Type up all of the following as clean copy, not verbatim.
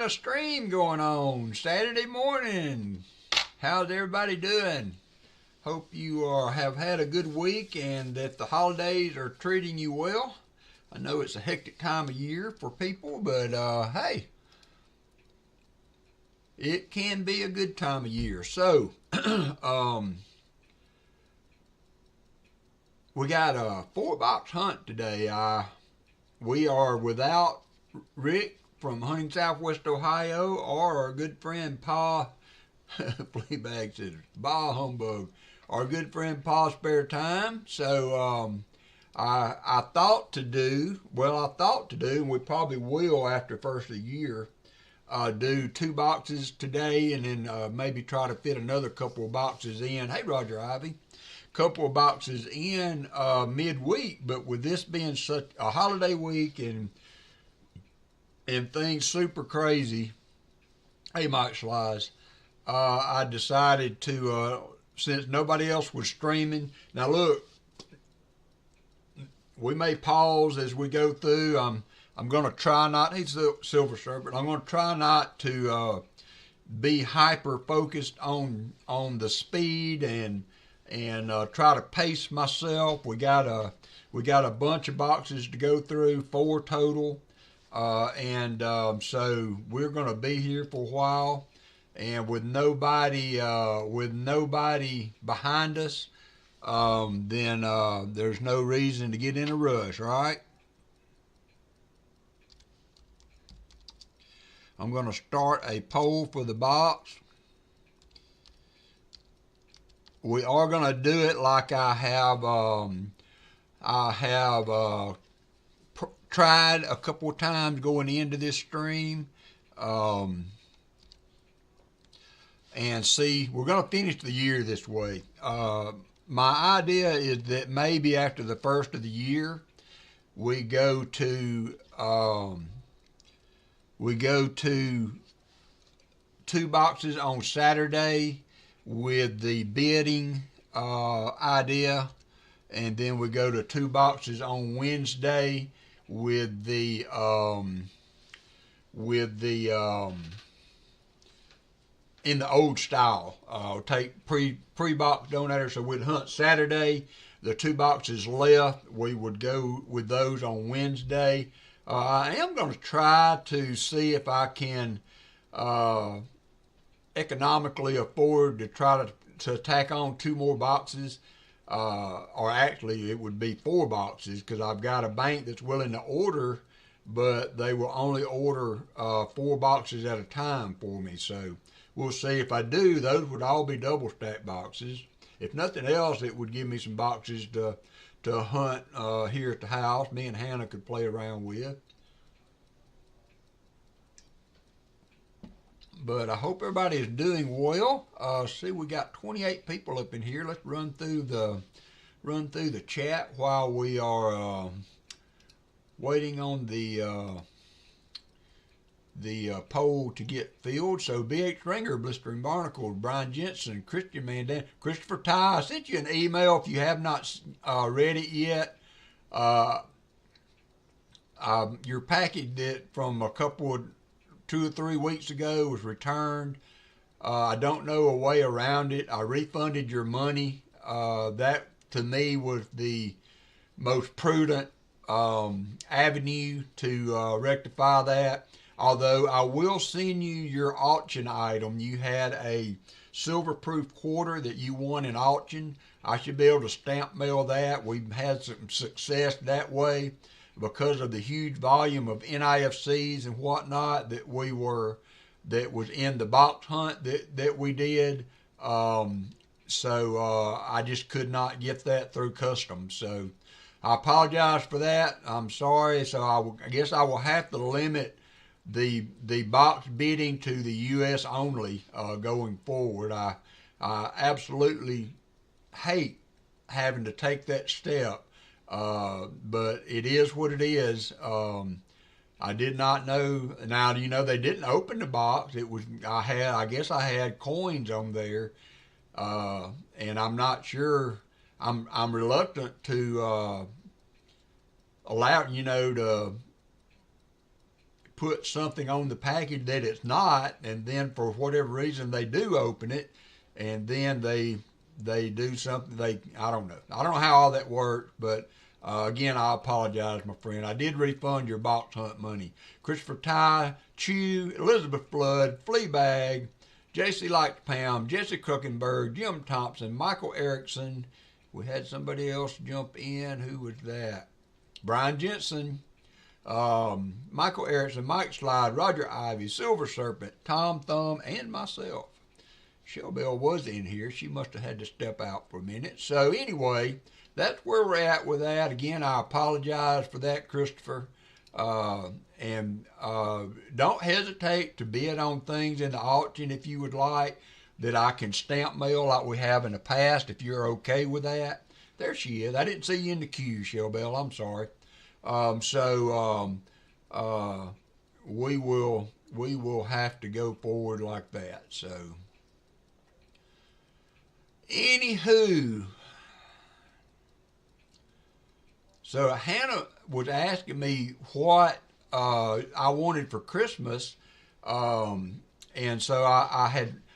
a stream going on Saturday morning. How's everybody doing? Hope you have had a good week and that the holidays are treating you well. I know it's a hectic time of year for people, but hey, it can be a good time of year. So, we got a 4-box hunt today. We are without Rick from Hunting Southwest Ohio or our good friend Pa, Fleabag says, bah humbug, our good friend Pa Spare Time. So I thought to do, and we probably will after the first of the year, do 2 boxes today and then maybe try to fit another couple of boxes in. Hey, Roger Ivy. Couple of boxes in midweek, but with this being such a holiday week and things super crazy, hey Mike Slice, I decided to, since nobody else was streaming, now look, we may pause as we go through. I'm going to try not, he's the Silver Serpent, I'm going to try not to be hyper focused on the speed and try to pace myself. We got a bunch of boxes to go through, 4 total, so we're going to be here for a while, and with nobody behind us, then there's no reason to get in a rush, right? I'm going to start a poll for the box. We are going to do it like I have tried a couple of times going into this stream, and see, we're going to finish the year this way. My idea is that maybe after the first of the year, we go to 2 boxes on Saturday with the bidding idea, and then we go to 2 boxes on Wednesday with the in the old style. Take pre-box donator, so we'd hunt Saturday. The 2 boxes left, we would go with those on Wednesday. I am going to try to see if I can economically afford to try to tack on 2 more boxes, or actually it would be 4 boxes, because I've got a bank that's willing to order, but they will only order 4 boxes at a time for me. So we'll see. If I do, those would all be double stack boxes. If nothing else, it would give me some boxes to hunt here at the house. Me and Hannah could play around with. But I hope everybody is doing well. See, we got 28 people up in here. Let's run through the chat while we are waiting on the poll to get filled. So BH Ringer, Blistering Barnacles, Brian Jensen, Christian Mandan, Christopher Ty. I sent you an email if you have not read it yet. Your package that from a couple of 2 or 3 weeks ago was returned. I don't know a way around it. I refunded your money. That to me was the most prudent avenue to rectify that. Although I will send you your auction item. You had a silver-proof quarter that you won in auction. I should be able to stamp mail that. We've had some success that way because of the huge volume of NIFCs and whatnot that was in the box hunt that we did. So I just could not get that through customs. So I apologize for that. I'm sorry. So I guess I will have to limit the box bidding to the U.S. only going forward. I absolutely hate having to take that step. But it is what it is. I did not know. Now, they didn't open the box. I guess I had coins on there. And I'm not sure. I'm reluctant to allow, put something on the package that it's not, and then for whatever reason they do open it, and then they do something. I don't know. I don't know how all that works, but again, I apologize, my friend. I did refund your box hunt money. Christopher Ty, Chew, Elizabeth Flood, Fleabag, J.C. Likes Pound, Jesse Kruckenberg, Jim Thompson, Michael Erickson. We had somebody else jump in. Who was that? Brian Jensen, Michael Erickson, Mike Slide, Roger Ivy, Silver Serpent, Tom Thumb, and myself. Shellbell was in here. She must have had to step out for a minute. So anyway, that's where we're at with that. Again, I apologize for that, Christopher. And don't hesitate to bid on things in the auction if you would like, that I can stamp mail like we have in the past, if you're okay with that. There she is. I didn't see you in the queue, Shellbell. I'm sorry. We will have to go forward like that. So, anywho, so Hannah was asking me what I wanted for Christmas, and so I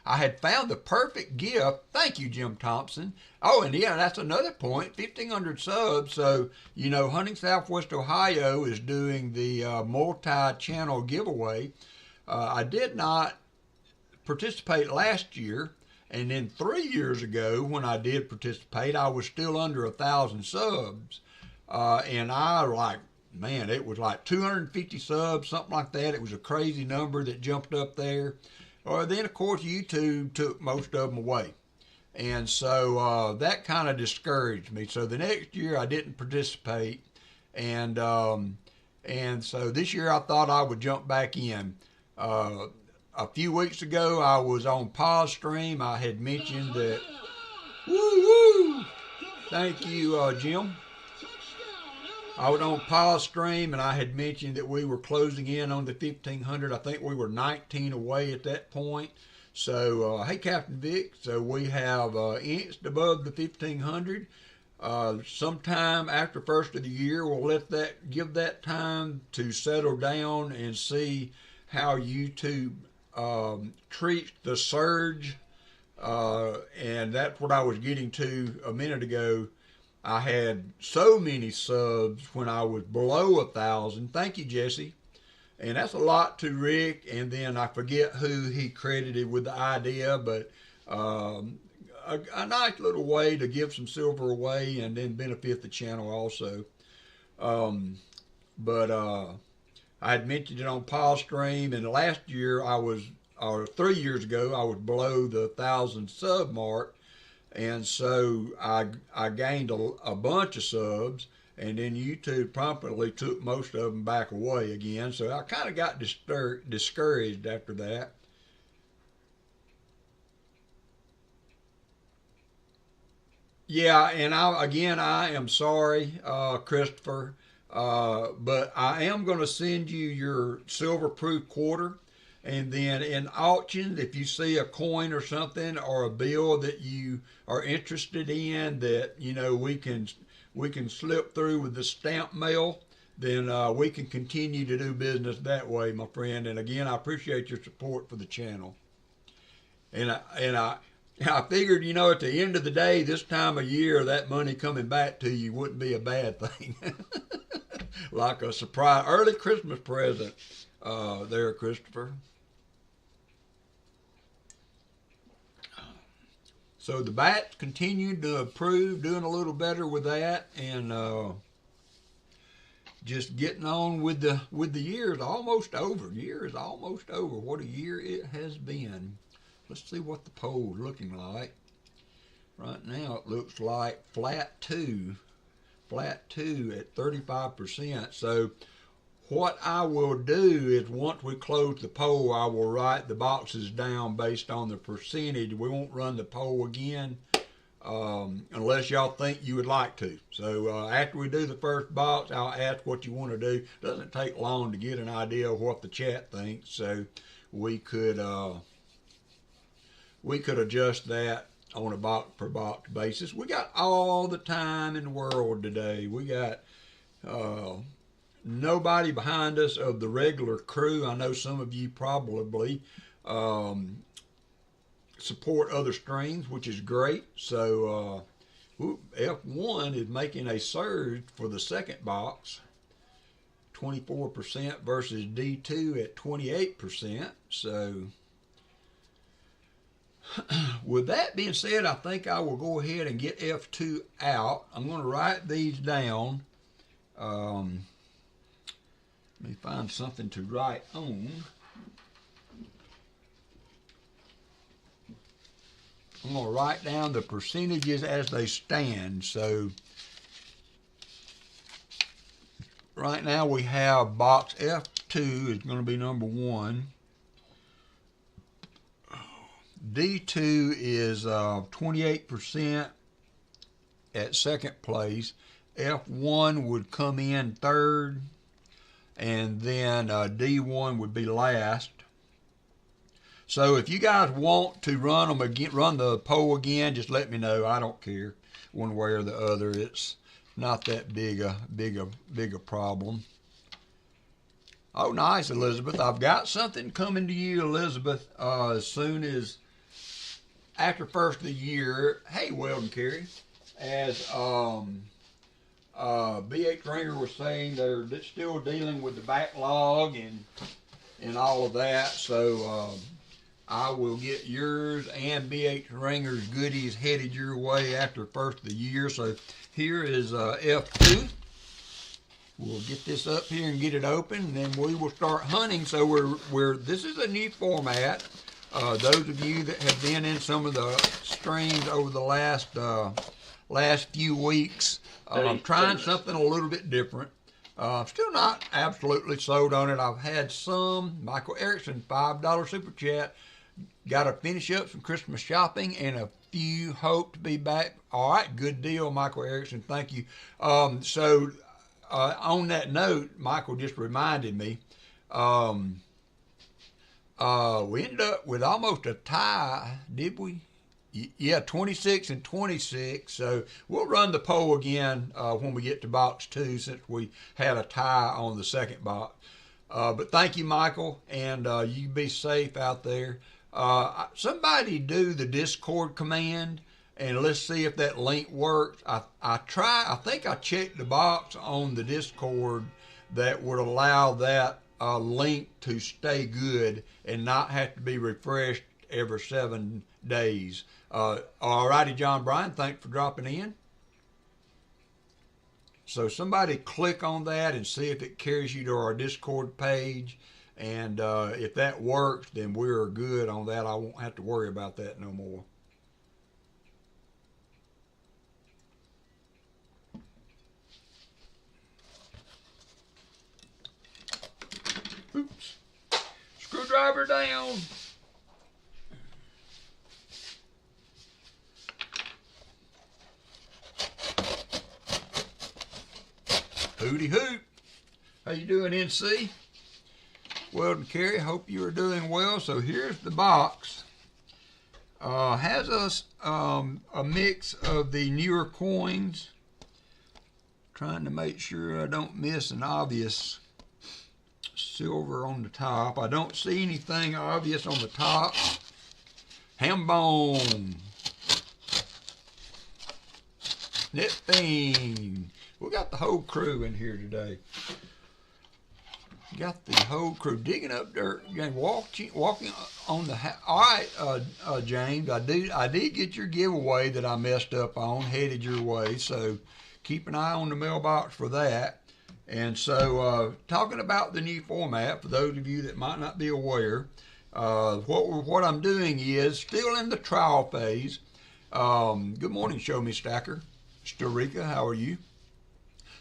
had found the perfect gift. Thank you, Jim Thompson. Oh, and yeah, that's another point. 1,500 subs. So, you know, Hunting Southwest Ohio is doing the multi-channel giveaway. I did not participate last year, and then 3 years ago when I did participate, I was still under 1,000 subs. And man, it was like 250 subs, something like that. It was a crazy number that jumped up there. Then, of course, YouTube took most of them away. And so that kind of discouraged me. So the next year I didn't participate. And so this year I thought I would jump back in. A few weeks ago I was on pause stream. I had mentioned that. Woo-woo! Thank you, Jim. I was on pause stream, and I had mentioned that we were closing in on the 1,500. I think we were 19 away at that point. So, hey, Captain Vic. So we have inched above the 1,500. Sometime after first of the year, we'll give that time to settle down and see how YouTube treats the surge. And that's what I was getting to a minute ago. I had so many subs when I was below 1,000. Thank you, Jesse. And that's a lot to Rick. And then I forget who he credited with the idea, but a nice little way to give some silver away and then benefit the channel also. I had mentioned it on Paul Stream, and last year or 3 years ago, I was below the 1,000 sub mark. And so I gained a bunch of subs, and then YouTube promptly took most of them back away again. So I kind of got discouraged after that. Yeah, and I am sorry, Christopher, but I am going to send you your silver-proof quarter. And then in auctions, if you see a coin or something or a bill that you are interested in that, you know, we can slip through with the stamp mail, then we can continue to do business that way, my friend. And again, I appreciate your support for the channel. And I figured, you know, at the end of the day, this time of year, that money coming back to you wouldn't be a bad thing. Like a surprise early Christmas present there, Christopher. So the bats continued to improve, doing a little better with that, and just getting on with the year is almost over. Year is almost over. What a year it has been. Let's see what the poll's looking like. Right now it looks like flat two at 35%. So what I will do is once we close the poll, I will write the boxes down based on the percentage. We won't run the poll again unless y'all think you would like to. So after we do the first box, I'll ask what you want to do. It doesn't take long to get an idea of what the chat thinks, so we could adjust that on a box per box basis. We got all the time in the world today. We got nobody behind us of the regular crew. I know some of you probably support other streams, which is great. So F1 is making a surge for the second box, 24% versus D2 at 28%. So with that being said, I think I will go ahead and get F2 out. I'm going to write these down. Let me find something to write on. I'm going to write down the percentages as they stand. So right now we have box F2 is going to be number 1. D2 is 28% at second place. F1 would come in third, and then D1 would be last. So if you guys want to run them again, run the poll again, just let me know. I don't care one way or the other. It's not that big a problem. Oh, nice, Elizabeth. I've got something coming to you, Elizabeth, as soon as after first of the year. Hey, Weldon Carey, as BH Ringer was saying, they're still dealing with the backlog and all of that. So I will get yours and BH Ringer's goodies headed your way after first of the year. So here is F2. We'll get this up here and get it open, and then we will start hunting. So this is a new format. Those of you that have been in some of the streams over the last few weeks, I'm trying something a little bit different. I'm still not absolutely sold on it. I've had some. Michael Erickson, $5 super chat. Got to finish up some Christmas shopping, and a few hope to be back. All right, good deal, Michael Erickson. Thank you. On that note, Michael just reminded me, we ended up with almost a tie, did we? Yeah, 26 and 26. So we'll run the poll again when we get to box 2, since we had a tie on the second box. But thank you, Michael, and you be safe out there. Somebody do the Discord command, and let's see if that link works. I think I checked the box on the Discord that would allow that link to stay good and not have to be refreshed every 7 days. All righty, John Bryan, thanks for dropping in. So somebody click on that and see if it carries you to our Discord page. And if that works, then we're good on that. I won't have to worry about that no more. Oops. Screwdriver down. Hooty hoot. How you doing, NC? Weldon Carey, hope you are doing well. So here's the box. Has us a mix of the newer coins. Trying to make sure I don't miss an obvious silver on the top. I don't see anything obvious on the top. Hambone. Nitbean. We got the whole crew in here today. Got the whole crew digging up dirt, walking on the. All right, James, I did get your giveaway that I messed up on, headed your way. So keep an eye on the mailbox for that. And so, talking about the new format, for those of you that might not be aware, what I'm doing is still in the trial phase. Good morning, Show Me Stacker. Starika, how are you?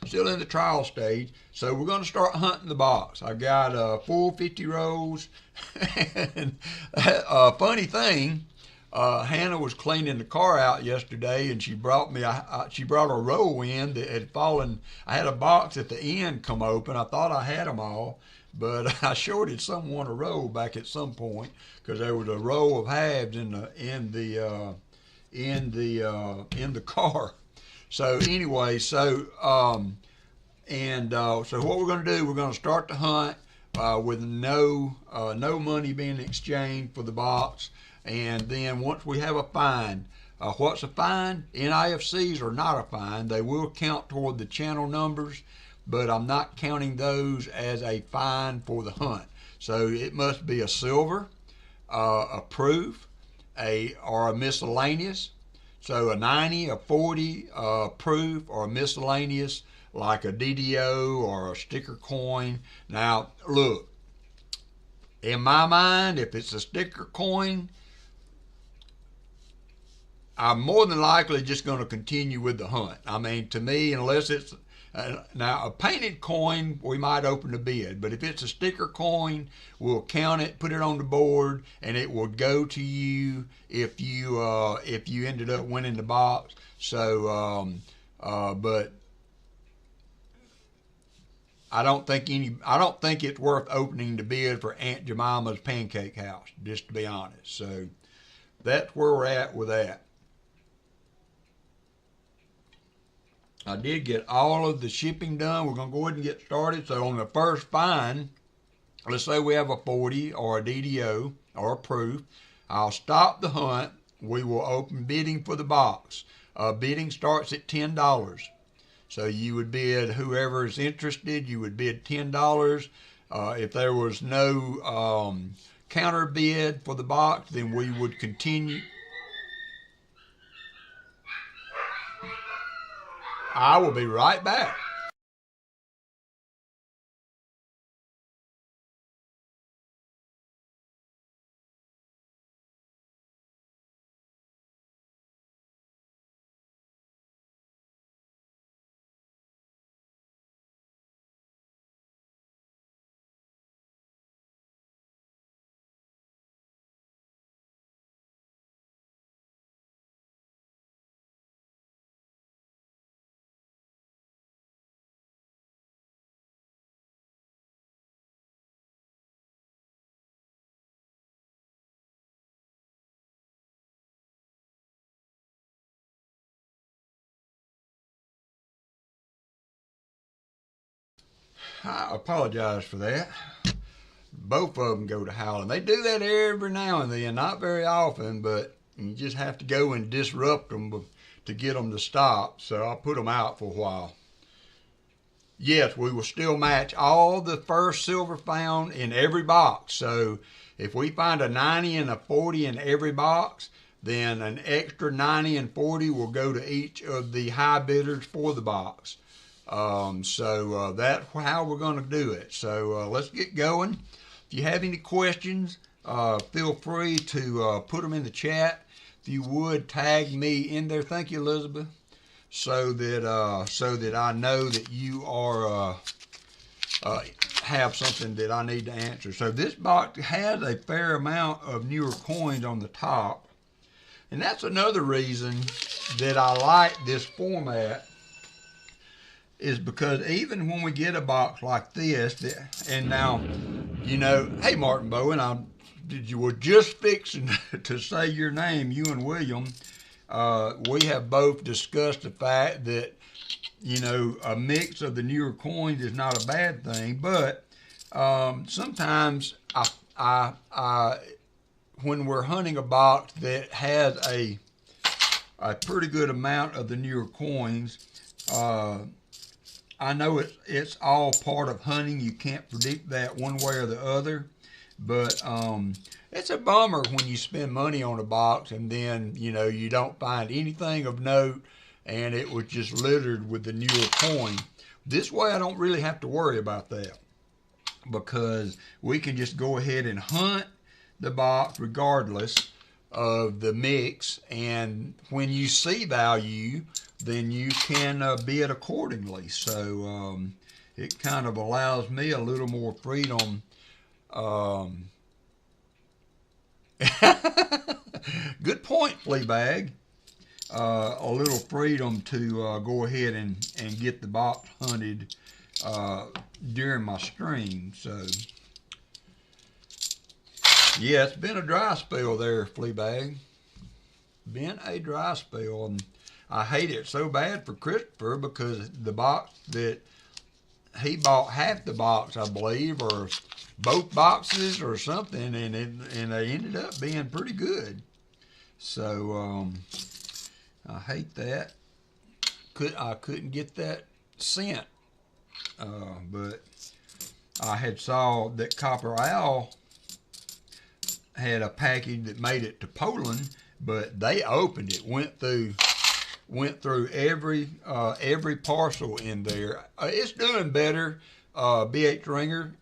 Still in the trial stage, so we're going to start hunting the box. I got a full 50 rolls, and funny thing, Hannah was cleaning the car out yesterday, and she brought me she brought a roll in that had fallen. I had a box at the end come open. I thought I had them all, but I shorted someone a roll back at some point because there was a row of halves in the car. So anyway, And so what we're going to do, we're going to start the hunt with no money being exchanged for the box. And then once we have a find, what's a find? NIFCs are not a find. They will count toward the channel numbers, but I'm not counting those as a find for the hunt. So it must be a silver, a proof, or a miscellaneous. So a 90, a 40, proof, or a miscellaneous, like a DDO or a sticker coin. Now, look, in my mind, if it's a sticker coin, I'm more than likely just going to continue with the hunt. I mean, to me, unless it's now a painted coin, we might open the bid. But if it's a sticker coin, we'll count it, put it on the board, and it will go to you if you ended up winning the box. So, but I don't think it's worth opening the bid for Aunt Jemima's Pancake House, just to be honest. So that's where we're at with that. I did get all of the shipping done. We're going to go ahead and get started. So on the first find, let's say we have a 40 or a DDO or a proof. I'll stop the hunt. We will open bidding for the box. Bidding starts at $10. So you would bid, whoever is interested, you would bid $10. If there was no counter bid for the box, then we would continue. I will be right back. I apologize for that. Both of them go to howling. They do that every now and then, not very often, but you just have to go and disrupt them to get them to stop. So I'll put them out for a while. Yes, we will still match all the first silver found in every box. So if we find a 90 and a 40 in every box, then an extra 90 and 40 will go to each of the high bidders for the box. So that's how we're going to do it. So let's get going. If you have any questions, feel free to put them in the chat. If you would, tag me in there. Thank you, Elizabeth. So that I know that you are have something that I need to answer. So this box has a fair amount of newer coins on the top, and that's another reason that I like this format. Is because even when we get a box like this, and now, you know, hey Martin Bowen, you were just fixing to say your name, you and William. We have both discussed the fact that, you know, a mix of the newer coins is not a bad thing, but sometimes when we're hunting a box that has a pretty good amount of the newer coins, I know it's all part of hunting. You can't predict that one way or the other, but it's a bummer when you spend money on a box and then, you know, you don't find anything of note and it was just littered with the newer coin. This way I don't really have to worry about that because we can just go ahead and hunt the box regardless of the mix, and when you see value, then you can bid accordingly. So it kind of allows me a little more freedom. Good point, Fleabag. A little freedom to go ahead and get the box hunted during my stream. So yeah, it's been a dry spell there, Fleabag. Been a dry spell, and I hate it so bad for Christopher because the box that he bought half the box, I believe, or both boxes or something, and they ended up being pretty good. So I hate that. I couldn't get that sent, but I had saw that Copper Owl had a package that made it to Poland, but they opened it, went through every parcel in there. It's doing better, BH Ringer.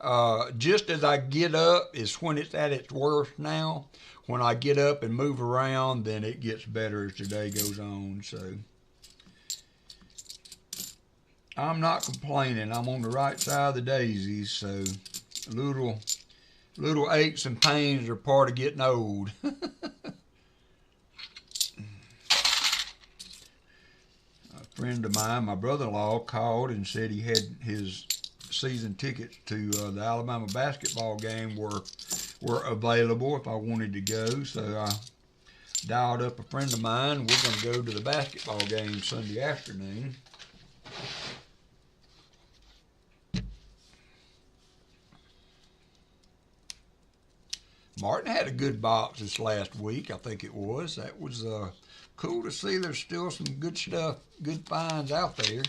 Just as I get up is when it's at its worst now. When I get up and move around, then it gets better as the day goes on. So I'm not complaining. I'm on the right side of the daisies. So little aches and pains are part of getting old. A friend of mine, my brother-in-law, called and said he had his season tickets to the Alabama basketball game were available if I wanted to go. So I dialed up a friend of mine. We're going to go to the basketball game Sunday afternoon. Martin had a good box this last week, I think it was. That was cool to see. There's still some good stuff, good finds out there.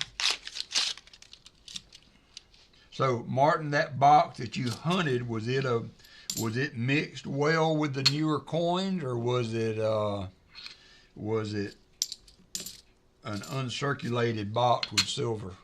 So Martin, that box that you hunted, was it mixed well with the newer coins, or was it an uncirculated box with silver?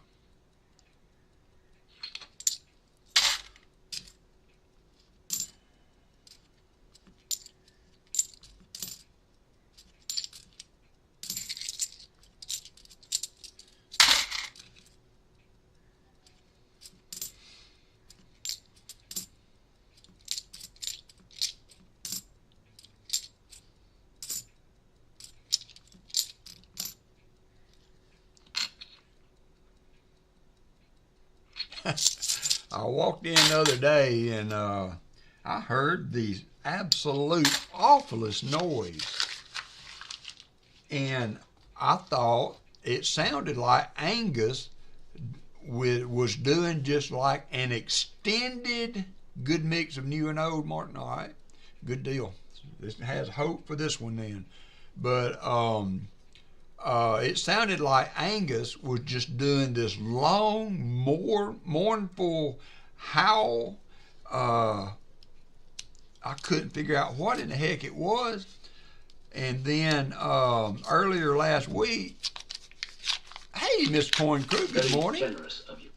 I walked in the other day and I heard the absolute awfulest noise, and I thought it sounded like Angus was doing just like an extended good mix of new and old. Martin, all right, good deal. This has hope for this one then, but it sounded like Angus was just doing this long, mournful howl. I couldn't figure out what in the heck it was. And then earlier last week, hey, Miss Corn Crew, good morning. Generous of you.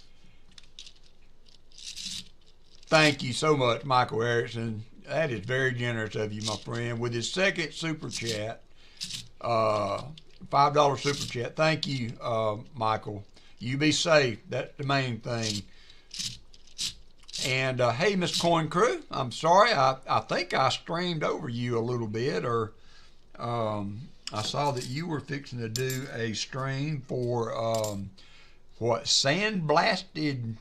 Thank you so much, Michael Erickson. That is very generous of you, my friend, with his second super chat. $5 super chat. Thank you, Michael. You be safe. That's the main thing. And hey, Miss Coin Crew, I'm sorry. I think I streamed over you a little bit, or I saw that you were fixing to do a stream for what, sandblasted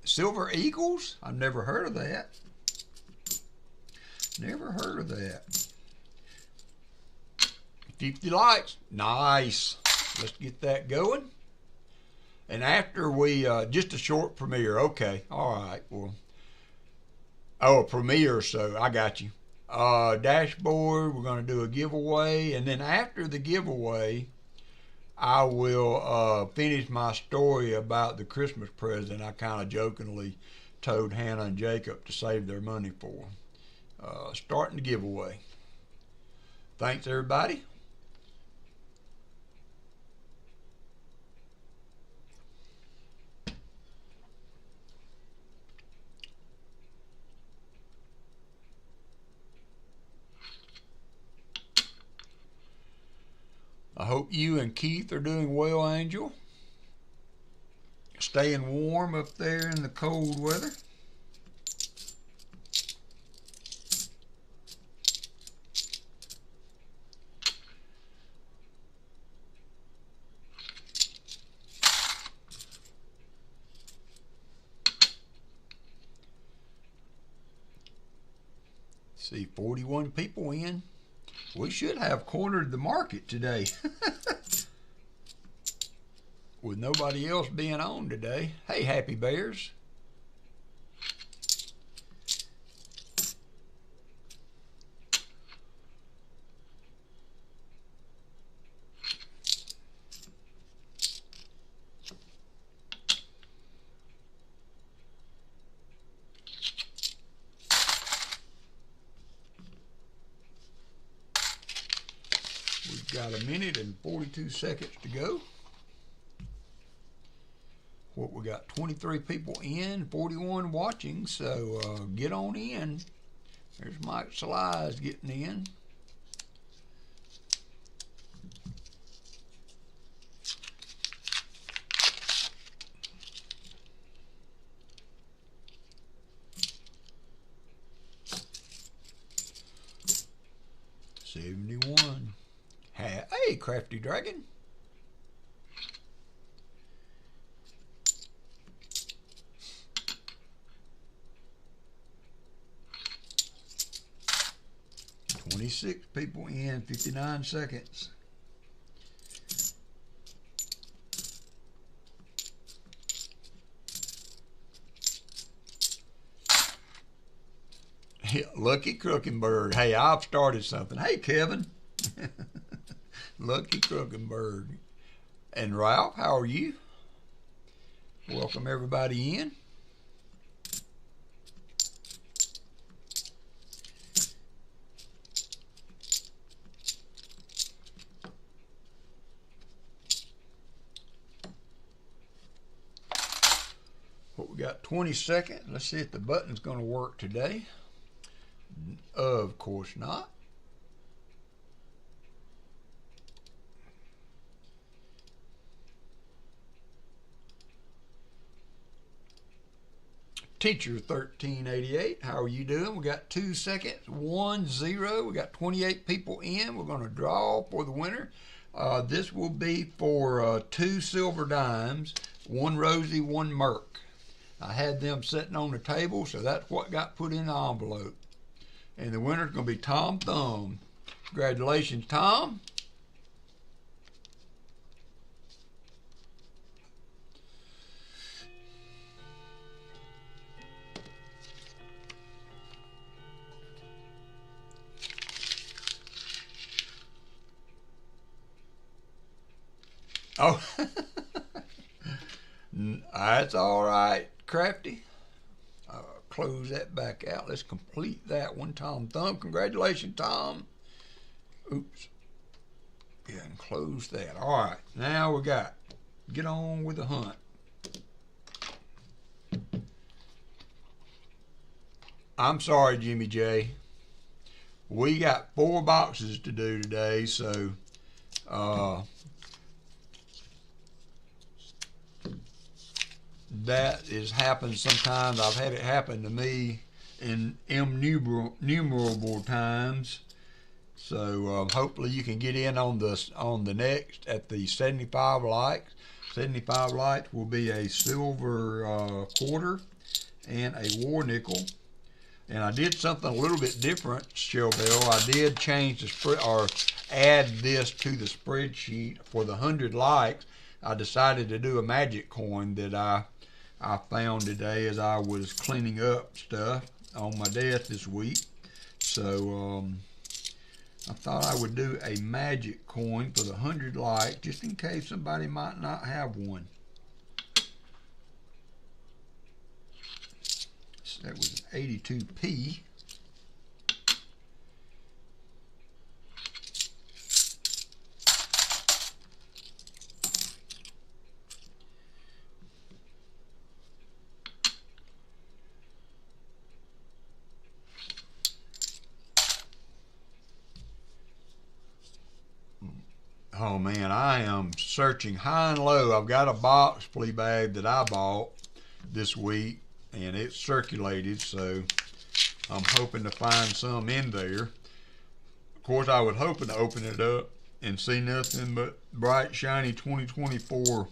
silver eagles? I've never heard of that. Never heard of that. 50 likes. Nice. Let's get that going. And after we, just a short premiere. Okay. All right. Well, oh, a premiere. So I got you. Dashboard. We're going to do a giveaway. And then after the giveaway, I will finish my story about the Christmas present I kind of jokingly told Hannah and Jacob to save their money for. Starting the giveaway. Thanks, everybody. I hope you and Keith are doing well, Angel. Staying warm up there in the cold weather. See, 41 people in. We should have cornered the market today. with nobody else being on today. Hey, Happy Bears. We've got a minute and 42 seconds to go. What we got, 23 people in, 41 watching, so get on in. There's Mike Slides getting in. $71. Hey, Crafty Dragon. $26 people in, 59 seconds. Lucky Crookenberg. Hey, I've started something. Hey, Kevin. Lucky Crookenberg. And Ralph, how are you? Welcome everybody in. What we got, 20 seconds. Let's see if the button's going to work today. Of course not. Teacher 1388, how are you doing? We got 2 seconds, 1-0. We got 28 people in. We're going to draw for the winner. This will be for 2 silver dimes, 1 Rosie, 1 Misc. I had them sitting on the table, so that's what got put in the envelope. And the winner's going to be Tom Thumb. Congratulations, Tom. Oh, that's all right, Crafty. Close that back out. Let's complete that one. Tom Thumb. Congratulations, Tom. Oops. Yeah, and close that. All right. Now we got, get on with the hunt. I'm sorry, Jimmy J. We got 4 boxes to do today, so that has happened sometimes. I've had it happen to me in innumerable times. So hopefully you can get in on the next at the 75 likes. 75 likes will be a silver quarter and a war nickel. And I did something a little bit different, Shellbell. I did change the spread, or add this to the spreadsheet for the 100 likes. I decided to do a magic coin that I found today as I was cleaning up stuff on my desk this week. So I thought I would do a magic coin for the 100 likes, just in case somebody might not have one. So that was 82p. Oh man, I am searching high and low. I've got a box flea bag that I bought this week, and it's circulated, so I'm hoping to find some in there. Of course, I was hoping to open it up and see nothing but bright, shiny 2024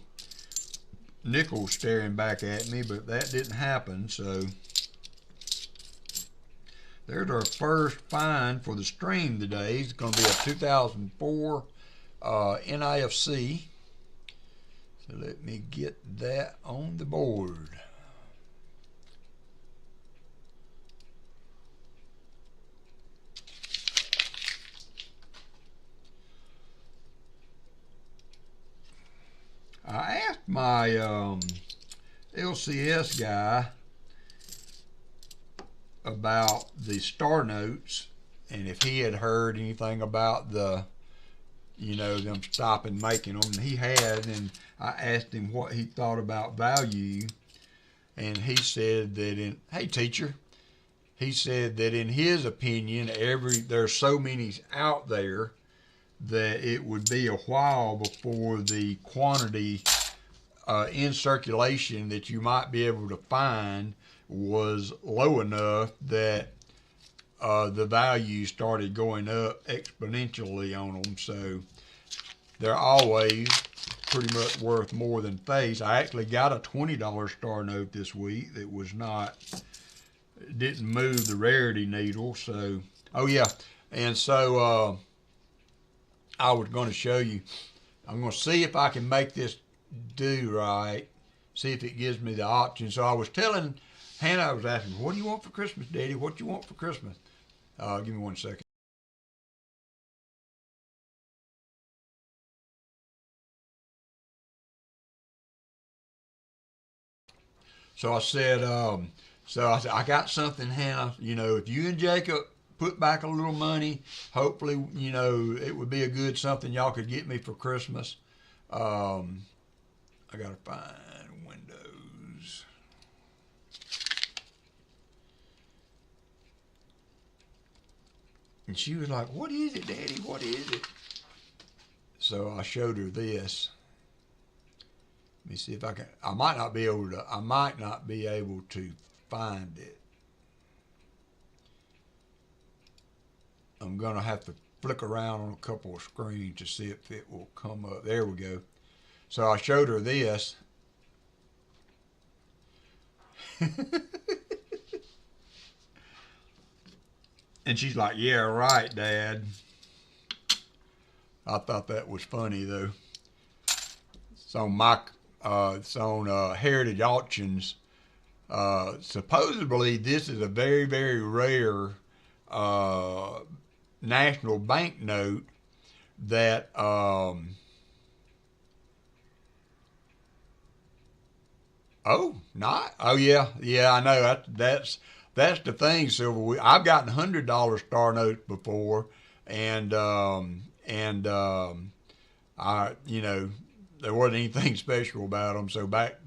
nickels staring back at me, but that didn't happen, so there's our first find for the stream today. It's going to be a 2004 NIFC. So let me get that on the board. I asked my LCS guy about the star notes and if he had heard anything about the, them stopping making them. And he had, and I asked him what he thought about value, and he said that hey teacher, he said that in his opinion, there's so many out there that it would be a while before the quantity in circulation that you might be able to find was low enough that the value started going up exponentially on them. So they're always pretty much worth more than face. I actually got a $20 star note this week that was didn't move the rarity needle. So, oh yeah. And so I was going to show you, I'm going to see if I can make this do right, see if it gives me the option. So I was telling Hannah, I was asking, what do you want for Christmas, Daddy? What do you want for Christmas? Give me 1 second. So I said, I got something, Hannah, if you and Jacob put back a little money, hopefully, it would be a good something y'all could get me for Christmas. I got to find Windows. And she was like, what is it, Daddy? What is it? So I showed her this. Let me see if I can. I might not be able to find it. I'm gonna have to flick around on a couple of screens to see if it will come up. There we go. So I showed her this. And she's like, yeah, right, Dad. I thought that was funny though. So it's on Heritage Auctions. Supposedly this is a very, very rare national banknote that oh yeah, I know that's the thing, Silver. I've gotten $100 star notes before, and I there wasn't anything special about them, so back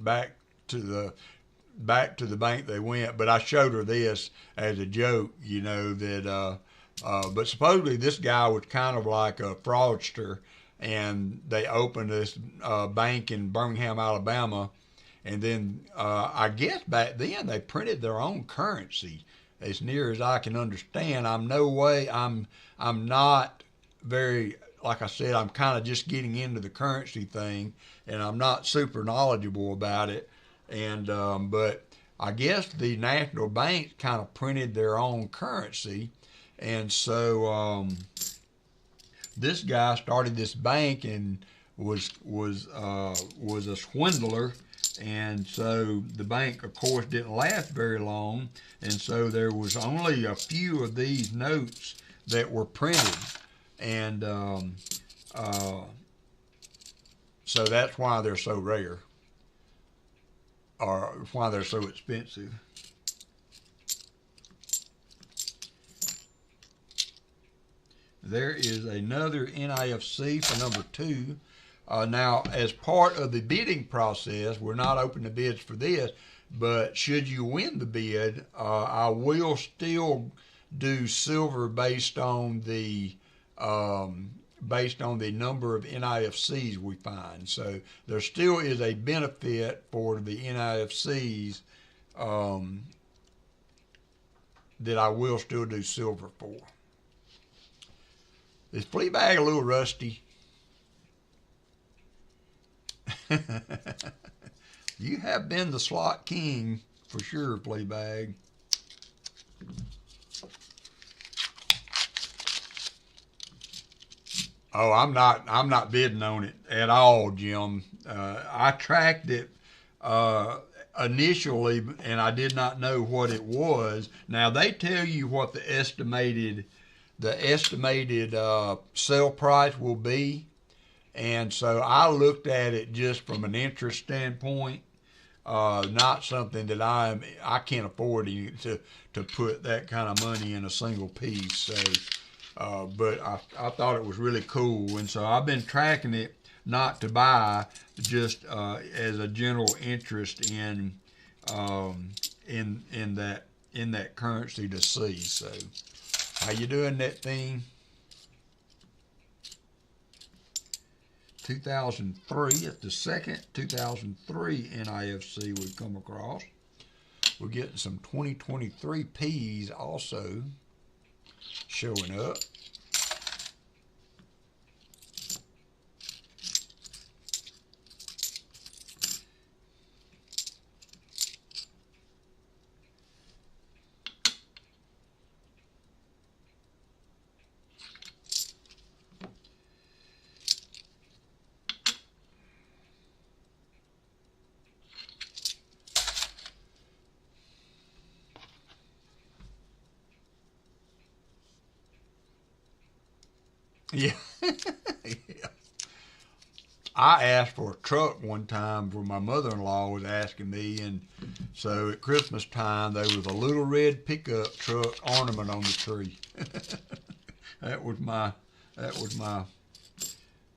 to the bank they went. But I showed her this as a joke, that but supposedly this guy was kind of like a fraudster, and they opened this bank in Birmingham, Alabama, and then I guess back then they printed their own currency, as near as I can understand. I'm not very, like I said, I'm kind of just getting into the currency thing, and I'm not super knowledgeable about it. And but I guess the national banks kind of printed their own currency, and so this guy started this bank and was a swindler. And so the bank, of course, didn't last very long, and so there was only a few of these notes that were printed, and so that's why they're so rare, or why they're so expensive. There is another NIFC for number 2. Now, as part of the bidding process, we're not open to bids for this, but should you win the bid, I will still do silver based on the number of NIFCs we find. So there still is a benefit for the NIFCs that I will still do silver for. Is Fleabag a little rusty? You have been the slot king for sure, Fleabag. Oh, I'm not bidding on it at all, Jim. I tracked it initially, and I did not know what it was. Now they tell you what the estimated sale price will be, and so I looked at it just from an interest standpoint. Not something that I can't afford to put that kind of money in a single piece. So, but I thought it was really cool, and so I've been tracking it, not to buy, just as a general interest in that currency to see. So, how you doing, that thing? 2003, it's the second 2003 NIFC we've come across. We're getting some 2023 P's also showing up. Yeah. Yeah. I asked for a truck one time where my mother-in-law was asking me, and so at Christmas time there was a little red pickup truck ornament on the tree. That was my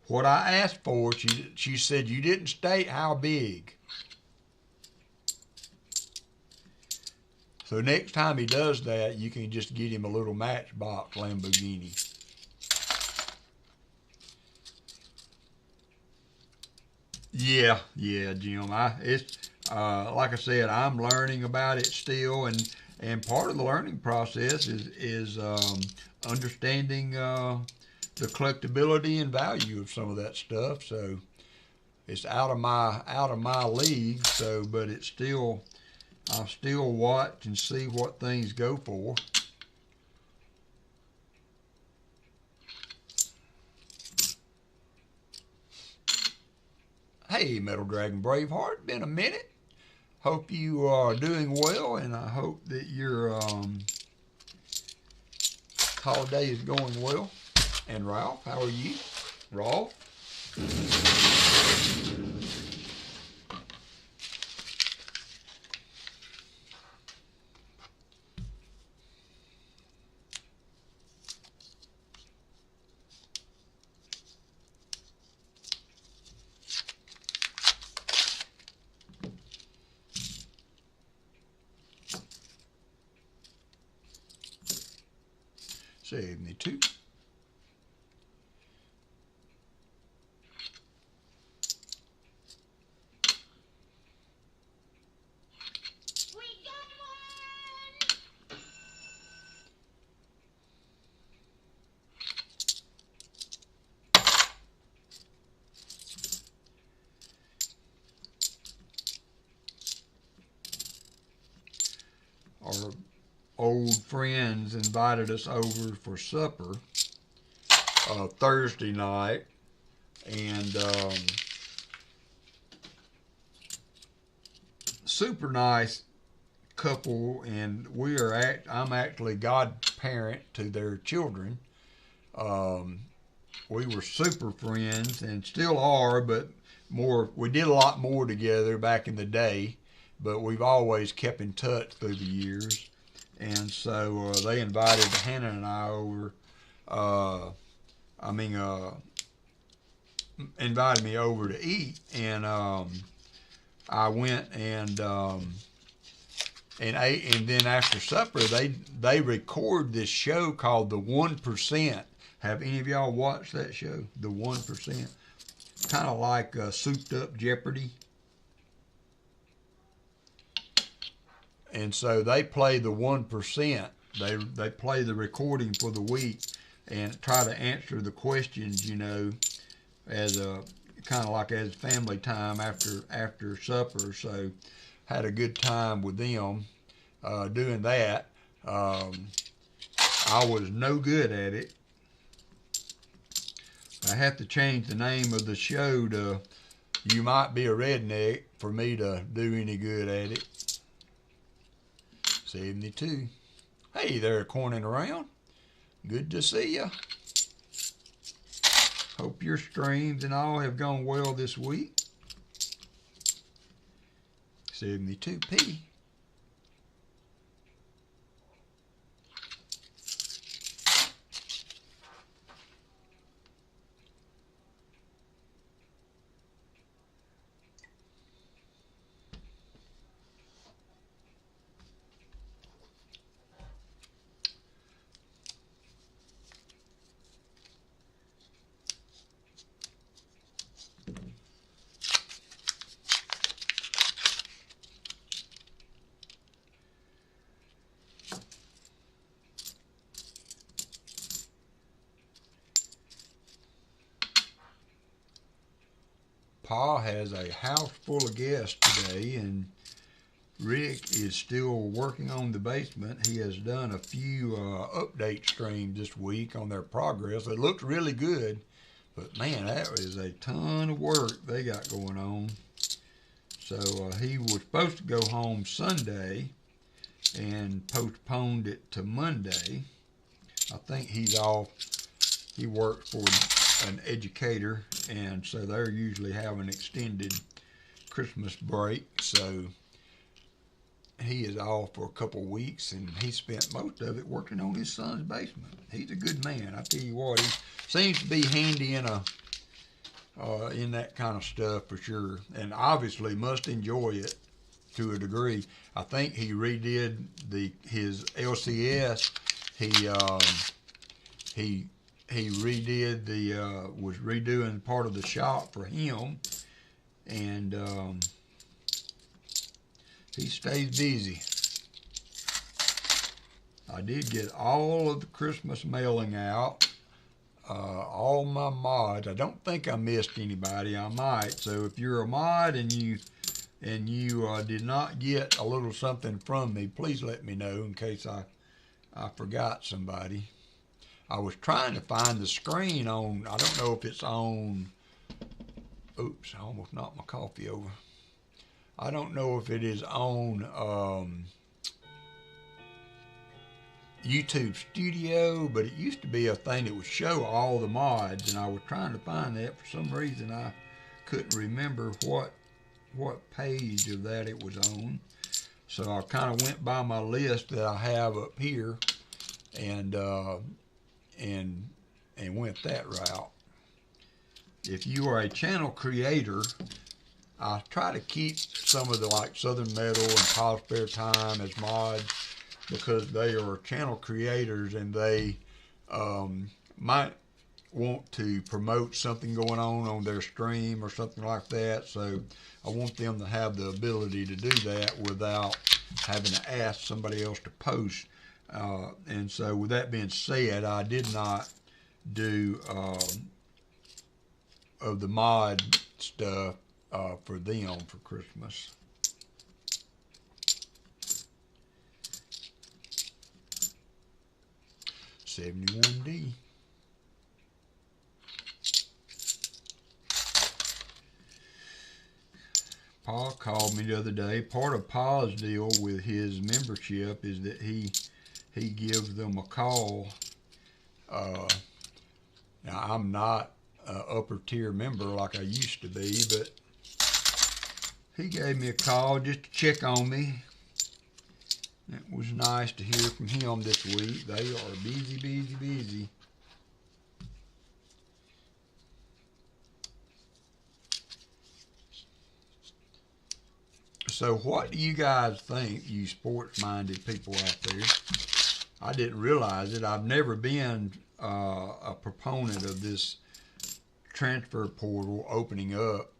what I asked for. She said, you didn't state how big. So next time he does that, you can just get him a little Matchbox Lamborghini. Yeah, Jim. It's like I said, I'm learning about it still, and part of the learning process is understanding the collectability and value of some of that stuff. So it's out of my league. So, but it's still, I still watch and see what things go for. Hey, Metal Dragon Braveheart, been a minute. Hope you are doing well, and I hope that your holiday is going well. And Ralph, how are you? Rolf? Save me two. Our old friends invited us over for supper Thursday night, and super nice couple, and I'm actually godparent to their children. We were super friends and still are, but we did a lot more together back in the day, but we've always kept in touch through the years. And so they invited Hannah and I over. Invited me over to eat, and I went and ate, and then after supper they record this show called The 1%. Have any of y'all watched that show, The 1%? Kind of like Souped Up Jeopardy. And so they play the 1%. They play the recording for the week and try to answer the questions, as a kind of like as family time after supper. So had a good time with them doing that. I was no good at it. I have to change the name of the show to You Might Be a Redneck for me to do any good at it. 72. Hey there, corning around. Good to see ya. Hope your streams and all have gone well this week. 72p. Pa has a house full of guests today, and Rick is still working on the basement. He has done a few update streams this week on their progress. It looks really good, but man, that is a ton of work they got going on. So he was supposed to go home Sunday and postponed it to Monday. I think he's off. He works for an educator, and so they're usually have an extended Christmas break, so he is off for a couple weeks, and he spent most of it working on his son's basement. He's a good man, I tell you what. He seems to be handy in that kind of stuff for sure, and obviously must enjoy it to a degree. I think he redid his LCS. He redid was redoing part of the shop for him, and he stays busy. I did get all of the Christmas mailing out, all my mods. I don't think I missed anybody. I might. So if you're a mod and you did not get a little something from me, please let me know in case I forgot somebody. I was trying to find the screen on, I don't know if it's on, oops, I almost knocked my coffee over. I don't know if it is on YouTube Studio, but it used to be a thing that would show all the mods, and I was trying to find that. For some reason, I couldn't remember what page of that it was on. So I kind of went by my list that I have up here, and went that route. If you are a channel creator, I try to keep some of the like Southern Metal and Paul's Spare Time as mods because they are channel creators, and they might want to promote something going on their stream or something like that. So I want them to have the ability to do that without having to ask somebody else to post. And so with that being said, I did not do of the mod stuff for them for Christmas. $71D. Pa called me the other day. Part of Pa's deal with his membership is that he gives them a call. Now, I'm not an upper tier member like I used to be, but he gave me a call just to check on me. It was nice to hear from him this week. They are busy, busy, busy. So what do you guys think, you sports-minded people out there? I didn't realize it. I've never been a proponent of this transfer portal opening up.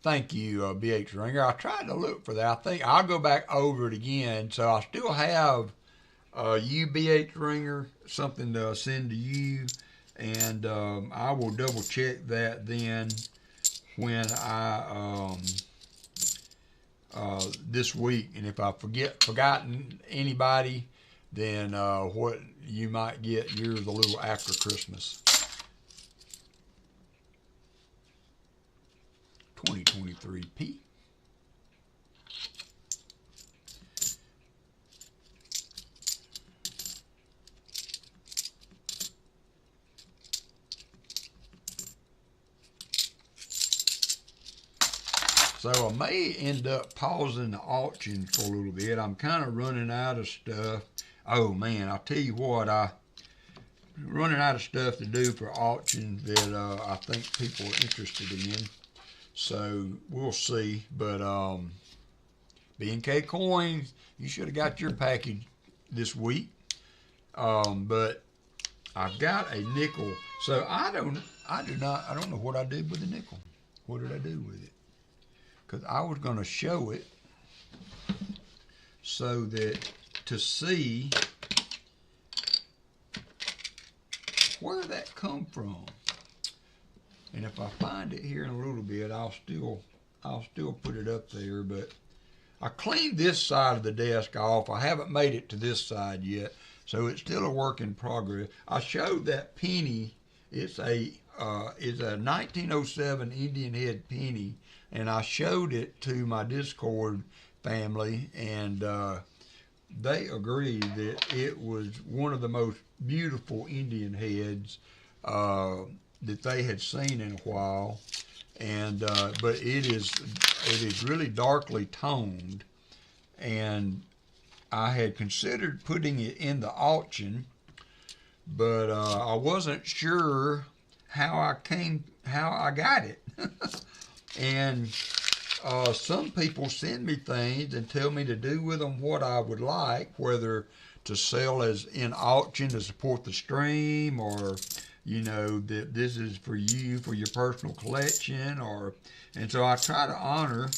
Thank you, BH Ringer. I tried to look for that. I think I'll go back over it again. So I still have you, BH Ringer, something to send to you. And I will double check that then when I, this week. And if I've forgotten anybody, than what you might get years a little after Christmas. 2023p. So I may end up pausing the auction for a little bit. I'm kind of running out of stuff. Oh man, I'll tell you what, I'm running out of stuff to do for auction that I think people are interested in. So we'll see. But B&K Coins, you should have got your package this week. But I've got a nickel. So I don't know what I did with the nickel. What did I do with it? Because I was going to show it so that to see where that come from. And if I find it here in a little bit, I'll still put it up there. But I cleaned this side of the desk off. I haven't made it to this side yet, so it's still a work in progress. I showed that penny. It's a 1907 Indian head penny. And I showed it to my Discord family, and they agreed that it was one of the most beautiful Indian heads that they had seen in a while. And but it is really darkly toned, and I had considered putting it in the auction, but I wasn't sure how I got it. And some people send me things and tell me to do with them what I would like, whether to sell as in auction to support the stream, or that this is for you for your personal collection, and so I try to honor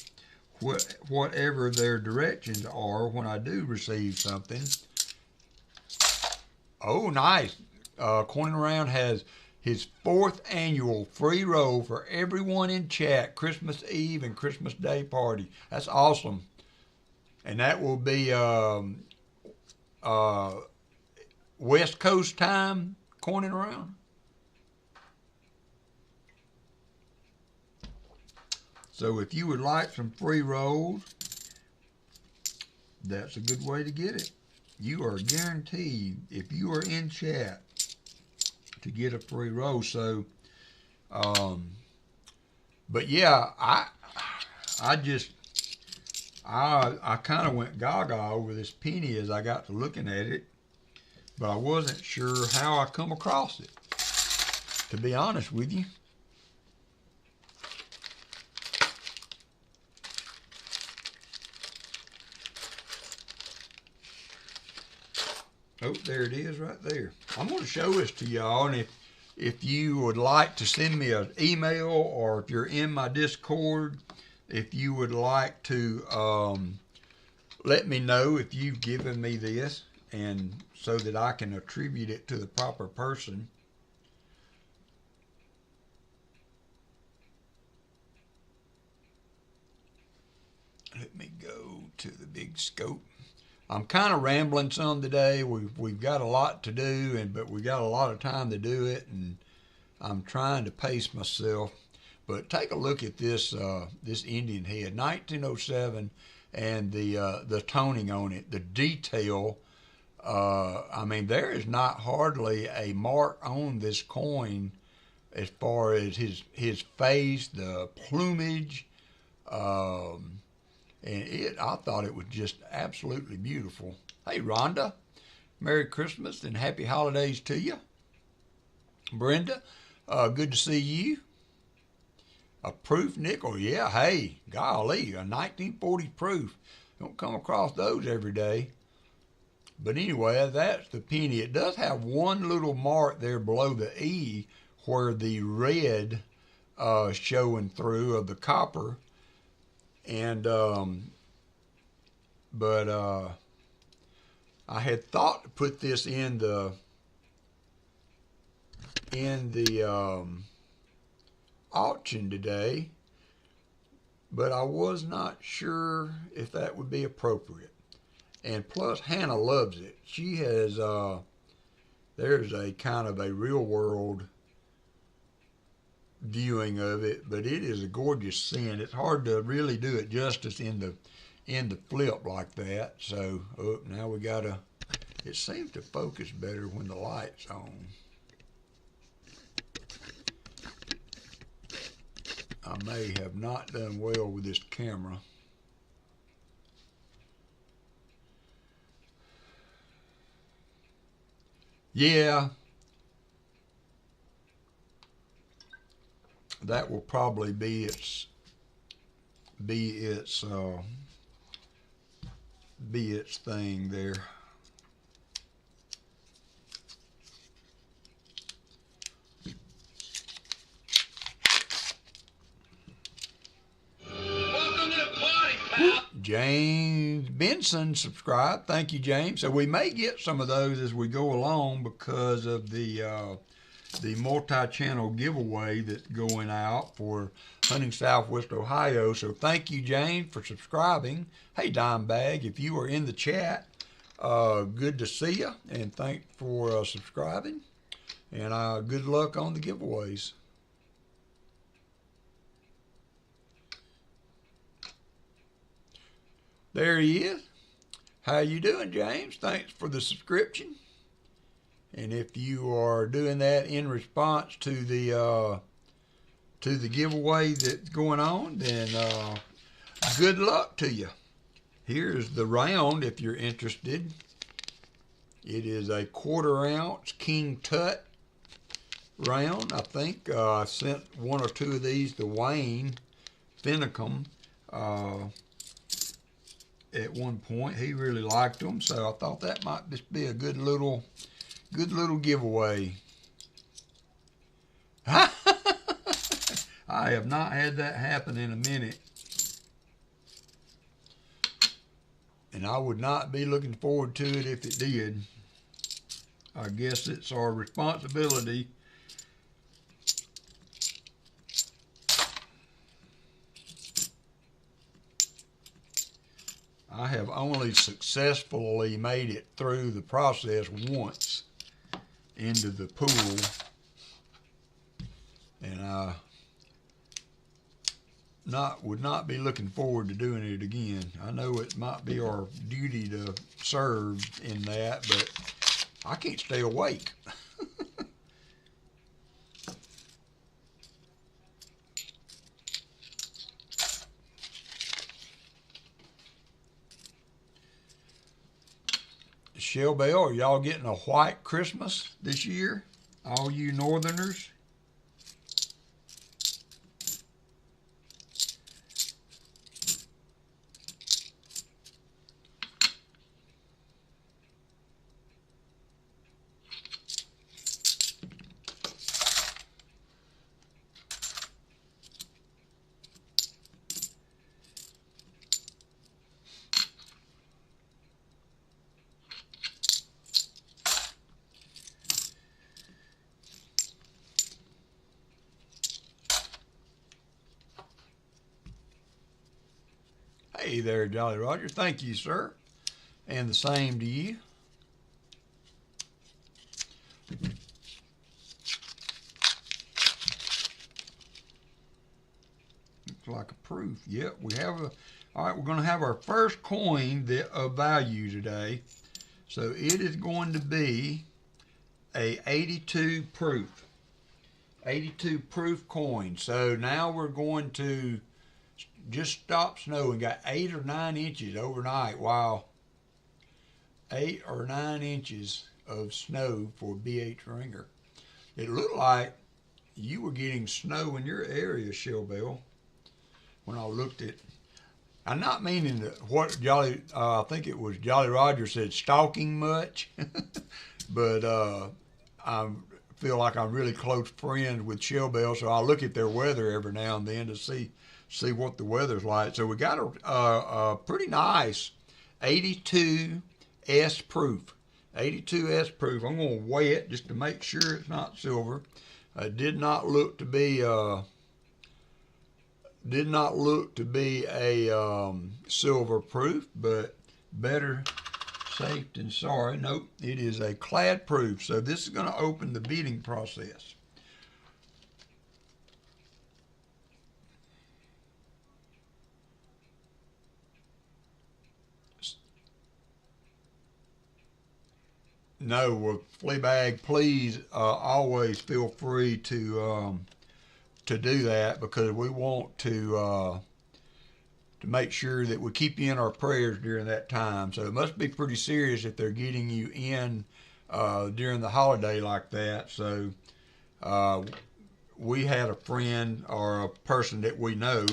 whatever their directions are when I do receive something. Oh, nice. Coin Around has his 4th annual free roll for everyone in chat, Christmas Eve and Christmas Day party. That's awesome. And that will be West Coast time, Coining Around. So if you would like some free rolls, that's a good way to get it. You are guaranteed, if you are in chat, to get a free roll. So, but yeah, I kind of went gaga over this penny as I got to looking at it, but I wasn't sure how I come across it, to be honest with you. Oh, there it is right there. I'm going to show this to y'all, and if you would like to send me an email, or if you're in my Discord, if you would like to let me know if you've given me this, and so that I can attribute it to the proper person. Let me go to the big scope. I'm kind of rambling some today. We've got a lot to do, but we got a lot of time to do it, and I'm trying to pace myself. But take a look at this this Indian head, 1907, and the toning on it, the detail. I mean, there is not hardly a mark on this coin as far as his face, the plumage. And I thought it was just absolutely beautiful. Hey, Rhonda, Merry Christmas and Happy Holidays to you. Brenda, good to see you. A proof nickel, yeah, hey, golly, a 1940 proof. Don't come across those every day. But anyway, that's the penny. It does have one little mark there below the E where the red showing through of the copper. And but I had thought to put this in the auction today, but I was not sure if that would be appropriate. And plus, Hannah loves it. She has, there's a kind of a real world viewing of it, but it is a gorgeous scent. It's hard to really do it justice in the flip like that. So, oh, now we gotta, it seems to focus better when the light's on. I may have not done well with this camera. Yeah, that will probably be its thing there. Welcome to the party, pal. James Benson subscribed. Thank you, James. So we may get some of those as we go along because of the multi-channel giveaway that's going out for Hunting Southwest Ohio. So thank you, James, for subscribing. Hey, Dimebag, if you are in the chat, good to see you, and thanks for subscribing. And good luck on the giveaways. There he is. How you doing, James? Thanks for the subscription. And if you are doing that in response to the giveaway that's going on, then good luck to you. Here's the round if you're interested. It is a 1/4 ounce King Tut round. I think I sent 1 or 2 of these to Wayne Finicum at one point. He really liked them, so I thought that might just be a good little giveaway. I have not had that happen in a minute. And I would not be looking forward to it if it did. I guess it's our responsibility. I have only successfully made it through the process once into the pool, and I would not be looking forward to doing it again. I know it might be our duty to serve in that, but I can't stay awake. Shell Bell, are y'all getting a white Christmas this year? All you northerners? Hey there, Jolly Roger. Thank you, sir. And the same to you. Looks like a proof. Yep, we have a... All right, we're going to have our first coin of value today. So it is going to be a 82 proof. 82 proof coin. So now we're going to just stop snowing. Got 8 or 9 inches overnight. Wow. 8 or 9 inches of snow for BH Ringer. It looked like you were getting snow in your area, Shell Bell, when I looked at. I'm not meaning what Jolly, I think it was Jolly Roger said stalking much, but I feel like I'm really close friends with Shell Bell, so I look at their weather every now and then to see what the weather's like. So we got a pretty nice 82 S proof. 82 S proof. I'm going to weigh it just to make sure it's not silver. It did not look to be a silver proof, but better Safe and sorry. Nope, it is a clad proof. So this is going to open the bidding process. No, well, Fleabag, please always feel free to do that, because we want to make sure that we keep you in our prayers during that time. So it must be pretty serious if they're getting you in during the holiday like that. So we had a friend or a person that we know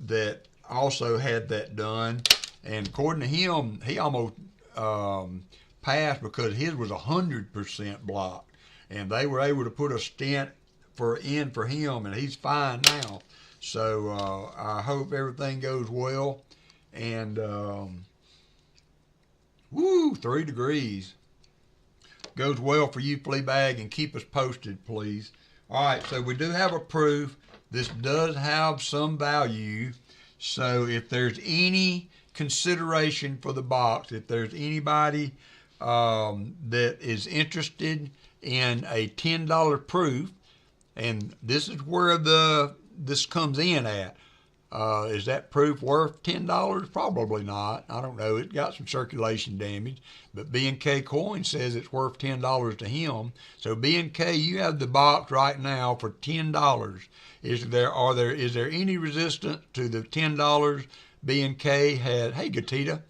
that also had that done, and according to him, he almost passed because his was 100% blocked, and they were able to put a stent in for him, and he's fine now. So I hope everything goes well. And woo, 3 degrees. Goes well for you, Fleabag, and keep us posted, please. All right, so we do have a proof. This does have some value. So if there's any consideration for the box, if there's anybody that is interested in a $10 proof, and this is where this comes in at. Is that proof worth $10? Probably not. I don't know. It got some circulation damage, but B&K Coin says it's worth $10 to him. So B&K, you have the box right now for $10. Is there any resistance to the $10 B&K had? Hey, Gatita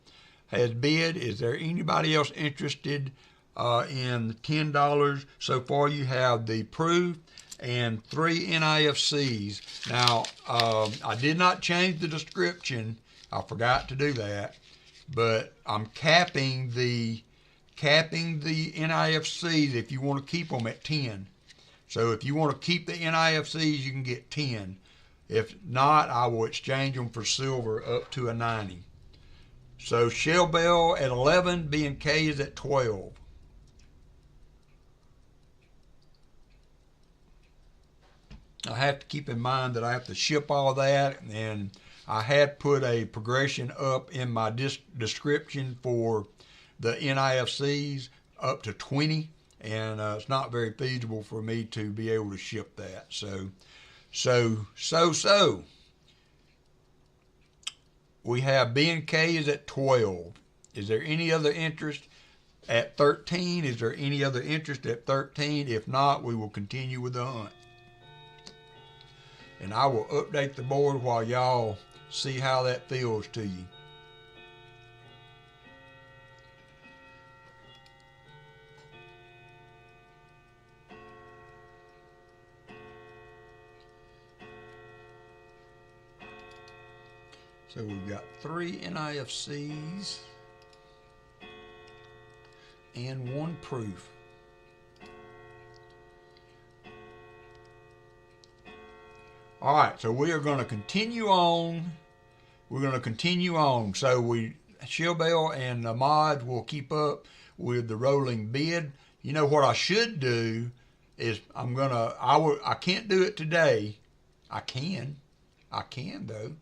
has bid. Is there anybody else interested in $10? So far, you have the proof and 3 NIFCs. Now, I did not change the description. I forgot to do that, but I'm capping the NIFCs if you want to keep them at 10. So if you want to keep the NIFCs, you can get 10. If not, I will exchange them for silver up to a 90. So Shell Bell at 11, B&K is at 12. I have to keep in mind that I have to ship all that, and I had put a progression up in my description for the NIFCs up to 20, and it's not very feasible for me to be able to ship that. So we have B&K is at 12. Is there any other interest at 13? Is there any other interest at 13? If not, we will continue with the hunt. And I will update the board while y'all see how that feels to you. So we've got 3 NIFCs and 1 proof. All right, so we are going to continue on. So Shell Bell and the mods will keep up with the rolling bid. You know what I should do is I can't do it today. I can though.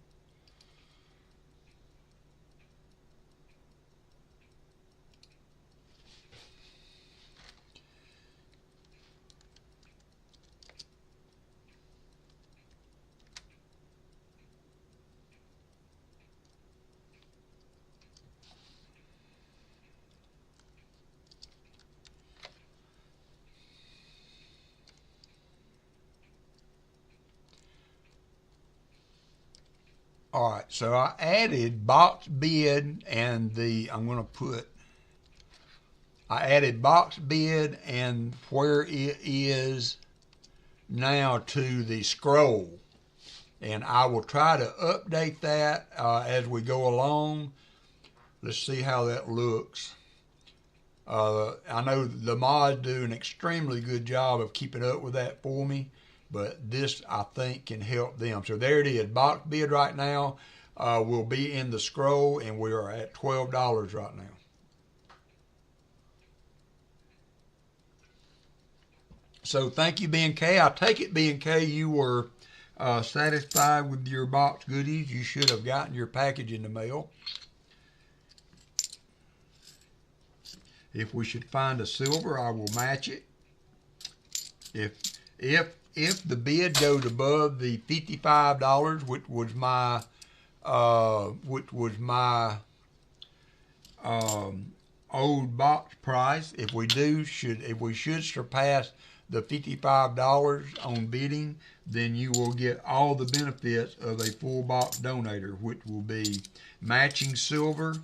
All right, so I added box bid and I added box bid and where it is now to the scroll. And I will try to update that as we go along. Let's see how that looks. I know the mods do an extremely good job of keeping up with that for me, but this I think can help them. So there it is. Box bid right now will be in the scroll, and we are at $12 right now. So thank you, B&K. I take it, B&K, you were satisfied with your box goodies. You should have gotten your package in the mail. If we should find a silver, I will match it. If the bid goes above the $55, which was my old box price, if we should surpass the $55 on bidding, then you will get all the benefits of a full box donator, which will be matching silver.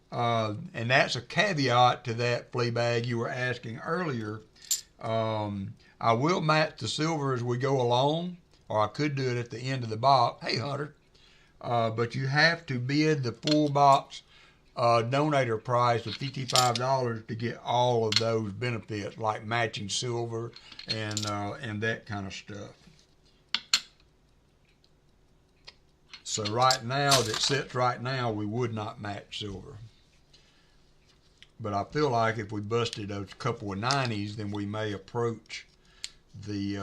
And that's a caveat to that, Fleabag, you were asking earlier. I will match the silver as we go along, or I could do it at the end of the box. Hey, Hunter. But you have to bid the full box donator price of $55 to get all of those benefits, like matching silver and that kind of stuff. So right now, as it sits right now, we would not match silver. But I feel like if we busted a couple of 90s, then we may approach the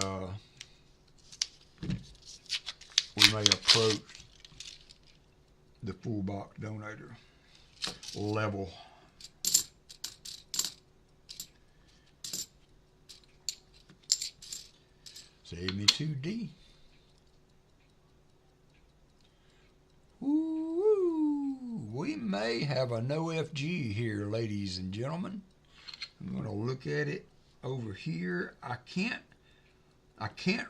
full box donator level. 72D. Ooh, we may have a NIFC here, ladies and gentlemen. I'm going to look at it over here. I can't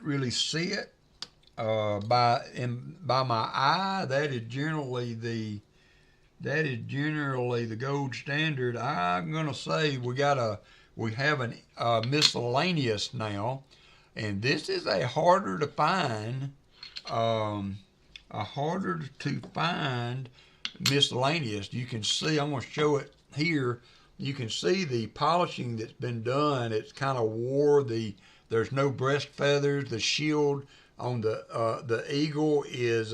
really see it by my eye. That is generally the gold standard. I'm going to say we have a miscellaneous now, and this is a harder to find miscellaneous. You can see, I'm going to show it here. You can see the polishing that's been done. It's kind of wore. There's no breast feathers. The shield on the eagle is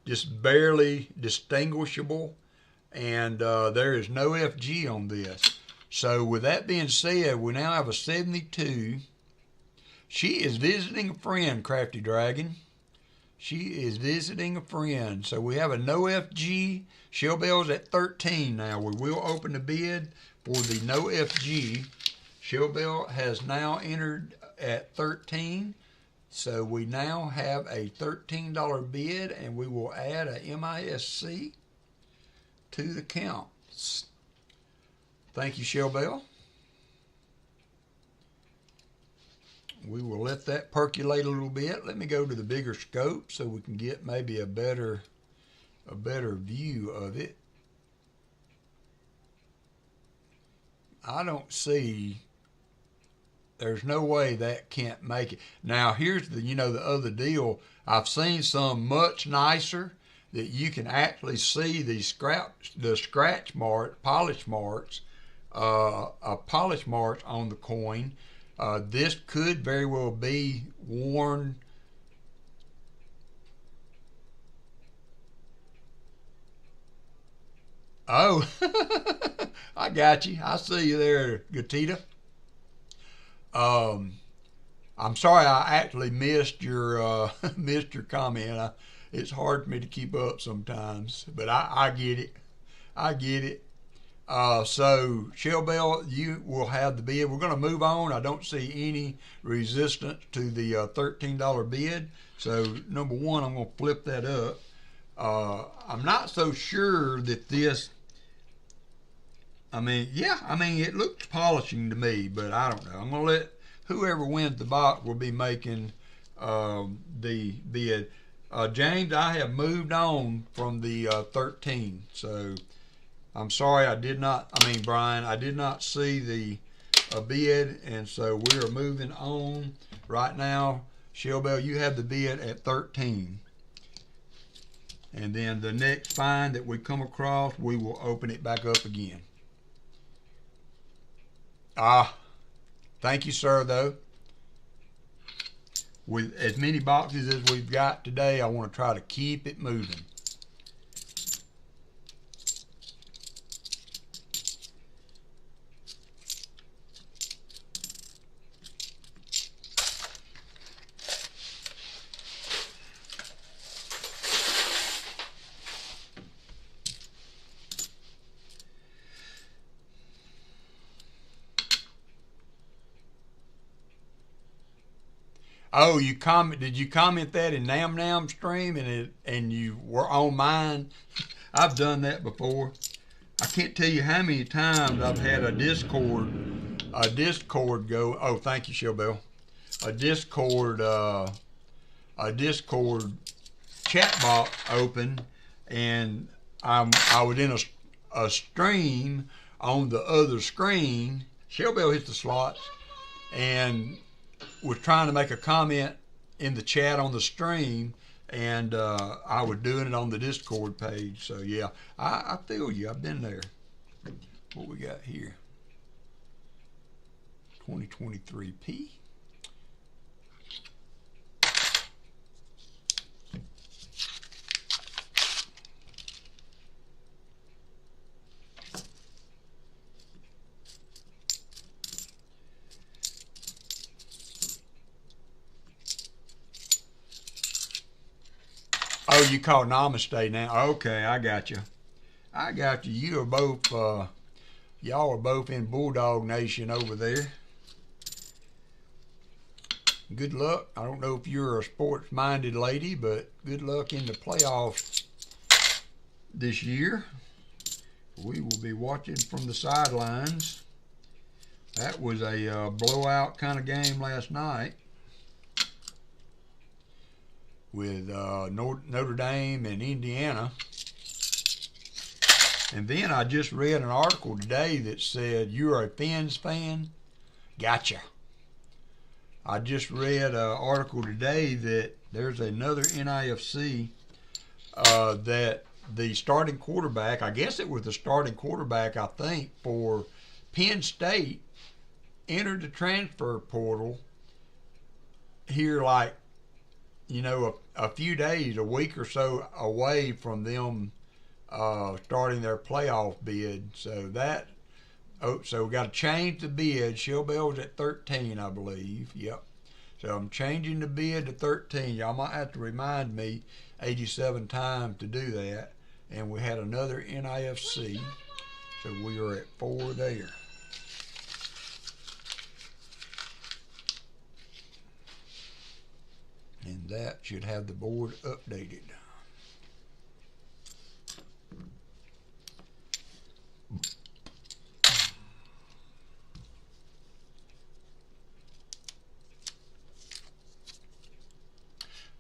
just barely distinguishable, and there is no FG on this. So with that being said, we now have a 72. She is visiting a friend, Crafty Dragon. She is visiting a friend. So we have a no FG. Shell Bell's at 13 now. We will open the bid for the no FG. Shell Bell has now entered at 13. So we now have a $13 bid, and we will add a MISC to the counts. Thank you, Shell Bell. We will let that percolate a little bit. Let me go to the bigger scope so we can get maybe a better view of it. I don't see, there's no way that can't make it. Now here's the other deal. I've seen some much nicer that you can actually see the scratch mark, polish marks on the coin. This could very well be worn. Oh, I got you. I see you there, Gatita. I'm sorry I actually missed your comment. It's hard for me to keep up sometimes, but I get it. I get it. So Shell Bell, you will have the bid. We're going to move on. I don't see any resistance to the $13 bid. So number one, I'm going to flip that up. I'm not so sure that this, it looks polishing to me, but I don't know. I'm going to let whoever wins the box will be making the bid. James, I have moved on from the 13. So I'm sorry, Brian, I did not see the bid, and so we are moving on right now. Shell Bell, you have the bid at 13. And then the next find that we come across, we will open it back up again. Thank you, sir, though. With as many boxes as we've got today, I want to try to keep it moving. Oh, you comment? Did you comment that in Nam Nam stream and you were on mine? I've done that before. I can't tell you how many times I've had a Discord go. Oh, thank you, Showbell. A Discord chat box open, and I was in a stream on the other screen. Shellbell hit the slots and was trying to make a comment in the chat on the stream, and I was doing it on the Discord page. So yeah, I feel you. I've been there. What we got here? 2023P. Oh, you call Namaste now? Okay, I got you. I got you. You are both, y'all are both in Bulldog Nation over there. Good luck. I don't know if you're a sports-minded lady, but good luck in the playoffs this year. We will be watching from the sidelines. That was a blowout kind of game last night with Notre Dame and Indiana. And then I just read an article today that said, you're a Fins fan? Gotcha. I just read an article today that there's another NIFC that the starting quarterback, I guess it was the starting quarterback, I think, for Penn State entered the transfer portal here like, you know, a few days, a week or so away from them starting their playoff bid. So that, so we got to change the bid. Shellbell was at 13, I believe. Yep. So I'm changing the bid to 13. Y'all might have to remind me 87 times to do that. And we had another NIFC. So we are at 4 there. And that should have the board updated.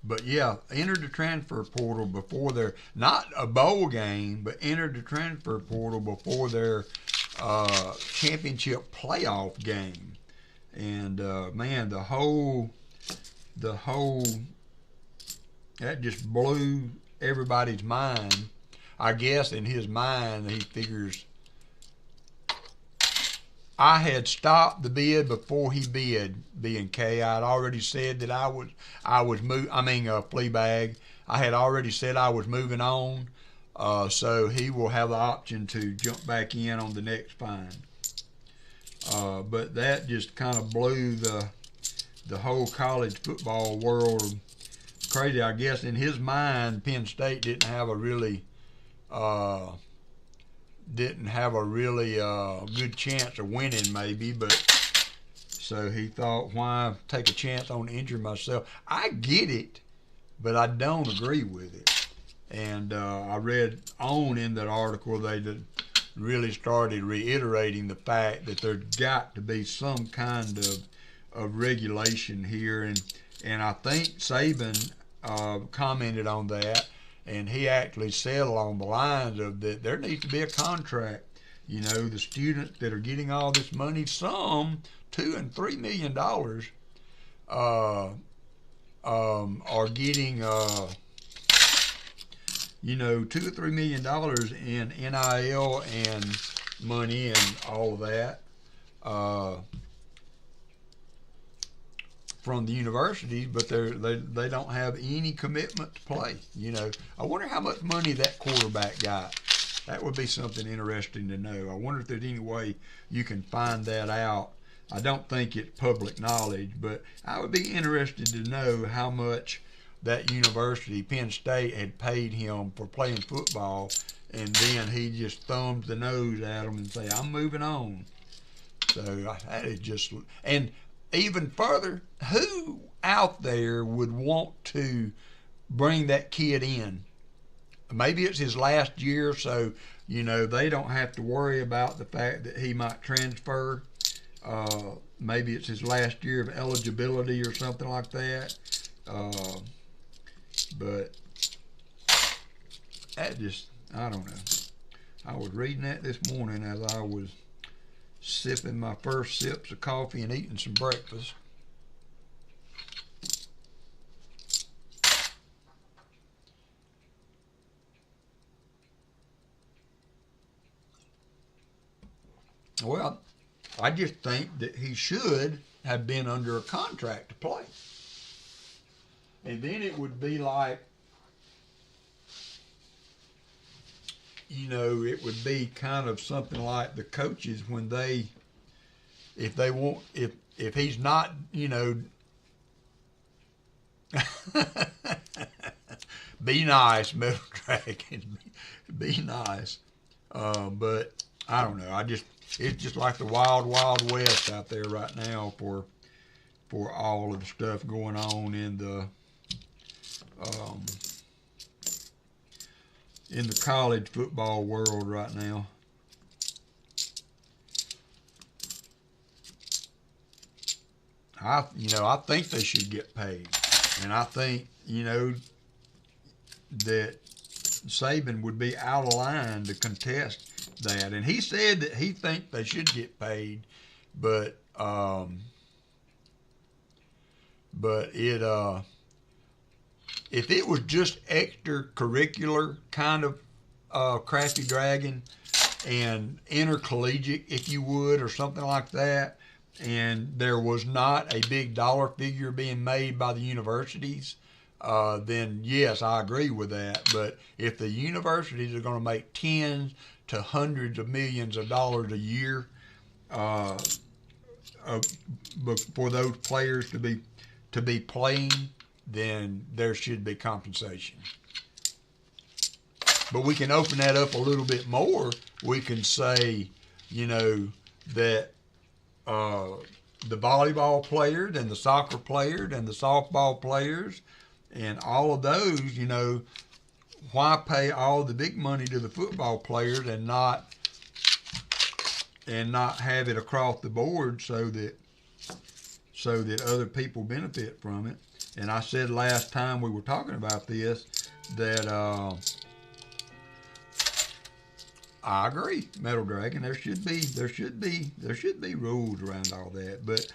But yeah, entered the transfer portal before their, not a bowl game, but entered the transfer portal before their championship playoff game. And man, the whole, that just blew everybody's mind. I guess in his mind, he figures, I had stopped the bid before he bid, B&K. I had already said that I was Fleabag. I had already said I was moving on. So he will have the option to jump back in on the next fine. But that just kind of blew the whole college football world crazy. I guess in his mind, Penn State didn't have a really good chance of winning, maybe, but so he thought, why take a chance on injuring myself? I get it, but I don't agree with it. And I read on in that article they really started reiterating the fact that there's got to be some kind of regulation here, and I think Saban commented on that. And he actually said along the lines of that there needs to be a contract. You know, the students that are getting all this money, some $2 and $3 million, are getting, you know, $2 or $3 million in NIL and money and all of that from the universities, but they don't have any commitment to play. You know, I wonder how much money that quarterback got. That would be something interesting to know. I wonder if there's any way you can find that out. I don't think it's public knowledge, but I would be interested to know how much that university, Penn State, had paid him for playing football, and then he just thumbs the nose at them and say, I'm moving on. So that is just, and even further, who out there would want to bring that kid in. Maybe it's his last year, so they don't have to worry about the fact that he might transfer. Maybe it's his last year of eligibility or something like that. But that just, I don't know. I was reading that this morning as I was sipping my first sips of coffee and eating some breakfast. Well, I just think that he should have been under a contract to play. And then it would be like, it would be kind of something like the coaches when if he's not, be nice, Metal Dragon, be nice. But I don't know. It's just like the wild, wild west out there right now for all of the stuff going on in the college football world right now. I think they should get paid, and I think that Saban would be out of line to contest that. And he said that he thinks they should get paid, but if it was just extracurricular kind of Crafty Dragon and intercollegiate, if you would, or something like that, and there was not a big dollar figure being made by the universities, then yes, I agree with that. But if the universities are going to make tens to hundreds of millions of dollars a year for those players to be playing, then there should be compensation. But we can open that up a little bit more. We can say, that the volleyball players and the soccer players and the softball players and all of those, why pay all the big money to the football players and not have it across the board so that other people benefit from it? And I said last time we were talking about this that I agree, Metal Dragon. There should be rules around all that. But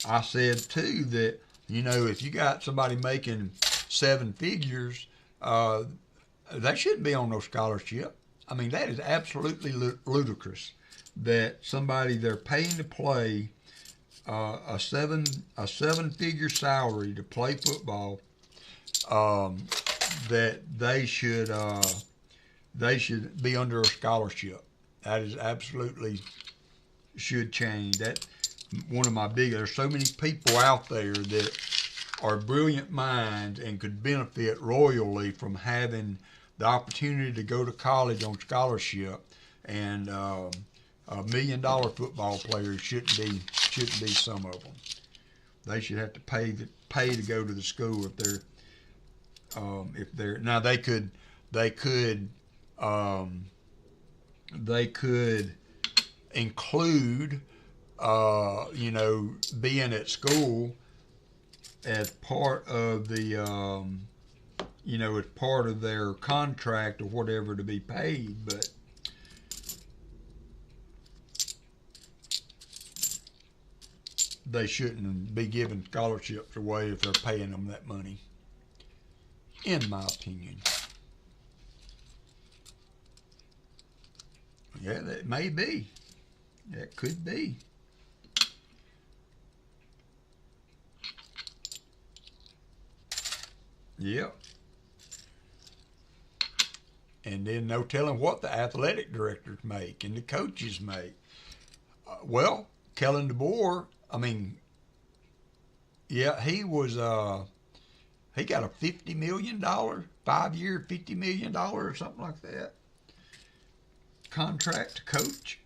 I said too that if you got somebody making 7 figures, they shouldn't be on no scholarship. I mean, that is absolutely ludicrous that somebody they're paying to play a seven-figure salary to play football, that they should be under a scholarship. That is absolutely should change. That one of my there's so many people out there that are brilliant minds and could benefit royally from having the opportunity to go to college on scholarship, and $1 million football players shouldn't be some of them. They should have to pay to go to the school if they're now they could include being at school as part of the as part of their contract or whatever to be paid, but they shouldn't be giving scholarships away if they're paying them that money, in my opinion. Yeah, that may be. That could be. Yep. And then no telling what the athletic directors make and the coaches make. Well, Kellen DeBoer, he was he got a $50 million, 5-year, $50 million or something like that contract to coach.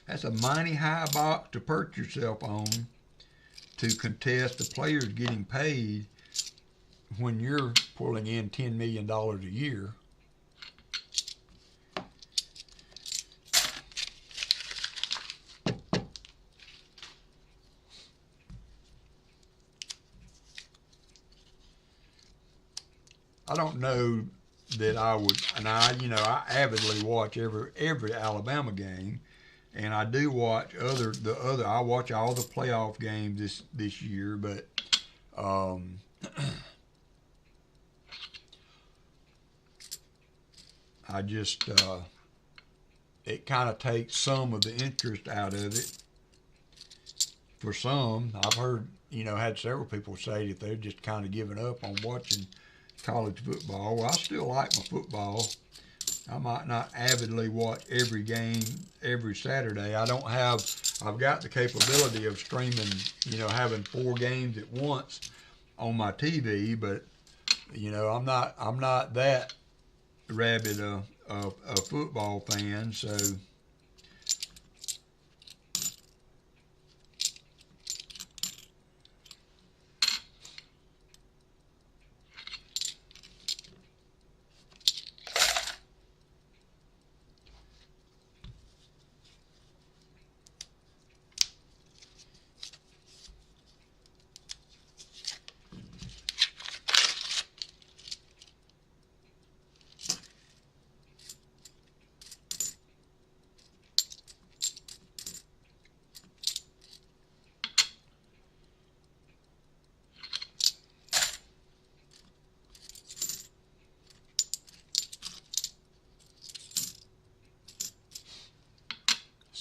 That's a mighty high box to perch yourself on to contest the players getting paid when you're pulling in $10 million a year. I don't know that I would, and I avidly watch every Alabama game, and I do watch I watch all the playoff games this year, but I just it kind of takes some of the interest out of it. For some, I've heard, had several people say that they're just kind of giving up on watching college football. Well, I still like my football. I might not avidly watch every game every Saturday. I've got the capability of streaming, having 4 games at once on my TV, but I'm not that rabid a football fan, so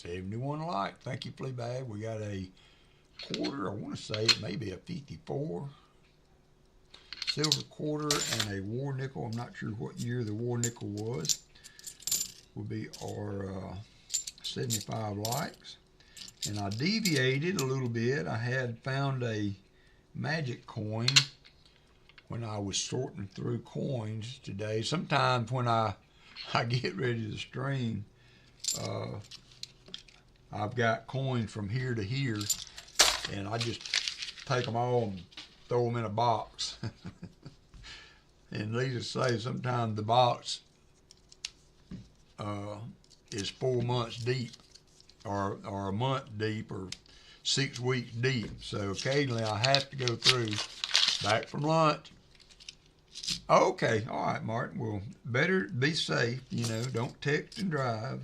$71 like. Thank you, Fleabag. We got a quarter. I want to say it may be a 54. Silver quarter and a war nickel. I'm not sure what year the war nickel was. Will be our 75 likes. And I deviated a little bit. I had found a magic coin when I was sorting through coins today. Sometimes when I get ready to stream, I've got coins from here to here, and I just take them all and throw them in a box. And needless to say, sometimes the box is 4 months deep, or a month deep, or 6 weeks deep. So occasionally I have to go through. Back from lunch. Okay, all right, Martin. Well, better be safe. Don't text and drive.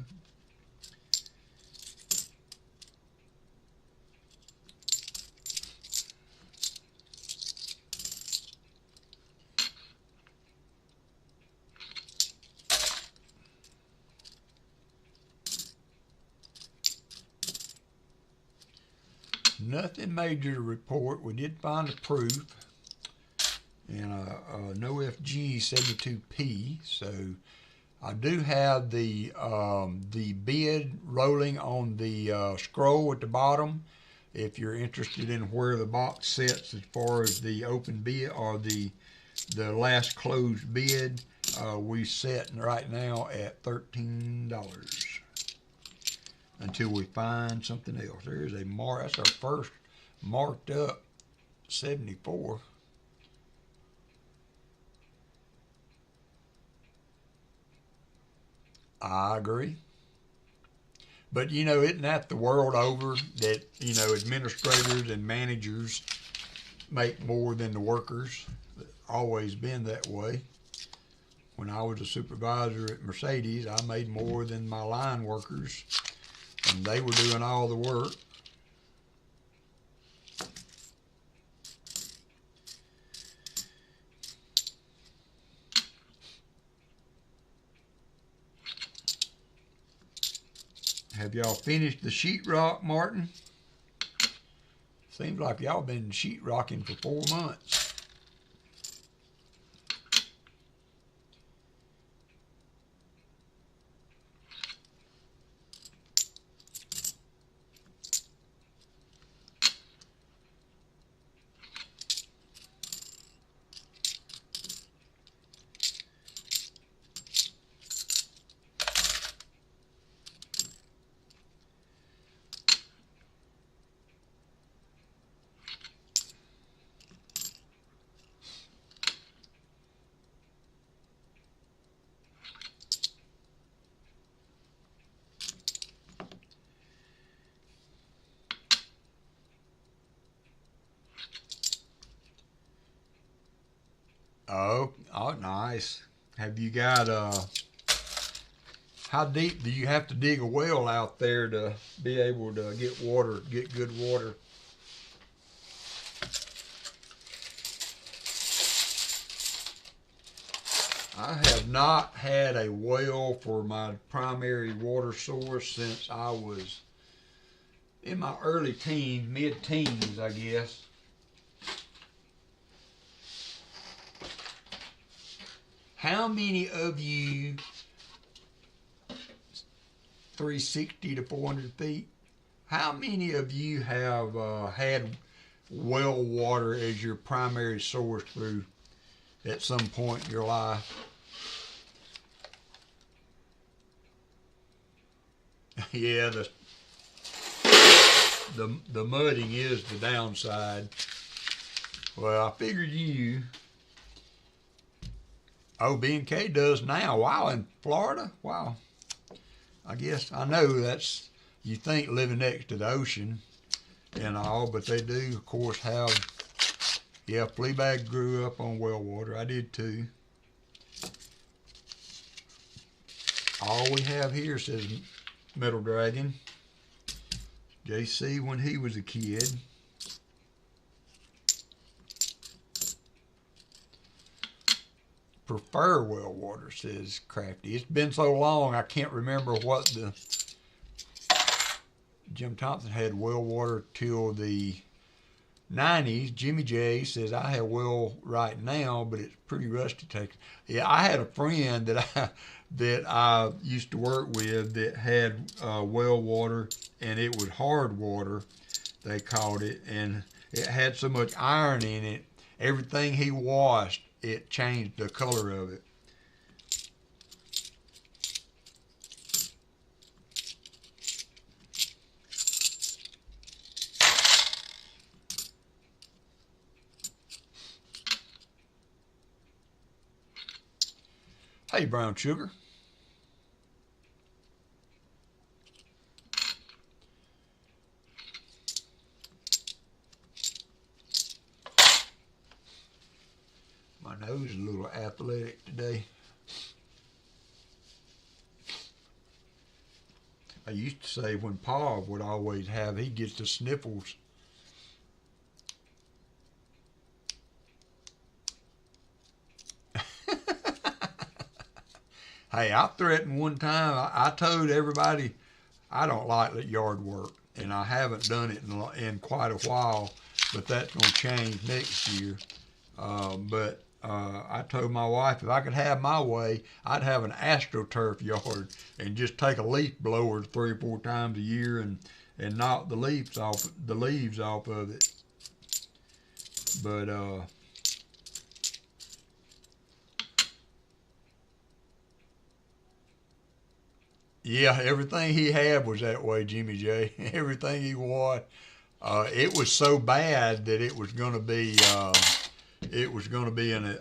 Nothing major to report. We did find a proof and a NIFC 72p. So I do have the bid rolling on the scroll at the bottom. If you're interested in where the box sits as far as the open bid or the last closed bid, we set right now at $13 until we find something else. There's a that's our first marked up 74. I agree. But isn't that the world over that, administrators and managers make more than the workers? It's always been that way. When I was a supervisor at Mercedes, I made more than my line workers, and they were doing all the work. Have y'all finished the sheetrock, Martin? Seems like y'all been sheetrocking for 4 months. Oh, oh, nice. Have you got how deep do you have to dig a well out there to be able to get water, get good water? I have not had a well for my primary water source since I was in my early teens, mid-teens, I guess. How many of you, 360 to 400 feet, how many of you have had well water as your primary source through at some point in your life? Yeah, the mudding is the downside. Well, I figured you. Oh, B&K does now. Wow, in Florida? Wow. I guess I know that's, you think living next to the ocean and all, but they do, of course, have, yeah, Fleabag grew up on well water. I did too. All we have here says Metal Dragon. JC when he was a kid. Prefer well water, says Crafty. It's been so long I can't remember what the Jim Thompson had well water till the 90s. Jimmy J says I have well right now, but it's pretty rusty. Yeah, I had a friend that I used to work with that had well water, and it was hard water, they called it, and it had so much iron in it. Everything he washed, it changed the color of it. Hey, brown sugar. My nose is a little athletic today. I used to say when Pa would always have, he gets the sniffles. Hey, I threatened one time, I told everybody I don't like yard work, and I haven't done it in quite a while, but that's going to change next year. I told my wife if I could have my way, I'd have an AstroTurf yard and just take a leaf blower 3 or 4 times a year and knock the leaves off of it. But yeah, everything he had was that way, Jimmy J. Everything he wore, it was so bad that it was going to be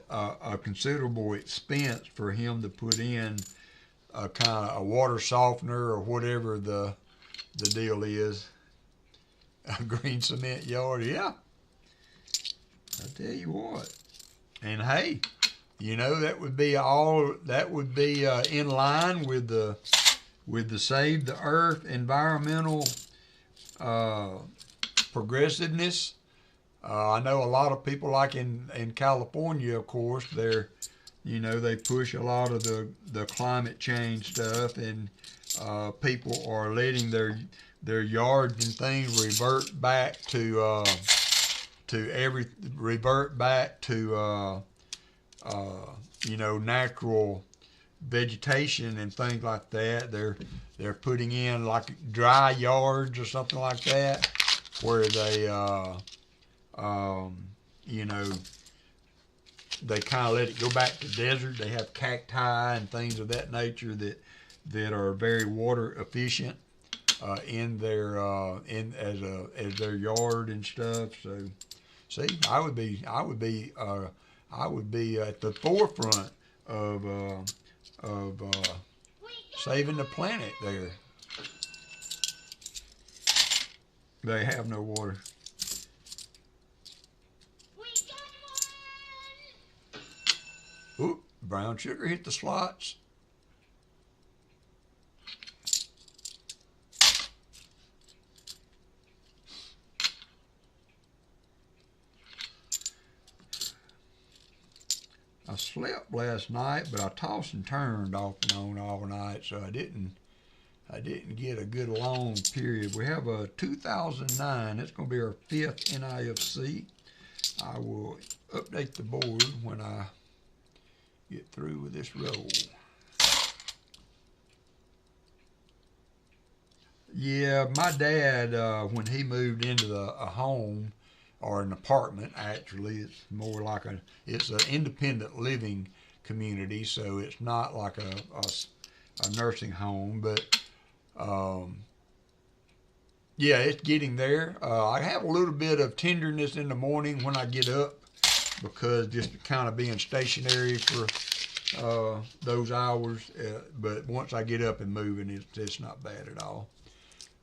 a considerable expense for him to put in a kind of a water softener or whatever the deal is. A green cement yard, yeah. I tell you what. And hey, you know that would be in line with the Save the Earth environmental progressiveness. I know a lot of people, like in California, of course, they push a lot of the climate change stuff, and people are letting their yards and things revert back to natural vegetation and things like that. They're putting in like dry yards or something like that, where they they kind of let it go back to desert. They have cacti and things of that nature that are very water efficient in their as their yard and stuff. So, see, I would be at the forefront of saving the planet there. They have no water. Brown sugar hit the slots. I slept last night, but I tossed and turned off and on all night, so I didn't get a good long period. We have a 2009. It's going to be our 5th NIFC. I will update the board when I get through with this roll. Yeah, my dad, when he moved into a home, or an apartment, actually, it's more like it's an independent living community, so it's not like a nursing home, but yeah, it's getting there. I have a little bit of tenderness in the morning when I get up, because just kind of being stationary for those hours, but once I get up and moving, it's not bad at all.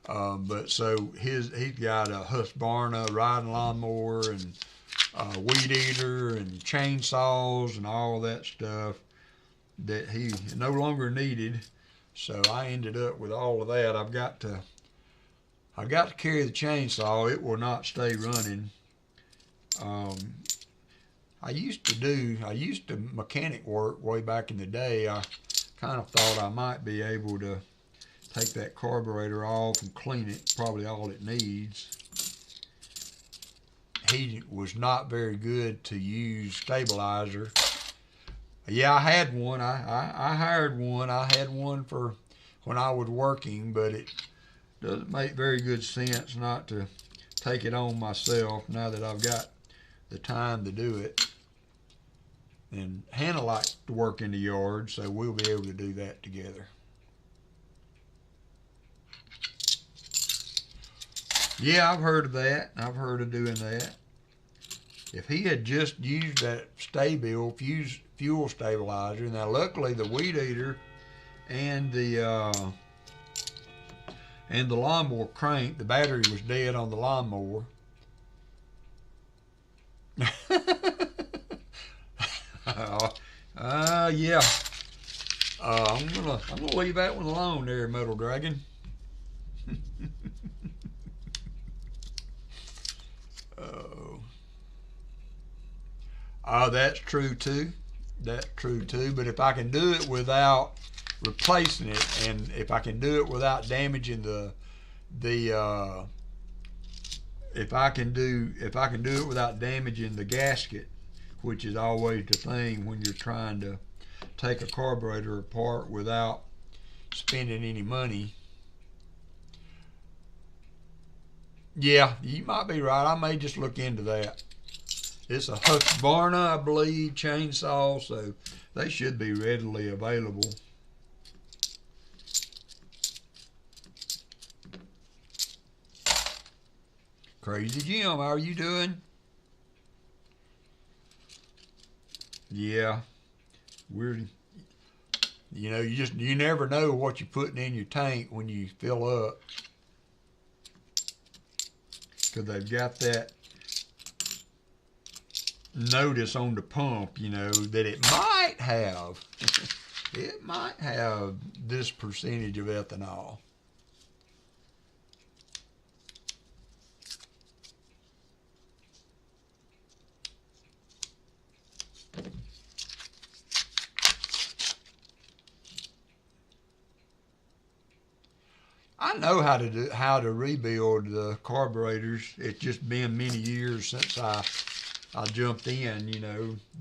But so he's got a Husqvarna riding lawnmower and weed eater and chainsaws and all that stuff that he no longer needed. So I ended up with all of that. I've got to carry the chainsaw. It will not stay running. I used to mechanic work way back in the day. I kind of thought I might be able to take that carburetor off and clean it, probably all it needs. He was not very good to use stabilizer. Yeah, I had one. I hired one. I had one for when I was working, but it doesn't make very good sense not to take it on myself now that I've got the time to do it. And Hannah likes to work in the yard, so we'll be able to do that together. Yeah, I've heard of that. I've heard of doing that. If he had just used that Sta-Bil fuel stabilizer, now luckily the weed eater and the lawnmower crank, the battery was dead on the lawnmower. Yeah. I'm gonna leave that one alone there, Metal Dragon. That's true too. That's true too. But if I can do it without replacing it, and if I can do it without damaging if I can do it without damaging the gasket, which is always the thing when you're trying to take a carburetor apart without spending any money. Yeah, you might be right. I may just look into that. It's a Husqvarna, I believe, chainsaw, so they should be readily available. Crazy Jim, how are you doing? Yeah, you never know what you're putting in your tank when you fill up, because they've got that notice on the pump, that it might have this percentage of ethanol. I know how to rebuild the carburetors. It's just been many years since I jumped in.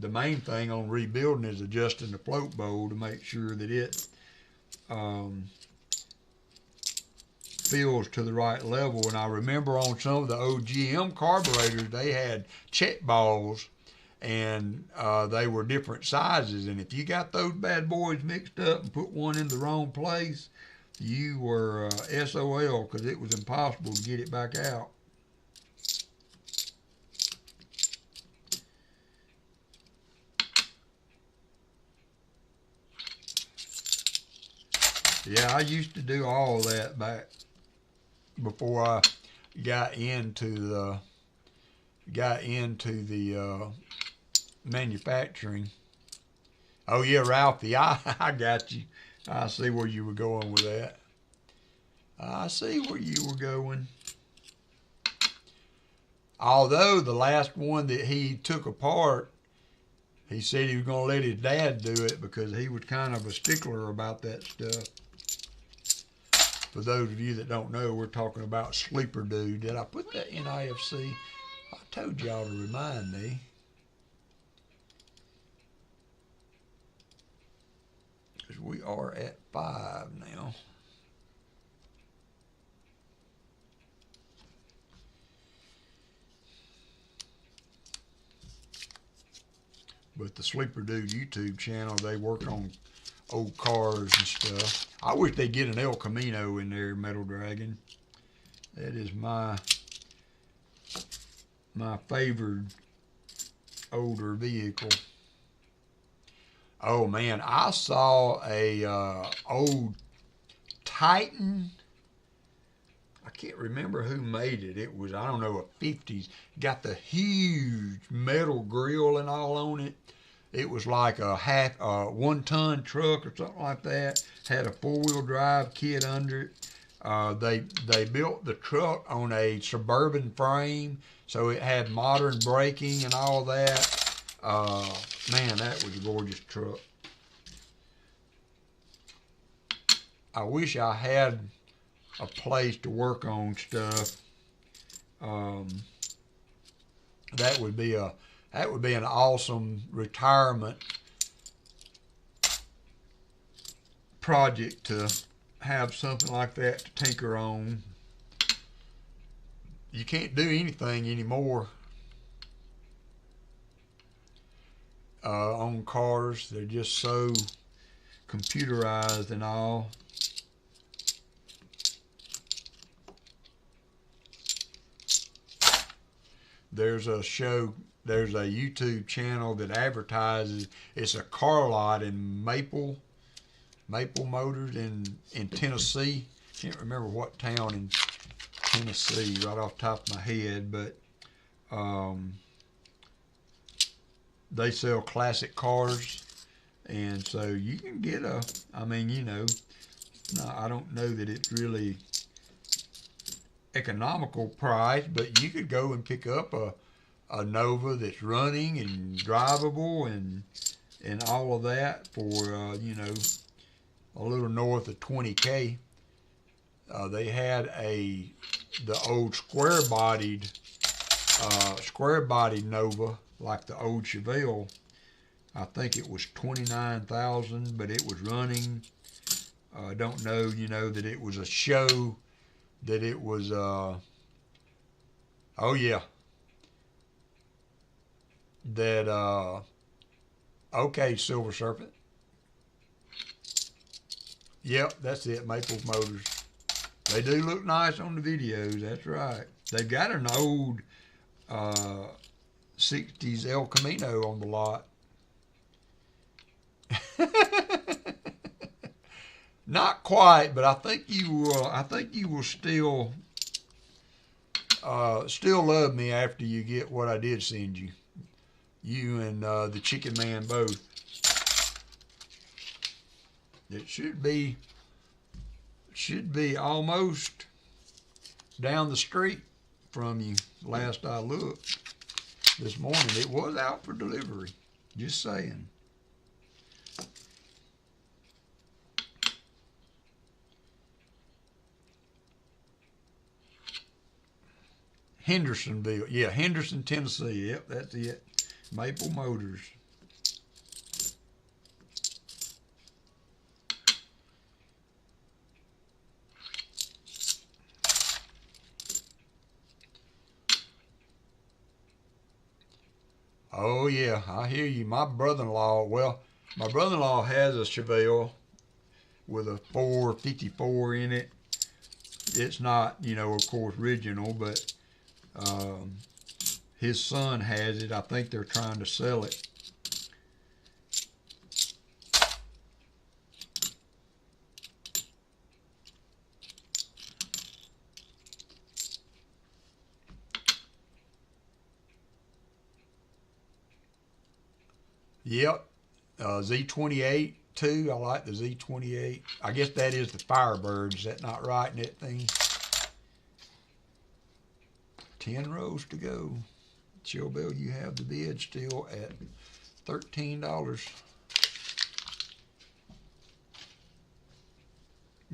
The main thing on rebuilding is adjusting the float bowl to make sure that it fills to the right level. And I remember on some of the OGM carburetors, they had check balls, and they were different sizes. And if you got those bad boys mixed up and put one in the wrong place, you were SOL, because it was impossible to get it back out. Yeah, I used to do all that back before I got into the manufacturing. Oh yeah, Ralphie, I got you. I see where you were going with that. I see where you were going. Although the last one that he took apart, he said he was going to let his dad do it because he was kind of a stickler about that stuff. For those of you that don't know, we're talking about Sleeper Dude. Did I put that NIFC? I told y'all to remind me. Because we are at 5 now. But the Sleeper Dude YouTube channel, they work on old cars and stuff. I wish they'd get an El Camino in there, Metal Dragon. That is my favorite older vehicle. Oh man, I saw a old Titan. I can't remember who made it. It was, I don't know, a 50s. Got the huge metal grill and all on it. It was like a 1-ton truck or something like that. Had a 4-wheel drive kit under it. They built the truck on a Suburban frame, so it had modern braking and all that. Man, that was a gorgeous truck. I wish I had a place to work on stuff. That would be an awesome retirement project to have something like that to tinker on. You can't do anything anymore on cars. They're just so computerized and all. There's a YouTube channel that advertises. It's a car lot in Maple Motors in Tennessee. Can't remember what town in Tennessee right off the top of my head, but they sell classic cars, and so you can get I don't know that it's really economical price, but you could go and pick up a Nova that's running and drivable and all of that for a little north of 20K. They had the old square bodied Nova, like the old Chevelle. I think it was 29,000, but it was running. I don't know, that it was a show. That it was, oh yeah, that, okay, Silver Serpent. Yep, that's it, Maple Motors. They do look nice on the videos, that's right. They've got an old 60s El Camino on the lot. Not quite, but I think you will still love me after you get what I did send you. You and the Chicken Man both. It should be almost down the street from you. Last I looked this morning, it was out for delivery. Just saying. Hendersonville. Yeah, Henderson, Tennessee. Yep, that's it. Maple Motors. Oh, yeah, I hear you. My brother-in-law has a Chevelle with a 454 in it. It's not, of course, original, but his son has it. I think they're trying to sell it. Yep, Z28 too. I like the Z28. I guess that is the Firebird. Is that not right in that thing? 10 rows to go. Chill Bill, you have the bid still at $13.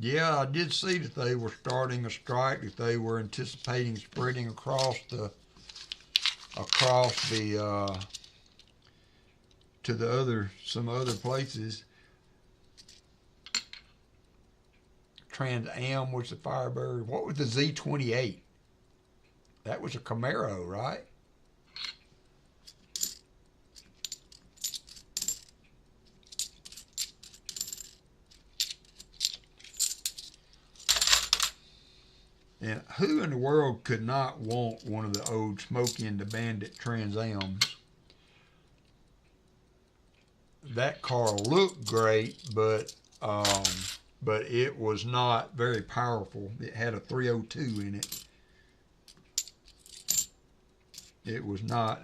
Yeah, I did see that they were starting a strike, that they were anticipating spreading across the to the some other places. Trans Am was the Firebird. What was the Z28? That was a Camaro, right? And who in the world could not want one of the old Smokey and the Bandit Trans Ams? That car looked great, but it was not very powerful. It had a 302 in it. It was not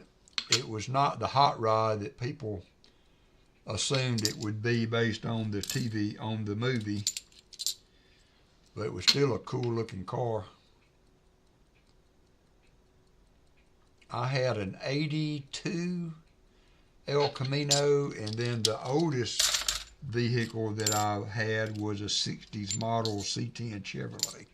the hot rod that people assumed it would be based on the movie. But it was still a cool looking car. I had an 82 El Camino, and then the oldest vehicle that I had was a 60s model C10 Chevrolet.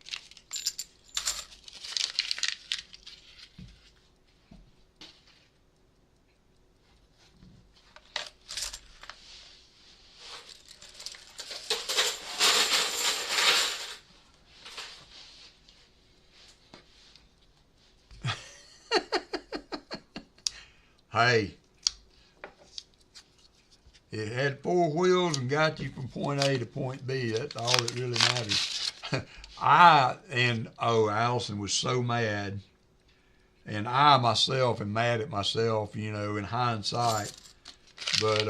Hey, it had 4 wheels and got you from point A to point B. That's all that really matters. Allison was so mad. And I myself am mad at myself, you know, in hindsight. But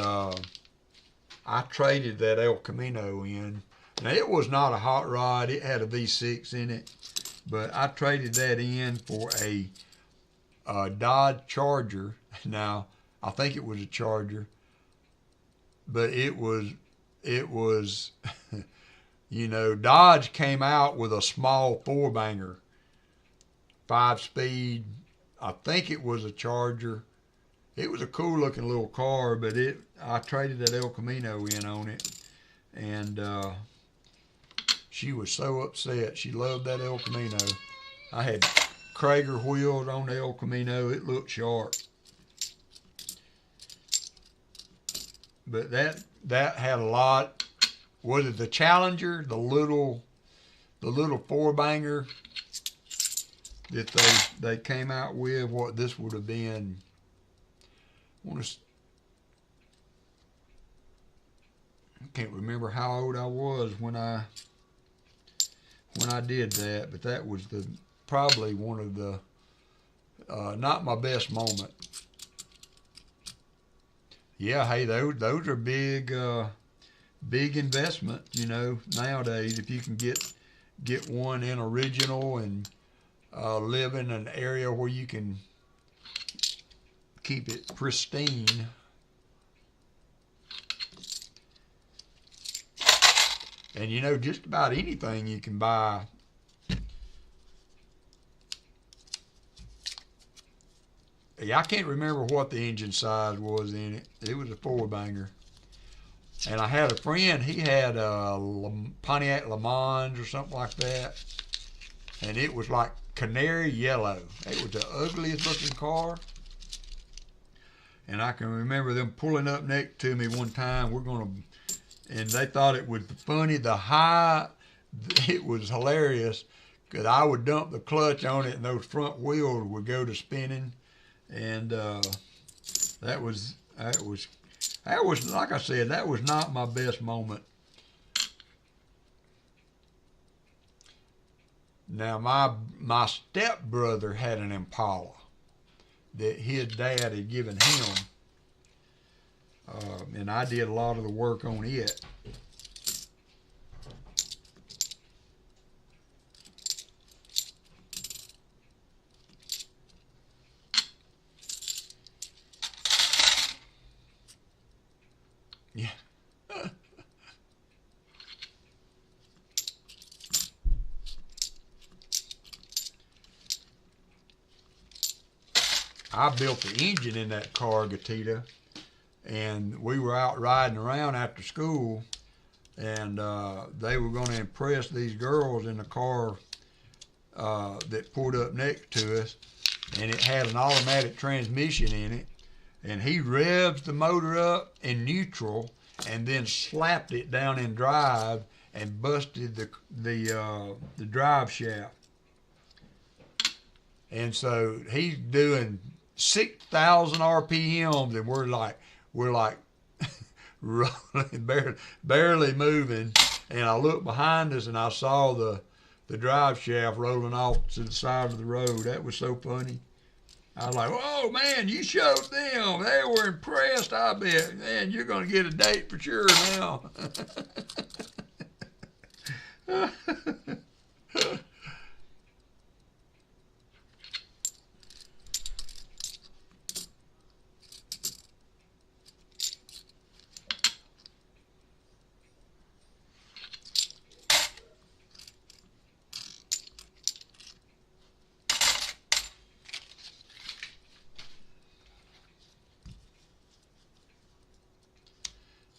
I traded that El Camino in. Now, it was not a hot rod. It had a V6 in it. But I traded that in for a Dodge Charger. Now, I think it was a Charger, but it was, you know, Dodge came out with a small 4-banger, 5-speed. I think it was a Charger. It was a cool looking little car, but I traded that El Camino in on it, and she was so upset. She loved that El Camino. I had Krager wheels on the El Camino. It looked sharp. But that had a lot. Was it the Challenger, the little 4-banger that they came out with? What this would have been? I can't remember how old I was when I did that, but that was probably one of the not my best moment. Yeah, hey, those are big investment, you know, nowadays. If you can get one in original and live in an area where you can keep it pristine. And you know, just about anything you can buy. Yeah, I can't remember what the engine size was in it. It was a 4-banger. And I had a friend, he had a Pontiac Le Mans or something like that. And it was like canary yellow. It was the ugliest looking car. And I can remember them pulling up next to me one time. And they thought it was funny. It was hilarious because I would dump the clutch on it and those front wheels would go to spinning. And that was like I said, that was not my best moment. Now my stepbrother had an Impala that his dad had given him, and I did a lot of the work on it. Yeah. I built the engine in that car, Gatita, and we were out riding around after school, and they were going to impress these girls in the car that pulled up next to us, and it had an automatic transmission in it, and he revs the motor up in neutral and then slapped it down in drive and busted the drive shaft. And so he's doing 6,000 RPMs, and we're like rolling, barely moving. And I looked behind us, and I saw the drive shaft rolling off to the side of the road. That was so funny. I was like, "Oh man, you showed them. They were impressed. I bet. Man, you're gonna get a date for sure now."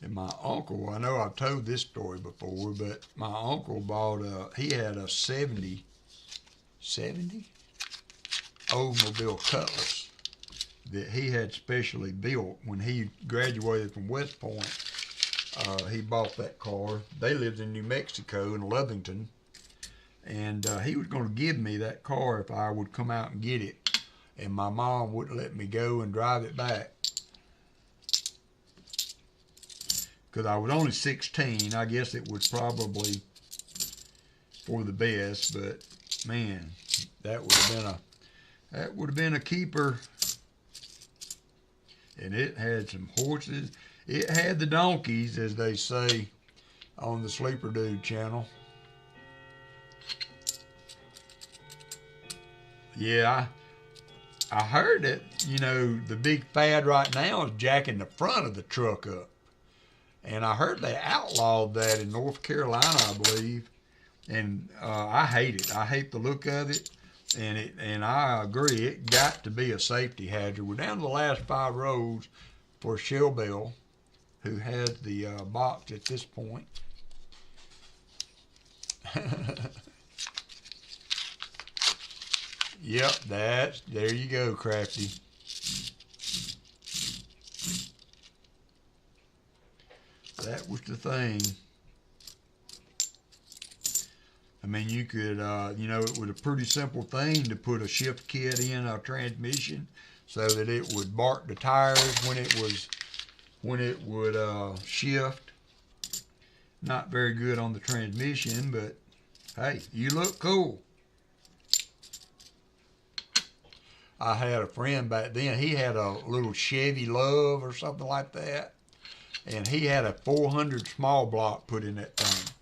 And my uncle, I know I've told this story before, but my uncle he had a 70 Oldsmobile Cutlass that he had specially built when he graduated from West Point. He bought that car. They lived in New Mexico in Lovington, and he was going to give me that car if I would come out and get it, and my mom wouldn't let me go and drive it back because I was only 16. I guess it was probably for the best, but man, that would have been a keeper. And it had some horses. It had the donkeys, as they say on the Sleeper Dude channel. Yeah, I heard that, the big fad right now is jacking the front of the truck up. And I heard they outlawed that in North Carolina, I believe. And I hate it. I hate the look of it. And I agree, it got to be a safety hazard. We're down to the last 5 rows for Shellbell, who has the box at this point. Yep, there you go, Crafty. That was the thing. I mean, you could, it was a pretty simple thing to put a shift kit in a transmission so that it would bark the tires when it would shift. Not very good on the transmission, but hey, you look cool. I had a friend back then, he had a little Chevy Love or something like that, and he had a 400 small block put in that thing.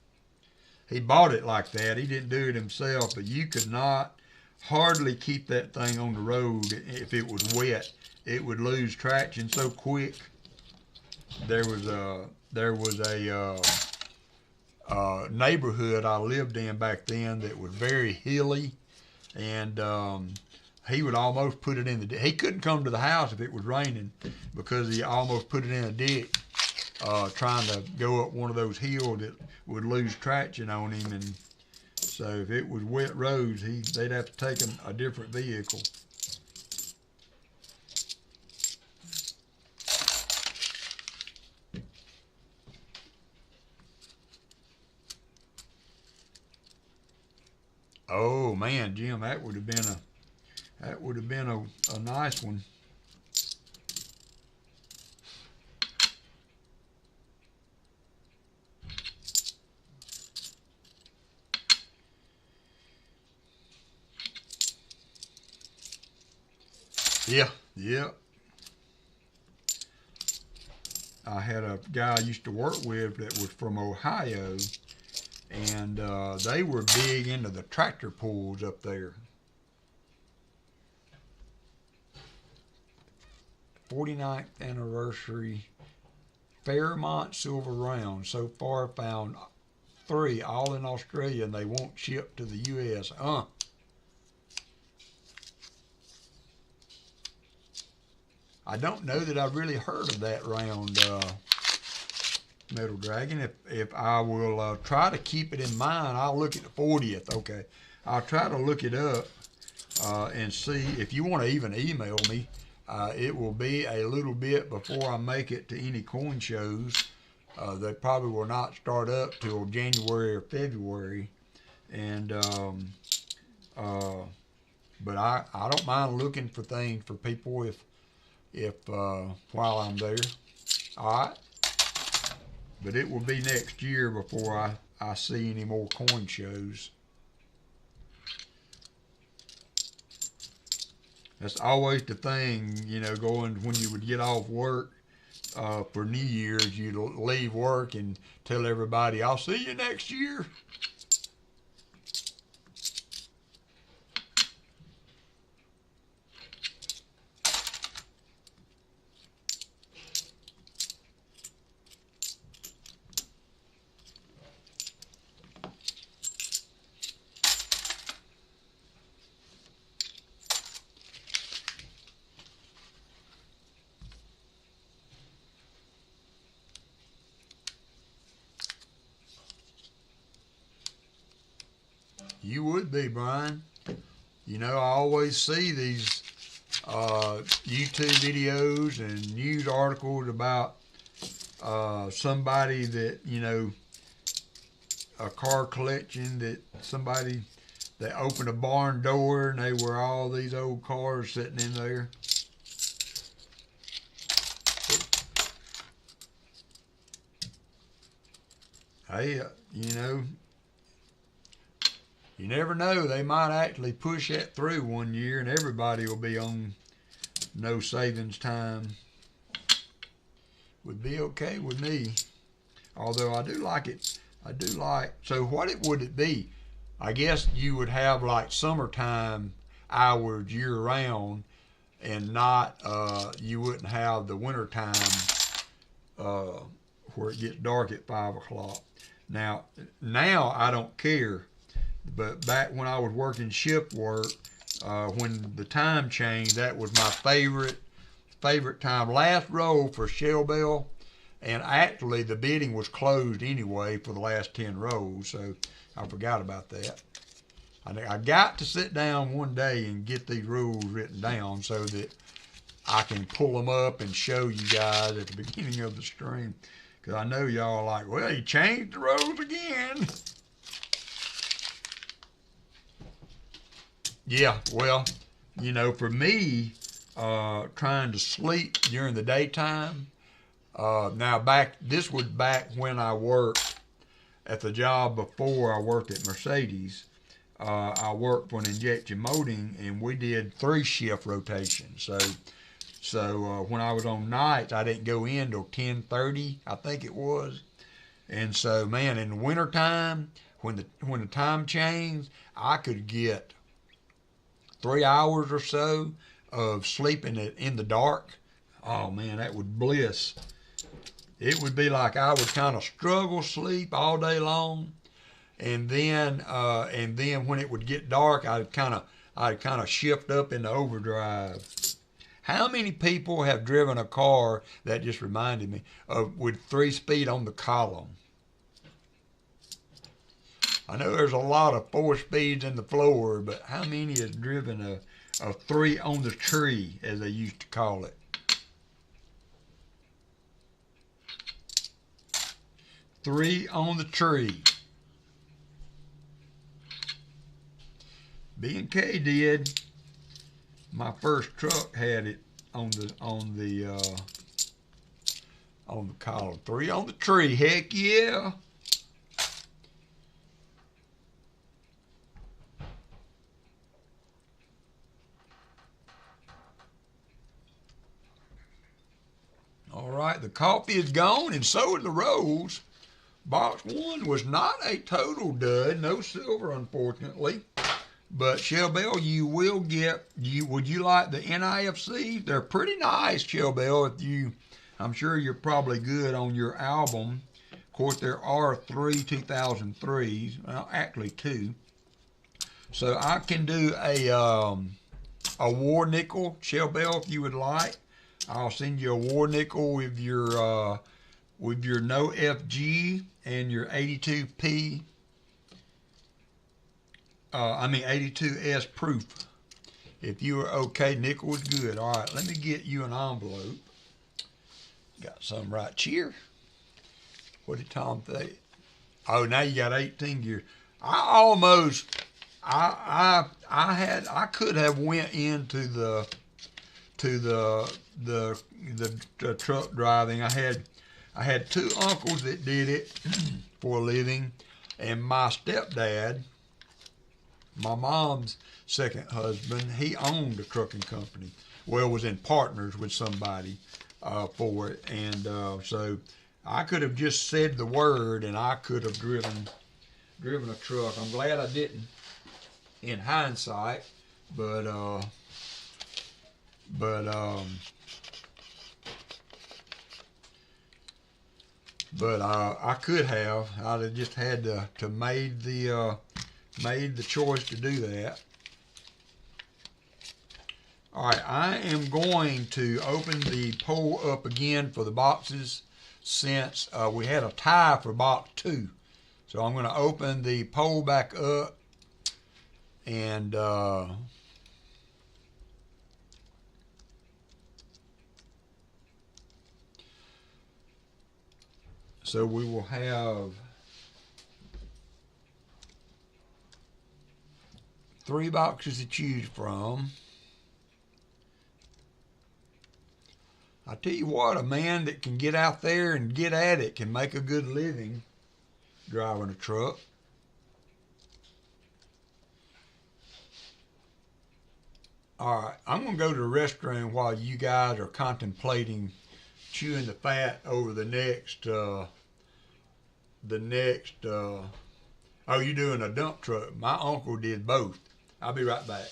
He bought it like that. He didn't do it himself, but you could not hardly keep that thing on the road if it was wet. It would lose traction so quick. There was a neighborhood I lived in back then that was very hilly, and he would almost put it in the ditch. He couldn't come to the house if it was raining because he almost put it in a ditch, trying to go up one of those hills that would lose traction on him. And so if it was wet roads, they'd have to take a different vehicle. Oh man, Jim, that would have been a nice one. Yeah. I had a guy I used to work with that was from Ohio, and they were big into the tractor pulls up there. 49th anniversary Fairmont silver rounds. So far found 3, all in Australia, and they won't ship to the U.S. I don't know that I've really heard of that round Metal Dragon. If I will try to keep it in mind, I'll look at the 40th. Okay, I'll try to look it up and see. If you want to even email me, it will be a little bit before I make it to any coin shows. They probably will not start up till January or February, and but I don't mind looking for things for people if while I'm there. All right, but it will be next year before I see any more coin shows. That's always the thing, you know, going when you would get off work for New Year's, you'd leave work and tell everybody, I'll see you next year. You would be, Brian. You know, I always see these YouTube videos and news articles about somebody that, you know, a car collection that somebody that opened a barn door and they were all these old cars sitting in there. Hey, you know, you never know. They might actually push that through one year and everybody will be on no savings time. Would be okay with me. Although I do like it. I do like, so what would it be? I guess you would have like summertime hours year round and not, you wouldn't have the wintertime where it gets dark at 5 o'clock. Now I don't care. But back when I was working shift work, when the time changed, that was my favorite time. Last roll for Shell Bell, and actually the bidding was closed anyway for the last 10 rolls, so I forgot about that. I got to sit down one day and get these rules written down so that I can pull them up and show you guys at the beginning of the stream, because I know y'all are like, well, he changed the rules again. Yeah, well, you know, for me, trying to sleep during the daytime, this was back when I worked at the job before I worked at Mercedes. I worked for an injection molding, and we did 3 shift rotations. So when I was on nights, I didn't go in till 10:30, I think it was. And so, man, in the wintertime, when the time changed, I could get 3 hours or so of sleeping in the dark. Oh man, that would bliss. It would be like I would kind of struggle sleep all day long, and then when it would get dark, I'd kind of shift up into overdrive. How many people have driven a car, that just reminded me, with 3-speed on the column? I know there's a lot of 4 speeds in the floor, but how many has driven a 3 on the tree, as they used to call it? 3 on the tree. B&K did. My first truck had it on the column. 3 on the tree. Heck yeah. All right, the coffee is gone, and so are the rolls. Box 1 was not a total dud, no silver, unfortunately. But Shell Bell, you will get. Would you like the NIFC? They're pretty nice, Shell Bell. If you I'm sure you're probably good on your album. Of course, there are 2003s. Well, actually 2. So I can do a war nickel shell bell if you would like. I'll send you a war nickel with your no FG and your 82P. 82S proof. If you are okay, nickel is good. All right, let me get you an envelope. Got some right here. What did Tom say? Oh, now you got 18 gears. I could have went into the truck driving. I had 2 uncles that did it for a living, and my stepdad, my mom's second husband, he owned a trucking company. Well, was in partners with somebody for it, and so I could have just said the word, and I could have driven a truck. I'm glad I didn't, in hindsight, but I could have. I'd have just had to made the choice to do that. All right, I am going to open the poll up again for the boxes since we had a tie for box 2. So I'm going to open the poll back up, and so we will have 3 boxes to choose from. I tell you what, a man that can get out there and get at it can make a good living driving a truck. All right, I'm going to go to the restroom while you guys are contemplating chewing the fat over the next, oh, you're doing a dump truck. My uncle did both. I'll be right back.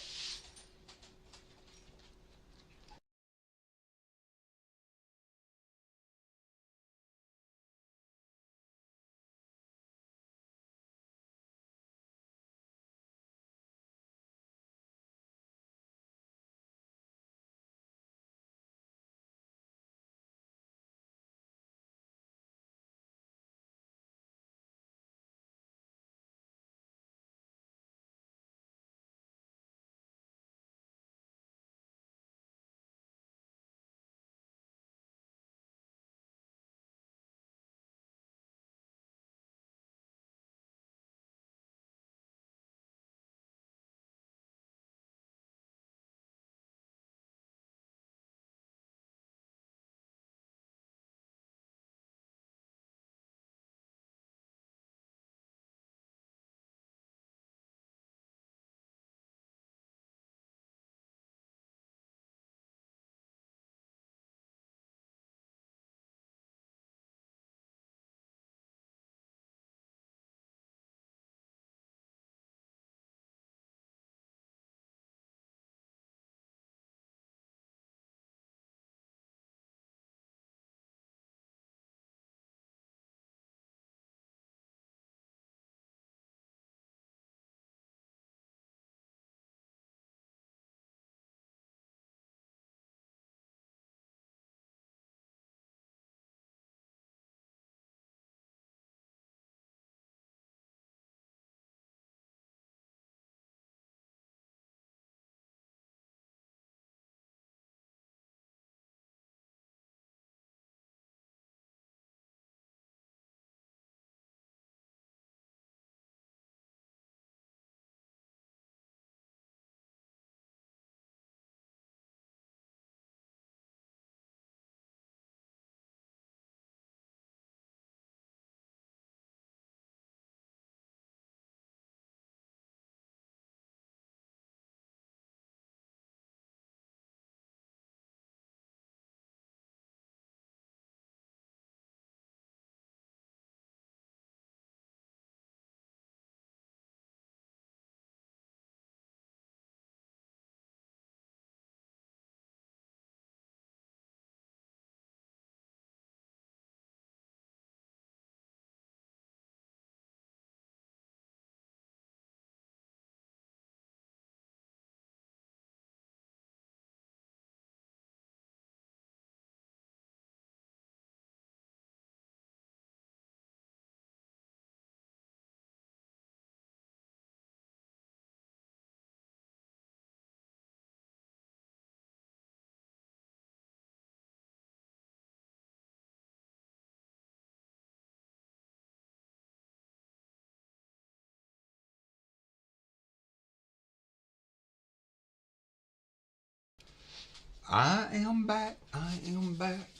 I am back. I am back.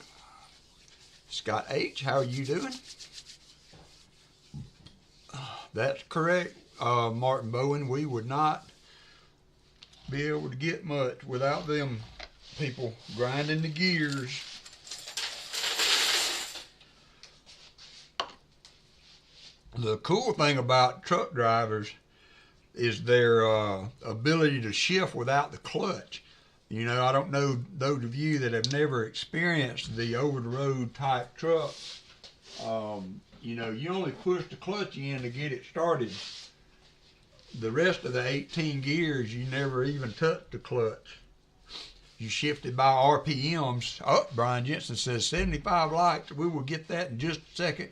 Scott H., how are you doing? That's correct, Martin Bowen. We would not be able to get much without them people grinding the gears. The cool thing about truck drivers is their ability to shift without the clutch. You know, I don't know those of you that have never experienced the over-the-road type truck. You know, you only push the clutch in to get it started. The rest of the 18 gears, you never even touch the clutch. You shift it by RPMs. Oh, Brian Jensen says 75 likes. We will get that in just a second.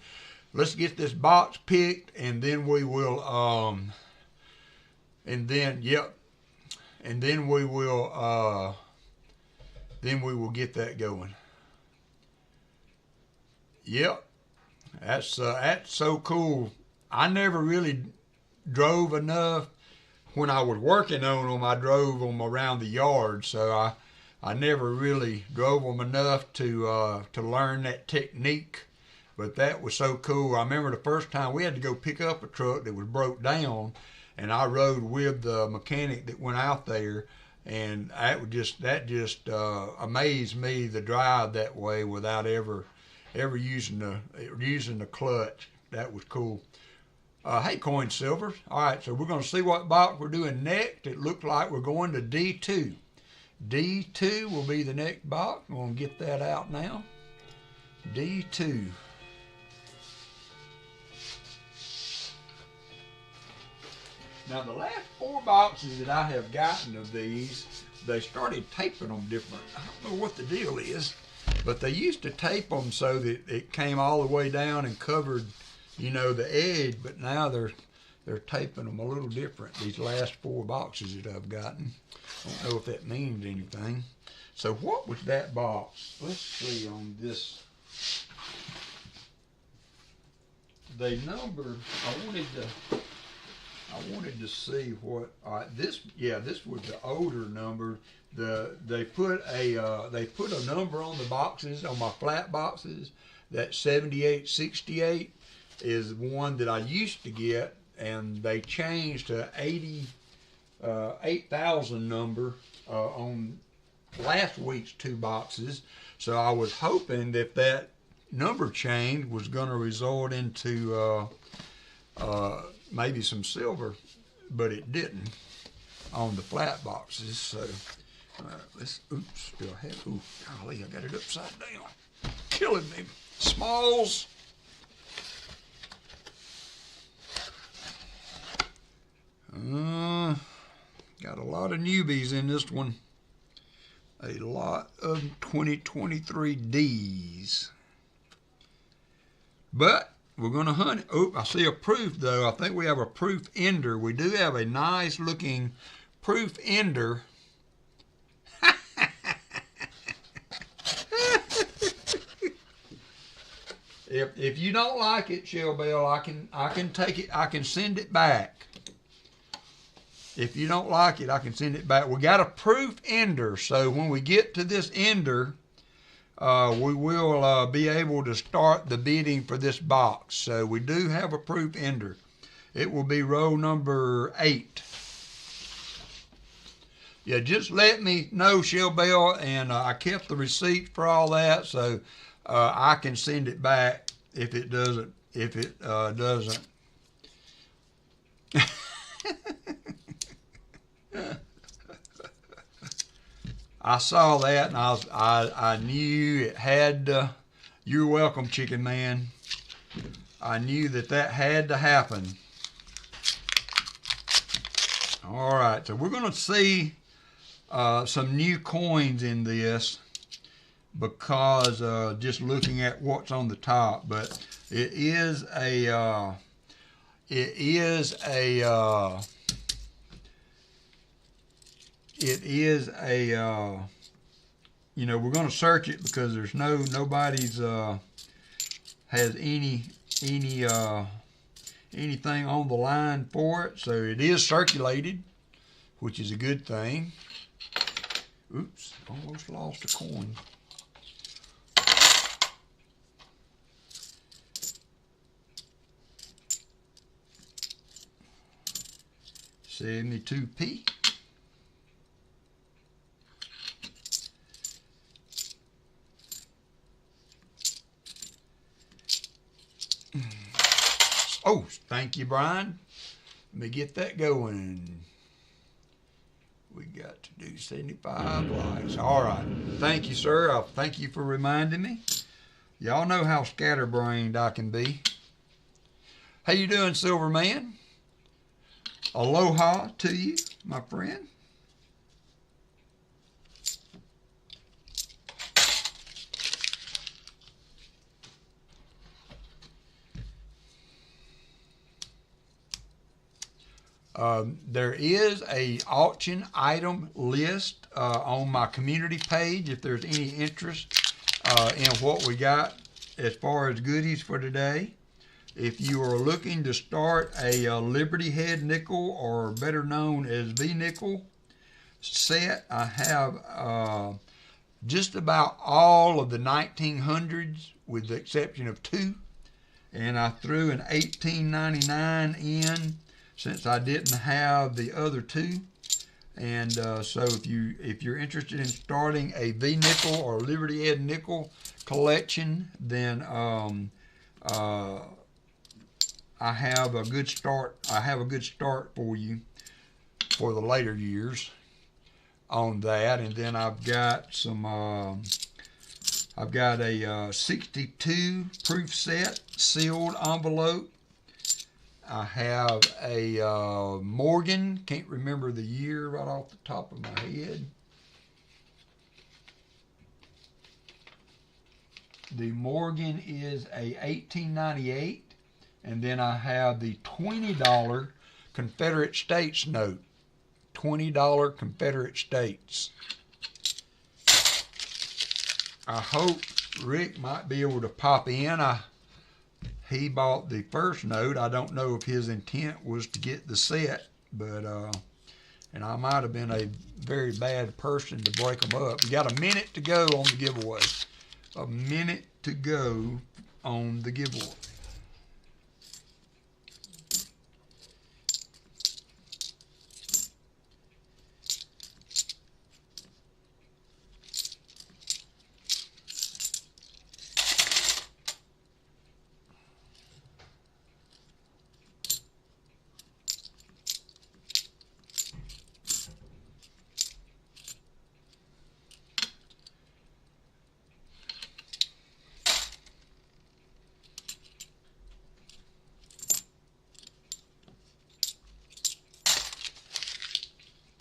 Let's get this box picked, and then we will, and then we will get that going. Yep. That's so cool. I never really drove enough. When I was working on them, I drove them around the yard, so I never really drove them enough to learn that technique. But that was so cool. I remember the first time we had to go pick up a truck that was broke down, and I rode with the mechanic that went out there, and that just amazed me, the drive that way without ever using the clutch. That was cool. Hey, Coin Silvers. All right, so we're going to see what box we're doing next. It looks like we're going to D2. D2 will be the next box. I'm going to get that out now. D2. Now, the last 4 boxes that I have gotten of these, they started taping them different. I don't know what the deal is, but they used to tape them so that it came all the way down and covered, you know, the edge, but now they're taping them a little different, these last 4 boxes that I've gotten. I don't know if that means anything. So what was that box? Let's see on this. They numbered, I wanted to see what this was the older number. They put a number on the boxes, on my flat boxes. That 7868 is the one that I used to get, and they changed to 8,000 number on last week's 2 boxes. So I was hoping that number change was going to result into maybe some silver, but it didn't on the flat boxes. So let's, golly, I got it upside down. Killing me. Smalls. Got a lot of newbies in this one. A lot of 2023 Ds. But we're going to hunt it. Oh, I see a proof, though. I think we have a proof ender. We do have a nice looking proof ender. If you don't like it, Shell Bell, I can take it. I can send it back. If you don't like it, I can send it back. We got a proof ender, so when we get to this ender, we will be able to start the bidding for this box. So we do have a proof ender. It will be row number 8. Yeah, just let me know, Shell Bell, and I kept the receipt for all that, so I can send it back if it doesn't. I saw that, and I knew it had. You're welcome, Chicken Man. I knew that had to happen. All right, so we're going to see some new coins in this, because just looking at what's on the top, but it is a you know, we're going to search it because there's nobody's has anything on the line for it, so it is circulated, which is a good thing. Oops, almost lost a coin. $72p. Oh, thank you, Brian. Let me get that going. We got to do 75 likes. All right. Thank you, sir. Thank you for reminding me. Y'all know how scatterbrained I can be. How you doing, Silver Man? Aloha to you, my friend. There is a auction item list on my community page if there's any interest in what we got as far as goodies for today. If you are looking to start a Liberty Head nickel, or better known as V nickel set, I have just about all of the 1900s with the exception of two, and I threw an 1899 in since I didn't have the other two. And so if you're interested in starting a V nickel or Liberty Head nickel collection, then I have a good start. I have a good start for you for the later years on that. And then I've got some. I've got a 62 proof set sealed envelope. I have a Morgan, can't remember the year right off the top of my head. The Morgan is a 1898, and then I have the $20 Confederate States note. $20 Confederate States. I hope Rick might be able to pop in. He bought the first note. I don't know if his intent was to get the set, but and I might have been a very bad person to break them up. We got a minute to go on the giveaway. A minute to go on the giveaway.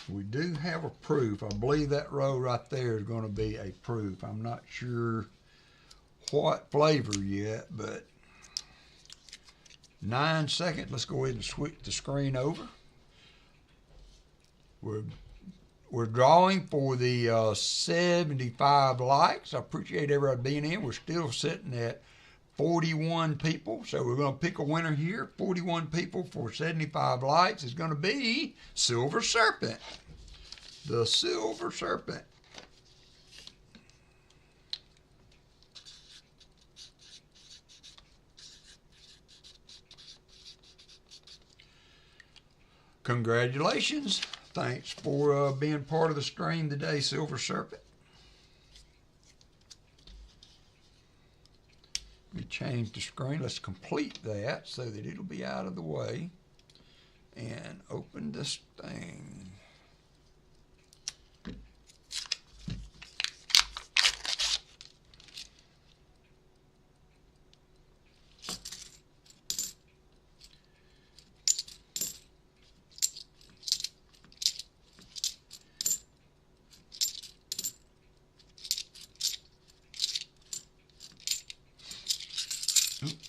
We do have a proof. I believe that row right there is going to be a proof. I'm not sure what flavor yet, but 9 seconds. Let's go ahead and switch the screen over. We're drawing for the 75 likes. I appreciate everybody being in. We're still sitting at 41 people, so we're going to pick a winner here. 41 people for 75 likes is going to be Silver Serpent. The Silver Serpent. Congratulations. Thanks for being part of the stream today, Silver Serpent. Let me change the screen. Let's complete that so that it'll be out of the way. And open this thing.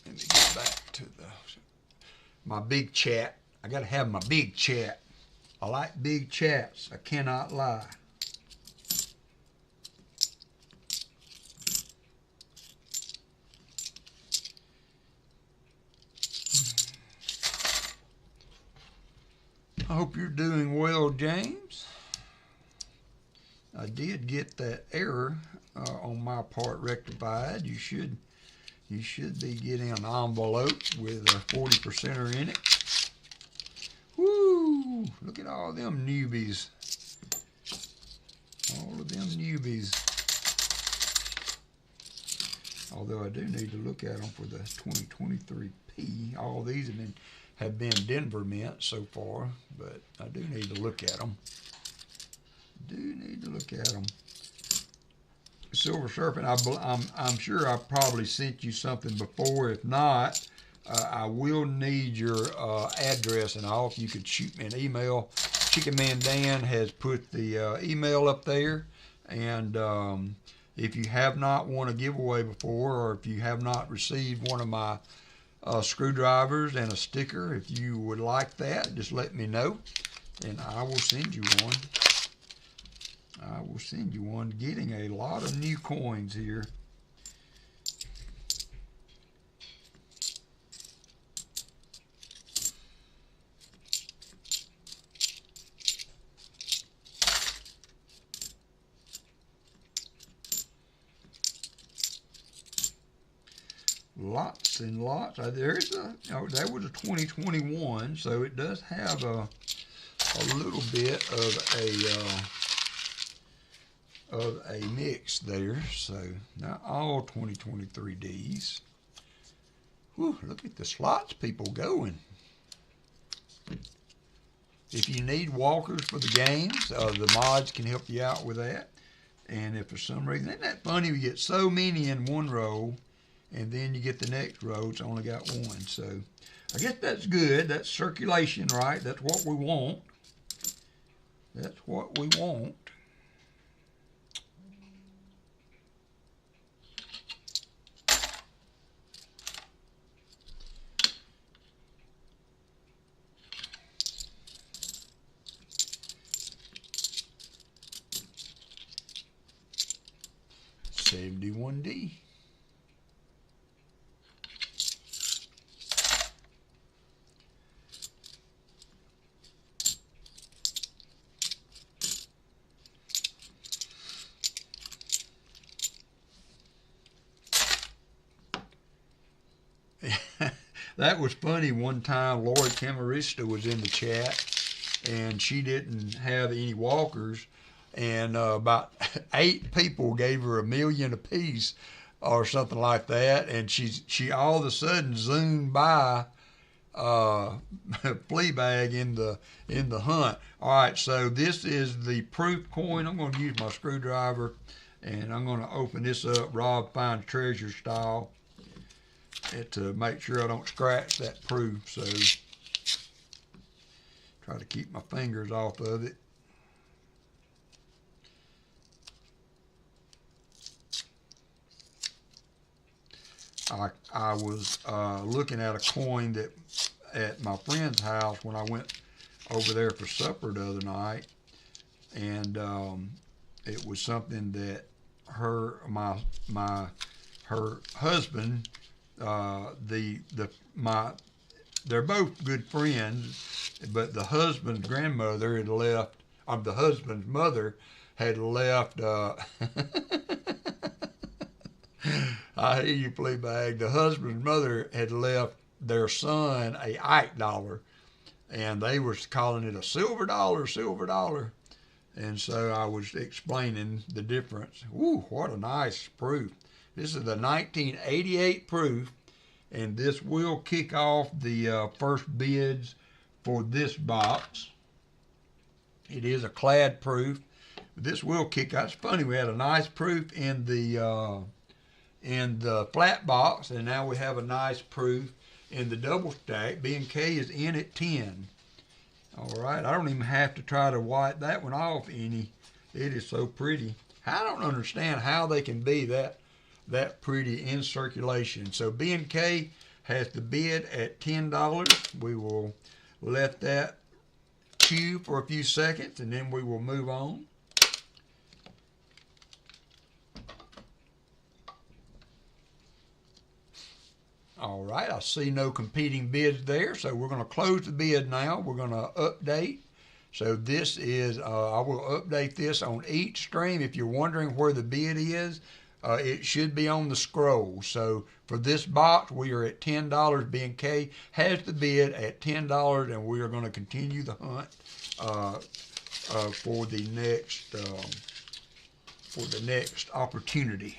Let me get back to my big chat. I got to have my big chat. I like big chats. I cannot lie. I hope you're doing well, James. I did get that error on my part rectified. You should be getting an envelope with a 40%er in it. Woo! Look at all them newbies. All of them newbies. Although I do need to look at them for the 2023P. All these have been Denver Mint so far, but I do need to look at them. Silver Serpent, I'm sure I probably sent you something before. If not, I will need your address and all. If you could shoot me an email. Chicken Man Dan has put the email up there, and if you have not won a giveaway before, or if you have not received one of my screwdrivers and a sticker, if you would like that, just let me know, and I will send you one. Getting a lot of new coins here. Lots and lots. That was a 2021, so it does have a little bit of a mix there. So not all 2023 Ds. Whew, look at the slots people going. If you need walkers for the games, the mods can help you out with that. And if for some reason, isn't that funny? We get so many in one row, and then you get the next row, it's only got one. So I guess that's good. That's circulation, right? That's what we want. That's what we want. $71D. That was funny. One time Lori Camarista was in the chat, and she didn't have any walkers, and about 8 people gave her $1 million apiece or something like that, and she all of a sudden zoomed by Fleabag in the hunt. All right, so this is the proof coin. I'm going to use my screwdriver, and I'm going to open this up Rob Finds Treasure style, to make sure I don't scratch that proof. So try to keep my fingers off of it. I was looking at a coin that at my friend's house when I went over there for supper the other night, and it was something that her husband, they're both good friends, but the husband's grandmother had left, the husband's mother had left, I hear you, Fleabag. The husband's mother had left their son a Ike dollar, and they were calling it a silver dollar. And so I was explaining the difference. Ooh, what a nice proof. This is the 1988 proof, and this will kick off the first bids for this box. It is a clad proof. This will kick out. It's funny, we had a nice proof in the flat box, and now we have a nice proof in the double stack. B&K is in at 10. All right, I don't even have to try to wipe that one off any. It is so pretty. I don't understand how they can be that pretty in circulation. So B&K has the bid at $10. We will let that queue for a few seconds, and then we will move on. All right, I see no competing bids there, so we're going to close the bid now. We're going to update So this is, I will update this on each stream. If you're wondering where the bid is, it should be on the scroll. So for this box, we are at $10. B&K has the bid at $10, and we are going to continue the hunt for the next opportunity.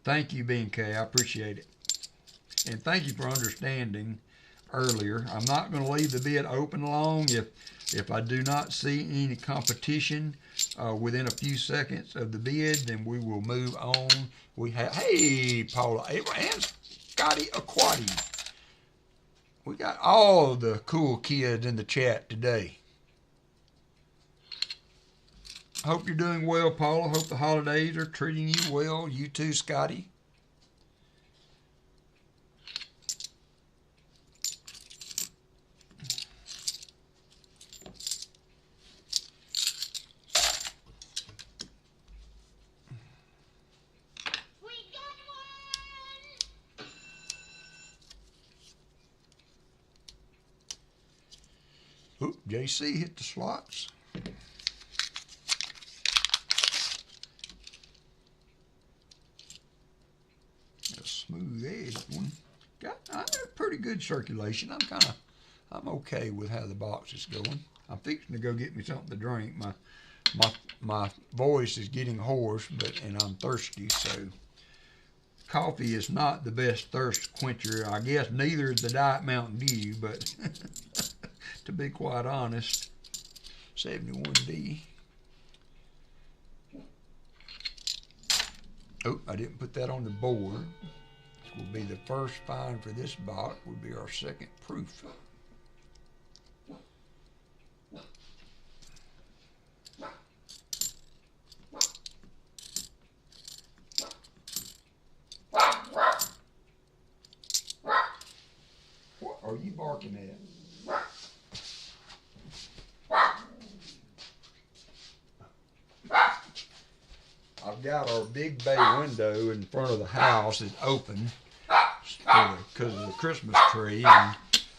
Thank you, B&K. I appreciate it. And thank you for understanding earlier. I'm not going to leave the bid open long. If I do not see any competition within a few seconds of the bid, then we will move on. We have, hey, Paula, and Scotty Aquati. We got all the cool kids in the chat today. Hope you're doing well, Paula. Hope the holidays are treating you well. You too, Scotty. Oop, JC hit the slots. A smooth edge one. Got a pretty good circulation. I'm okay with how the box is going. I'm fixing to go get me something to drink. My voice is getting hoarse, and I'm thirsty, so coffee is not the best thirst quencher. I guess neither is the Diet Mountain Dew, but to be quite honest, 71D. Oh, I didn't put that on the board. This will be the first find for this box. Will be our second proof. What are you barking at? I've got our big bay window in front of the house is open because of the Christmas tree, and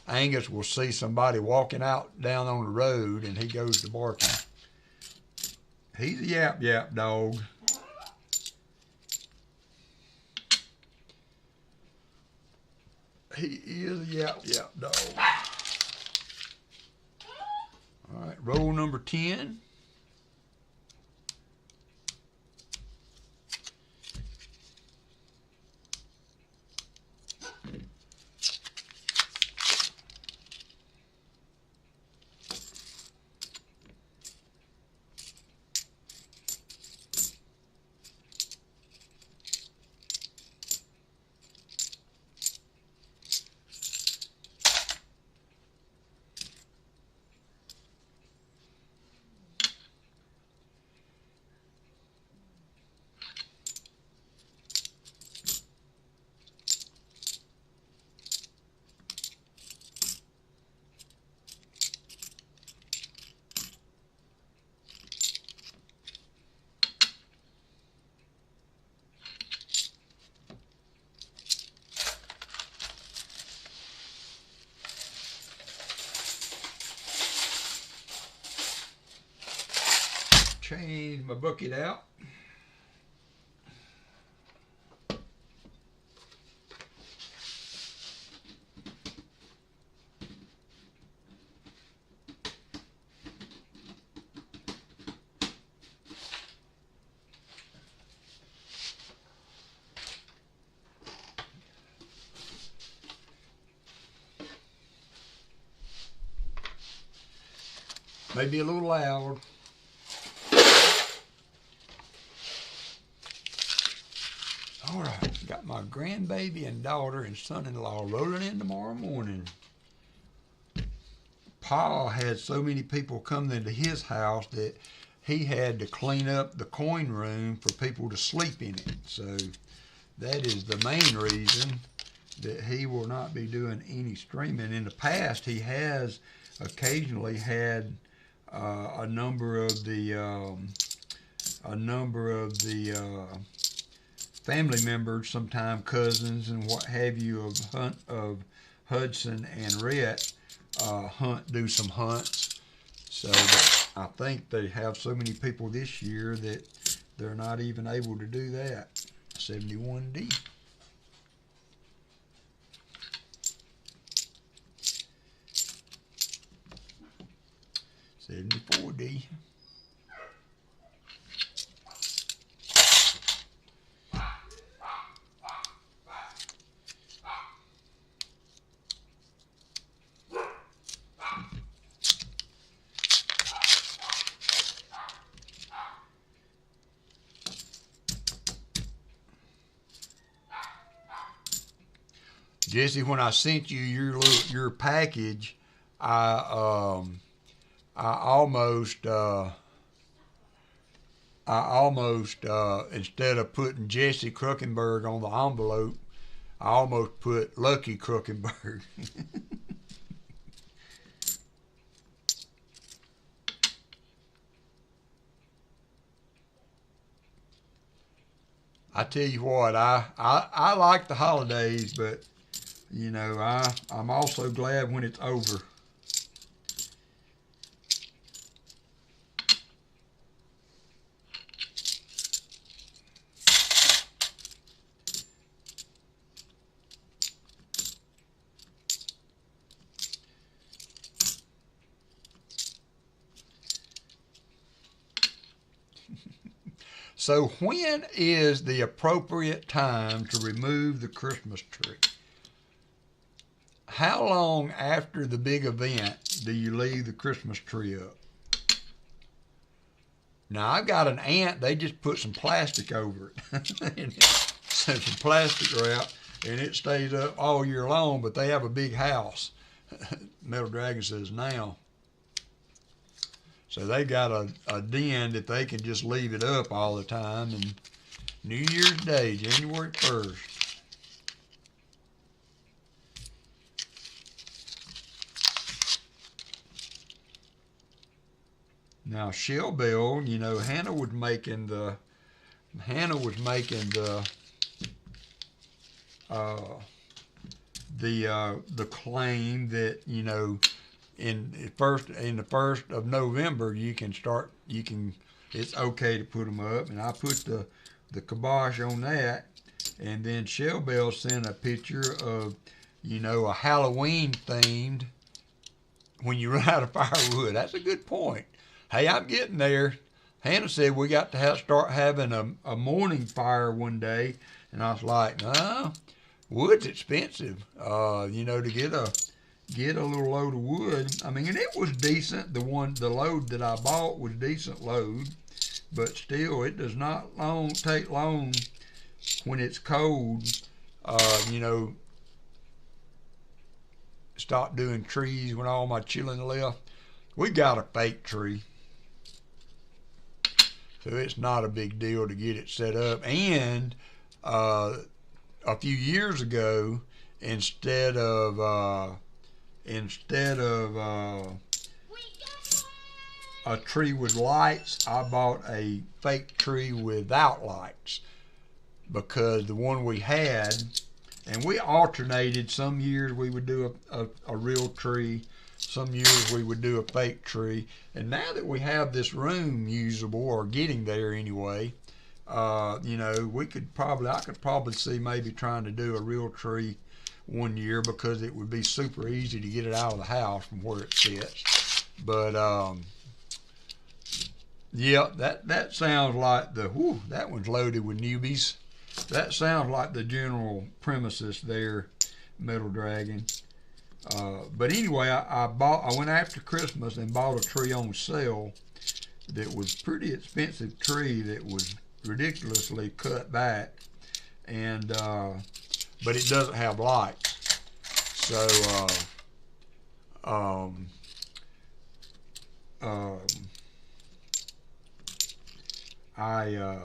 Angus will see somebody walking out down on the road, and he goes to barking. He's a yap dog. He is a yap dog. All right, roll number 10. Change my bucket out. Maybe a little loud. All right, got my grandbaby and daughter and son-in-law rolling in tomorrow morning. Pa had so many people come into his house that he had to clean up the coin room for people to sleep in it. So that is the main reason that he will not be doing any streaming. In the past, he has occasionally had a number of the family members, sometimes cousins and what have you, of Hudson and Rhett do some hunts. So I think they have so many people this year that they're not even able to do that. 71D. $74D. Jesse, when I sent you your package, I almost instead of putting Jesse Kruckenberg on the envelope, I almost put Lucky Kruckenberg. I tell you what, I like the holidays, but you know, I'm also glad when it's over. So when is the appropriate time to remove the Christmas tree? How long after the big event do you leave the Christmas tree up? Now, I've got an aunt, they just put some plastic over it. So some plastic wrap, and it stays up all year long, but they have a big house. Metal Dragon says now. So they got a den that they can just leave it up all the time. And New Year's Day, January 1st. Now Shell Bell, you know, Hannah was making the claim that, you know, in the 1st of November it's okay to put them up, and I put the kibosh on that. And then Shell Bell sent a picture of, you know, a Halloween themed when you run out of firewood. That's a good point. Hey, I'm getting there. Hannah said we got to start having a morning fire one day, and I was like, no, wood's expensive. You know, to get a little load of wood. I mean, and it was decent. The load that I bought was decent load, but still, it does not take long when it's cold. You know, stop doing trees when all my children left. We got a fake tree, so it's not a big deal to get it set up. And a few years ago, instead of a tree with lights, I bought a fake tree without lights, because the one we had, and we alternated. Some years we would do a real tree, some years we would do a fake tree. And now that we have this room usable, or getting there anyway, you know, I could probably see maybe trying to do a real tree one year, because it would be super easy to get it out of the house from where it sits. But yeah, that sounds like that one's loaded with newbies. That sounds like the general premises there, Metal Dragon. But anyway, I went after Christmas and bought a tree on sale that was pretty expensive tree that was ridiculously cut back, and but it doesn't have lights. So I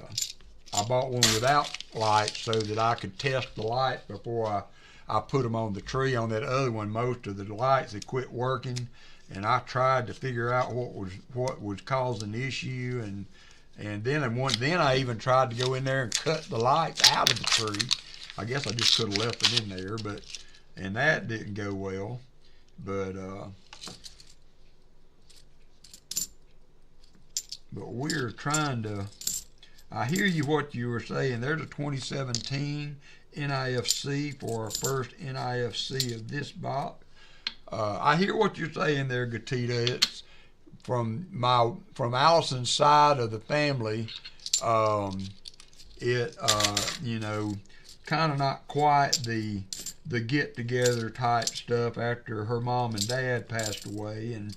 bought one without lights so that I could test the lights before I put them on the tree. On that other one, most of the lights had quit working, and I tried to figure out what was causing the issue, and then I even tried to go in there and cut the lights out of the tree. I guess I just could have left it in there, and that didn't go well. But we're trying to. I hear you what you were saying. There's a 2017 NIFC for our first NIFC of this box. I hear what you're saying there, Gatita. It's from Allison's side of the family. You know, kind of not quite the get together type stuff after her mom and dad passed away, and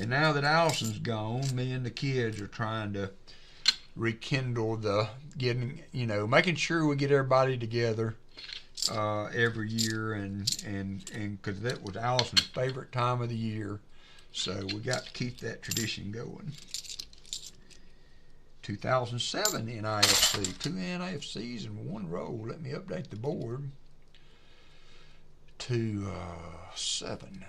now that Allison's gone, me and the kids are trying to rekindle the making sure we get everybody together every year, and because that was Allison's favorite time of the year, so we got to keep that tradition going. 2007 NIFC, 2 NIFCs in one row. Let me update the board to 7.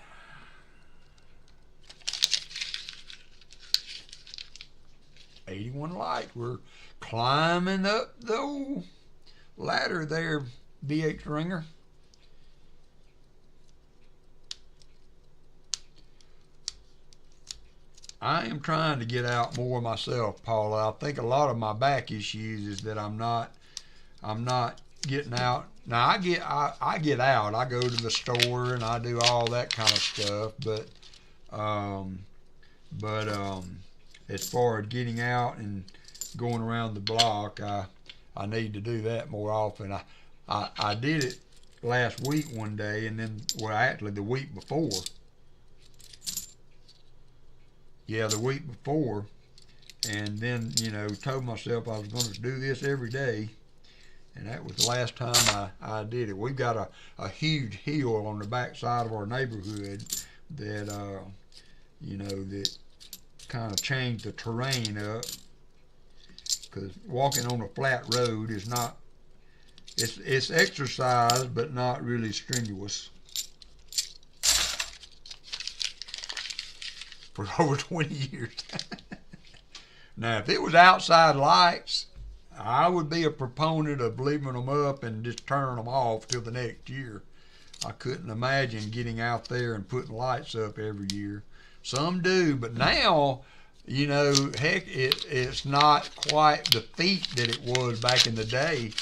$81 light. We're climbing up the old ladder there, BH Ringer. I am trying to get out more myself, Paula. I think a lot of my back issues is that I'm not getting out. Now I get out. I go to the store and I do all that kind of stuff, but as far as getting out and going around the block, I need to do that more often. I did it last week one day, and then, well, actually the week before. Yeah, the week before, and then, you know, told myself I was going to do this every day, and that was the last time I did it. We've got a huge hill on the back side of our neighborhood that, you know, that kind of changed the terrain up, because walking on a flat road is not, it's exercise, but not really strenuous. For over 20 years. Now, if it was outside lights, I would be a proponent of leaving them up and just turning them off till the next year. I couldn't imagine getting out there and putting lights up every year. Some do, but now, you know, heck, it's not quite the feat that it was back in the day,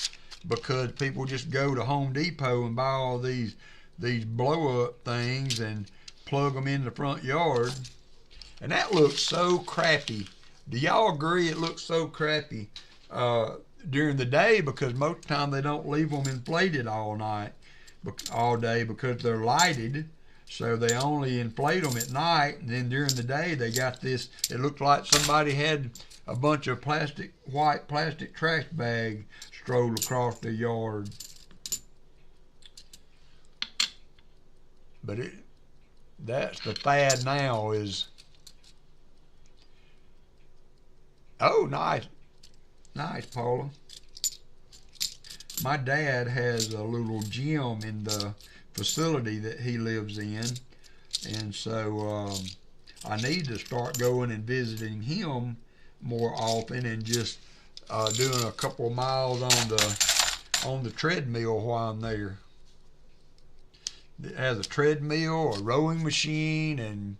because people just go to Home Depot and buy all these blow-up things and plug them in the front yard. And that looks so crappy. Do y'all agree it looks so crappy during the day, because most of the time they don't leave them inflated all day because they're lighted. So they only inflate them at night, and then during the day they got this, it looked like somebody had a bunch of white plastic trash bags strolled across the yard. But that's the fad now is, oh, nice, Paula. My dad has a little gym in the facility that he lives in, and so I need to start going and visiting him more often, and just doing a couple of miles on the treadmill while I'm there. It has a treadmill, a rowing machine, and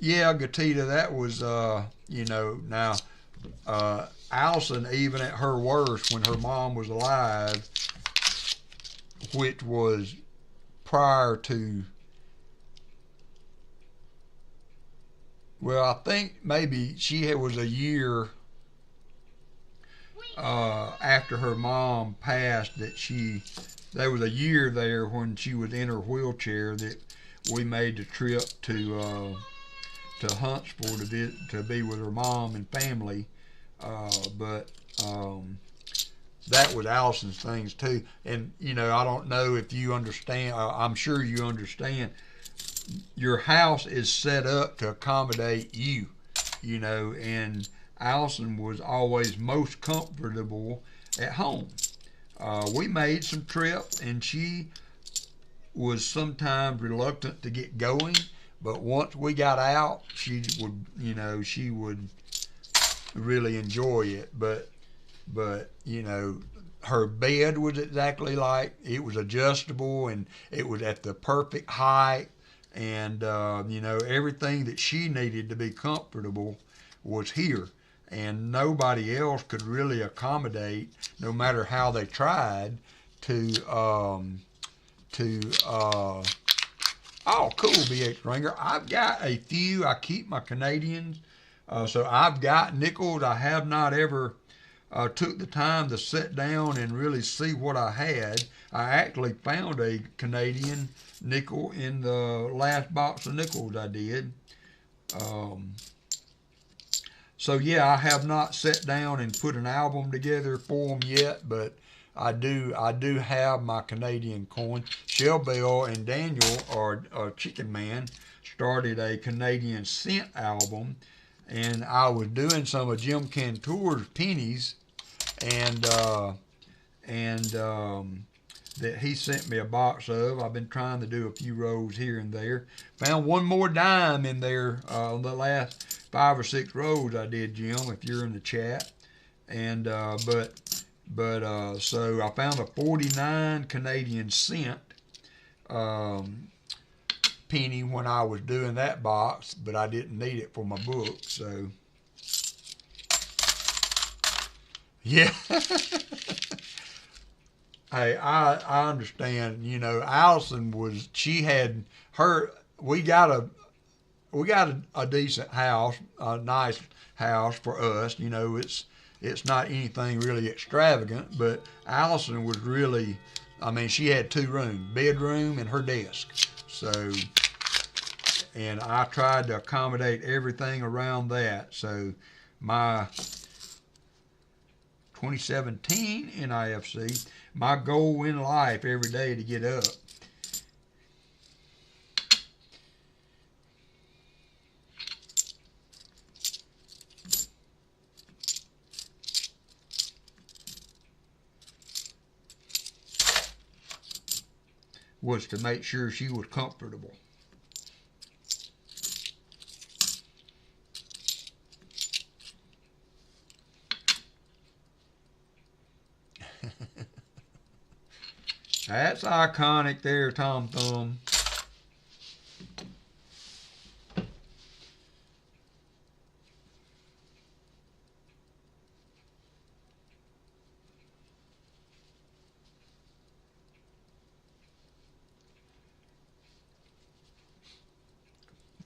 yeah, Gatita, that was, you know, now, Allison, even at her worst, when her mom was alive, which was prior to, well, I think maybe she was a year after her mom passed, that there was a year there when she was in her wheelchair that we made the trip to Huntsville to be with her mom and family, but that was Allison's things too. And you know, I don't know if you understand. I'm sure you understand. Your house is set up to accommodate you, you know, and Allison was always most comfortable at home. We made some trips, and she was sometimes reluctant to get going. But once we got out, she would really enjoy it. But you know, her bed was exactly like, it was adjustable and it was at the perfect height, and you know, everything that she needed to be comfortable was here, and nobody else could really accommodate, no matter how they tried to oh, cool, BH Ringer. I've got a few. I keep my Canadians. So I've got nickels. I have not ever took the time to sit down and really see what I had. I actually found a Canadian nickel in the last box of nickels I did. So yeah, I have not sat down and put an album together for them yet, but I do have my Canadian coin. Shell Bell and Daniel, or Chicken Man, started a Canadian cent album, and I was doing some of Jim Cantor's pennies, and that he sent me a box of. I've been trying to do a few rows here and there. Found one more dime in there on the last 5 or 6 rows I did, Jim, if you're in the chat. And so I found a 49 Canadian cent penny when I was doing that box, but I didn't need it for my book, so yeah. Hey, I understand. You know, Allison was, she had her, we got a decent house, a nice house for us. You know, it's not anything really extravagant, but Allison was really, I mean, she had 2 rooms, bedroom and her desk. So, and I tried to accommodate everything around that. So my 2017 NIFC, my goal in life every day to get up was to make sure she was comfortable. That's iconic there, Tom Thumb.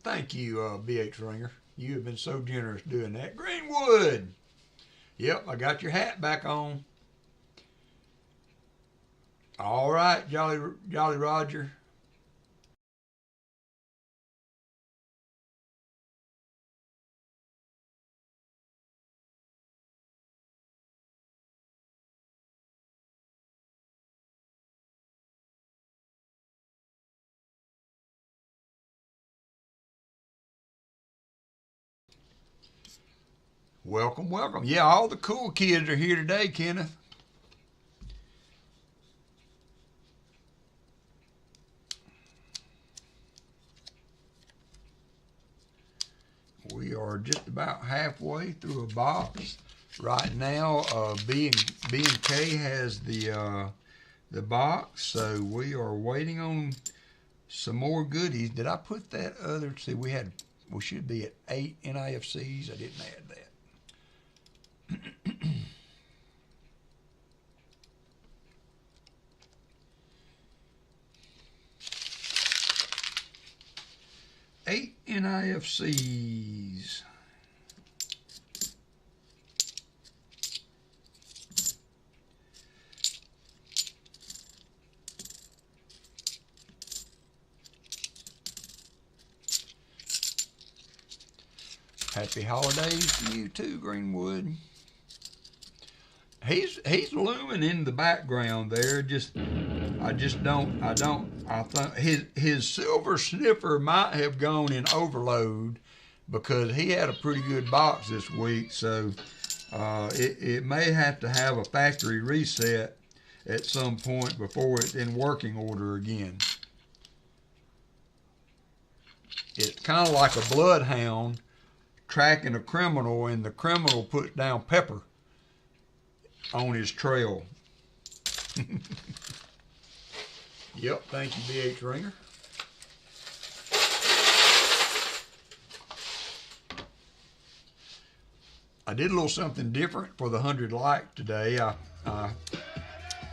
Thank you, BH Ringer. You have been so generous doing that. Greenwood. Yep, I got your hat back on. All right, Jolly Roger. Welcome, welcome. Yeah, all the cool kids are here today, Kenneth. We are just about halfway through a box right now. B&K has the box, so we are waiting on some more goodies. Did I put that other? See, we should be at 8 NIFCs. I didn't add that. 8 NIFCs. Happy holidays to you too, Greenwood. He's looming in the background there. I think his silver sniffer might have gone in overload because he had a pretty good box this week. So it may have to have a factory reset at some point before it's in working order again. It's kind of like a bloodhound tracking a criminal, and the criminal puts down pepper on his trail. Yep, thank you, BH Ringer. I did a little something different for the 100 like today. I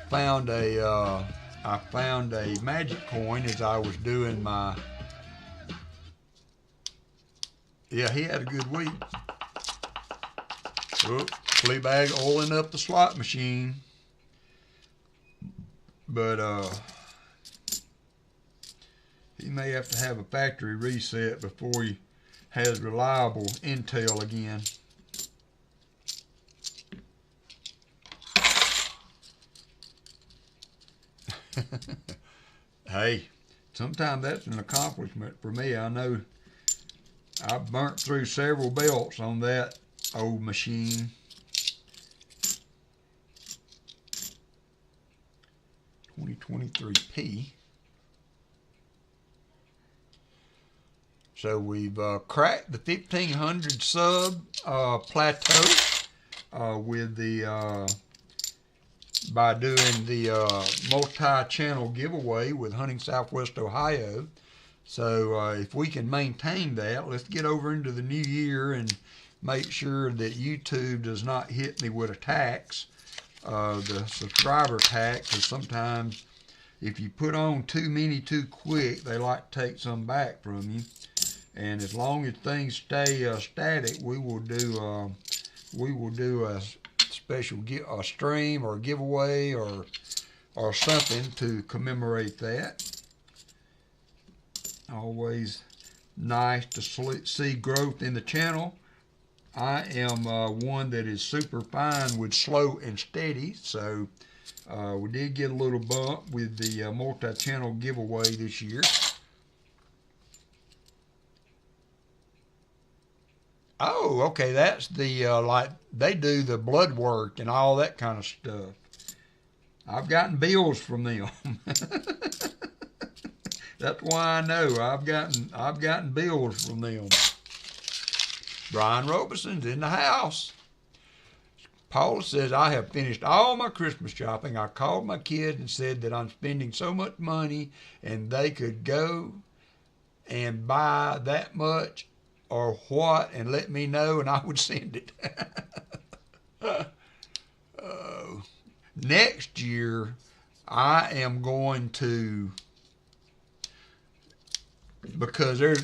found a magic coin as I was doing my. Yeah, he had a good week. Oh, flea bag oiling up the slot machine. But he may have to have a factory reset before he has reliable intel again. Hey, sometimes that's an accomplishment for me. I know I've burnt through several belts on that old machine. $20.23p. So we've cracked the 1,500 sub plateau with the by doing the multi-channel giveaway with Hunting Southwest Ohio. So if we can maintain that, let's get over into the new year and make sure that YouTube does not hit me with attacks, the subscriber tax, because sometimes if you put on too many too quick, they like to take some back from you. And as long as things stay static, we will do a special a stream or a giveaway or something to commemorate that. Always nice to see growth in the channel. I am one that is super fine with slow and steady, so we did get a little bump with the multi-channel giveaway this year. Oh, okay, that's the, like, they do the blood work and all that kind of stuff. I've gotten bills from them. That's why I know I've gotten bills from them. Brian Robeson's in the house. Paul says, I have finished all my Christmas shopping. I called my kids and said that I'm spending so much money and they could go and buy that much or what and let me know and I would send it. Next year, I am going to, because there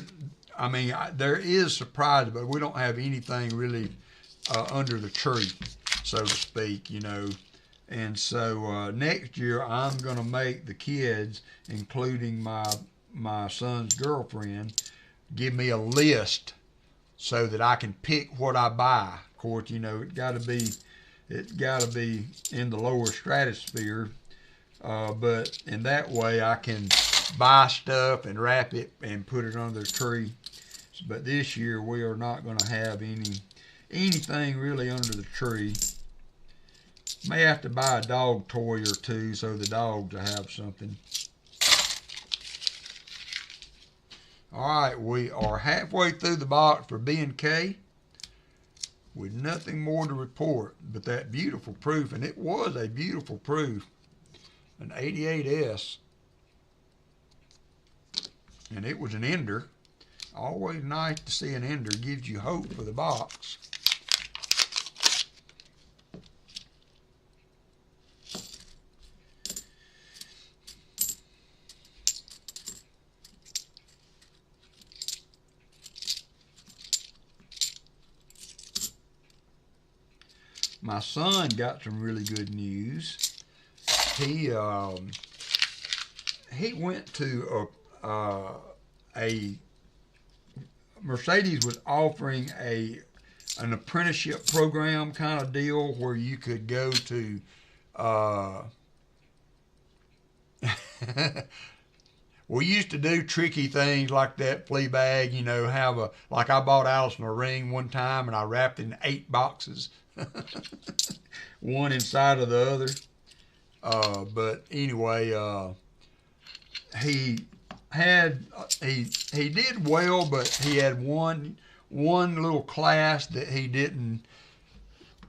is surprise, but we don't have anything really under the tree, so to speak, you know. And so next year, I'm going to make the kids, including my son's girlfriend, give me a list so that I can pick what I buy. Of course, you know, it's got to be in the lower stratosphere, but in that way I can buy stuff and wrap it and put it under the tree. But this year we are not going to have anything really under the tree. May have to buy a dog toy or two so the dogs will have something. All right, we are halfway through the box for B&K with nothing more to report but that beautiful proof, and it was a beautiful proof, an 88S, and it was an ender. Always nice to see an ender, gives you hope for the box. My son got some really good news. He went to a Mercedes was offering an apprenticeship program kind of deal where you could go to we used to do tricky things like that, flea bag, you know, like I bought Allison a ring one time and I wrapped it in 8 boxes. One inside of the other. But anyway, he did well, but he had one little class that he didn't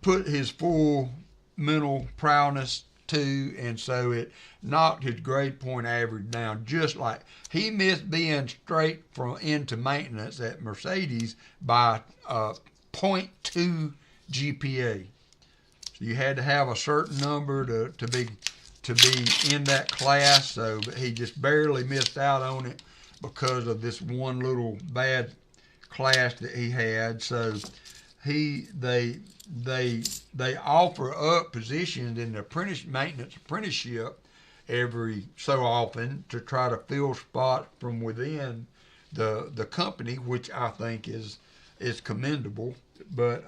put his full mental prowess 0.2, and so it knocked his grade point average down. Just like he missed being straight from into maintenance at Mercedes by 0.2 GPA. So you had to have a certain number to be in that class. So he just barely missed out on it because of this one little bad class that he had. So they offer up positions in the maintenance apprenticeship every so often to try to fill spots from within the company, which I think is commendable. But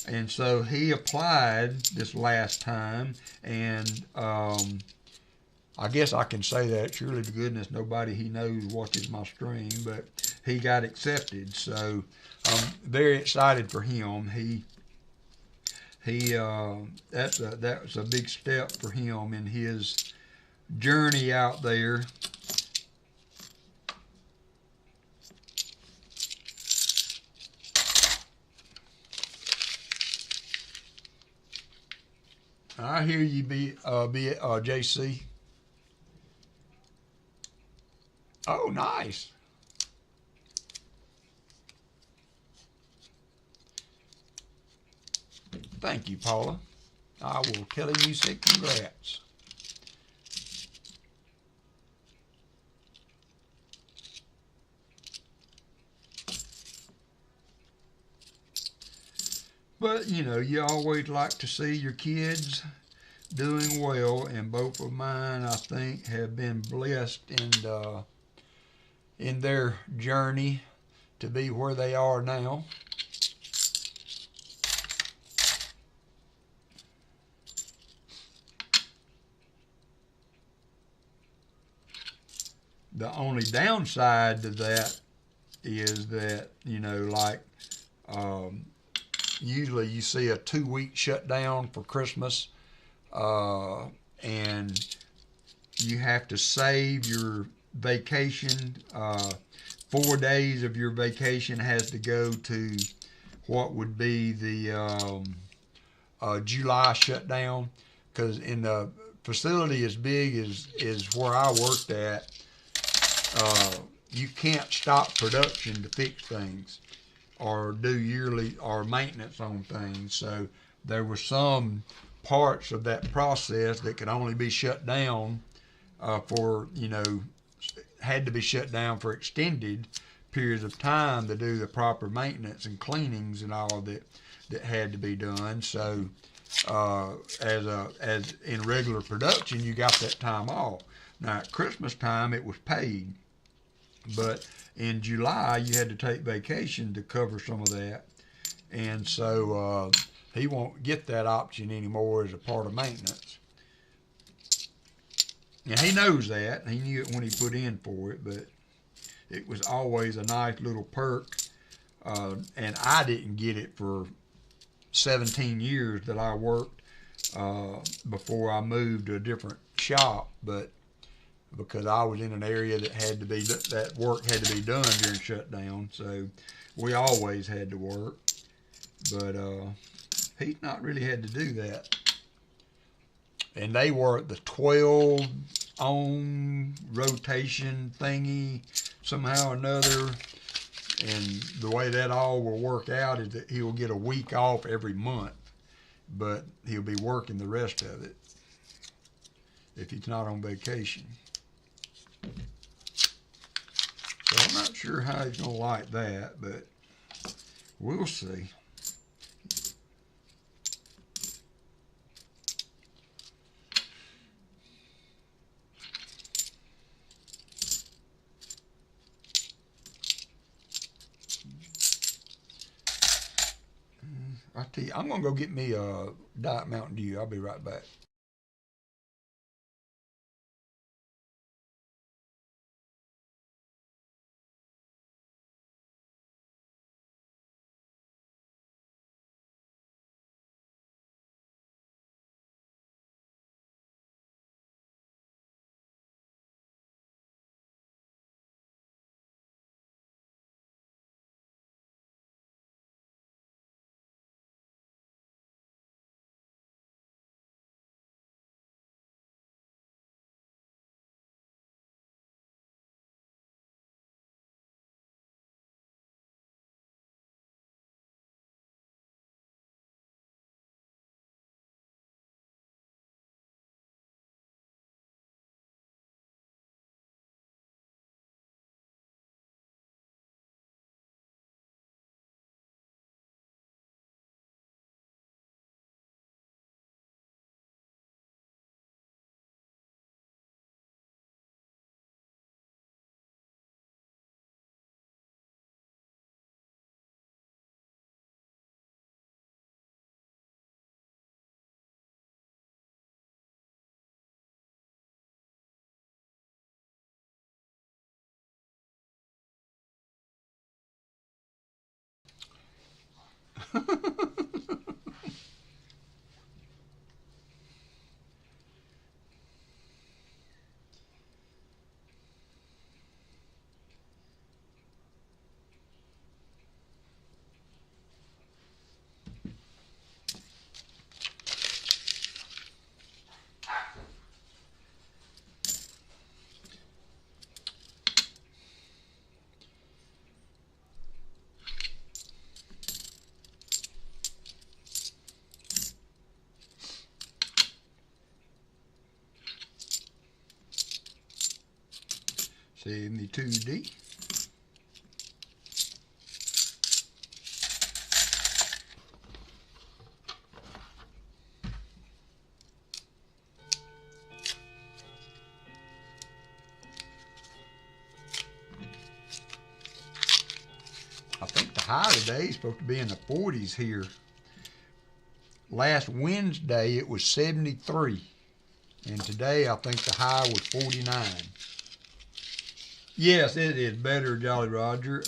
and so he applied this last time, and I guess I can say that. Surely to goodness nobody he knows watches my stream, but he got accepted. So I'm very excited for him. That's a big step for him in his journey out there. I hear you, JC. Oh, nice. Thank you, Paula. I will tell him you said congrats. But, you know, you always like to see your kids doing well, and both of mine, I think, have been blessed in their journey to be where they are now. The only downside to that is that, you know, like usually you see a 2-week shutdown for Christmas, and you have to save your vacation. 4 days of your vacation has to go to what would be the July shutdown, because in the facility as big as where I worked at, you can't stop production to fix things or do yearly or maintenance on things. So there were some parts of that process that could only be shut down for, you know, had to be shut down for extended periods of time to do the proper maintenance and cleanings and all that had to be done. So as in regular production, you got that time off. Now at Christmas time, it was paid, but in July you had to take vacation to cover some of that, and so he won't get that option anymore as a part of maintenance. And he knows that. He knew it when he put in for it, but it was always a nice little perk. And I didn't get it for 17 years that I worked before I moved to a different shop, but because I was in an area that work had to be done during shutdown, so we always had to work. But he's not really had to do that. And they were at the 12 on rotation thingy somehow or another. And the way that all will work out is that he'll get a week off every month, but he'll be working the rest of it if he's not on vacation. So I'm not sure how he's going to like that, but we'll see. I tell you, I'm going to go get me a Diet Mountain Dew. I'll be right back. 72D. I think the high today is supposed to be in the 40s here. Last Wednesday it was 73. And today I think the high was 49. Yes, it is better, Jolly Roger.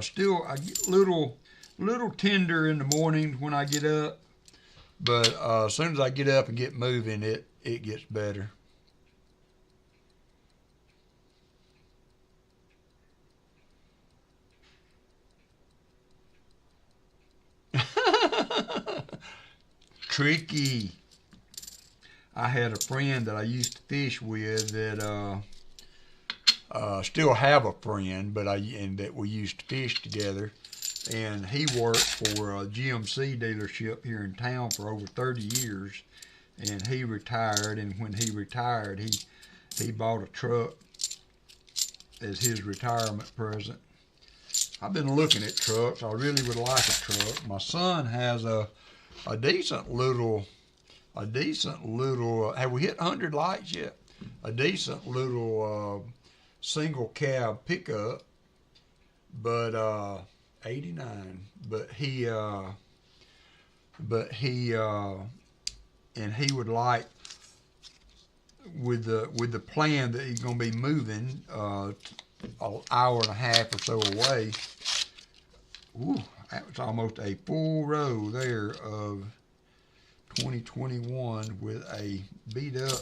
Still, I get little tender in the morning when I get up. But as soon as I get up and get moving, it gets better. Tricky. I had a friend that I used to fish with that still have a friend, but that we used to fish together, and he worked for a GMC dealership here in town for over 30 years, and he retired. And when he retired, he bought a truck as his retirement present. I've been looking at trucks. I really would like a truck. My son has a decent little, have we hit 100 lights yet? A decent little single cab pickup, but 89. But he and he would like, with the plan that he's going to be moving an hour and a half or so away. Ooh, that was almost a full row there of 2021 with a beat up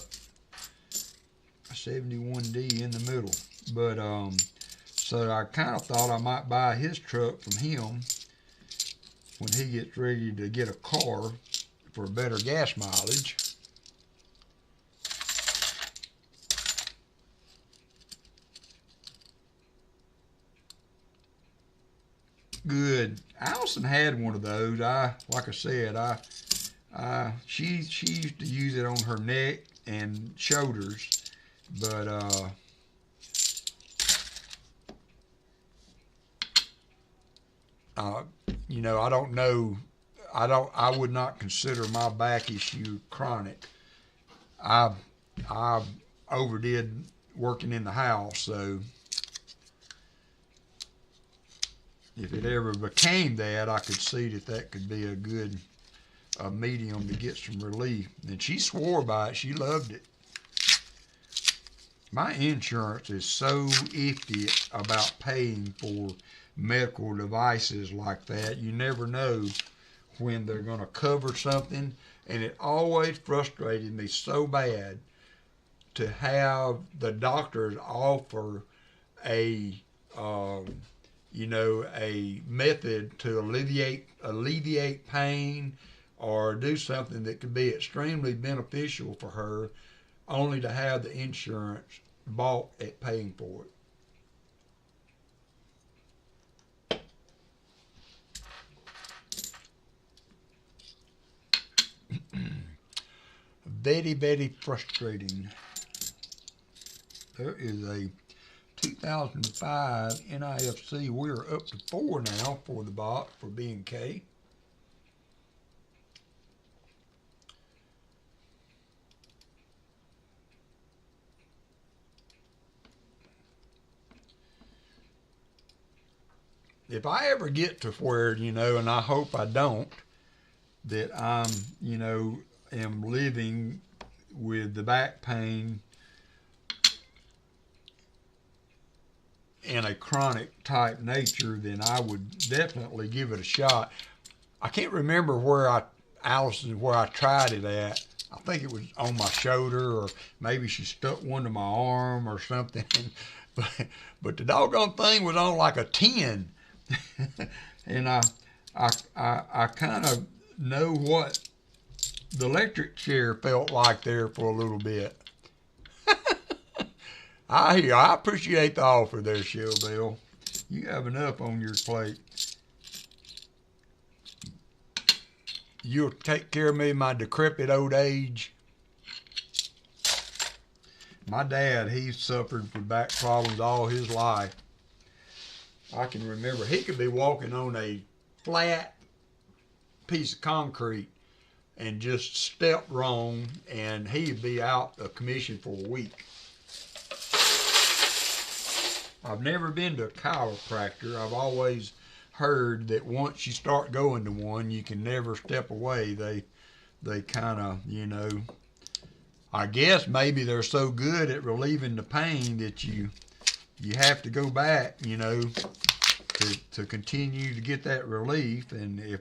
71D in the middle. But so I kind of thought I might buy his truck from him when he gets ready to get a car for better gas mileage. Good. Allison had one of those. Like I said, she used to use it on her neck and shoulders, but you know, I don't know. I would not consider my back issue chronic. I overdid working in the house, so if it ever became that, I could see that could be a good medium to get some relief. And she swore by it. She loved it. My insurance is so iffy about paying for medical devices like that. You never know when they're going to cover something, and it always frustrated me so bad to have the doctors offer a method to alleviate pain or do something that could be extremely beneficial for her, only to have the insurance balk at paying for it. Very, very frustrating. There is a 2005 NIFC. We're up to 4 now for the box for B&K. If I ever get to where, and I hope I don't, that I'm, am living with the back pain in a chronic type nature, then I would definitely give it a shot. I can't remember where I tried it at. I think it was on my shoulder, or maybe she stuck one to my arm or something. But the doggone thing was on like a 10. And I kind of know what the electric chair felt like there for a little bit. I appreciate the offer there, Shell Bill. You have enough on your plate. You'll take care of me in my decrepit old age. My dad, he suffered from back problems all his life. I can remember he could be walking on a flat piece of concrete and just step wrong, and he'd be out of commission for a week. I've never been to a chiropractor. I've always heard that once you start going to one, you can never step away. They kind of, I guess maybe they're so good at relieving the pain that you have to go back, to continue to get that relief. And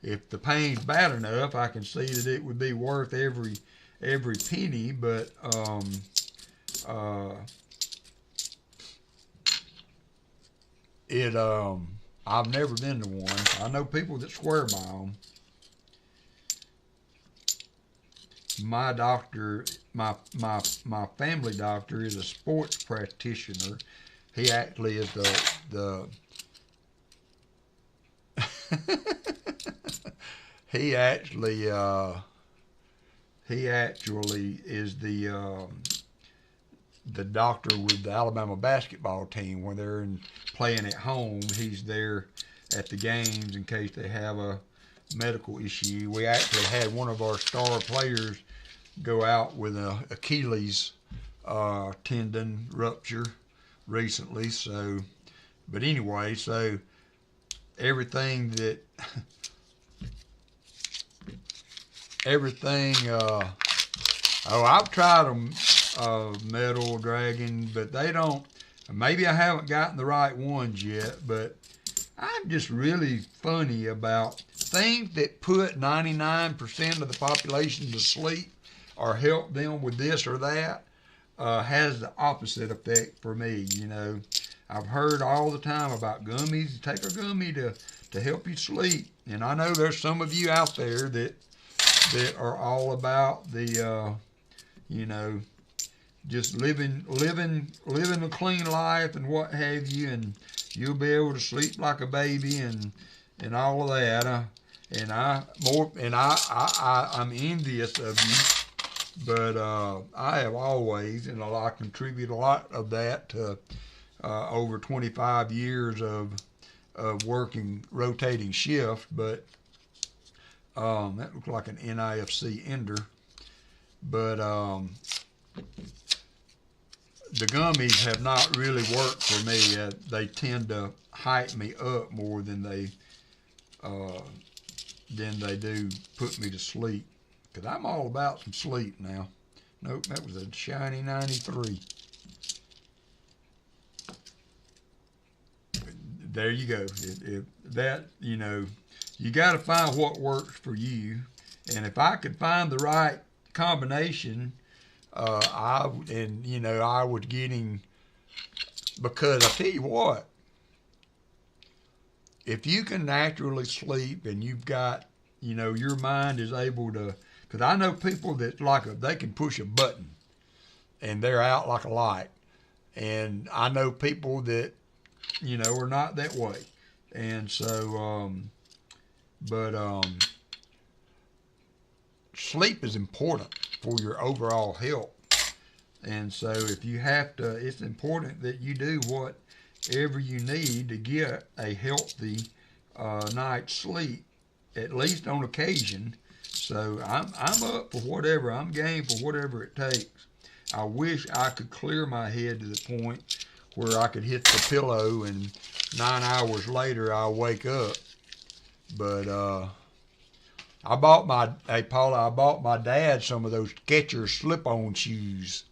if the pain's bad enough, I can see that it would be worth every penny. But I've never been to one. I know people that swear by them. My doctor, my family doctor, is a sports practitioner. He actually is the he actually is the doctor with the Alabama basketball team when they're playing at home. He's there at the games in case they have a medical issue. We actually had one of our star players go out with an Achilles tendon rupture recently. So, but anyway, so everything I've tried them, Metal Dragon, but they don't, maybe I haven't gotten the right ones yet, but I'm just really funny about things that put 99% of the population to sleep or help them with this or that, has the opposite effect for me. I've heard all the time about gummies. Take a gummy to help you sleep. And I know there's some of you out there that are all about the, just living a clean life and what have you, and you'll be able to sleep like a baby and all of that. I'm envious of you, but I have always, and I contribute a lot of that to over 25 years of working rotating shift. But that looks like an NIFC ender, but the gummies have not really worked for me. They tend to hype me up more than they do put me to sleep. Because I'm all about some sleep now. Nope, that was a shiny 93. There you go. You got to find what works for you. And if I could find the right combination, I was getting, because I tell you what, if you can naturally sleep and you've got, your mind is able to, because I know people that they can push a button and they're out like a light. And I know people that, are not that way. And so, sleep is important for your overall health. And so if you have to, it's important that you do whatever you need to get a healthy night's sleep, at least on occasion. So I'm up for whatever. I'm game for whatever it takes. I wish I could clear my head to the point where I could hit the pillow and 9 hours later I'll wake up. But I bought my dad some of those Skechers slip-on shoes.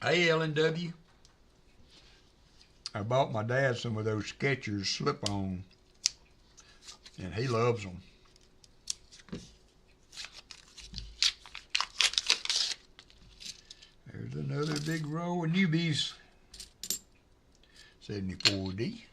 Hey, LNW. I bought my dad some of those Skechers slip-on, and he loves them. There's another big row of newbies. 74D.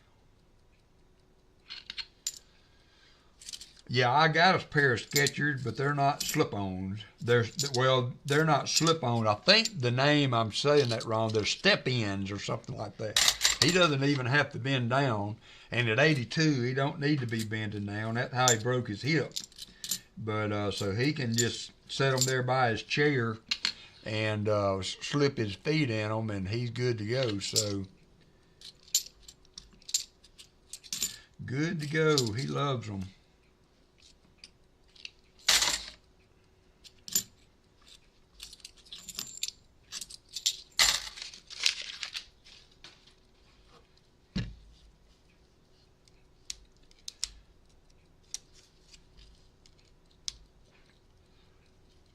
Yeah, I got a pair of Skechers, but they're not slip-ons. They're not slip-ons. I think the name, I'm saying that wrong, they're step-ins or something like that. He doesn't even have to bend down, and at 82, he don't need to be bending down. That's how he broke his hip. But so he can just set them there by his chair and slip his feet in them, and he's good to go. So good to go. He loves them.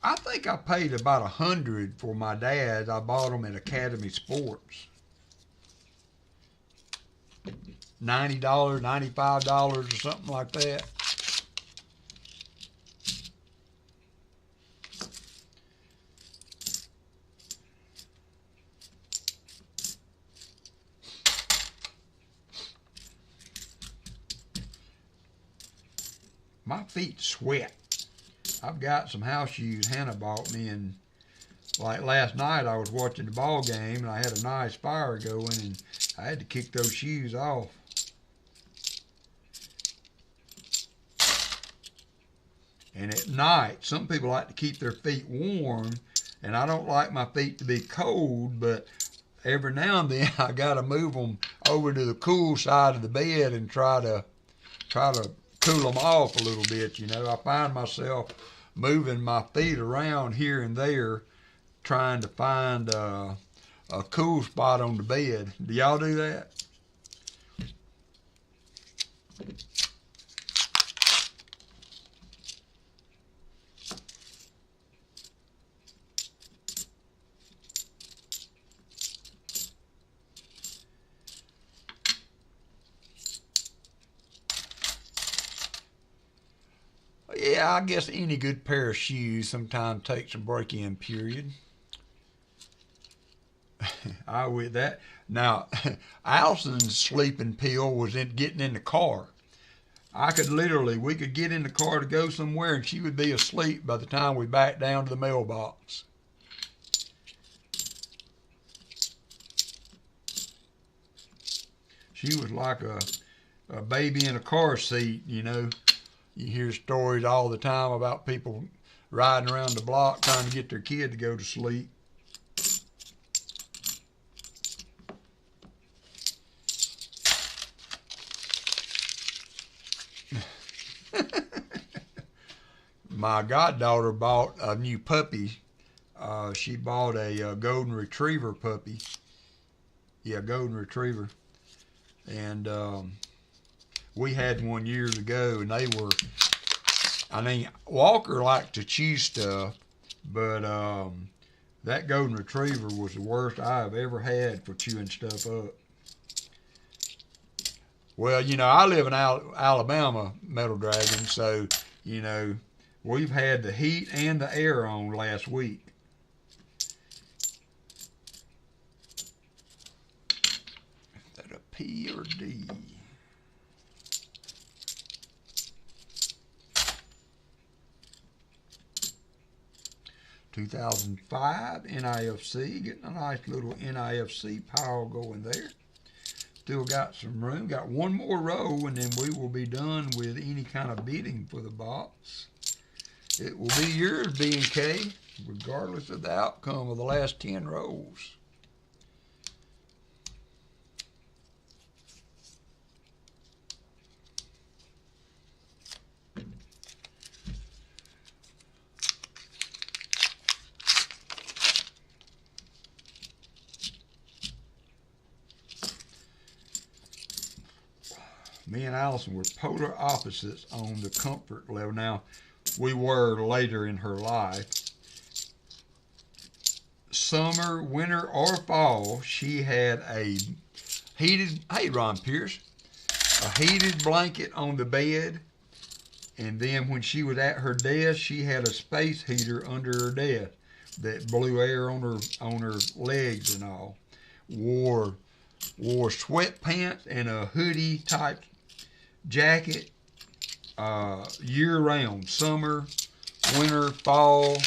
I think I paid about $100 for my dad. I bought them at Academy Sports. $90, $95 or something like that. My feet sweat. I've got some house shoes Hannah bought me, and like last night I was watching the ball game and I had a nice fire going and I had to kick those shoes off. And at night, some people like to keep their feet warm, and I don't like my feet to be cold, but every now and then I gotta move them over to the cool side of the bed and try to cool them off a little bit. You know, I find myself moving my feet around here and there, trying to find a cool spot on the bed. Do y'all do that? Yeah, I guess any good pair of shoes sometimes takes a break-in period. I with that. Now, Allison's sleeping pill was in getting in the car. We could get in the car to go somewhere and she would be asleep by the time we backed down to the mailbox. She was like a baby in a car seat, you know. You hear stories all the time about people riding around the block trying to get their kid to go to sleep. My goddaughter bought a new puppy. She bought a golden retriever puppy. Yeah, golden retriever. And we had one years ago, and they were, I mean, Walker liked to chew stuff, but that golden retriever was the worst I've ever had for chewing stuff up. Well, you know, I live in Alabama, Metal Dragon, so, you know, we've had the heat and the air on last week. Is that a P or D? (2005) NIFC, getting a nice little NIFC pile going there. Still got some room, got one more row, and then we will be done with any kind of bidding for the box. It will be yours, B&K, regardless of the outcome of the last 10 rows. Me and Allison were polar opposites on the comfort level. Now, we were later in her life. Summer, winter, or fall, he had hey Ron Pierce, a heated blanket on the bed, and then when she was at her desk, she had a space heater under her desk that blew air on her legs and all. Wore sweatpants and a hoodie type jacket year round, summer, winter, fall,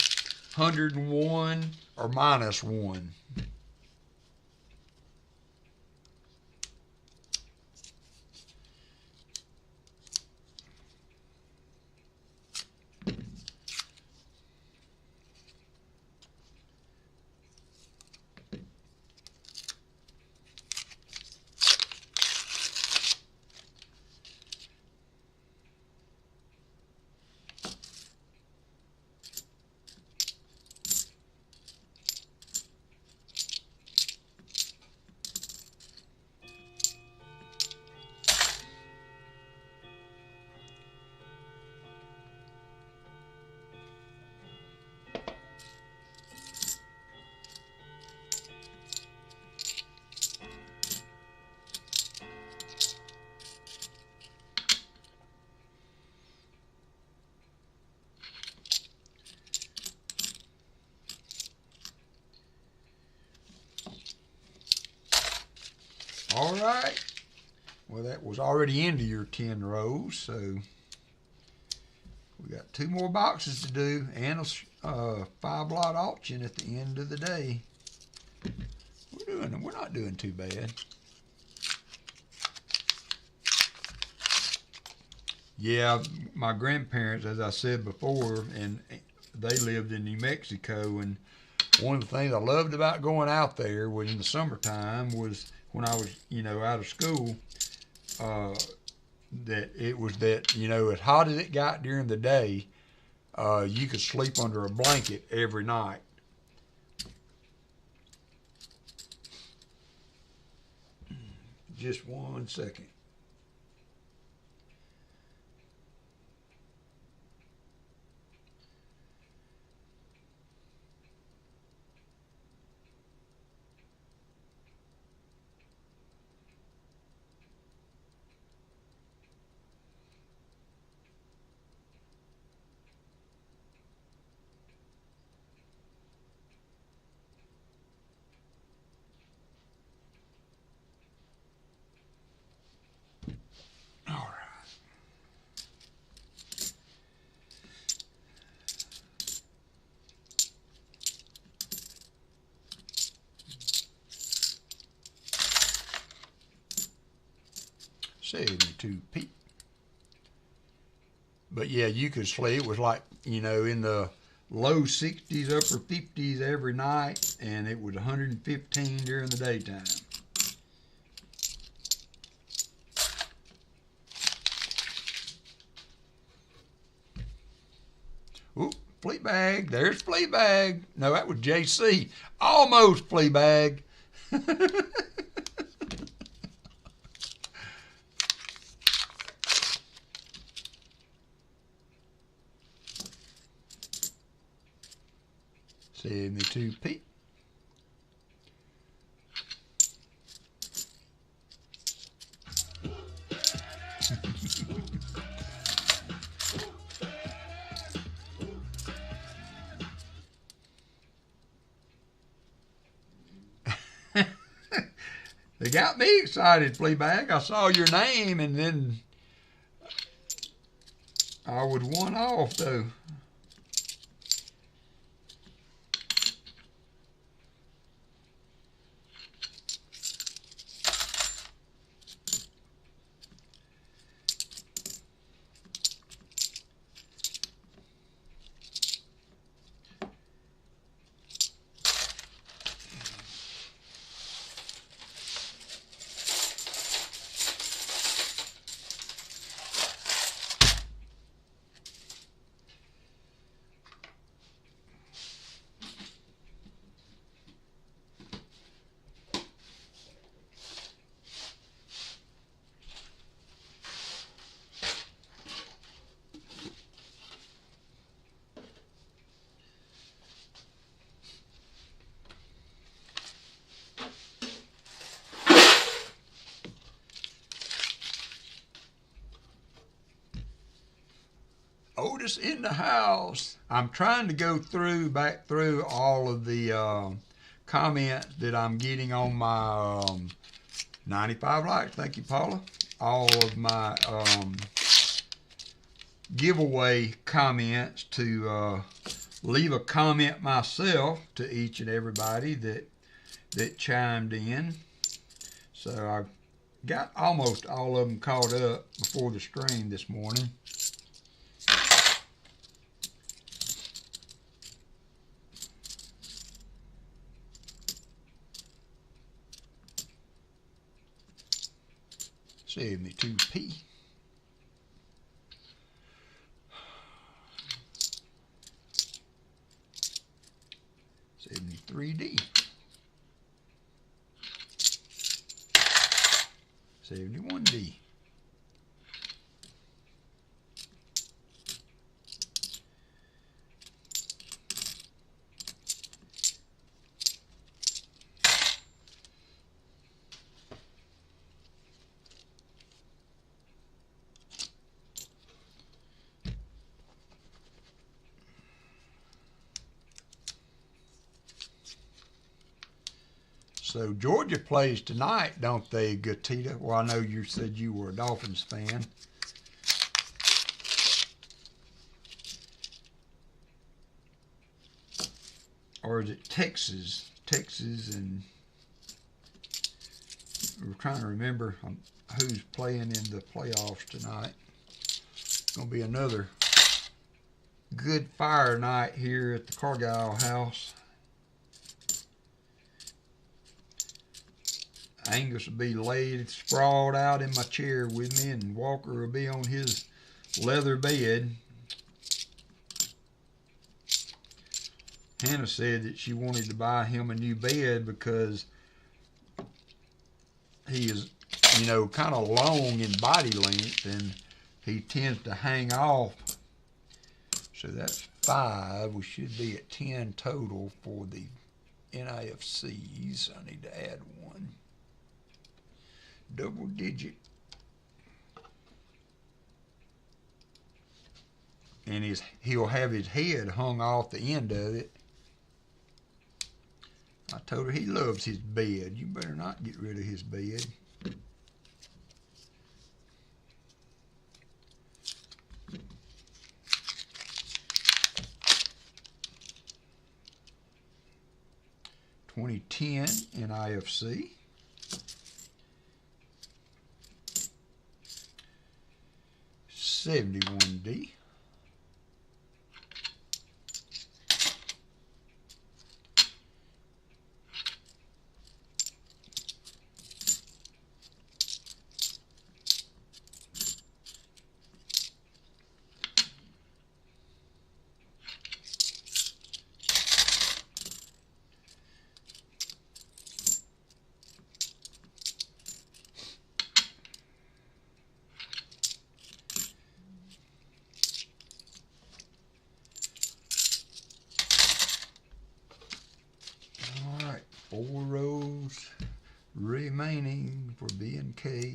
101 or -1. All right. Well, that was already into your 10 rows, so we got 2 more boxes to do and a 5-lot auction at the end of the day. We're not doing too bad. Yeah, my grandparents, as I said before, and they lived in New Mexico, and one of the things I loved about going out there was in the summertime was when I was, out of school, that it was that, as hot as it got during the day, you could sleep under a blanket every night. Just 1 second. All right. $72p. But yeah, you could sleep. It was like, in the low 60s, upper 50s every night, and it was 115 during the daytime. Oop, Fleabag. There's Fleabag. No, that was JC. Almost Fleabag. $72p. They got me excited, Fleabag. I saw your name, and then I was 1 off, though. Otis in the house. I'm trying to go back through all of the comments that I'm getting on my 95 likes. Thank you, Paula. All of my giveaway comments to leave a comment myself to each and everybody that chimed in. So I got almost all of them caught up before the stream this morning. $72p. 73D. 71D. So Georgia plays tonight, don't they, Gatita? Well, I know you said you were a Dolphins fan. Or is it Texas? Texas, and we're trying to remember who's playing in the playoffs tonight. It's going to be another good fire night here at the Cargyle house. Angus will be laid, sprawled out in my chair with me, and Walker will be on his leather bed. Hannah said that she wanted to buy him a new bed because he is, you know, kind of long in body length, and he tends to hang off. So that's 5. We should be at 10 total for the NIFCs. I need to add 1. Double digit. And he'll have his head hung off the end of it. I told her he loves his bed. You better not get rid of his bed. (2010) NIFC. 71D. Remaining for B&K.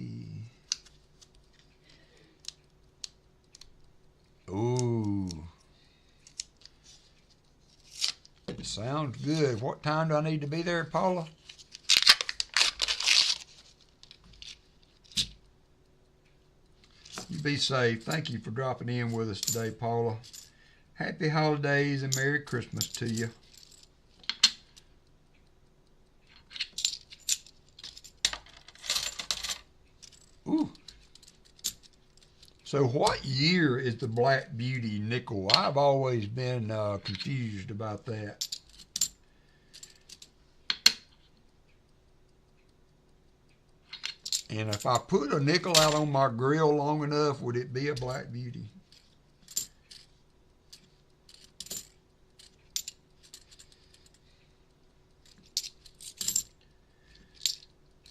Ooh. Sounds good. What time do I need to be there, Paula? You be safe. Thank you for dropping in with us today, Paula. Happy holidays and Merry Christmas to you. Ooh. So what year is the Black Beauty nickel? I've always been confused about that. And if I put a nickel out on my grill long enough, would it be a Black Beauty?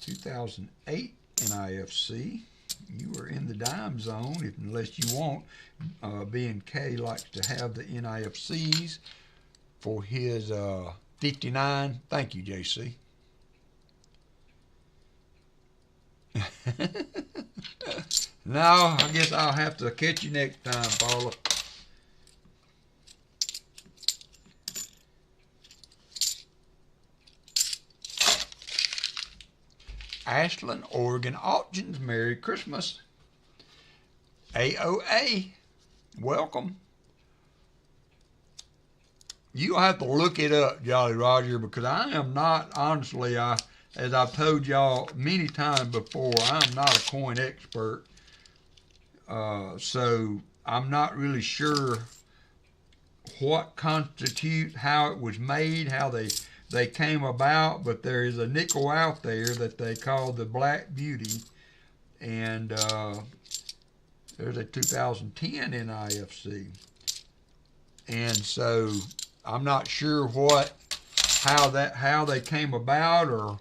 (2008) NIFC. You are in the dime zone, unless you want. B&K likes to have the NIFCs for his 59. Thank you, JC. No, I guess I'll have to catch you next time, Paula. Ashland, Oregon Auctions, Merry Christmas. AOA, welcome. You'll have to look it up, Jolly Roger, because I am not, honestly, as I've told y'all many times before, I'm not a coin expert. So I'm not really sure what constitutes, how it was made, how they came about, but there is a nickel out there that they call the Black Beauty, and there's a 2010 NIFC. And so I'm not sure how they came about or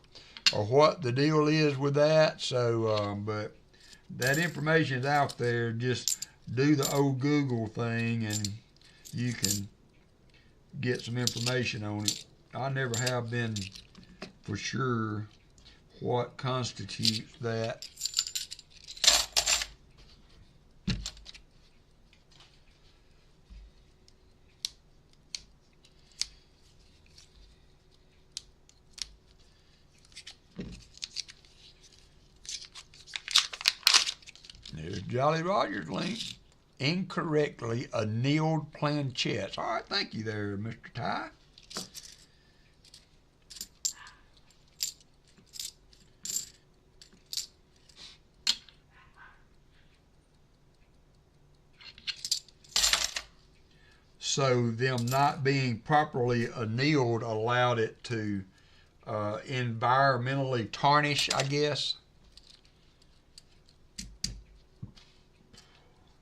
what the deal is with that. So, but that information is out there. Just do the old Google thing and you can get some information on it. I never have been for sure what constitutes that. There's Jolly Roger's link. Incorrectly annealed planchettes. All right, thank you there, Mr. Ty. So them not being properly annealed allowed it to environmentally tarnish, I guess.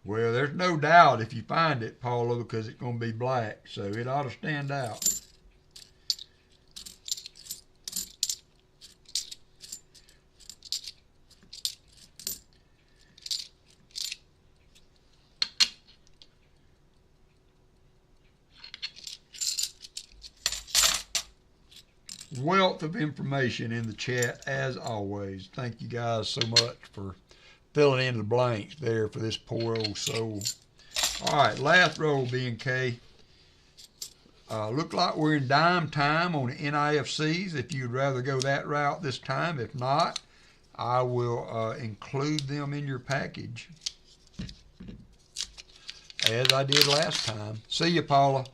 Well, there's no doubt if you find it, Paula, because it's going to be black, so it ought to stand out. Wealth of information in the chat, as always. Thank you guys so much for filling in the blanks there for this poor old soul. All right, last roll, B&K. Look like we're in dime time on the NIFCs if you'd rather go that route this time. If not, I will include them in your package as I did last time. See you, Paula.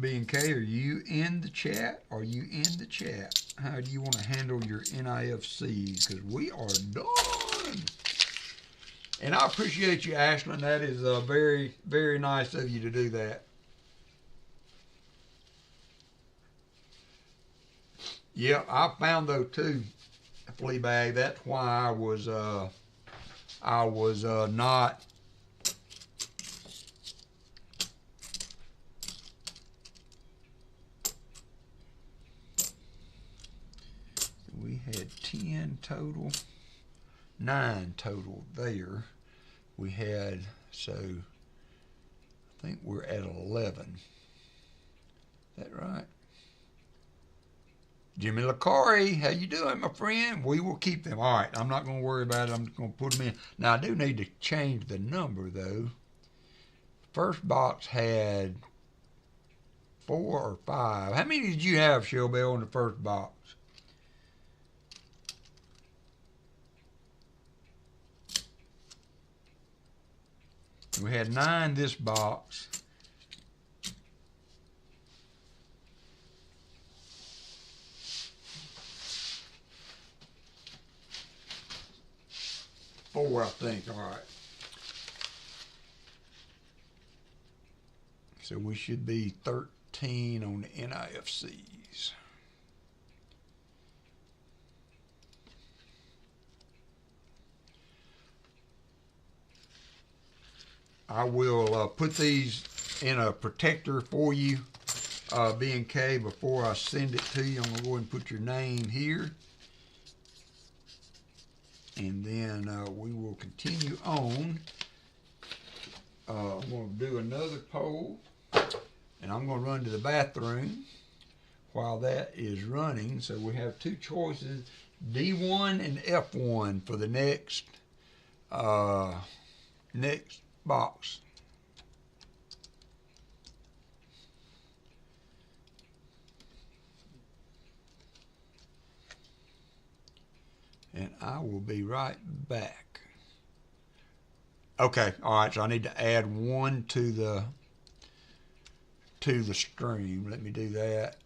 B&K, are you in the chat? Are you in the chat? How do you want to handle your NIFCs? Because we are done. And I appreciate you, Ashland. That is very, very nice of you to do that. Yep, I found those too, Fleabag. That's why I was not. We had 10 total, 9 total there. We had, so I think we're at 11. Is that right? Jimmy LaCorey, how you doing, my friend? We will keep them. All right, I'm not going to worry about it. I'm just going to put them in. Now, I do need to change the number, though. First box had 4 or 5. How many did you have, Shellbell, in the first box? We had 9 this box. Four, I think. All right. So we should be 13 on the NIFCs. I will put these in a protector for you, B&K, before I send it to you. I'm going to go ahead and put your name here. And then we will continue on. I'm going to do another poll, and I'm going to run to the bathroom while that is running. So we have two choices, D1 and F1 for the next box. And I will be right back. Okay, all right, so I need to add one to the stream. Let me do that.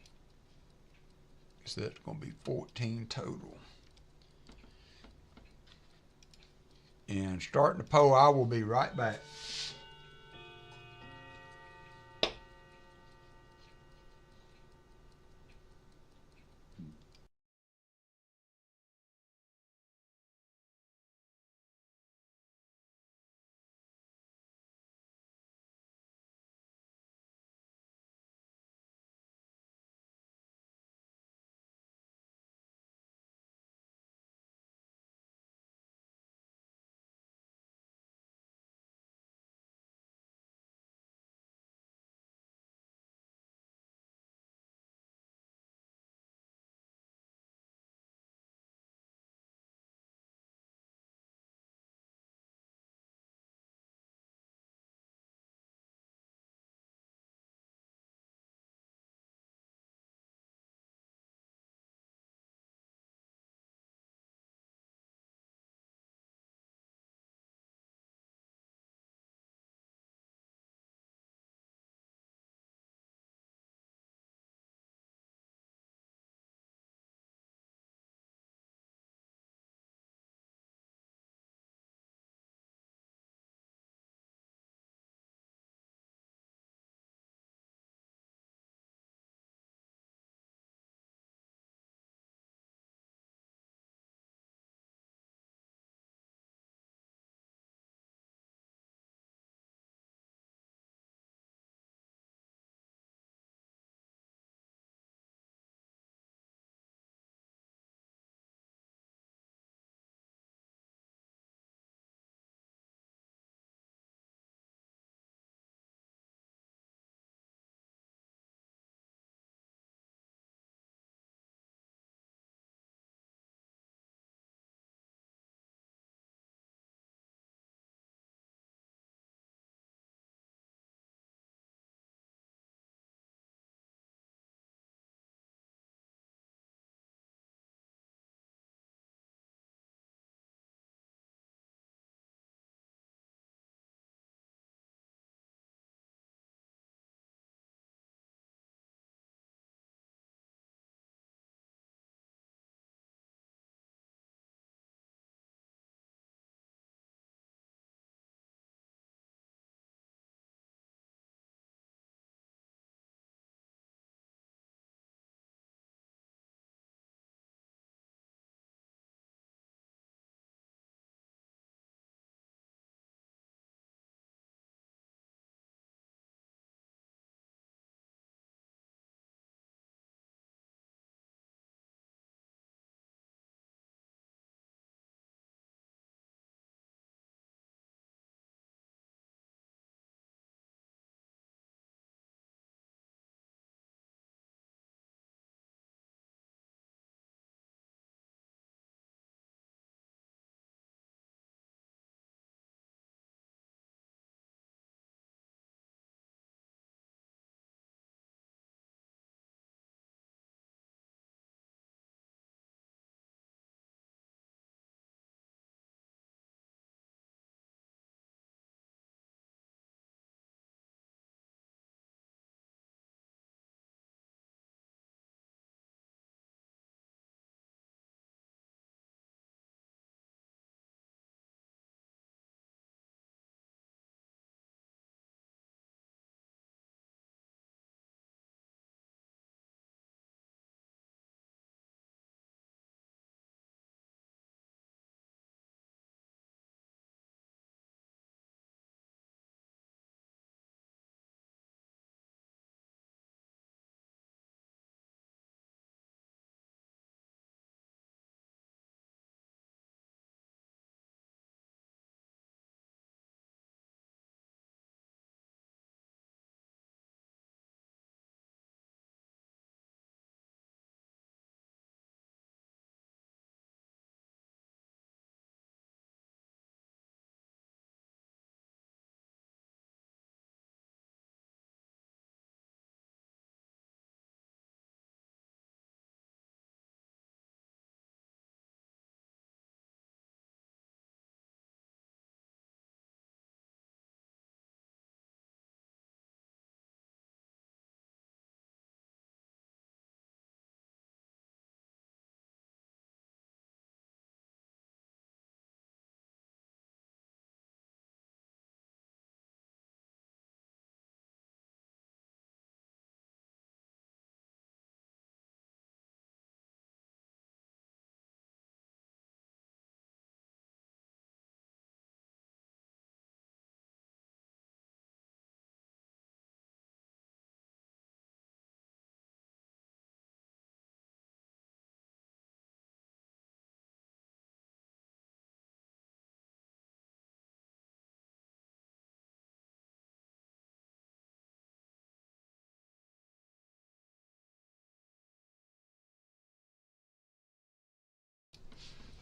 So that's going to be 14 total. And starting the poll, I will be right back.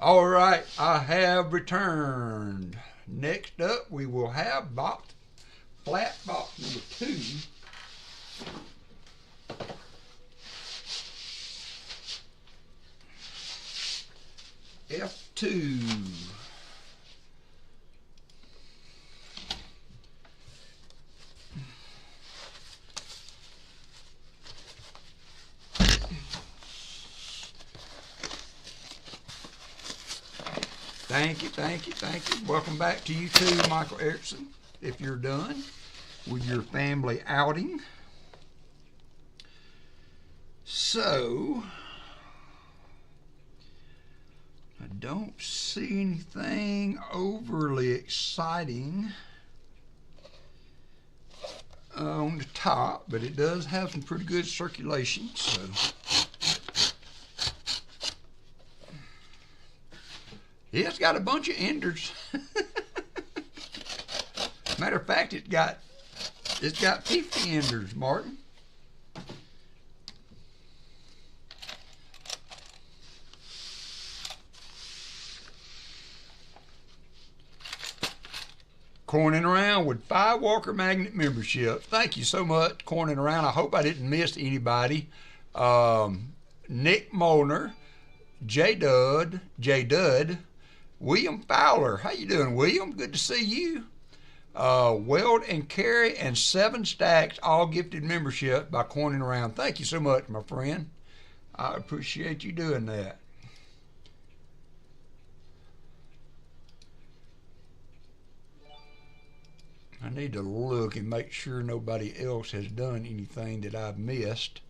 All right, I have returned. Next up, we will have flat box number 2. F2. Thank you, thank you, thank you. Welcome back to you too, Michael Erickson, if you're done with your family outing. So, I don't see anything overly exciting on the top, but it does have some pretty good circulation, so. Yeah, it's got a bunch of enders. Matter of fact, it's got 50 enders, Martin. Corning Around with 5 Walker Magnet membership. Thank you so much, Corning Around. I hope I didn't miss anybody. Nick Molnar, J. Dud, William Fowler. How you doing, William? Good to see you. Weld and Carey and 7 Stacks, all gifted membership by Corning Around. Thank you so much, my friend. I appreciate you doing that. I need to look and make sure nobody else has done anything that I've missed.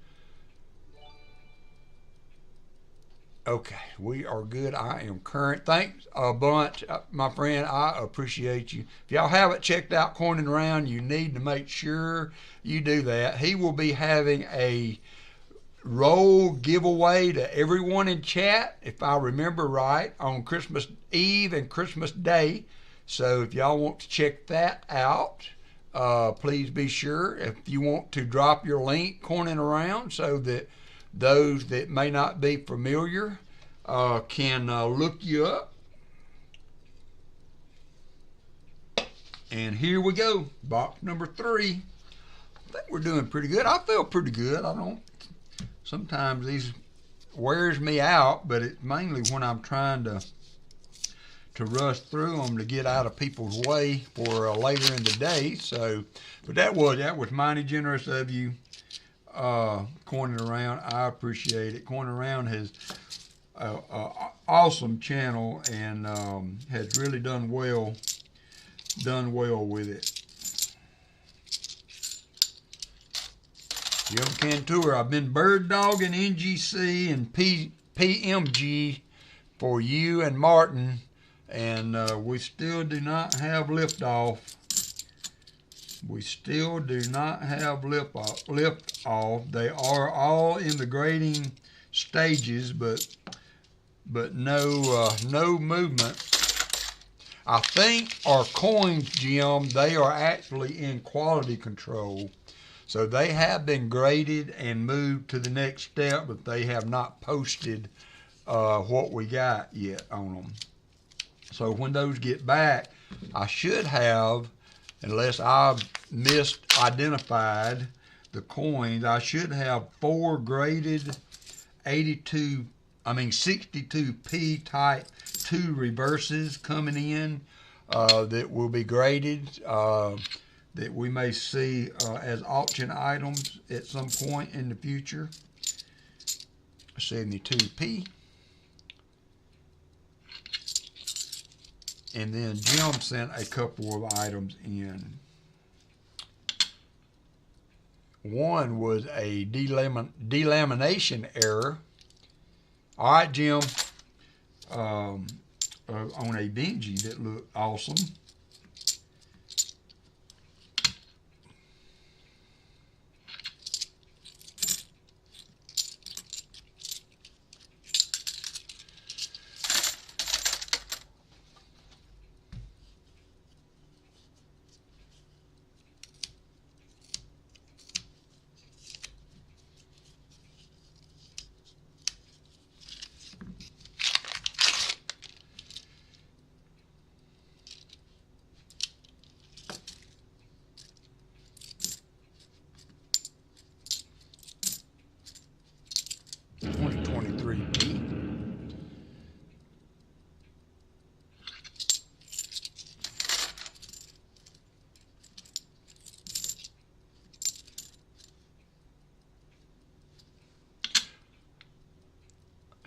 Okay, we are good. I am current. Thanks a bunch, my friend. I appreciate you. If y'all haven't checked out Corning Around, you need to make sure you do that. He will be having a roll giveaway to everyone in chat, if I remember right, on Christmas Eve and Christmas Day. So if y'all want to check that out, please be sure. If you want to drop your link, Corning Around, so that those that may not be familiar can look you up. And here we go, box number 3. I think we're doing pretty good. I feel pretty good. Sometimes these wears me out, but it's mainly when I'm trying to rush through them to get out of people's way for later in the day. So, but that was mighty generous of you, Corning Around. I appreciate it. Corning Around has an awesome channel and has really done well with it. Young Cantor, I've been bird dogging NGC and PMG for you and Martin, and we still do not have liftoff. We still do not have liftoff. They are all in the grading stages, but no movement. I think our coins, Jim, they are actually in quality control. So they have been graded and moved to the next step, but they have not posted what we got yet on them. So when those get back, I should have, unless I've misidentified the coins, I should have 4 graded 62P type 2 reverses coming in that will be graded, that we may see as auction items at some point in the future. 72P. And then Jim sent a couple of items in. One was a delamination error. All right, Jim, on a Benji that looked awesome.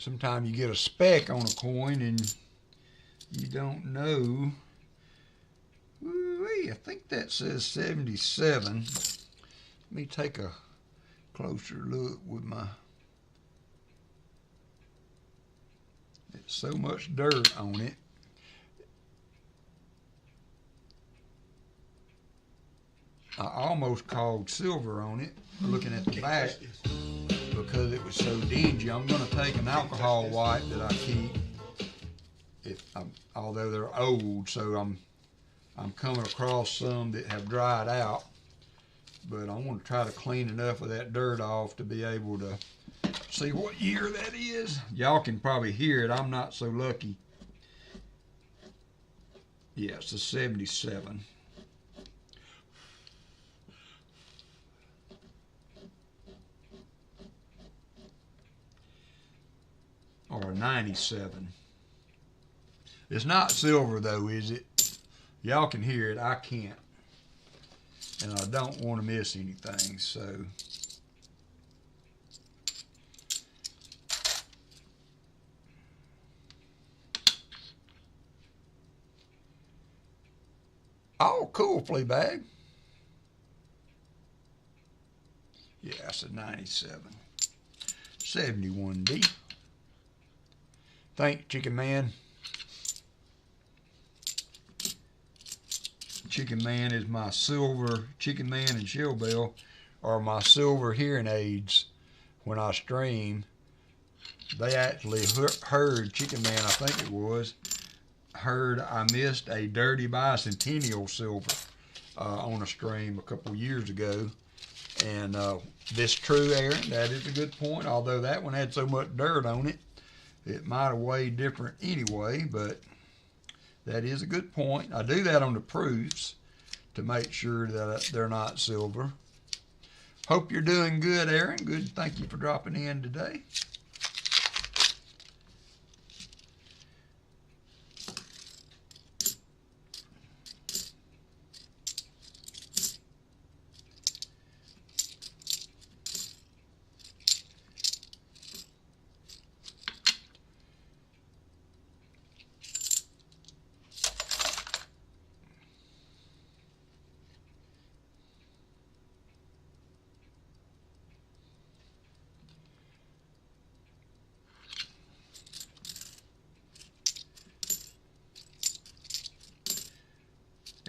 sometimes you get a speck on a coin and you don't know. Ooh-wee, I think that says 77. Let me take a closer look with my. There's so much dirt on it. I almost called silver on it, looking at the back, because it was so dingy. I'm going to take an alcohol wipe that I keep, although they're old, so I'm coming across some that have dried out. But I want to try to clean enough of that dirt off to be able to see what year that is. Y'all can probably hear it. I'm not so lucky. Yeah, it's a 77. Or a 97. It's not silver though, is it? Y'all can hear it, I can't. And I don't want to miss anything, so. Oh, cool, flea bag. Yeah, it's a 97. 71D. Thanks, Chicken Man. Chicken Man is my silver. Chicken Man and Shell Bell are my silver hearing aids when I stream. They actually heard, Chicken Man, I think it was, heard I missed a Dirty Bicentennial silver on a stream a couple years ago. And this true, Aaron, that is a good point. Although that one had so much dirt on it, it might have weighed different anyway, but that is a good point. I do that on the proofs to make sure that they're not silver. Hope you're doing good, Aaron. Good. Thank you for dropping in today.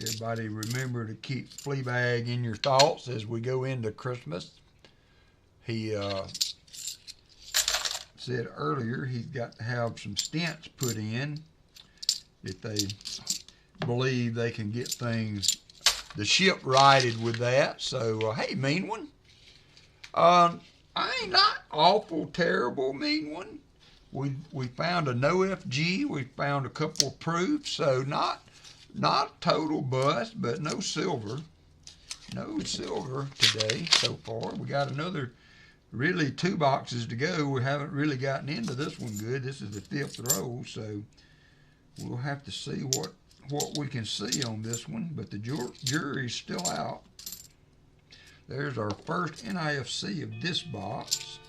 Everybody remember to keep Fleabag in your thoughts as we go into Christmas. He said earlier he's got to have some stents put in if they believe they can get things, the ship righted with that. So, hey, mean one. I ain't not awful terrible, mean one. We found a no FG. We found a couple of proofs, so not total bust, but no silver. No silver today so far. We got another, really 2 boxes to go. We haven't really gotten into this one good. This is the 5th row, so we'll have to see what we can see on this one. But the jury's still out. There's our first NIFC of this box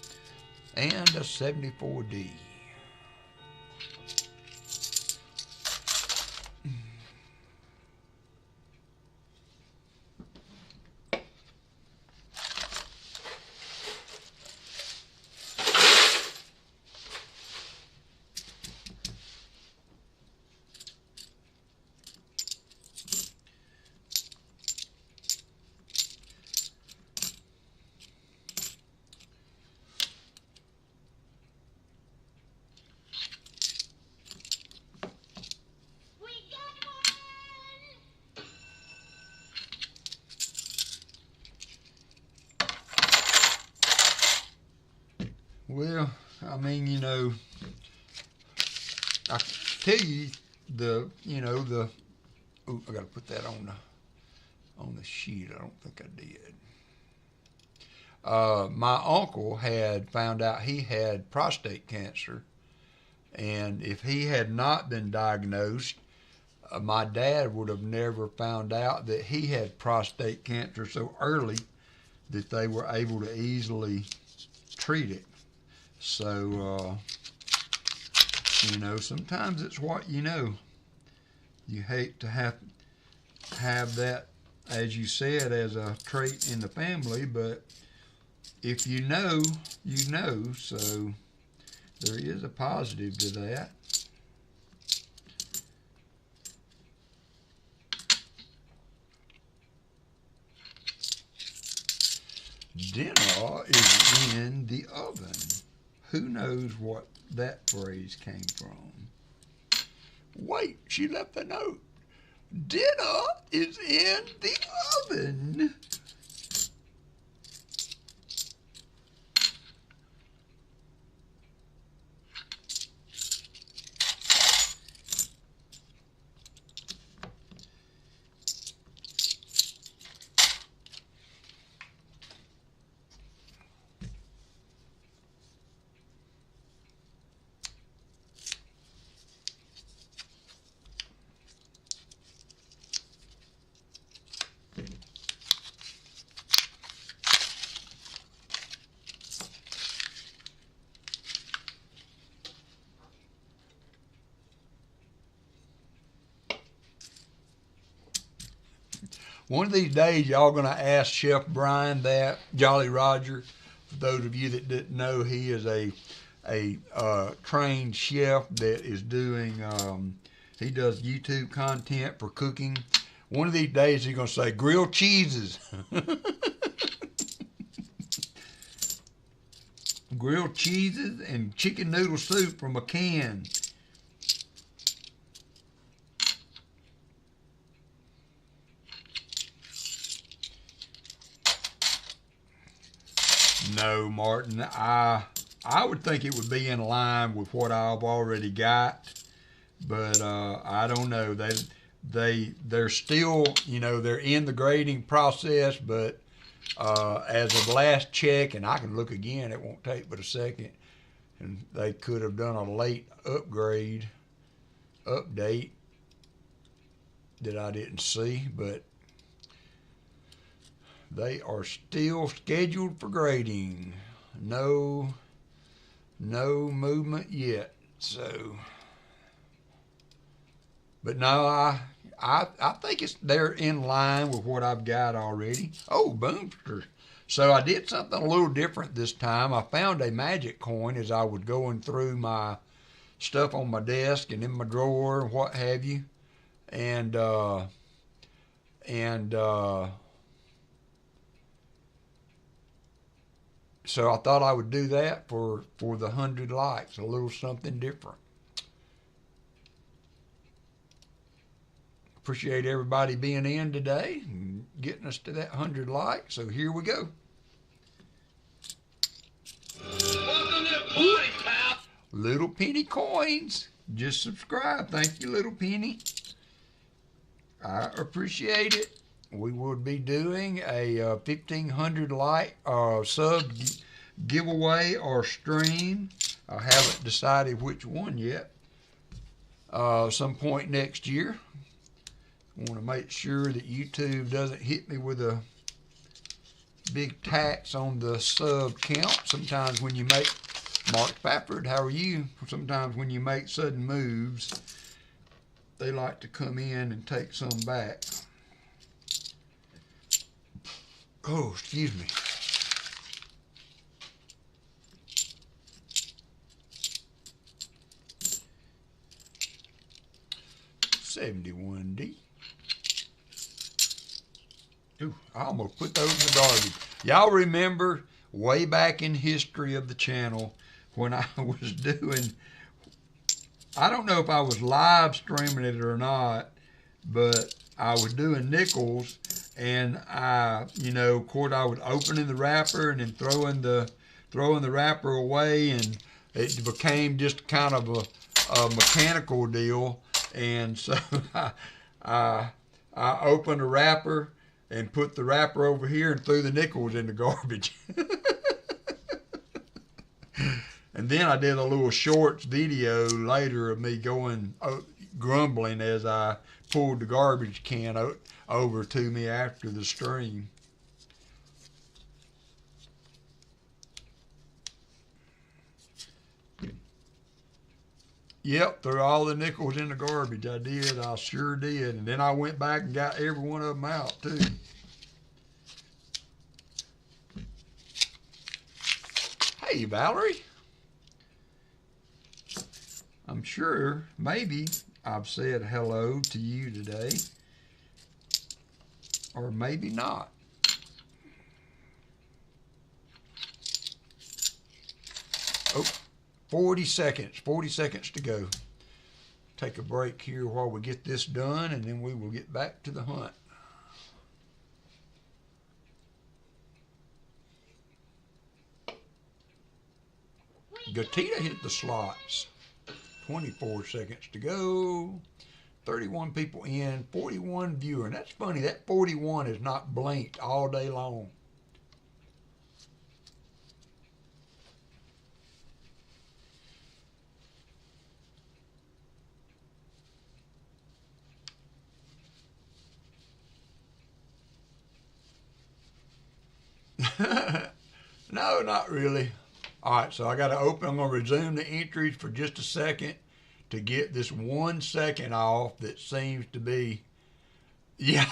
and a 74D. Well, I mean, you know, I tell you oh, I got to put that on the sheet. I don't think I did. My uncle had found out he had prostate cancer, and if he had not been diagnosed, my dad would have never found out that he had prostate cancer so early that they were able to easily treat it. So You know, sometimes it's what you know. You hate to have that, as you said, as a trait in the family, but if you know, you know. So there is a positive to that. Dinner is in the oven. Who knows what that phrase came from? Wait, she left a note. Dinner is in the oven. One of these days, y'all going to ask Chef Brian that, Jolly Roger. For those of you that didn't know, he is a trained chef that is doing, he does YouTube content for cooking. One of these days, he's going to say, grilled cheeses. Grilled cheeses and chicken noodle soup from a can. No, Martin, I would think it would be in line with what I've already got, but I don't know. They're still, you know, they're in the grading process, but as of last check, and I can look again, it won't take but a second, and they could have done a late update that I didn't see, but they are still scheduled for grading. No movement yet. So, but no, I think they're in line with what I've got already. Oh, Boomster. So I did something a little different this time. I found a magic coin as I was going through my stuff on my desk and in my drawer and what have you, and so I thought I would do that for the 100 likes, a little something different. Appreciate everybody being in today and getting us to that 100 likes. So here we go. Welcome to the party, pal. Little penny coins. Just subscribe. Thank you, Little Penny. I appreciate it. We will be doing a 1,500 like sub giveaway or stream. I haven't decided which one yet. Some point next year. I want to make sure that YouTube doesn't hit me with a big tax on the sub count. Sometimes when you make, Mark Spafford, how are you? Sometimes when you make sudden moves, they like to come in and take some back. Oh, excuse me. $71D. Ooh, I almost put those in the garbage. Y'all remember way back in history of the channel when I was doing, I don't know if I was live streaming it or not, but I was doing nickels, and I, you know, of course I was opening the wrapper and then throwing the wrapper away, and it became just kind of a mechanical deal. And so I opened the wrapper and put the wrapper over here and threw the nickels in the garbage. And then I did a little shorts video later of me going grumbling as I pulled the garbage can over to me after the stream. Yep, threw all the nickels in the garbage. I did. I sure did. And then I went back and got every one of them out, too. Hey, Valerie. I'm sure maybe I've said hello to you today. Or maybe not. Oh, 40 seconds. 40 seconds to go. Take a break here while we get this done, and then we will get back to the hunt. Gatita hit the slots. 24 seconds to go. 31 people in, 41 viewers. And that's funny, that 41 is not blinked all day long. No, not really. All right, so I got to open. I'm going to resume the entries for just a second to get this 1 second off that seems to be, yeah,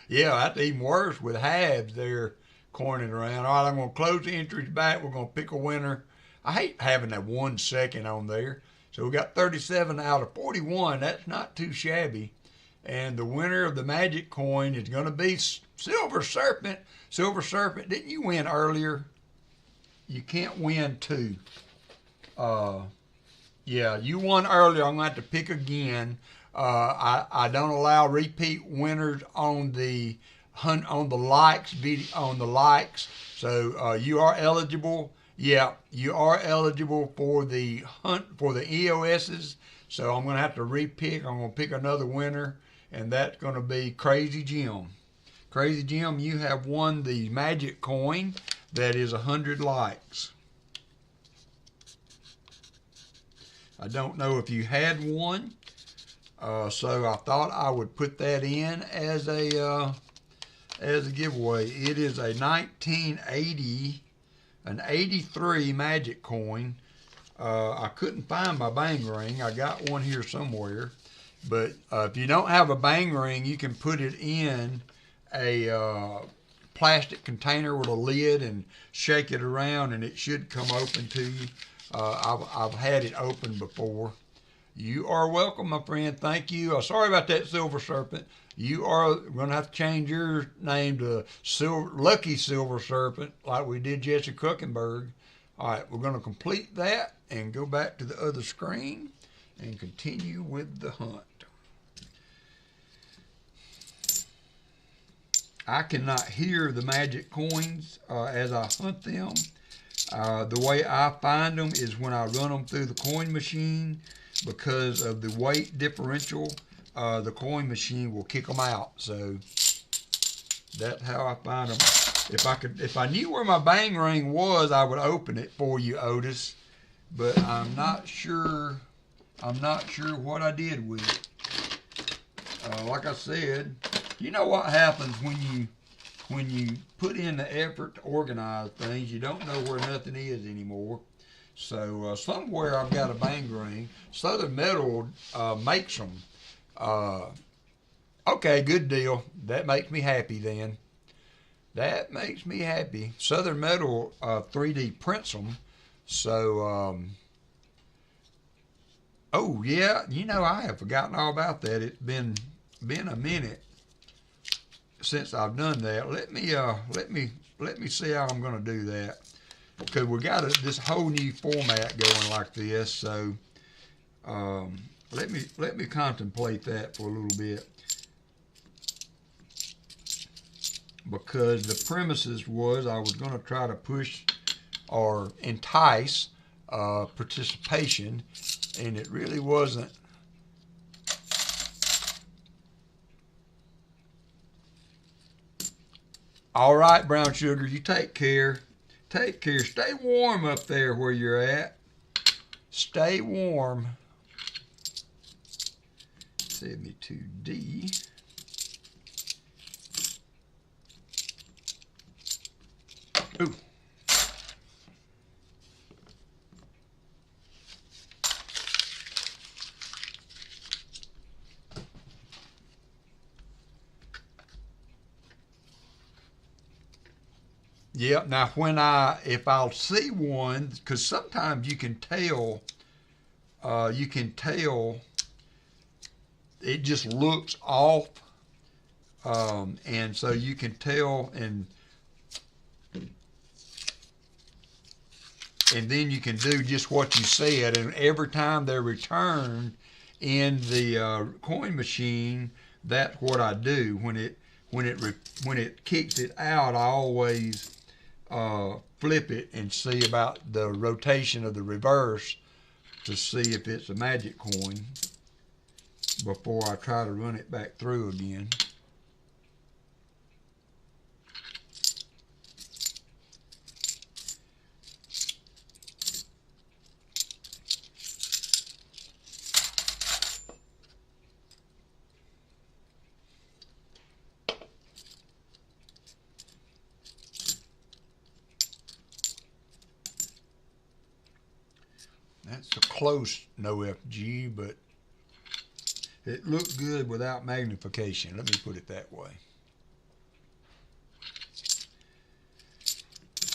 yeah, that's even worse with halves there cornering around. All right, I'm going to close the entries back. We're going to pick a winner. I hate having that 1 second on there. So we got 37 out of 41. That's not too shabby. And the winner of the magic coin is going to be Silver Serpent. Silver Serpent, didn't you win earlier? You can't win two. Yeah, you won earlier. I'm going to have to pick again. I don't allow repeat winners on the likes video on the likes. So you are eligible. Yeah, you are eligible for the hunt for the EOSs. So I'm going to have to repick. I'm going to pick another winner, and that's going to be Crazy Jim. Crazy Jim, you have won the magic coin. That is 100 likes. I don't know if you had one, so I thought I would put that in as a giveaway. It is a 1980, an 83 magic coin. I couldn't find my bang ring. I got one here somewhere, but if you don't have a bang ring, you can put it in a plastic container with a lid and shake it around, and it should come open to you. I've had it open before. You are welcome, my friend. Thank you. Sorry about that, Silver Serpent. You are going to have to change your name to Lucky Silver Serpent, like we did Jesse Kuckenberg. All right, we're going to complete that and go back to the other screen and continue with the hunt. I cannot hear the magic coins as I hunt them. The way I find them is when I run them through the coin machine. Because of the weight differential, the coin machine will kick them out. So that's how I find them. If I knew where my bang ring was, I would open it for you, Otis. But I'm not sure. I'm not sure what I did with it. Like I said, you know what happens when you put in the effort to organize things, you don't know where nothing is anymore. So somewhere I've got a bang ring. Southern Metal makes them. Okay, good deal. That makes me happy then. That makes me happy. Southern Metal 3D prints them. So, oh yeah, you know, I have forgotten all about that. It's been a minute since I've done that. Let me see how I'm going to do that, because we got this whole new format going like this. So let me contemplate that for a little bit, because the premises was I was going to try to push or entice participation, and it really wasn't. All right, Brown Sugar, you take care. Take care. Stay warm up there where you're at. Stay warm. 72D. Ooh. Yep. Now, if I'll see one, because sometimes you can tell it just looks off, and so you can tell, and then you can do just what you said, and every time they're returned in the coin machine, that's what I do. When it kicks it out, I always flip it and see about the rotation of the reverse to see if it's a magic coin before I try to run it back through again. That's a close NIFC, but it looked good without magnification. Let me put it that way.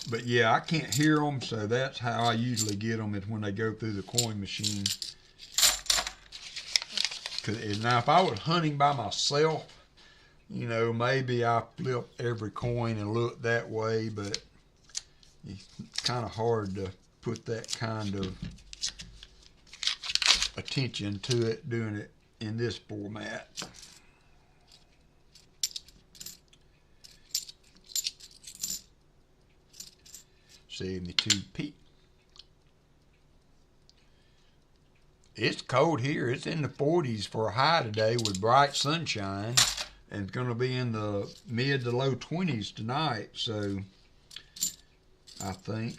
But yeah, I can't hear them, so that's how I usually get them, is when they go through the coin machine. Now, if I was hunting by myself, you know, maybe I flip every coin and look that way, but it's kind of hard to put that kind of attention to it doing it in this format. 72p. It's cold here. It's in the 40s for a high today with bright sunshine, and it's going to be in the mid to low 20s tonight. So I think,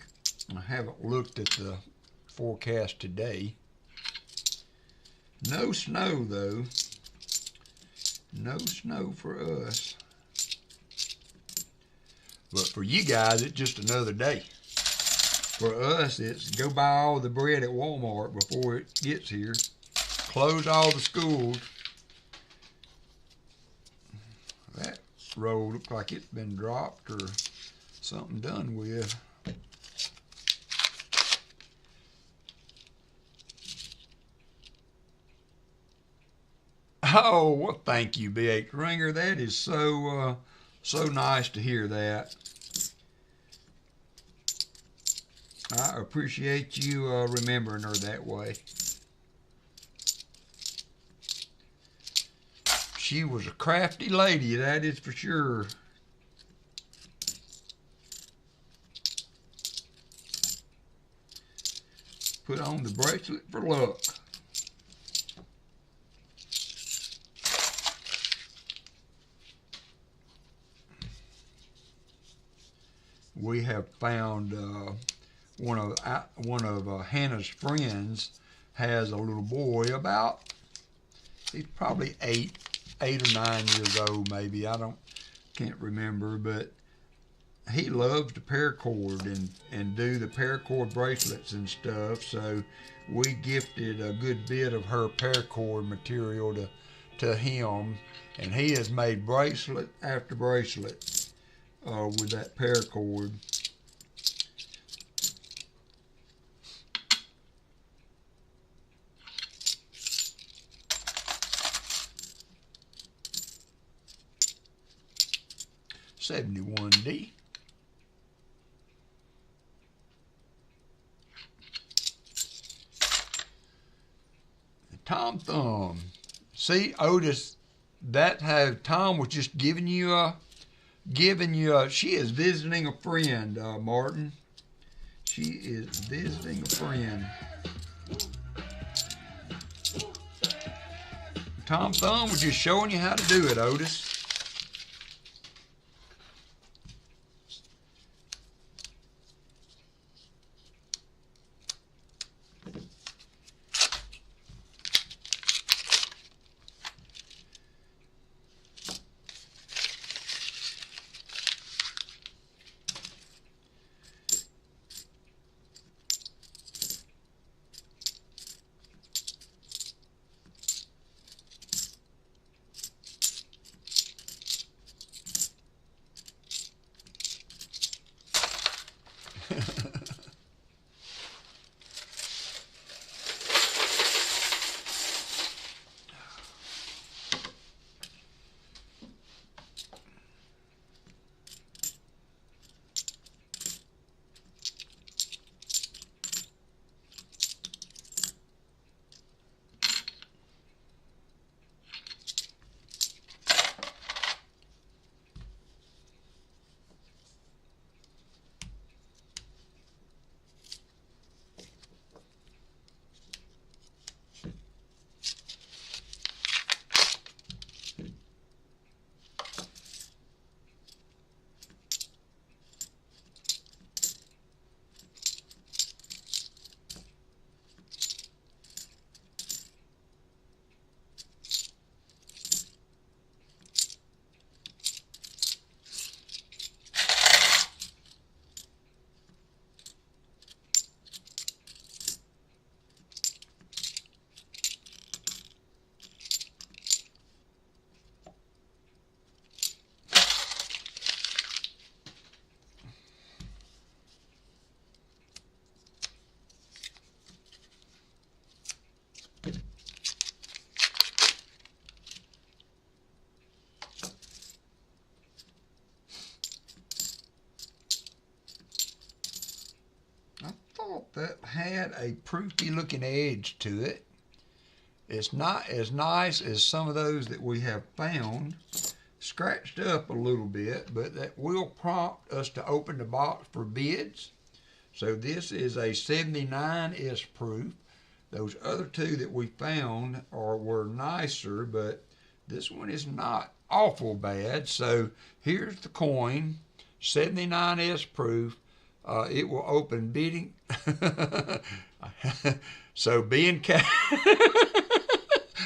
I haven't looked at the forecast today. No snow though. No snow for us. But for you guys, it's just another day. For us, it's go buy all the bread at Walmart before it gets here. Close all the schools. That roll looks like it's been dropped or something done with. Oh, well, thank you, BH Ringer. That is so nice to hear that. I appreciate you remembering her that way. She was a crafty lady, that is for sure. Put on the bracelet for luck. We have found one of Hannah's friends has a little boy about, he's probably eight or 9 years old maybe. Can't remember, but he loves to paracord and do the paracord bracelets and stuff. So we gifted a good bit of her paracord material to him, and he has made bracelet after bracelet with that paracord. $71D. Tom Thumb. See, Otis, that how Tom was just giving you a, she is visiting a friend, Martin. She is visiting a friend. Tom Thumb was just showing you how to do it, Otis. had a proofy looking edge to it. It's not as nice as some of those that we have found. Scratched up a little bit, but that will prompt us to open the box for bids. So this is a 79S proof. Those other two that we found were nicer, but this one is not awful bad. So here's the coin, 79S proof. It will open bidding. So B&K,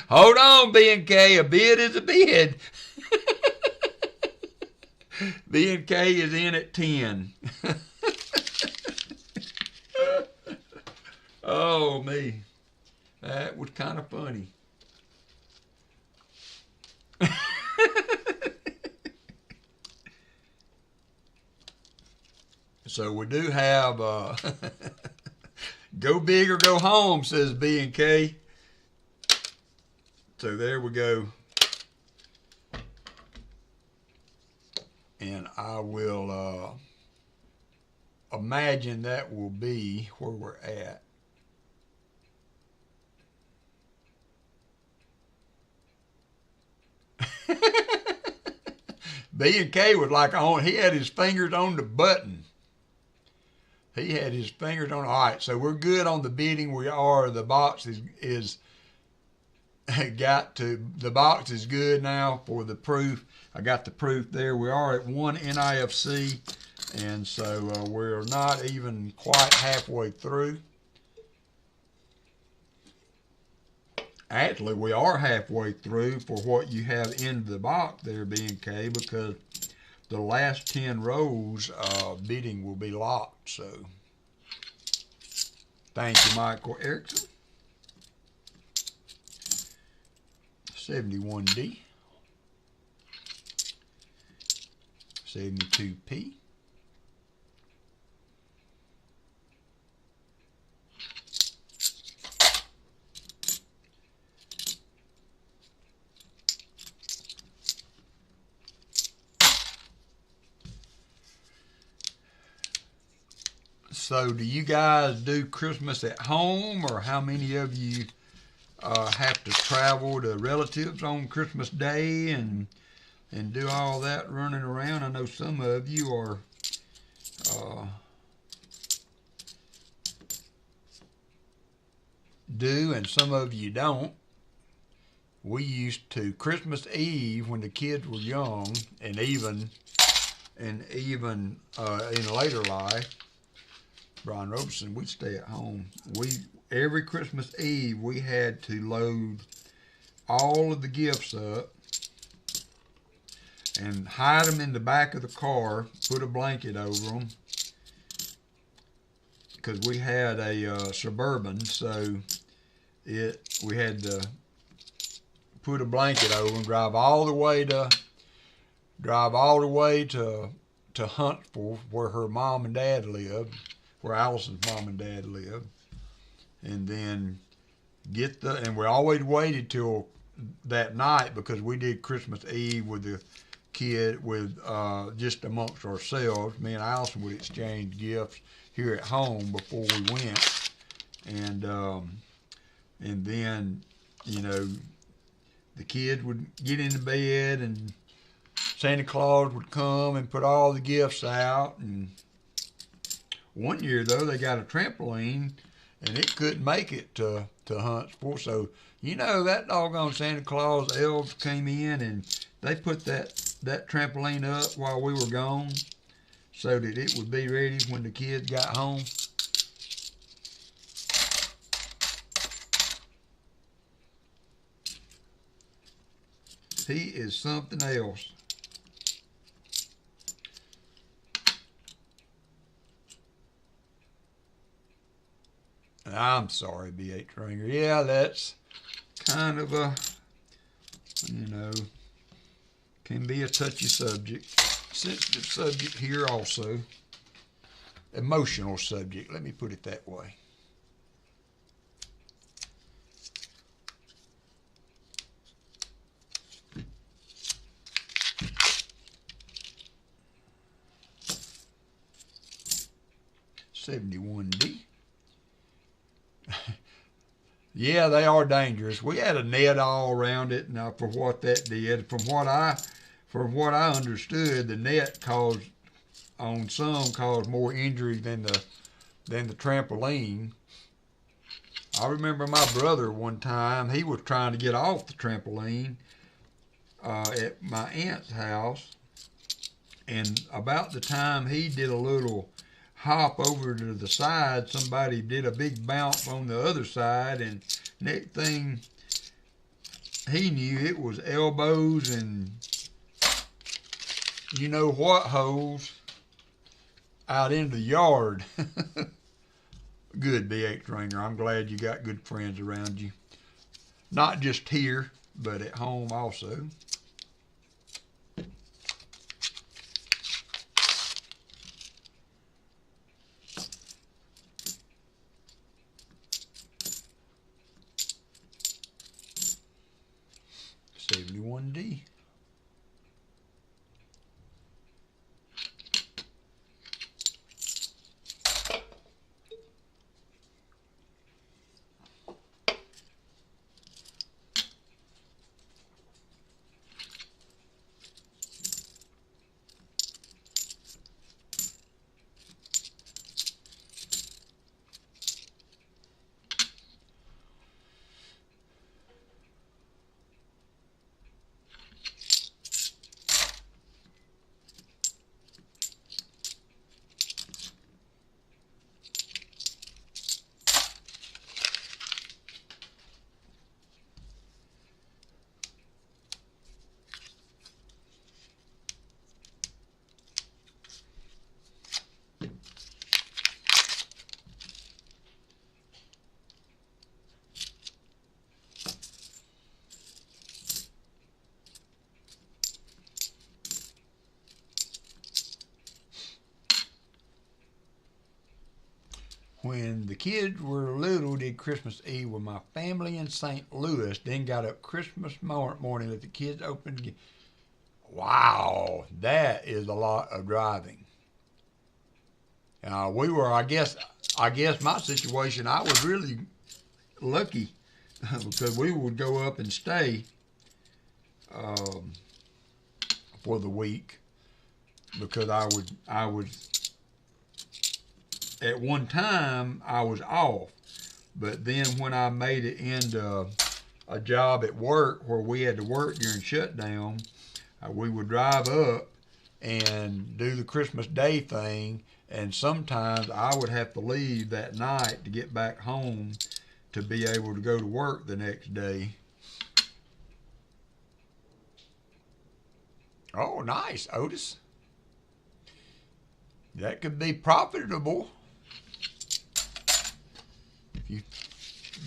hold on, B&K, a bid is a bid. B&K is in at 10. Oh, me. That was kind of funny. So we do have go big or go home, says B&K. So there we go. And I will imagine that will be where we're at. B&K was like he had his fingers on the button. He had his fingers on. All right, so we're good on the bidding. We are. The box is the box is good now for the proof. I got the proof there. We are at 1 NIFC, and so we're not even quite halfway through. Actually, we are halfway through for what you have in the box there, B&K, because the last 10 rows bidding will be locked. So thank you, Michael Erickson. 71D, 72P, So do you guys do Christmas at home, or how many of you have to travel to relatives on Christmas Day and do all that running around? I know some of you are do, and some of you don't. We used to Christmas Eve when the kids were young, and even in later life, Brian Robeson, we'd stay at home. Every Christmas Eve we had to load all of the gifts up and hide them in the back of the car, put a blanket over them, because we had a Suburban, so we had to put a blanket over them, drive all the way to Huntsville, where her mom and dad lived, where Allison's mom and dad lived, and then and we always waited till that night, because we did Christmas Eve with the kid just amongst ourselves. Me and Allison would exchange gifts here at home before we went, and then the kids would get into bed, and Santa Claus would come and put all the gifts out. And one year, though, they got a trampoline, and it couldn't make it to Huntsville. So, that doggone Santa Claus elves came in, and they put that trampoline up while we were gone so that it would be ready when the kids got home. He is something else. I'm sorry, B.H. Ringer. Yeah, that's kind of can be a touchy subject. Sensitive subject here also. Emotional subject, let me put it that way. $71D. Yeah, they are dangerous. We had a net all around it. Now, for what that did, from what I understood, the net caused more injury than the trampoline. I remember my brother one time. He was trying to get off the trampoline at my aunt's house, and about the time he did a little hop over to the side, somebody did a big bounce on the other side, and next thing he knew, it was elbows and you know what holes out into the yard. Good, BX Ringer. I'm glad you got good friends around you. Not just here, but at home also. $71D. When the kids were little, did Christmas Eve with my family in St. Louis, then got up Christmas morning, let the kids open. Wow, that is a lot of driving. We were, I guess my situation, I was really lucky because we would go up and stay for the week because I would at one time I was off, but then when I made it into a job at work where we had to work during shutdown, we would drive up and do the Christmas Day thing, and sometimes I would have to leave that night to get back home to be able to go to work the next day. Oh, nice, Otis. That could be profitable. You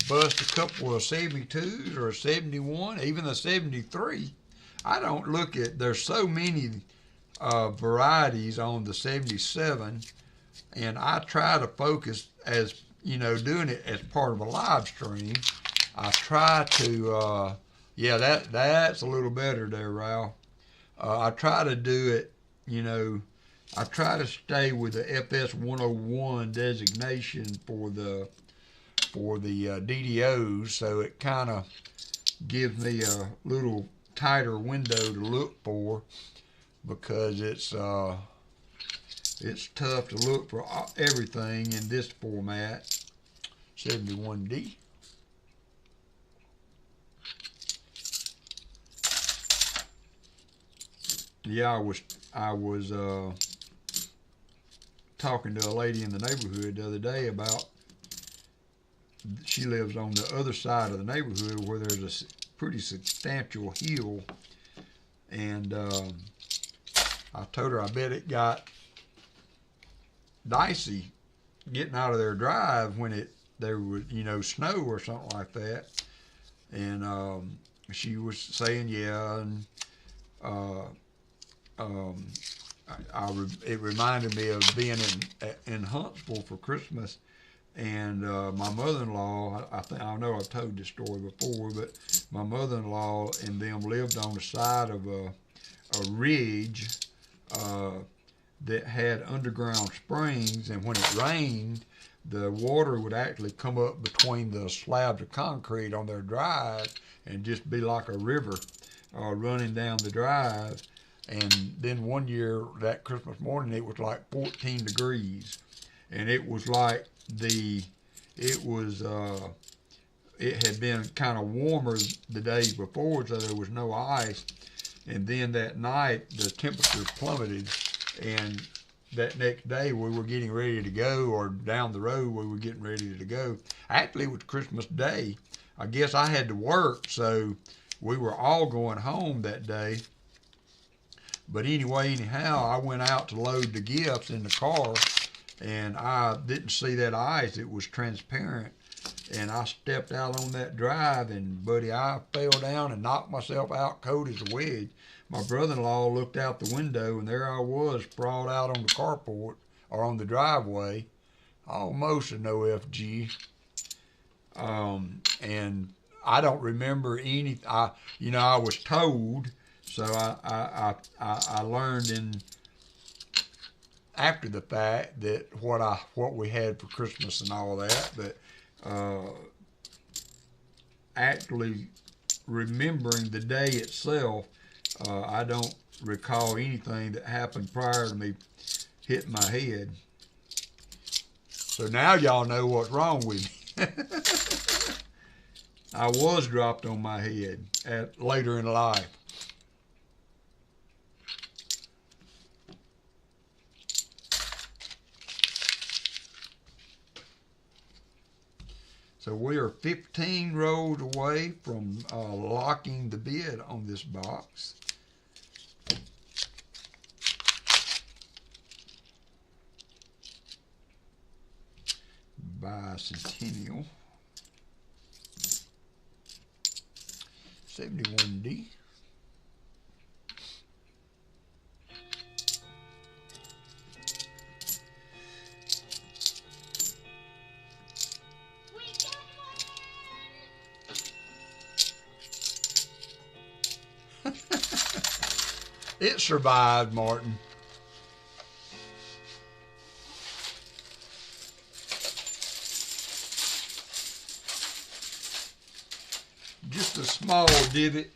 bust a couple of 72s or a 71, even a 73. I don't look at, there's so many varieties on the 77, and I try to focus, as you know, doing it as part of a live stream. I try to, yeah, that's a little better there, Ralph. I try to do it, you know, I try to stay with the FS 101 designation for the DDOs, so it kind of gives me a little tighter window to look for, because it's tough to look for everything in this format. 71D. Yeah, I was talking to a lady in the neighborhood the other day about, she lives on the other side of the neighborhood where there's a pretty substantial hill, and I told her I bet it got dicey getting out of their drive when there was, you know, snow or something like that, and she was saying, yeah, and it reminded me of being in Huntsville for Christmas. And my mother-in-law, I know I've told this story before, but my mother-in-law and them lived on the side of a ridge that had underground springs, and when it rained, the water would actually come up between the slabs of concrete on their drive and just be like a river running down the drive. And then one year, that Christmas morning, it was like 14 degrees, and it was like it had been kind of warmer the days before, so there was no ice. And then that night, the temperature plummeted, and that next day we were getting ready to go, or down the road we were getting ready to go. Actually, it was Christmas Day. I guess I had to work, so we were all going home that day. But anyway, anyhow, I went out to load the gifts in the car, and I didn't see that ice. It was transparent. And I stepped out on that drive, and buddy, I fell down and knocked myself out cold as a wedge. My brother-in-law looked out the window, and there I was, sprawled out on the carport, or on the driveway, almost a no FG. And I don't remember any. I was told, so I learned after the fact that what we had for Christmas and all that, but actually remembering the day itself, I don't recall anything that happened prior to me hitting my head. So now y'all know what's wrong with me. I was dropped on my head later in life. So we are 15 rows away from locking the bid on this box. Bicentennial 71D. It survived, Martin. Just a small divot.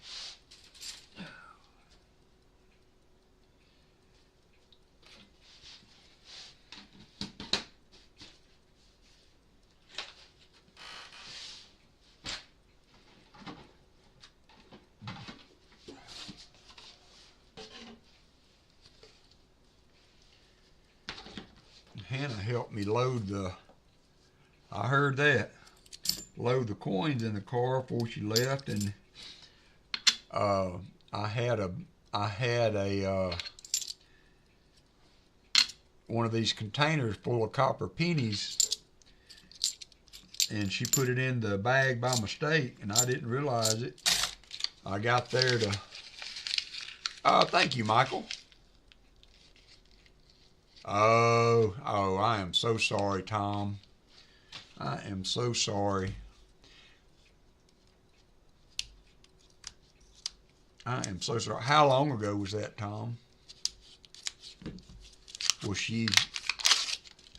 Hannah helped me load I heard that, load the coins in the car before she left, and I had a one of these containers full of copper pennies, and she put it in the bag by mistake, and I didn't realize it. I got there to, thank you, Michael. Oh, I am so sorry, Tom. I am so sorry. I am so sorry. How long ago was that, Tom? Was she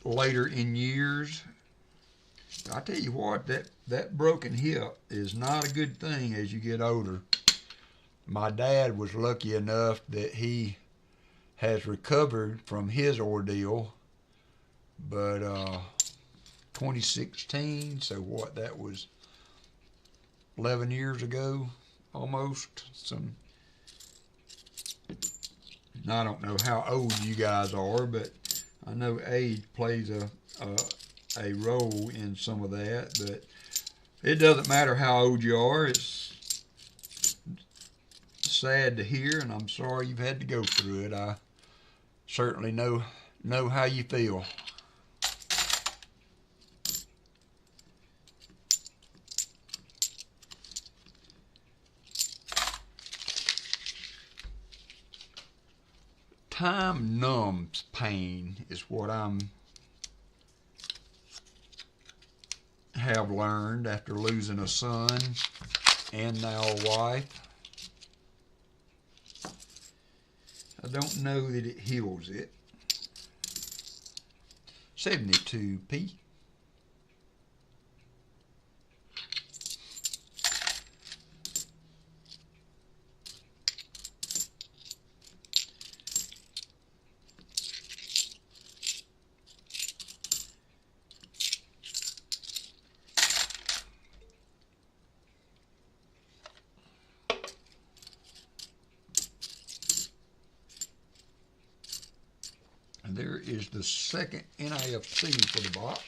later in years? I tell you what, that broken hip is not a good thing as you get older. My dad was lucky enough that he has recovered from his ordeal, but 2016, so what, that was 11 years ago almost. I don't know how old you guys are, but I know age plays a role in some of that, but it doesn't matter how old you are. It's sad to hear, and I'm sorry you've had to go through it. I certainly know how you feel. Time numbs pain is what have learned after losing a son and now a wife. I don't know that it heals it. 72p. And there is the second NIFC for the box.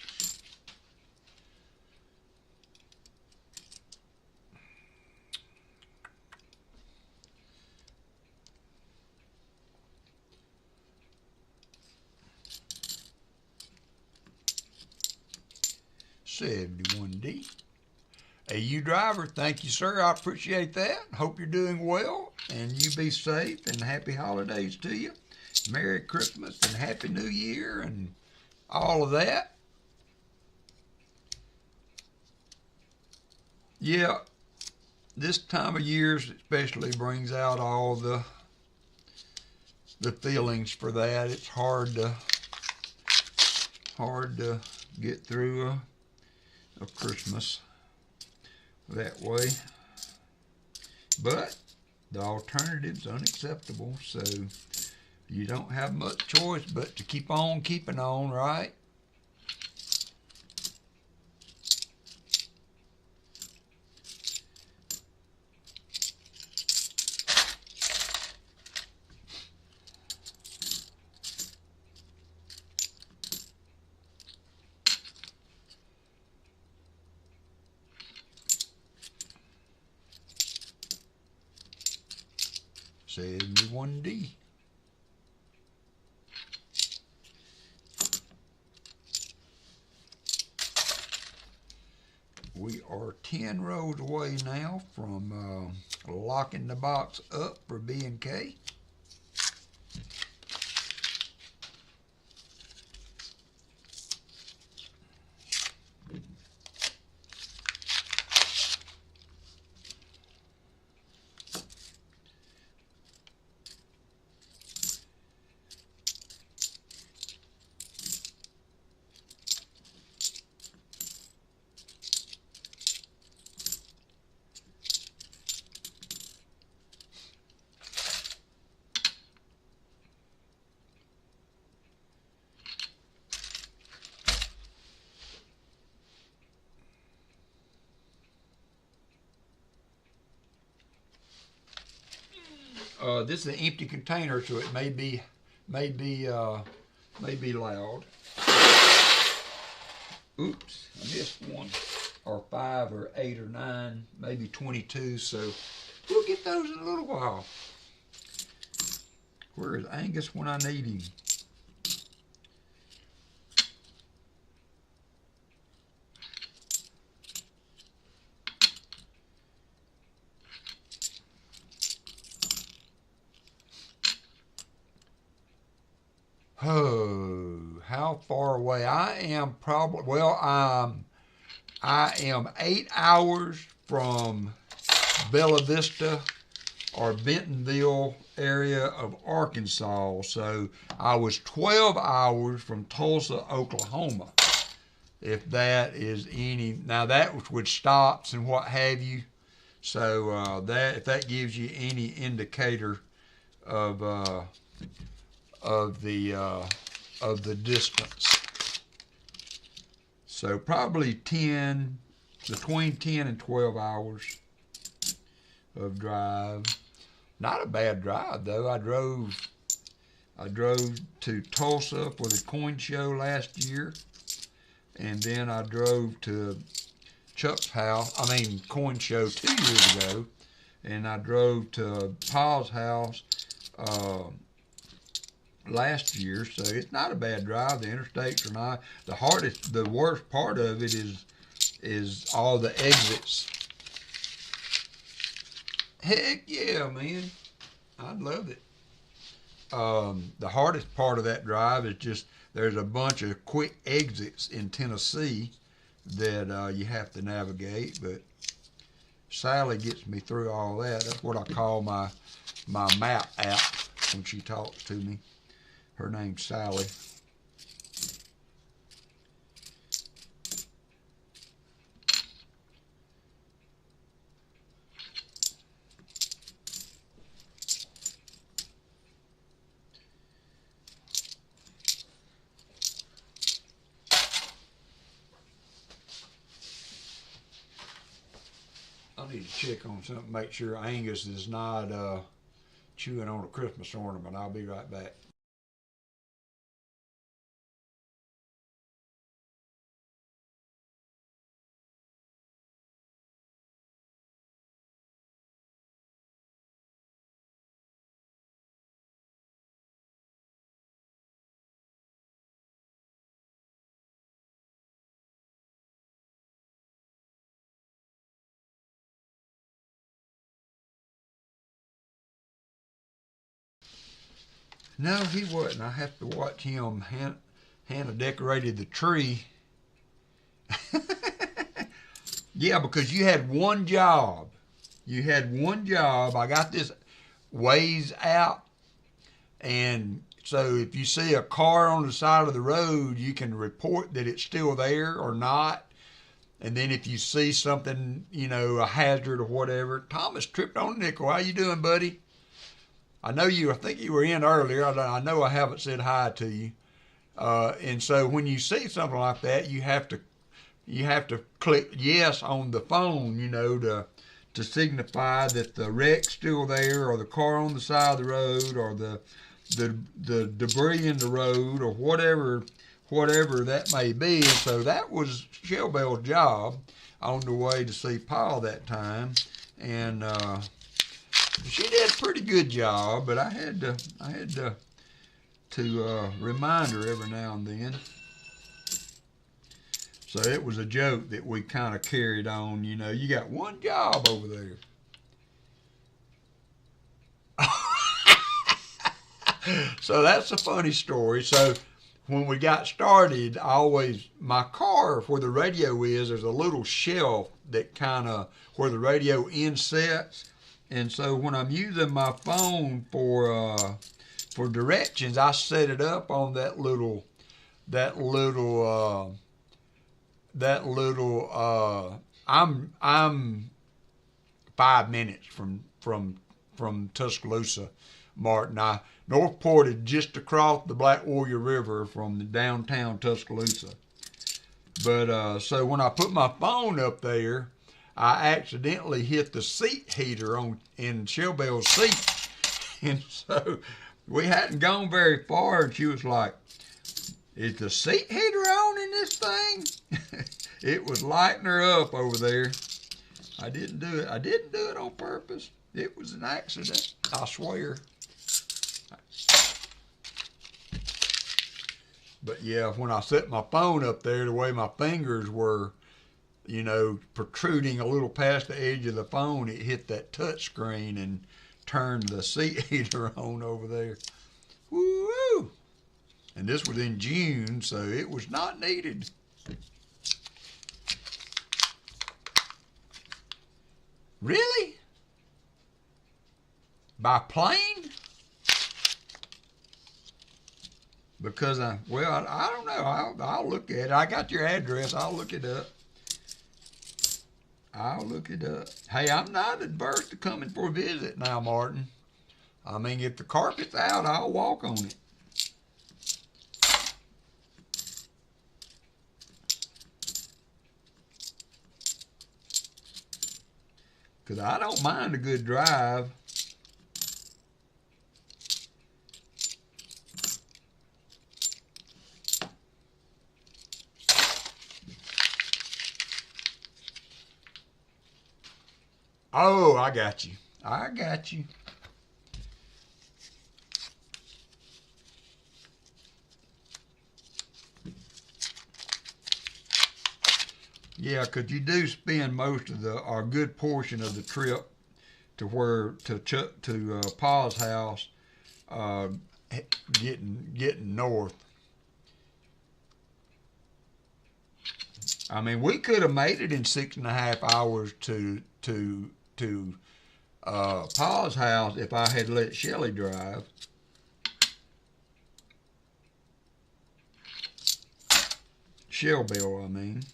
$71D. AU driver, thank you, sir. I appreciate that. Hope you're doing well, and you be safe, and happy holidays to you. Merry Christmas and Happy New Year and all of that. Yeah, this time of year especially brings out all the feelings for that. It's hard to get through a Christmas that way. But the alternative's unacceptable, so you don't have much choice but to keep on keeping on, right? $71D. We are 10 rows away now from locking the box up for B&K. This is an empty container, so it may be loud. Oops, I missed one, or 5 or 8 or 9, maybe 22. So we'll get those in a little while. Where is Angus when I need him? Oh, how far away? I am probably, well, I am 8 hours from Bella Vista or Bentonville area of Arkansas. So I was 12 hours from Tulsa, Oklahoma. If that is any, now that would stops and what have you. So that, if that gives you any indicator of the distance. So probably between 10 and 12 hours of drive. Not a bad drive though. I drove to Tulsa for the coin show last year, and then I drove to Chuck's house, coin show 2 years ago, and I drove to Paul's house last year, so it's not a bad drive. The interstates are not. The worst part of it is all the exits. Heck yeah, man. I'd love it. The hardest part of that drive is just there's a bunch of quick exits in Tennessee that you have to navigate, but Sally gets me through all that. That's what I call my map app when she talks to me. Her name's Sally. need to check on something, make sure Angus is not chewing on a Christmas ornament. I'll be right back. No, he wasn't. I have to watch him. Hannah decorated the tree. Yeah, because you had one job. You had one job. I got this ways out. And so if you see a car on the side of the road, you can report that it's still there or not. And then if you see something, you know, a hazard or whatever. Thomas tripped on a nickel. How you doing, buddy? I know you. I think you were in earlier. I know I haven't said hi to you. And so when you see something like that, you have to click yes on the phone, you know, to signify that the wreck's still there, or the car on the side of the road, or the debris in the road, or whatever that may be. And so that was Shellbell's job on the way to see Paul that time, and she did a pretty good job, but I had to remind her every now and then. So it was a joke that we kind of carried on. You know, you got one job over there. So that's a funny story. So when we got started, my car where the radio is, there's a little shelf that kind of where the radio insets. And so when I'm using my phone for directions, I set it up on that little I'm 5 minutes from Tuscaloosa, Martin. Northport is just across the Black Warrior River from the downtown Tuscaloosa. But so when I put my phone up there, I accidentally hit the seat heater in Shellbell's seat. And so we hadn't gone very far, and she was like, "Is the seat heater on in this thing?" It was lighting her up over there. I didn't do it on purpose. It was an accident, I swear. But yeah, when I set my phone up there, the way my fingers were, you know, protruding a little past the edge of the phone, it hit that touch screen and turned the seat heater on over there. Woo! And this was in June, so it was not needed. Really? By plane? Because I don't know. I'll look at it. I got your address. I'll look it up. Hey, I'm not adverse to coming for a visit now, Martin. I mean, if the carpet's out, I'll walk on it. Because I don't mind a good drive. Oh, I got you. Yeah, because you do spend most of or a good portion of the trip to Pa's house, getting north. I mean, we could have made it in 6.5 hours to Pa's house if I had let Shelley drive. Shellbell, I mean.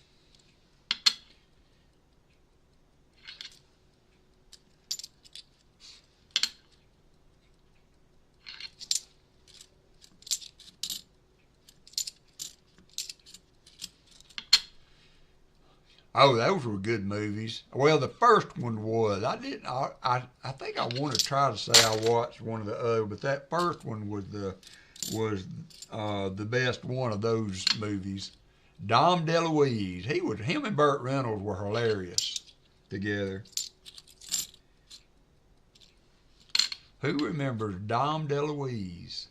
Oh, those were good movies. Well, the first one was. I didn't. I think I want to try to say I watched one of the other, but that first one was the best one of those movies. Dom DeLuise. Him and Burt Reynolds were hilarious together. Who remembers Dom DeLuise?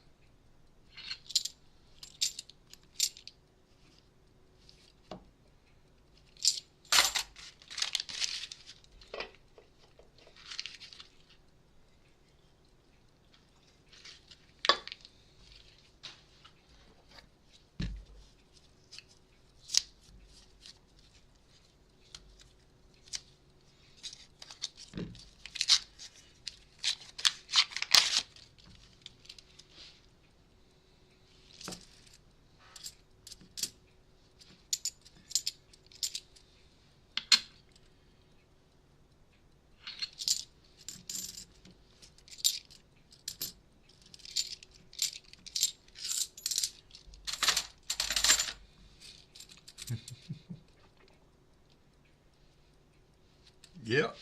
Yep.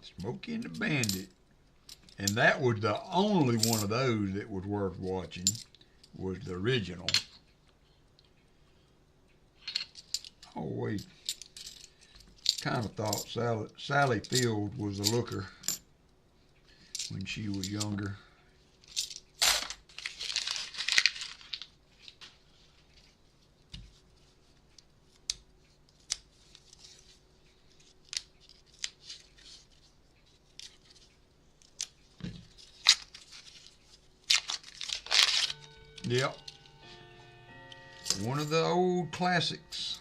Smokey and the Bandit. And that was the only one of those that was worth watching, was the original. Oh, wait. Kind of thought Sally Field was a looker when she was younger. Yep. One of the old classics.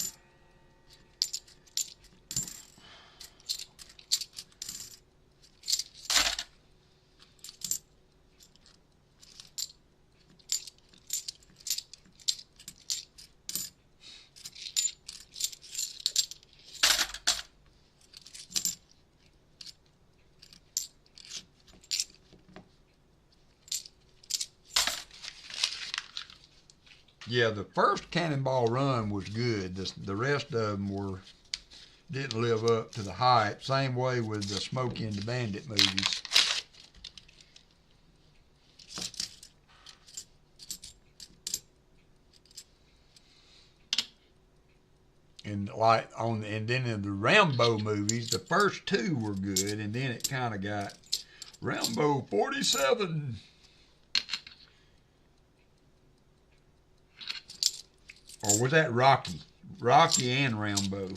Yeah, the first Cannonball Run was good. The rest of them didn't live up to the hype. Same way with the Smokey and the Bandit movies. And then in the Rambo movies, the first two were good, and then it kind of got Rambo 47. Or was that Rocky? Rocky and Rambo.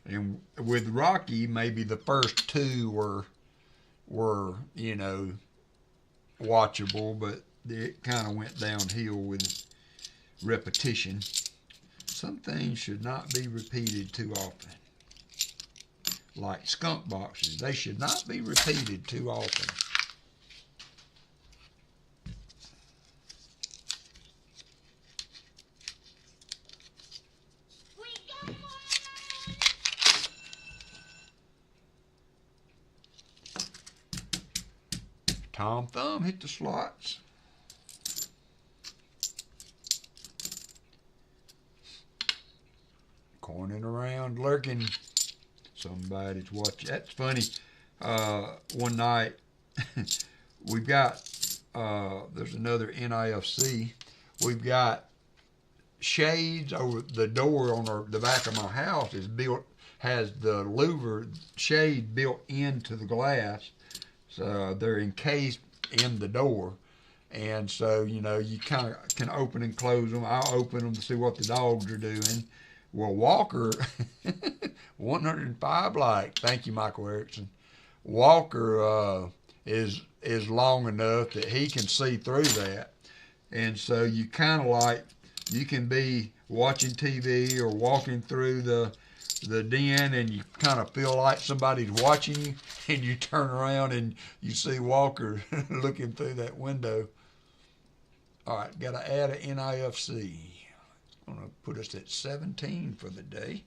And with Rocky, maybe the first two were watchable, but it kind of went downhill with repetition. Some things should not be repeated too often. Like skunk boxes, they should not be repeated too often. Tom Thumb hit the slots. Corning around, lurking. Somebody's watching. That's funny. One night, we've got, there's another NIFC. We've got shades over the door on the back of my house has the louver shade built into the glass. So they're encased in the door. And so, you kind of can open and close them. I'll open them to see what the dogs are doing. Well, Walker, 105 like. Thank you, Michael Erickson. Walker is long enough that he can see through that. And so you kind of you can be watching TV or walking through the den, and you kind of feel like somebody's watching you, and you turn around and you see Walker looking through that window. All right, got to add an NIFC. I'm going to put us at 17 for the day.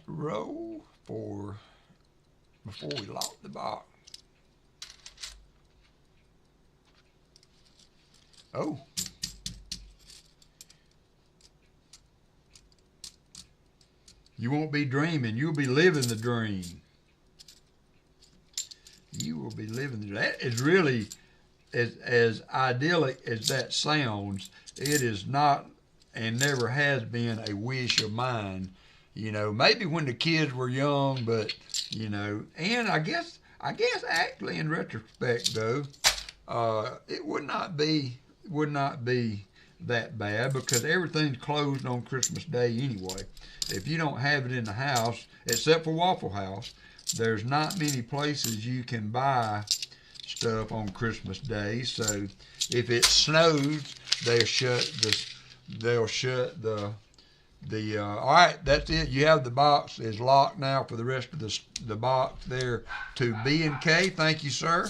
roll before we lock the box. Oh. You won't be dreaming. You'll be living the dream. You will be living the dream. That is really, as idyllic as that sounds, it is not and never has been a wish of mine. You know, maybe when the kids were young, but, you know, and I guess actually in retrospect though, it would not be that bad because everything's closed on Christmas Day anyway. If you don't have it in the house, except for Waffle House, there's not many places you can buy stuff on Christmas Day. So if it snows, they'll shut the all right, that's it. You have the box is locked now for the rest of the box there to B&K. Thank you, sir.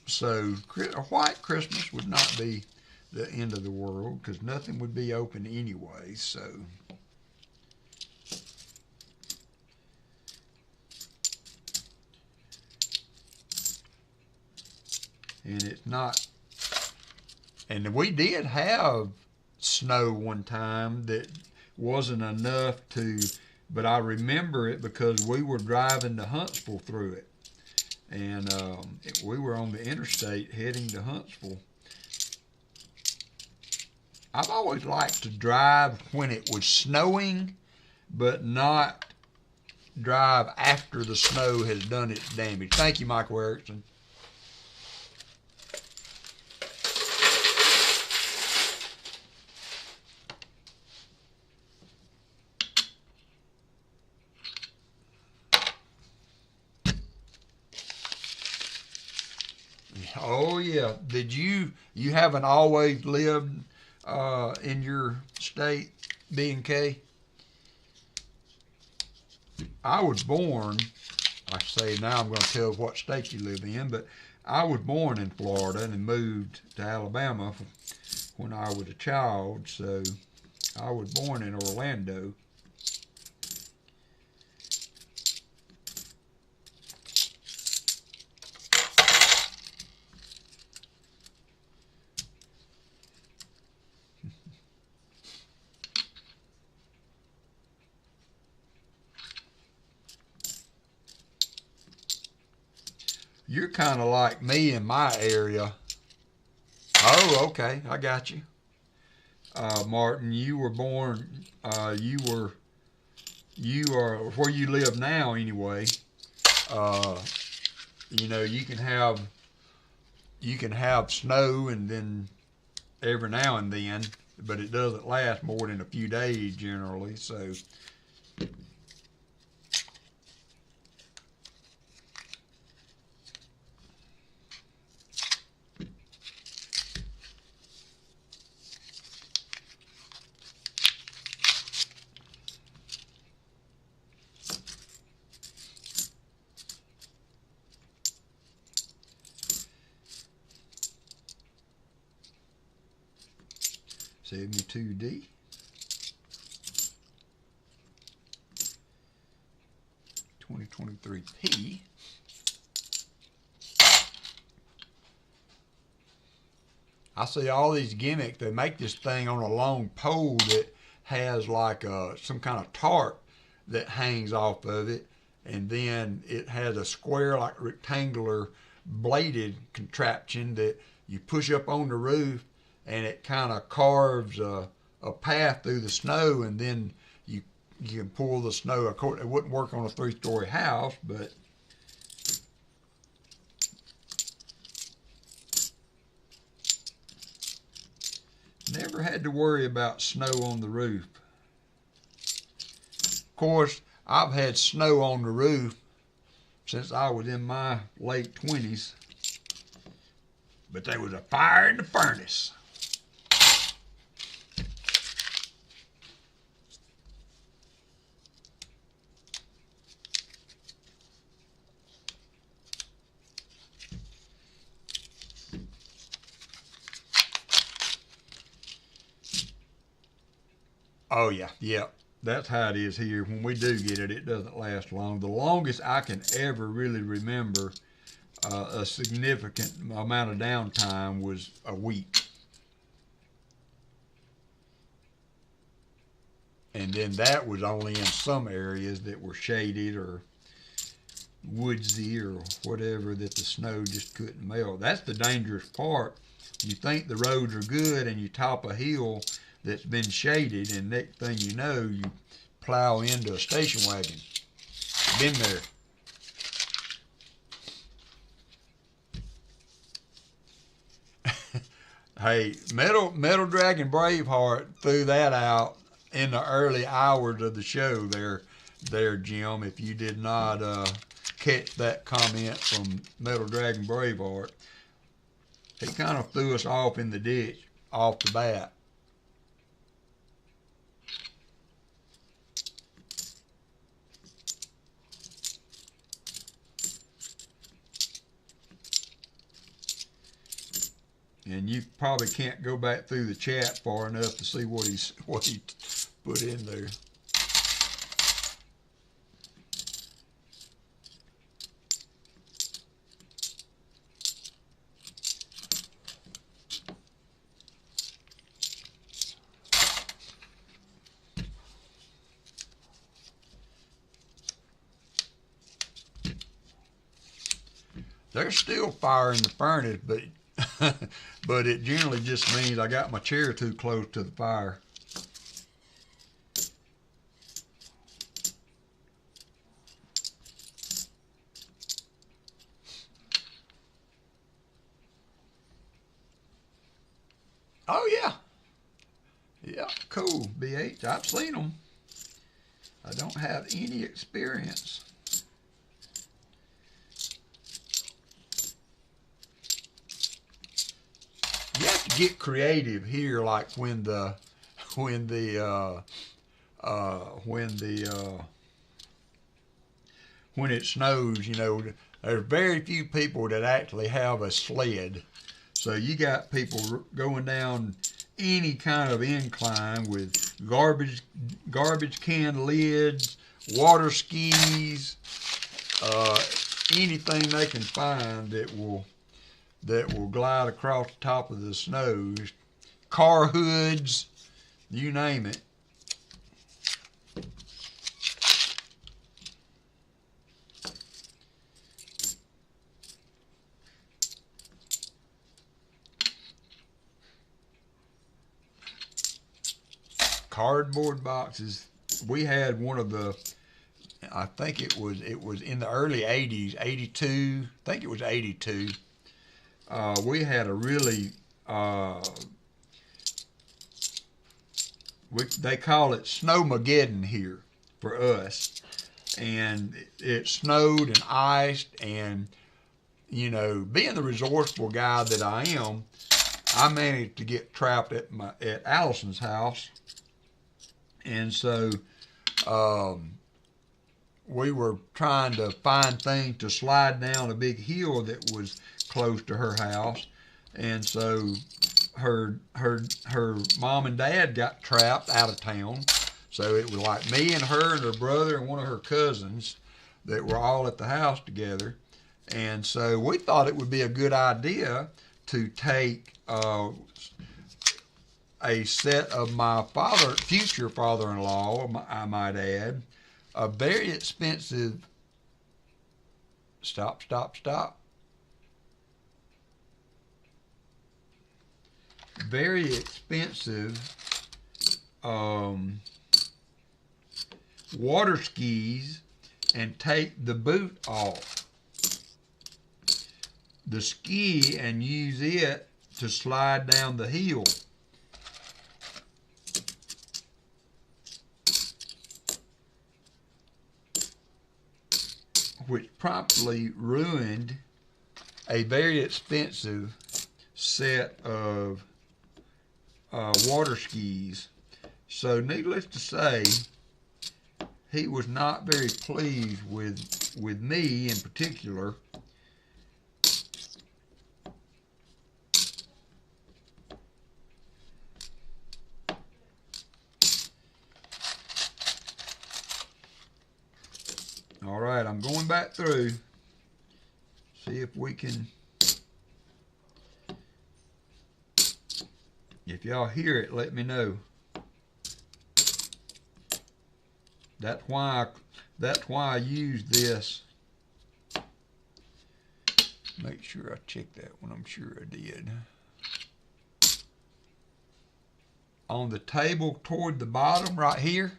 So a white Christmas would not be the end of the world because nothing would be open anyway. So and it's not. And we did have snow one time that wasn't enough to, but I remember it because we were driving to Huntsville through it. And we were on the interstate heading to Huntsville. I've always liked to drive when it was snowing, but not drive after the snow has done its damage. Thank you, Michael Erickson. Oh yeah. Did you haven't always lived in your state, B&K? I was born, I say now I'm going to tell what state you live in, but I was born in Florida and moved to Alabama when I was a child, so I was born in Orlando. You're kind of like me in my area. Oh, okay, I got you. Martin, you were born, you are where you live now anyway. You know, you can have snow and then every now and then, but it doesn't last more than a few days generally, so. $72D. $2023P. I see all these gimmicks. They make this thing on a long pole that has like some kind of tarp that hangs off of it, and then it has a square, like rectangular bladed contraption that you push up on the roof, and it kind of carves a path through the snow, and then you can pull the snow. Of course, it wouldn't work on a 3-story house, but never had to worry about snow on the roof. Of course, I've had snow on the roof since I was in my late 20s, but there was a fire in the furnace. Oh yeah, yeah. That's how it is here. When we do get it, it doesn't last long. The longest I can ever really remember a significant amount of downtime was a week. And then that was only in some areas that were shaded or woodsy or whatever that the snow just couldn't melt. That's the dangerous part. You think the roads are good and you top a hill that's been shaded, and next thing you know, you plow into a station wagon. Been there. Hey, Metal Dragon Braveheart threw that out in the early hours of the show there, Jim. If you did not catch that comment from Metal Dragon Braveheart, he kind of threw us off in the ditch off the bat. And you probably can't go back through the chat far enough to see what he put in there. There's still fire in the furnace, but but it generally just means I got my chair too close to the fire. Oh yeah, yeah, cool. BH, I've seen them. I don't have any experience. You have to get creative here, like when it snows. You know, there's very few people that actually have a sled. So you got people going down any kind of incline with garbage can lids, water skis, anything they can find that will glide across the top of the snows, car hoods, you name it. Cardboard boxes. We had one of the, I think it was in the early 80s, 82, I think it was 82. We had a really, they call it Snowmageddon here for us. And it snowed and iced, and, you know, being the resourceful guy that I am, I managed to get trapped at Allison's house. And so we were trying to find things to slide down a big hill that was close to her house. And so her mom and dad got trapped out of town. So it was like me and her and her brother and one of her cousins that were all at the house together. And so we thought it would be a good idea to take a set of my future father-in-law, I might add, a very expensive, stop. Very expensive water skis and take the boot off the ski and use it to slide down the hill. Which promptly ruined a very expensive set of water skis. So needless to say, he was not very pleased with me in particular. All right, I'm going back through. See if we can. If y'all hear it, let me know. That's why I use this. Make sure I check that one. I'm sure I did. On the table toward the bottom right here.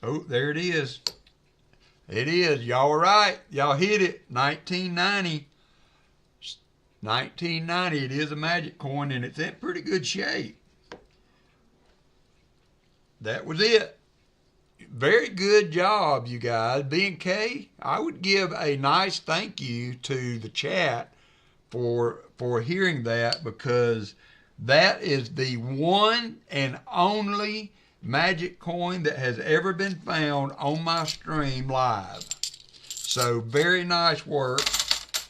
Oh, there it is. It is. Y'all were right. Y'all hit it. 1990. 1990. It is a magic coin, and it's in pretty good shape. That was it. Very good job, you guys. B&K, I would give a nice thank you to the chat for hearing that, because that is the one and only magic coin that has ever been found on my stream live. So very nice work,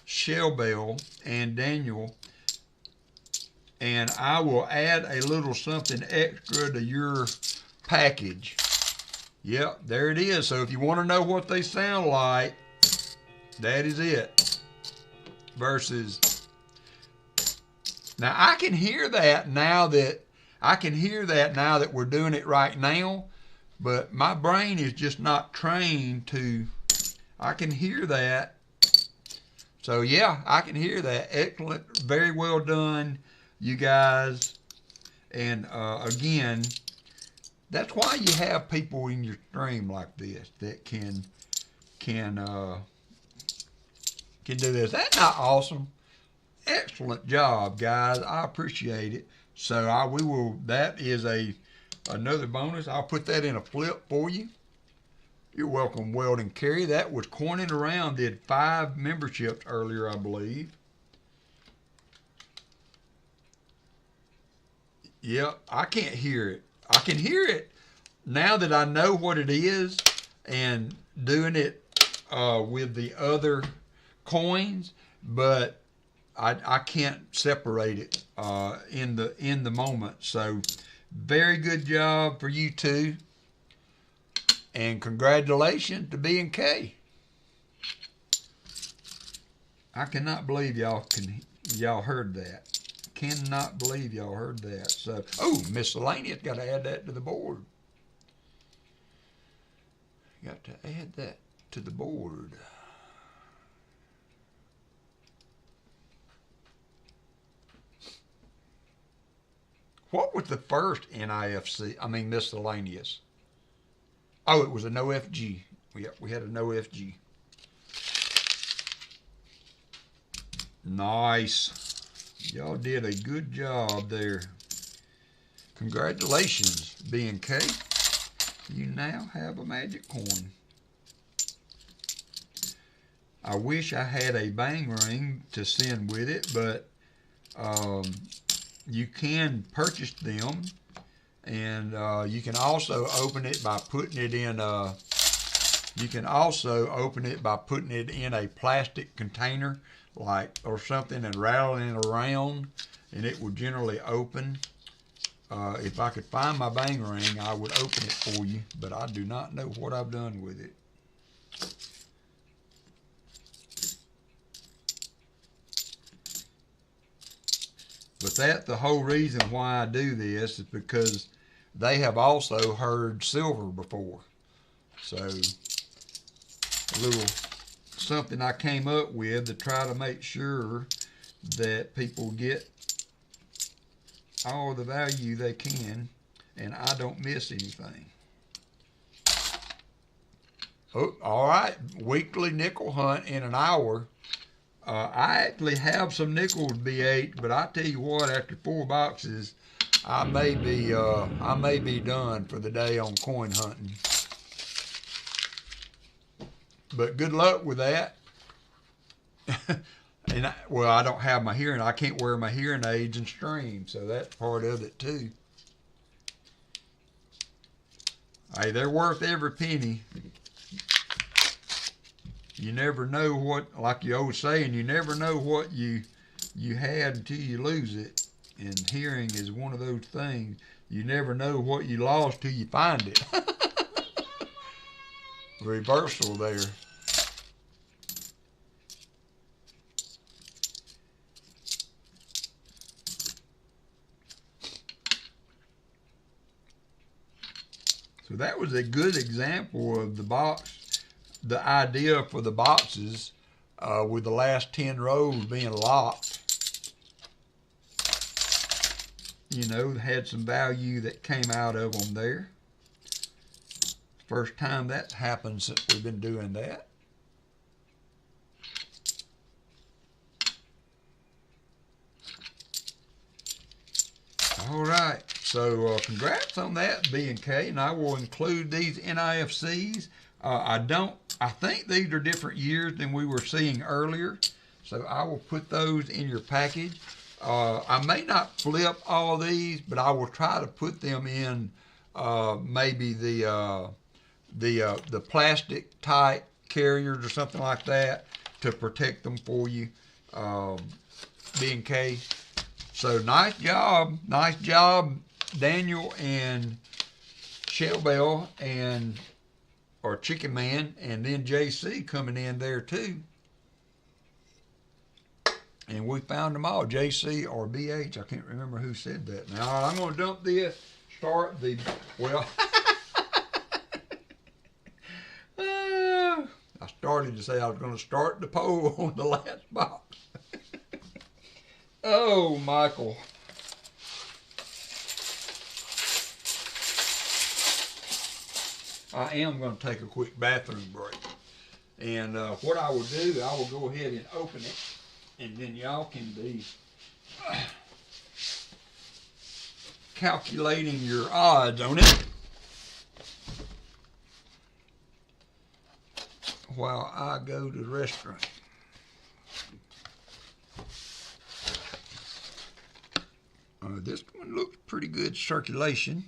Shellbell and Daniel. And I will add a little something extra to your package. Yep, there it is. So if you want to know what they sound like, that is it. Versus, now I can hear that now that we're doing it right now, but my brain is just not trained to. I can hear that. So yeah, I can hear that. Excellent, very well done, you guys. And again, that's why you have people in your stream like this that can do this. That's not awesome. Excellent job, guys. I appreciate it. So we will. That is another bonus. I'll put that in a flip for you. You're welcome, Weldon Carey. That was Coining Around. Did 5 memberships earlier, I believe. Yep, I can't hear it. I can hear it now that I know what it is and doing it with the other coins, but I can't separate it in the moment. So very good job for you two, and congratulations to B&K. I cannot believe y'all heard that. Cannot believe y'all heard that. So, oh, miscellaneous, got to add that to the board. Got to add that to the board. What was the first NIFC? I mean, miscellaneous. Oh, it was a no FG. We had a no FG. Nice. Y'all did a good job there. Congratulations, B&K. You now have a magic coin. I wish I had a bang ring to send with it, but you can purchase them, and you can also open it by putting it in a. You can also open it by putting it in a plastic container, or something, and rattling it around, and it will generally open. If I could find my bang ring, I would open it for you, but I do not know what I've done with it. But that's the whole reason why I do this, is because they have also heard silver before. So a little something I came up with to try to make sure that people get all the value they can, and I don't miss anything. Oh, all right, weekly nickel hunt in an hour. I actually have some nickels B8, but I tell you what, after 4 boxes, I may be done for the day on coin hunting. But good luck with that. And I don't have my hearing. I can't wear my hearing aids and stream, so that's part of it too. Hey, they're worth every penny. You never know what, like the old saying, you never know what you had until you lose it. And hearing is one of those things. You never know what you lost till you find it. Reversal there. So that was a good example of the box, the idea for the boxes with the last 10 rows being locked. You know, had some value that came out of them there. First time that's happened since we've been doing that. All right, so congrats on that, B&K, and I will include these NIFCs. I think these are different years than we were seeing earlier, so I will put those in your package. I may not flip all these, but I will try to put them in maybe the plastic type carriers or something like that to protect them for you, B&K. So nice job, Daniel and Shellbell or Chicken Man, and then JC coming in there too. And we found them all, JC or BH. I can't remember who said that. Now I'm going to dump this, start the, well, I started to say I was going to start the poll on the last box. Oh, Michael. I am going to take a quick bathroom break. And what I will do, I will go ahead and open it, and then y'all can be calculating your odds on it while I go to the restaurant. This one looks pretty good circulation.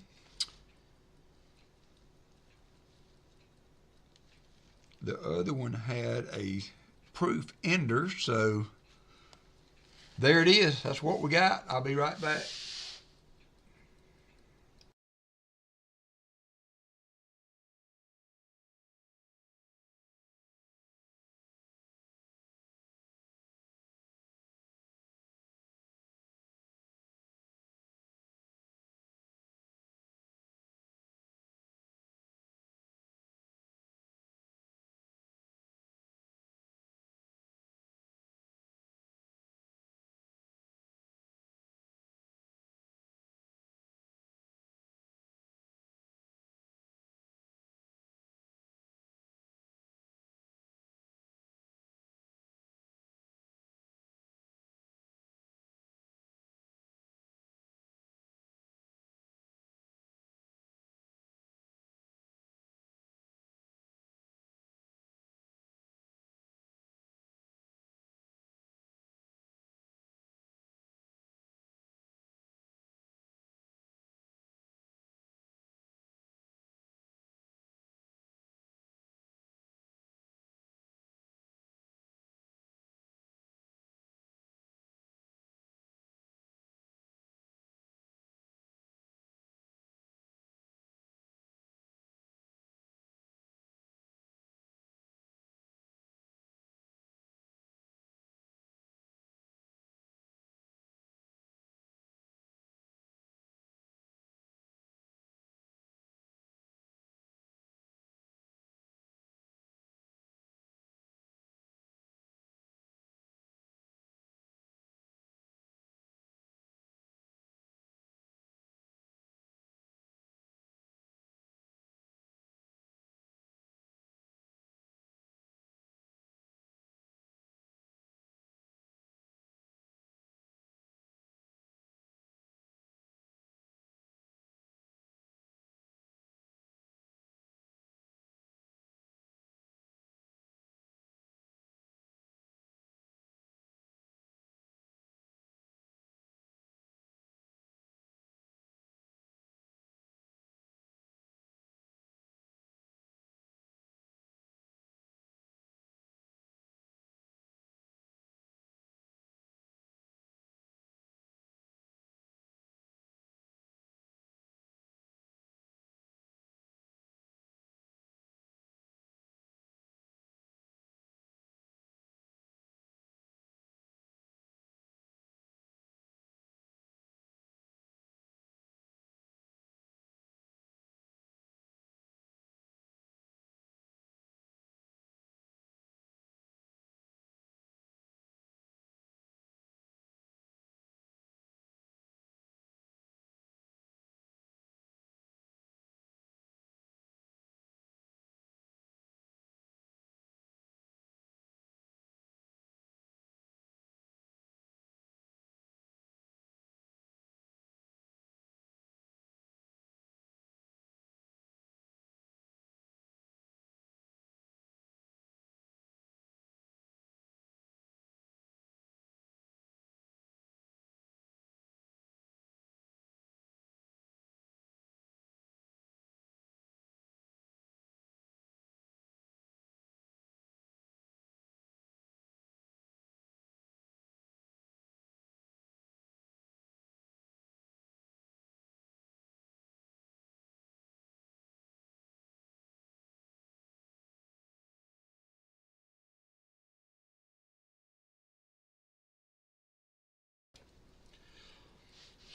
The other one had a proof ender, so there it is. That's what we got. I'll be right back.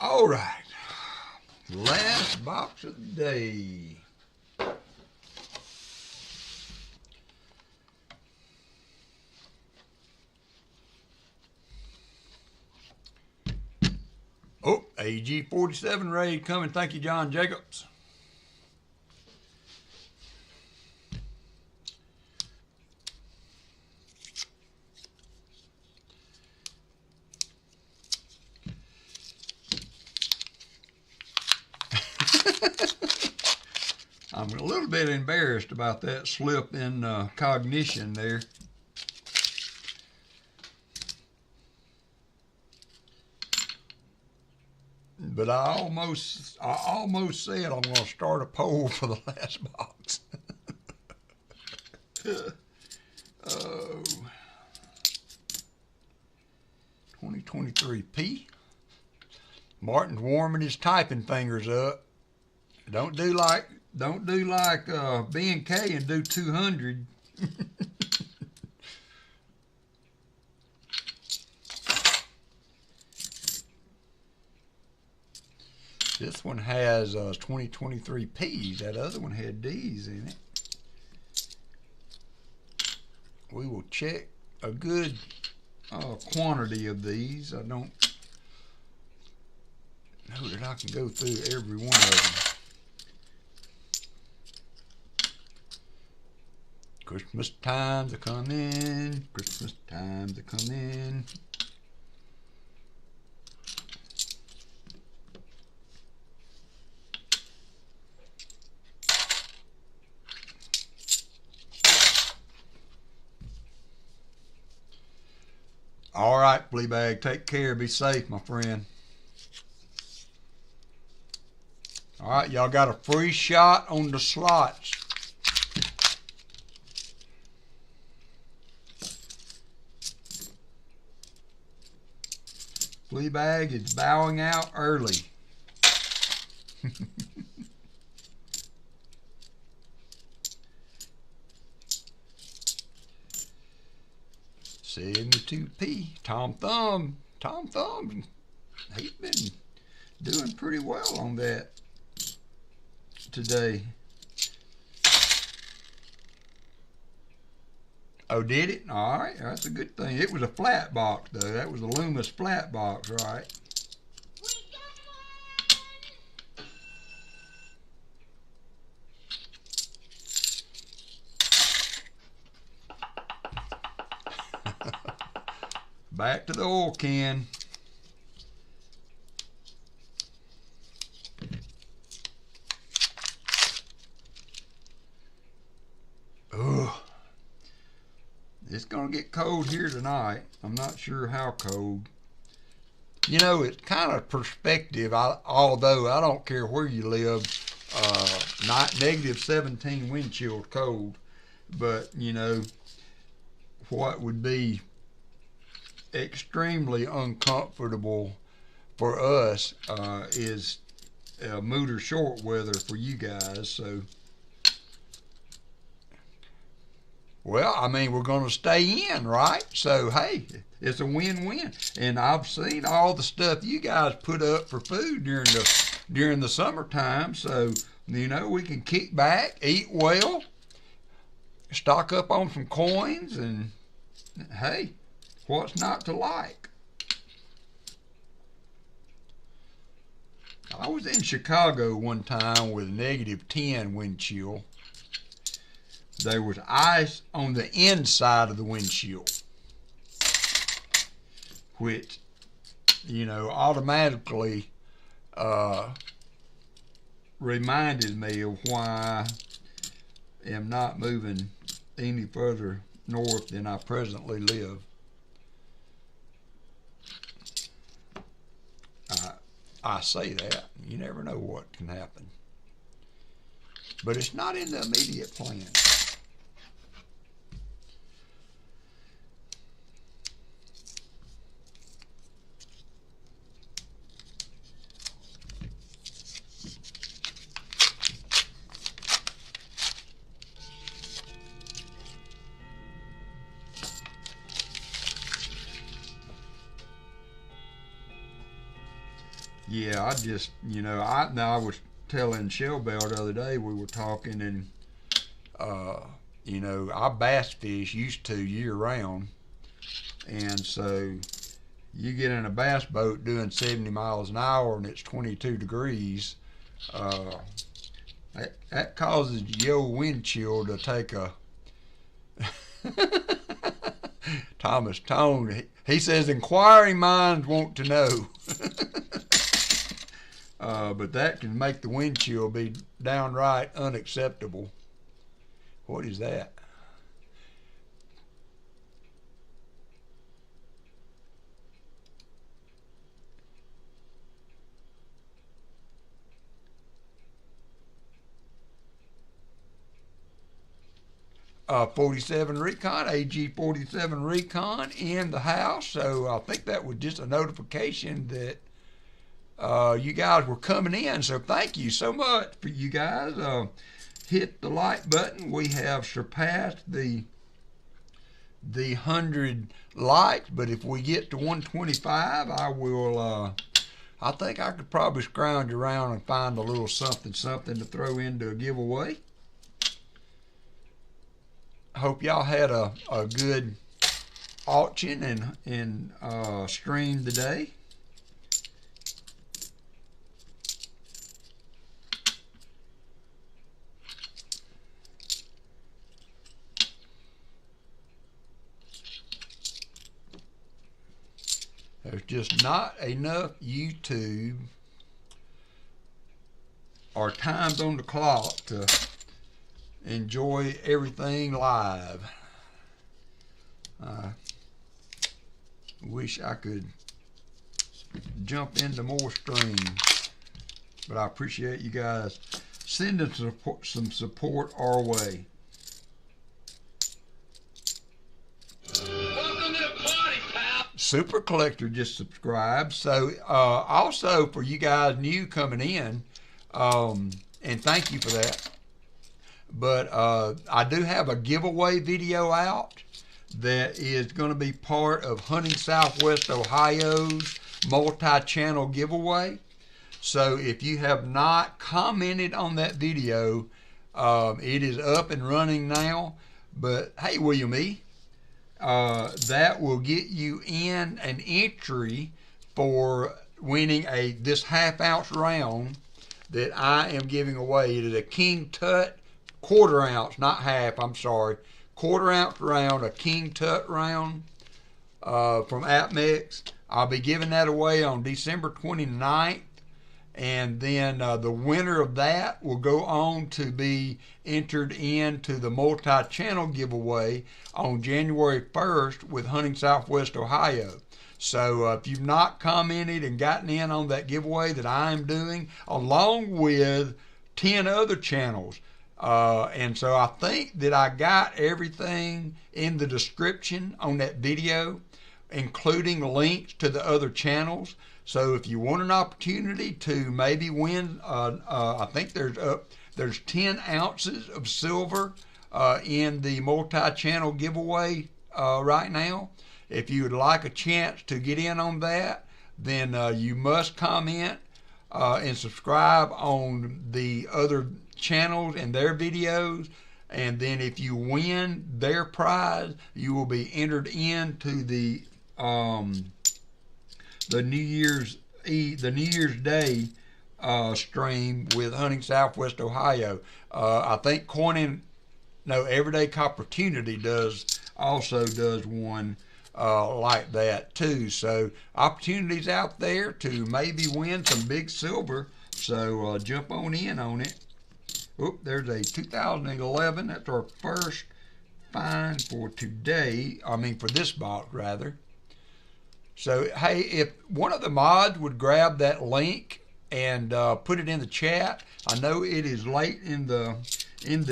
All right. Last box of the day. Oh, AG 47 raid coming. Thank you, John Jacobs. I'm a little bit embarrassed about that slip in cognition there. But I almost said I'm going to start a poll for the last box. Oh, 2023 Martin's warming his typing fingers up. Don't do like B&K and do 200. This one has 2023 P's. That other one had D's in it. We will check a good quantity of these. I don't know that I can go through every one of them. Christmas times are coming. Christmas times are coming. All right, Fleabag, take care. Be safe, my friend. All right, y'all got a free shot on the slots. Fleabag is bowing out early. 72P. Tom Thumb, he's been doing pretty well on that today. Oh, did it? All right, that's a good thing. It was a flat box, though. That was a Loomis flat box, right? Back to the oil can. Ugh. It's going to get cold here tonight. I'm not sure how cold. You know, it's kind of perspective. Although I don't care where you live, not -17 wind chill cold. But, you know, what would be extremely uncomfortable for us is mood or short weather for you guys. So, well, I mean, we're going to stay in, right? So, hey, it's a win-win. And I've seen all the stuff you guys put up for food during the summertime. So, you know, we can kick back, eat well, stock up on some coins, and hey, what's not to like? I was in Chicago one time with -10 wind chill. There was ice on the inside of the windshield, which, you know, automatically reminded me of why I am not moving any further north than I presently live. I say that. You never know what can happen. But it's not in the immediate plan. yeah, I just, I was telling Shellbell the other day, we were talking, and I bass fish used to year round, and so you get in a bass boat doing 70 miles an hour and it's 22 degrees, that causes your wind chill to take a Thomas Tone, he says inquiring minds want to know. But that can make the wind chill be downright unacceptable. What is that? AG 47 Recon in the house. So I think that was just a notification that you guys were coming in. So thank you so much for you guys. Hit the like button. We have surpassed the 100 likes, but if we get to 125, I think I could probably scrounge around and find a little something to throw into a giveaway. Hope y'all had a good auction and stream today. There's just not enough YouTube or times on the clock to enjoy everything live. I wish I could jump into more streams, but I appreciate you guys sending some support our way. Welcome to the party, pal. Super Collector just subscribed. So also for you guys new coming in, and thank you for that. But I do have a giveaway video out that is going to be part of Hunting Southwest Ohio's multi-channel giveaway. So if you have not commented on that video, it is up and running now. But hey, William E., that will get you in an entry for winning this half-ounce round that I am giving away. It is a King Tut quarter-ounce, not half, I'm sorry, quarter-ounce round, a King Tut round from Misc. I'll be giving that away on December 29th, and then the winner of that will go on to be entered into the multi-channel giveaway on January 1st with Hunting Southwest Ohio. So if you've not commented and gotten in on that giveaway that I'm doing, along with 10 other channels, and so I think that I got everything in the description on that video, including links to the other channels. So if you want an opportunity to maybe win, I think there's 10 ounces of silver in the multi-channel giveaway right now. If you would like a chance to get in on that, then you must comment and subscribe on the other channels and their videos, and then if you win their prize, you will be entered into the New Year's Day stream with Hunting Southwest Ohio. I think Everyday Opportunity also does one like that too. So opportunities out there to maybe win some big silver. So jump on in on it. Oop, there's a 2011. That's our first find for today. I mean, for this box, rather. So, hey, if one of the mods would grab that link and put it in the chat. I know it is late in the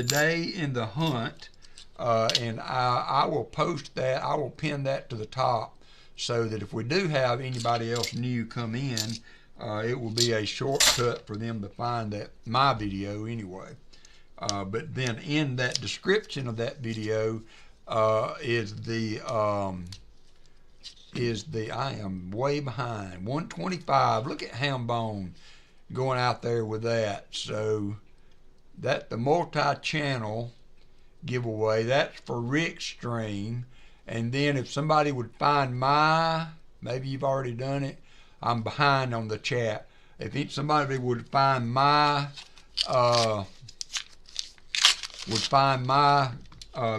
day in the hunt, and I will post that. I will pin that to the top so that if we do have anybody else new come in, it will be a shortcut for them to find my video anyway. But then in that description of that video is the is I am way behind. 125. Look at Hambone going out there with that. So that's the multi-channel giveaway. That's for Rick's stream. And then if somebody would find maybe you've already done it. I'm behind on the chat. If somebody would find my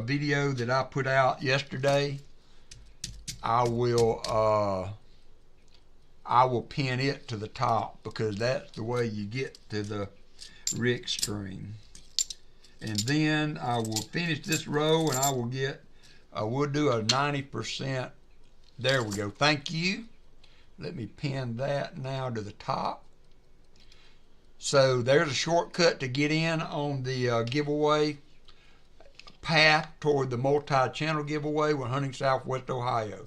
video that I put out yesterday, I will pin it to the top, because that's the way you get to the Rick stream. And then I will finish this row, and I will we'll do a 90%. There we go. Thank you. Let me pin that now to the top. So there's a shortcut to get in on the giveaway path toward the multi-channel giveaway with Hunting Southwest Ohio.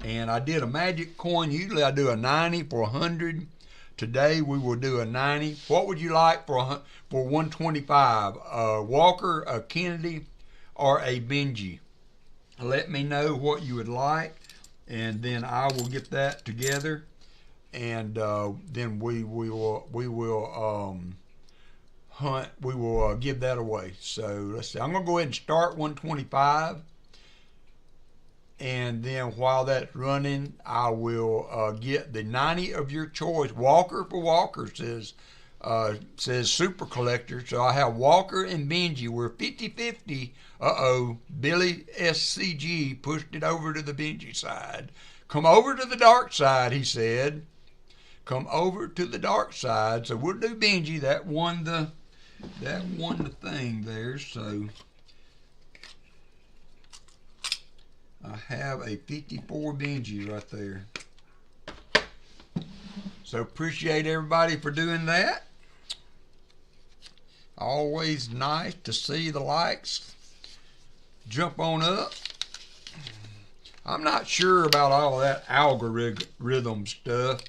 And I did a magic coin. Usually I do a 90 for 100. Today we will do a 90. What would you like for 125? A Walker, a Kennedy, or a Benji? Let me know what you would like, and then I will get that together, and then we will give that away. So let's see. I'm gonna go ahead and start 125. And then while that's running, I will get the 90 of your choice. Walker for Walker says Super Collector. So I have Walker and Benji. We're 50-50. Uh-oh, Billy SCG pushed it over to the Benji side. Come over to the dark side, he said. Come over to the dark side. So we'll do Benji. That won the thing there. So I have a 54 Benji right there. So appreciate everybody for doing that. Always nice to see the likes jump on up. I'm not sure about all that algorithm stuff,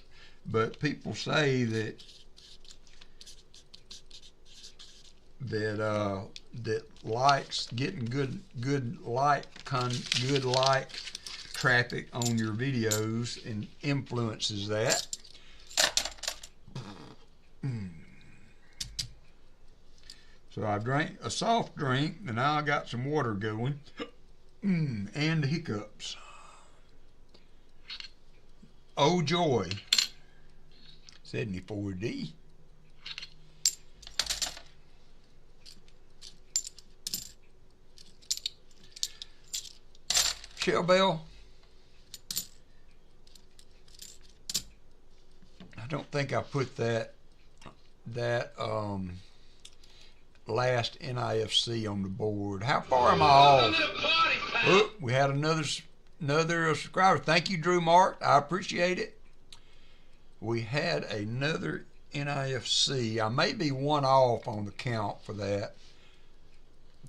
but people say that likes, getting good like traffic on your videos and influences that. So I drank a soft drink, and now I got some water going, and hiccups. Oh joy, 74D. Shell Bell, I don't think I put that last NIFC on the board. How far am I off? Oh, we had another subscriber. Thank you, Drew Mark. I appreciate it. We had another NIFC. I may be one off on the count for that.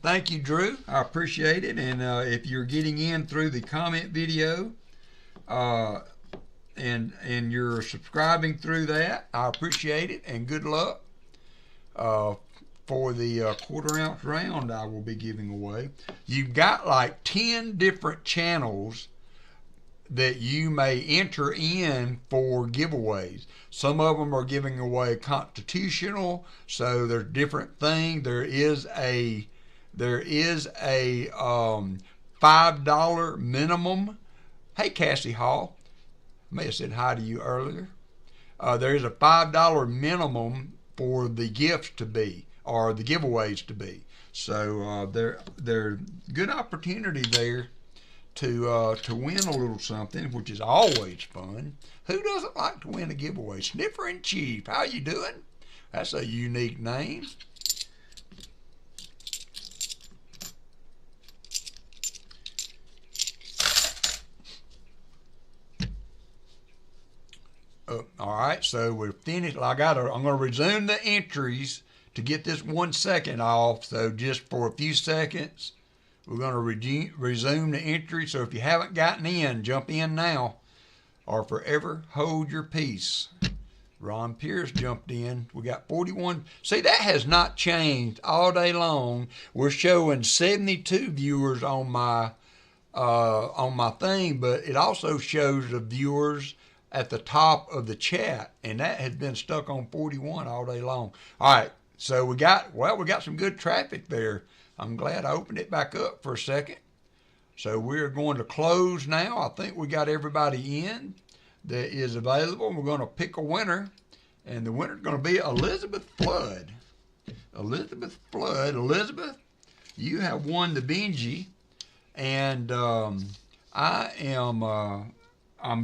Thank you, Drew. I appreciate it. And if you're getting in through the comment video and you're subscribing through that, I appreciate it. And good luck for the quarter-ounce round I will be giving away. You've got like 10 different channels that you may enter in for giveaways. Some of them are giving away constitutional, so there's different things. There is a $5 minimum. Hey, Cassie Hall, I may have said hi to you earlier. There is a $5 minimum for the gifts to be, or the giveaways to be. So there's good opportunity there to win a little something, which is always fun. Who doesn't like to win a giveaway? Sniffer and Chief, how you doing? That's a unique name. All right, so we're finished. I'm going to resume the entries to get this 1 second off. So just for a few seconds, we're going to resume the entry. So if you haven't gotten in, jump in now, or forever hold your peace. Ron Pierce jumped in. We got 41. See, that has not changed all day long. We're showing 72 viewers on my on my thing, but it also shows the viewers at the top of the chat, and that has been stuck on 41 all day long. All right, so we got some good traffic there. I'm glad I opened it back up for a second. So we're going to close now. I think we got everybody in that is available. We're going to pick a winner, and the winner is going to be Elizabeth Flood. Elizabeth Flood. Elizabeth, you have won the Benji, and I'm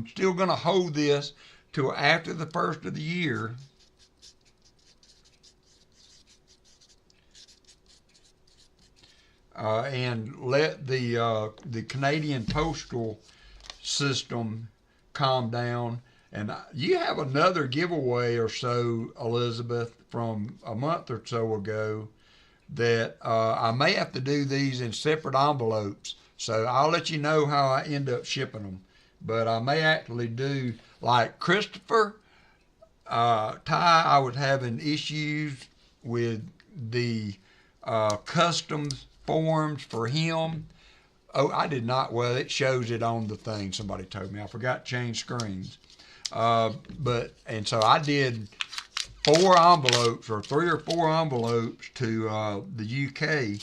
still going to hold this till after the first of the year. And let the Canadian postal system calm down. And you have another giveaway or so, Elizabeth, from a month or so ago that I may have to do these in separate envelopes. So I'll let you know how I end up shipping them. But I may actually do, like Christopher, Ty, I was having issues with the customs forms for him. Oh, I did not. Well, it shows it on the thing. Somebody told me. I forgot to change screens. And so I did 4 envelopes or 3 or 4 envelopes to the UK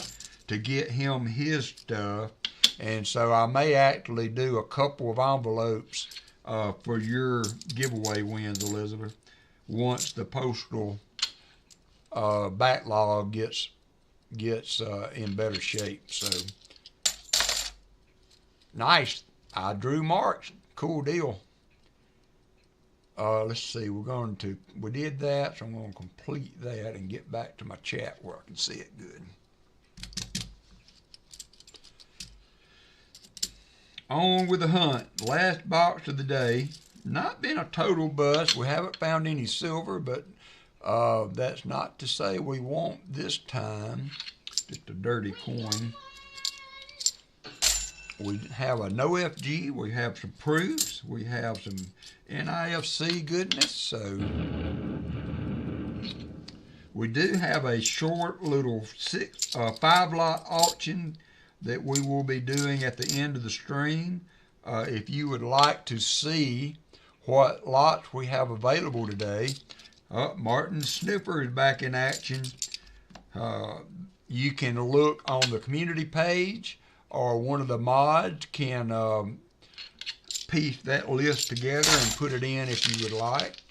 to get him his stuff. And so I may actually do a couple of envelopes for your giveaway wins, Elizabeth, once the postal backlog gets in better shape. So nice. I drew marks. Cool deal. Let's see. We did that, so I'm going to complete that and get back to my chat where I can see it good. On with the hunt. Last box of the day. Not been a total bust. We haven't found any silver, but that's not to say we won't this time. Just a dirty coin. We have a no FG. We have some proofs. We have some NIFC goodness. So we do have a short little 5-lot auction that we will be doing at the end of the stream. If you would like to see what lots we have available today, Martin Sniffer is back in action. You can look on the community page, or one of the mods can piece that list together and put it in if you would like.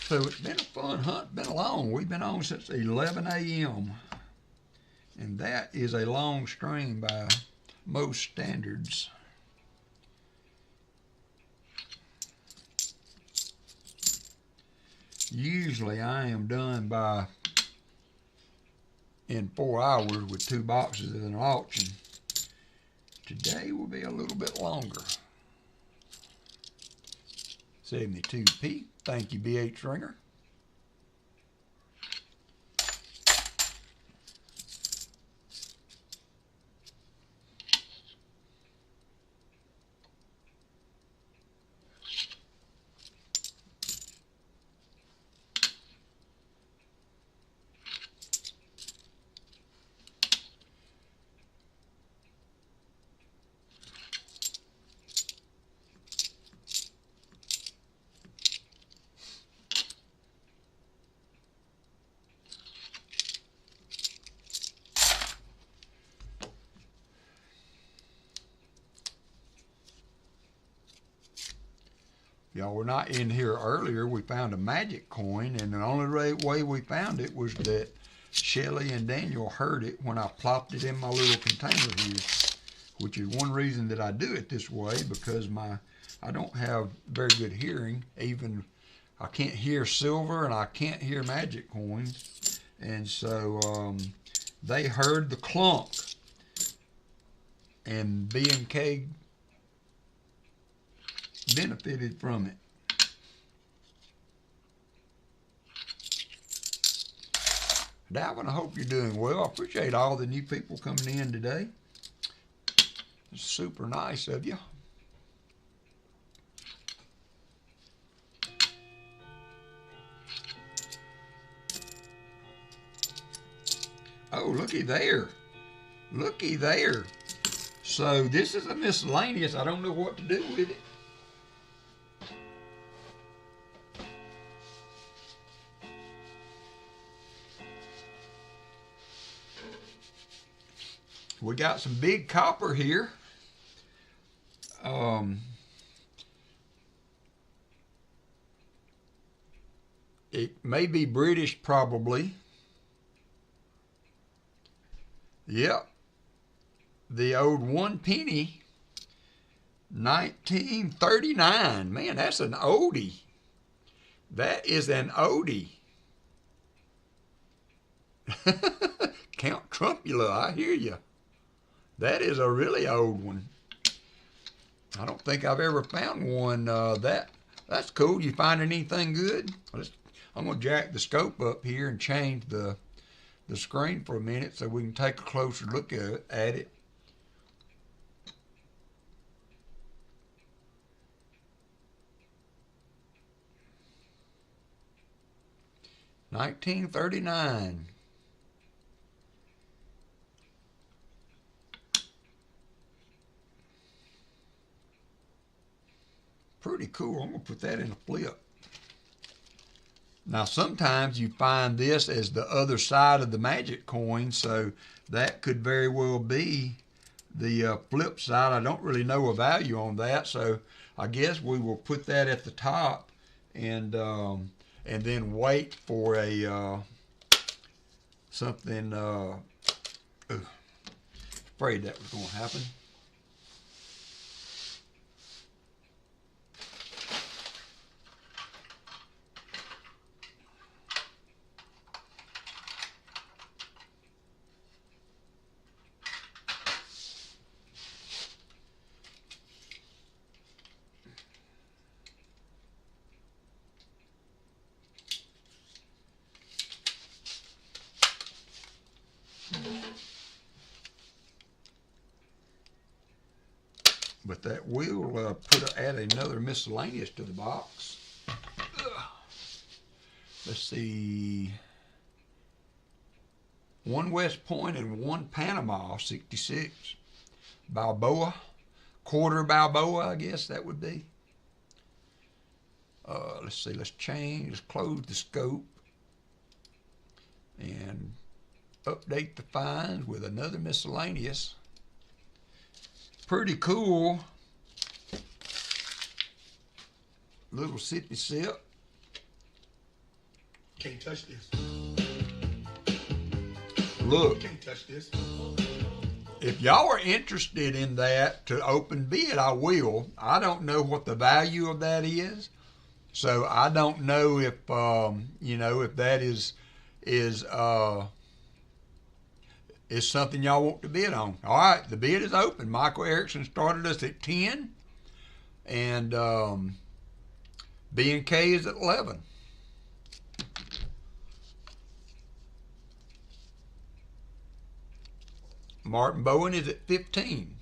So it's been a fun hunt, been long. We've been on since 11 a.m. And that is a long stream by most standards. Usually I am done in 4 hours with 2 boxes in an auction. Today will be a little bit longer. 72p. Thank you, BH Ringer. Y'all were not in here earlier. We found a magic coin, and the only way we found it was that Shelly and Daniel heard it when I plopped it in my little container here, which is one reason that I do it this way, because I don't have very good hearing. Even I can't hear silver and I can't hear magic coins, and so they heard the clunk, and B&K benefited from it. Dalvin, I hope you're doing well. I appreciate all the new people coming in today. It's super nice of you. Oh, looky there. Looky there. So this is a miscellaneous. I don't know what to do with it. We got some big copper here. It may be British, probably. Yep. The old 1 penny, 1939. Man, that's an oldie. That is an oldie. Count Trumpula, I hear you. That is a really old one. I don't think I've ever found one that's cool. You find anything good? I'm going to jack the scope up here and change the screen for a minute so we can take a closer look at it. $1939. Pretty cool. I'm going to put that in a flip. Now, sometimes you find this as the other side of the magic coin, so that could very well be the flip side. I don't really know a value on that, so I guess we will put that at the top and then wait for a something. Afraid that was going to happen. But that will add another miscellaneous to the box. Let's see. 1 West Point and 1 Panama, 66. Balboa. Quarter Balboa, I guess that would be. Let's see. Let's close the scope. And update the finds with another miscellaneous. Pretty cool. Little sippy sip. Can't touch this. Look. Can't touch this. If y'all are interested in that to open bid, I will. I don't know what the value of that is, so I don't know if if that is something y'all want to bid on. All right, the bid is open. Michael Erickson started us at 10, and B&K is at 11. Martin Bowen is at 15.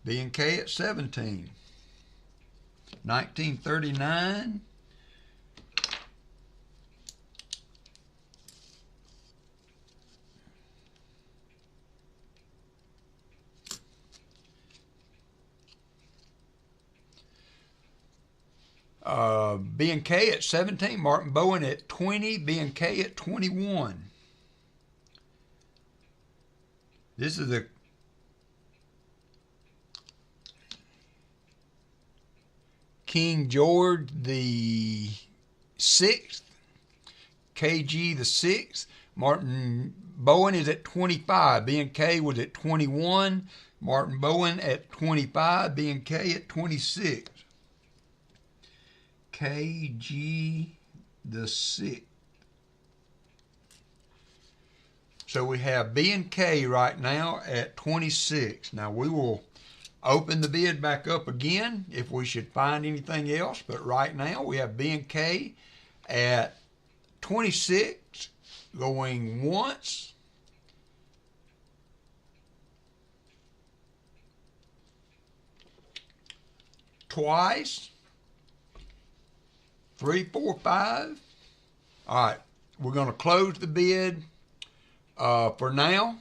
B&K at 17. 1939. B&K at 17, Martin Bowen at 20, B&K at 21. This is the King George the 6th, KG the 6th. Martin Bowen is at 25, B&K was at 21, Martin Bowen at 25, B&K at 26. KG the 6th. So we have B&K right now at 26. Now we will open the bid back up again if we should find anything else, but right now we have B&K at 26 going once. Twice. 3, 4, 5. All right, we're going to close the bid for now.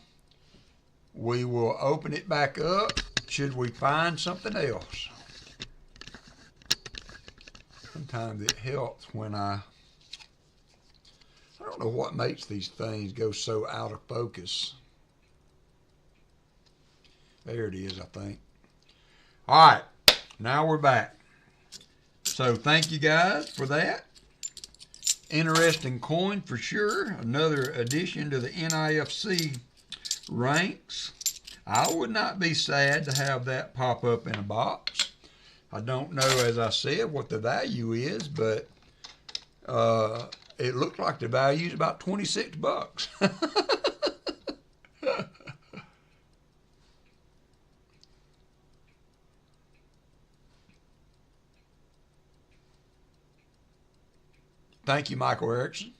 We will open it back up should we find something else. Sometimes it helps when I don't know what makes these things go so out of focus. There it is, I think. All right, now we're back. So thank you guys for that. Interesting coin for sure. Another addition to the NIFC ranks. I would not be sad to have that pop up in a box. I don't know, as I said, what the value is, but it looks like the value is about $26. Thank you, Michael Erickson.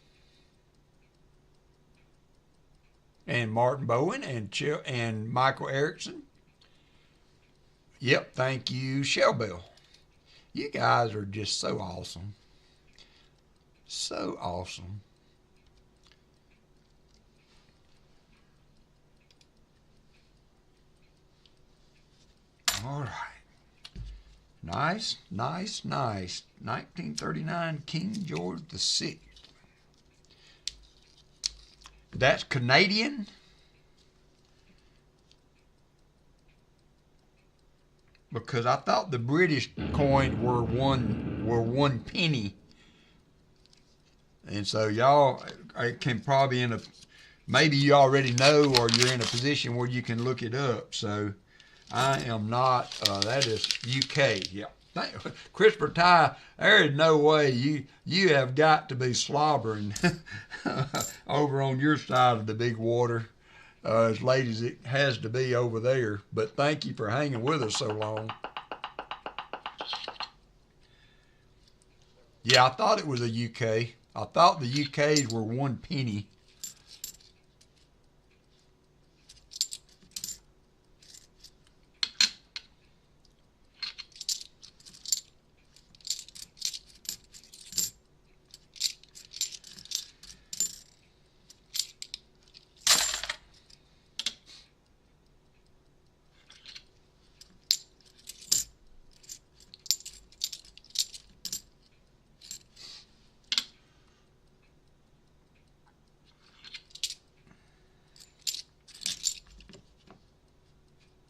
And Martin Bowen and Michael Erickson. Yep, thank you, Shell Bell. You guys are just so awesome. So awesome. All right. Nice, nice, nice. 1939 King George VI. That's Canadian. Because I thought the British coin were one penny. And so y'all can probably maybe you already know, or you're in a position where you can look it up. So I am not, that is UK. Yeah. Christopher Ty, there is no way you have got to be slobbering over on your side of the big water as late as it has to be over there. But thank you for hanging with us so long. Yeah, I thought it was a UK. I thought the UKs were one penny.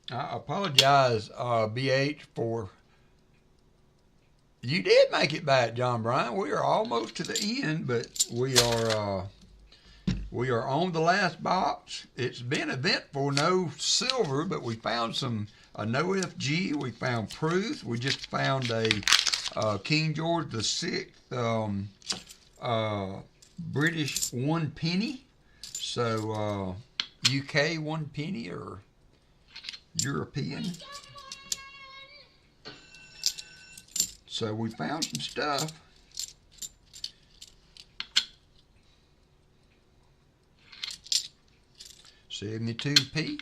I apologize, BH, for you did make it back, John Bryan. We are almost to the end, but we are on the last box. It's been eventful. No silver, but we found no FG. We found proofs. We just found a King George VI British 1 penny. So UK 1 penny or European. So we found some stuff. $72p.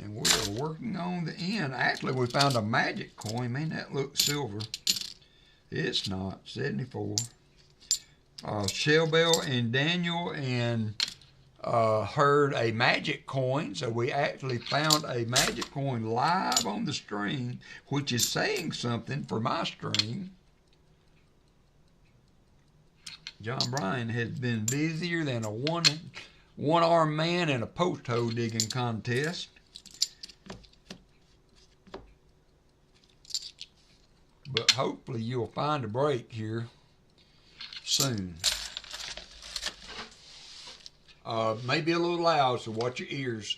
And we are working on the end. Actually, we found a magic coin. Man, that looks silver. It's not. 74. Shellbell and Daniel and heard a magic coin, so we actually found a magic coin live on the stream, which is saying something for my stream. John Bryan has been busier than a one-armed man in a post hole digging contest. But hopefully you'll find a break here soon. Maybe a little loud, so watch your ears.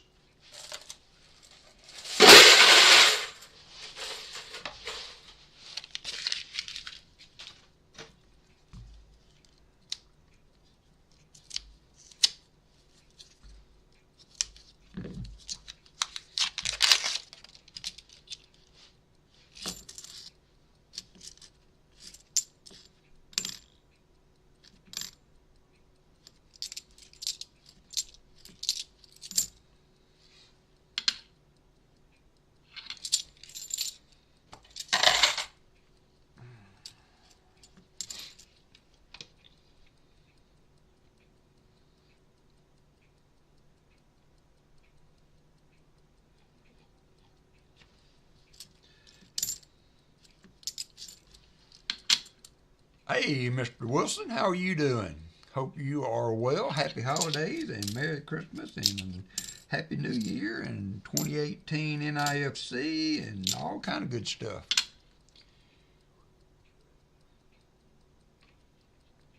Hey, Mr. Wilson, how are you doing? Hope you are well. Happy holidays and Merry Christmas and Happy New Year and 2018 NIFC and all kind of good stuff.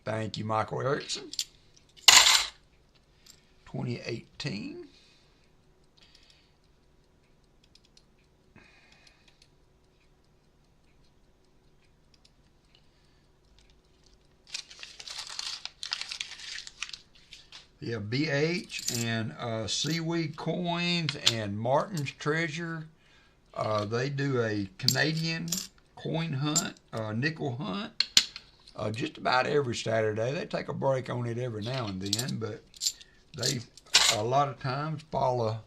Thank you, Michael Erickson. 2018. Yeah, BH and Seaweed Coins and Martin's Treasure. They do a Canadian coin hunt, nickel hunt, just about every Saturday. They take a break on it every now and then, but they a lot of times follow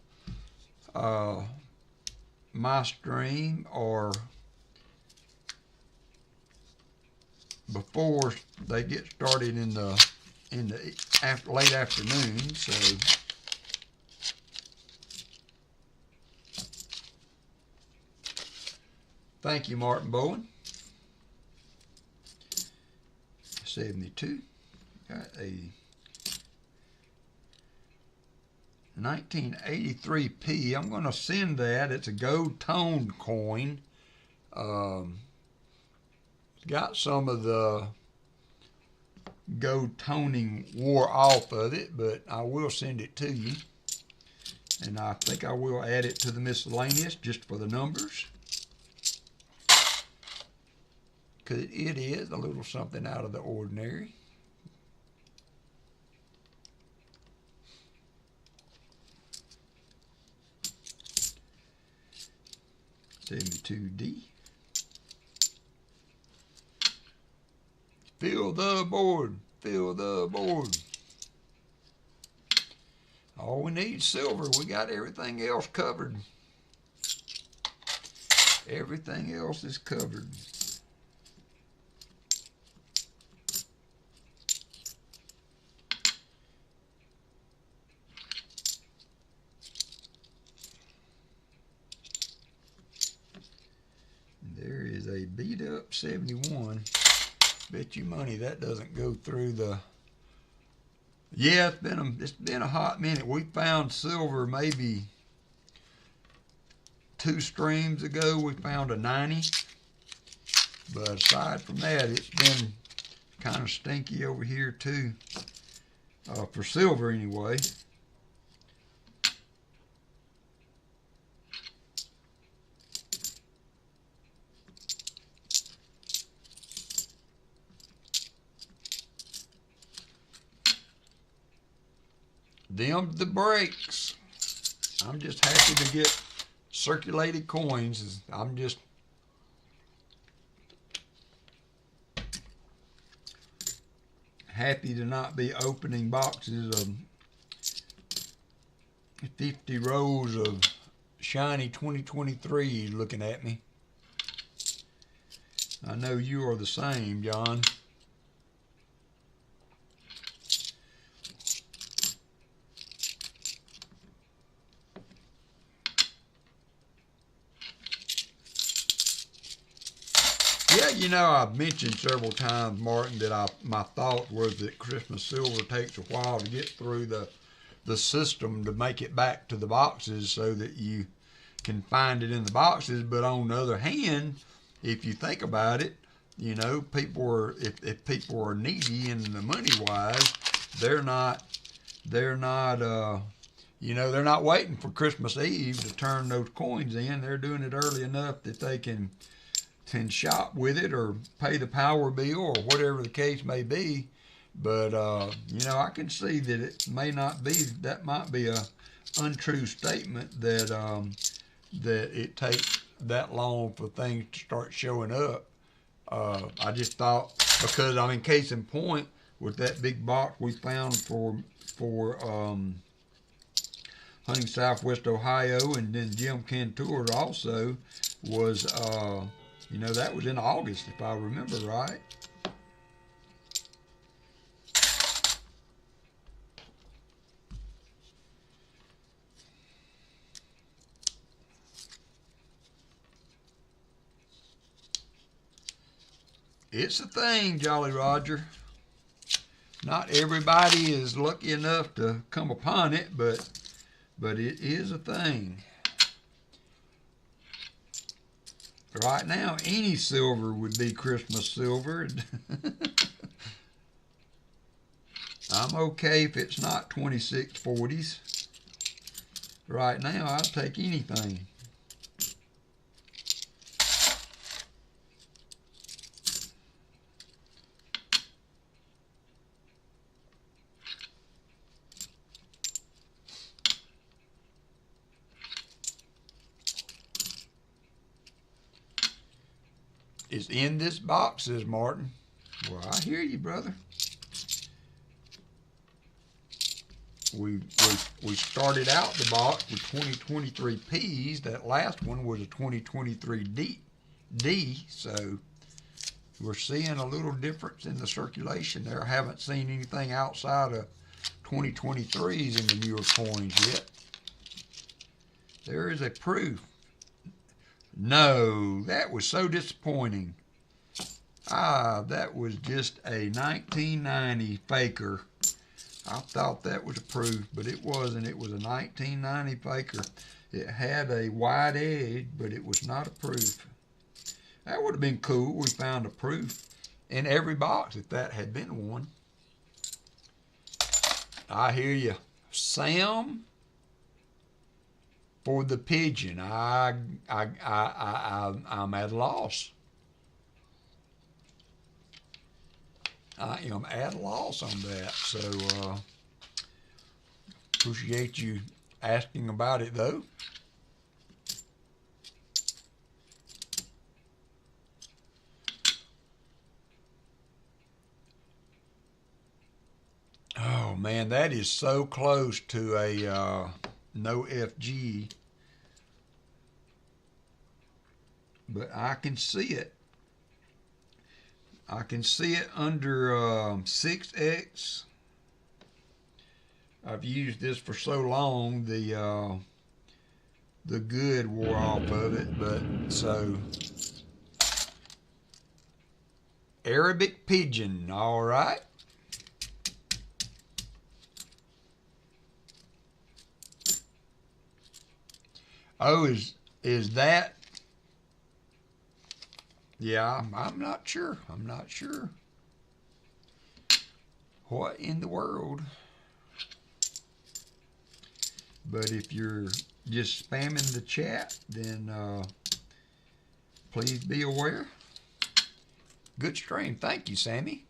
my stream or before they get started in the late afternoon. So thank you, Martin Bowen. 72. Got a 1983p. I'm going to send that. It's a gold toned coin. It's got some of the gold toning wore off of it, but I will send it to you. And I think I will add it to the miscellaneous just for the numbers. Because it is a little something out of the ordinary. $72D. Fill the board. Fill the board. All we need is silver. We got everything else covered. Everything else is covered. There is a beat up 71. Bet you money that doesn't go through the. Yeah, it's been a hot minute. We found silver maybe 2 streams ago. We found a 90, but aside from that, it's been kind of stinky over here too. For silver anyway. Them the brakes. I'm just happy to get circulated coins. I'm just happy to not be opening boxes of 50 rows of shiny 2023 looking at me. I know you are the same, John. Yeah, you know, I've mentioned several times, Martin, that my thought was that Christmas silver takes a while to get through the system to make it back to the boxes so that you can find it in the boxes. But on the other hand, if you think about it, you know, if people are needy in the money wise, they're not you know, they're not waiting for Christmas Eve to turn those coins in. They're doing it early enough that they can shop with it or pay the power bill or whatever the case may be. But you know, I can see that it may not be, that might be a untrue statement that that it takes that long for things to start showing up. I just thought, because I mean, case in point, with that big box we found for hunting Southwest Ohio, and then Jim Cantor also was you know, that was in August, if I remember right. It's a thing, Jolly Roger. Not everybody is lucky enough to come upon it, but it is a thing. Right now, any silver would be Christmas silver. I'm okay if it's not 2640s. Right now, I'd take anything. It's in this box, says Martin. Well, I hear you, brother. We started out the box with 2023 P's. That last one was a 2023 D, so we're seeing a little difference in the circulation there. I haven't seen anything outside of 2023s in the newer coins yet. There is a proof. No, that was so disappointing. That was just a 1990 faker. I thought that was a proof, but it wasn't. It was a 1990 faker. It had a white edge, but it was not a proof. That would have been cool. We found a proof in every box if that had been one. I hear you. Sam, for the pigeon, I'm at a loss. I am at a loss on that. So appreciate you asking about it, though. Oh man, that is so close to a no FG, but I can see it. I can see it under 6X. I've used this for so long, the good wore off of it, but so Arabic pigeon, all right. Oh, is that? Yeah, I'm not sure. I'm not sure. What in the world? But if you're just spamming the chat, then please be aware. Good stream. Thank you, Sammy.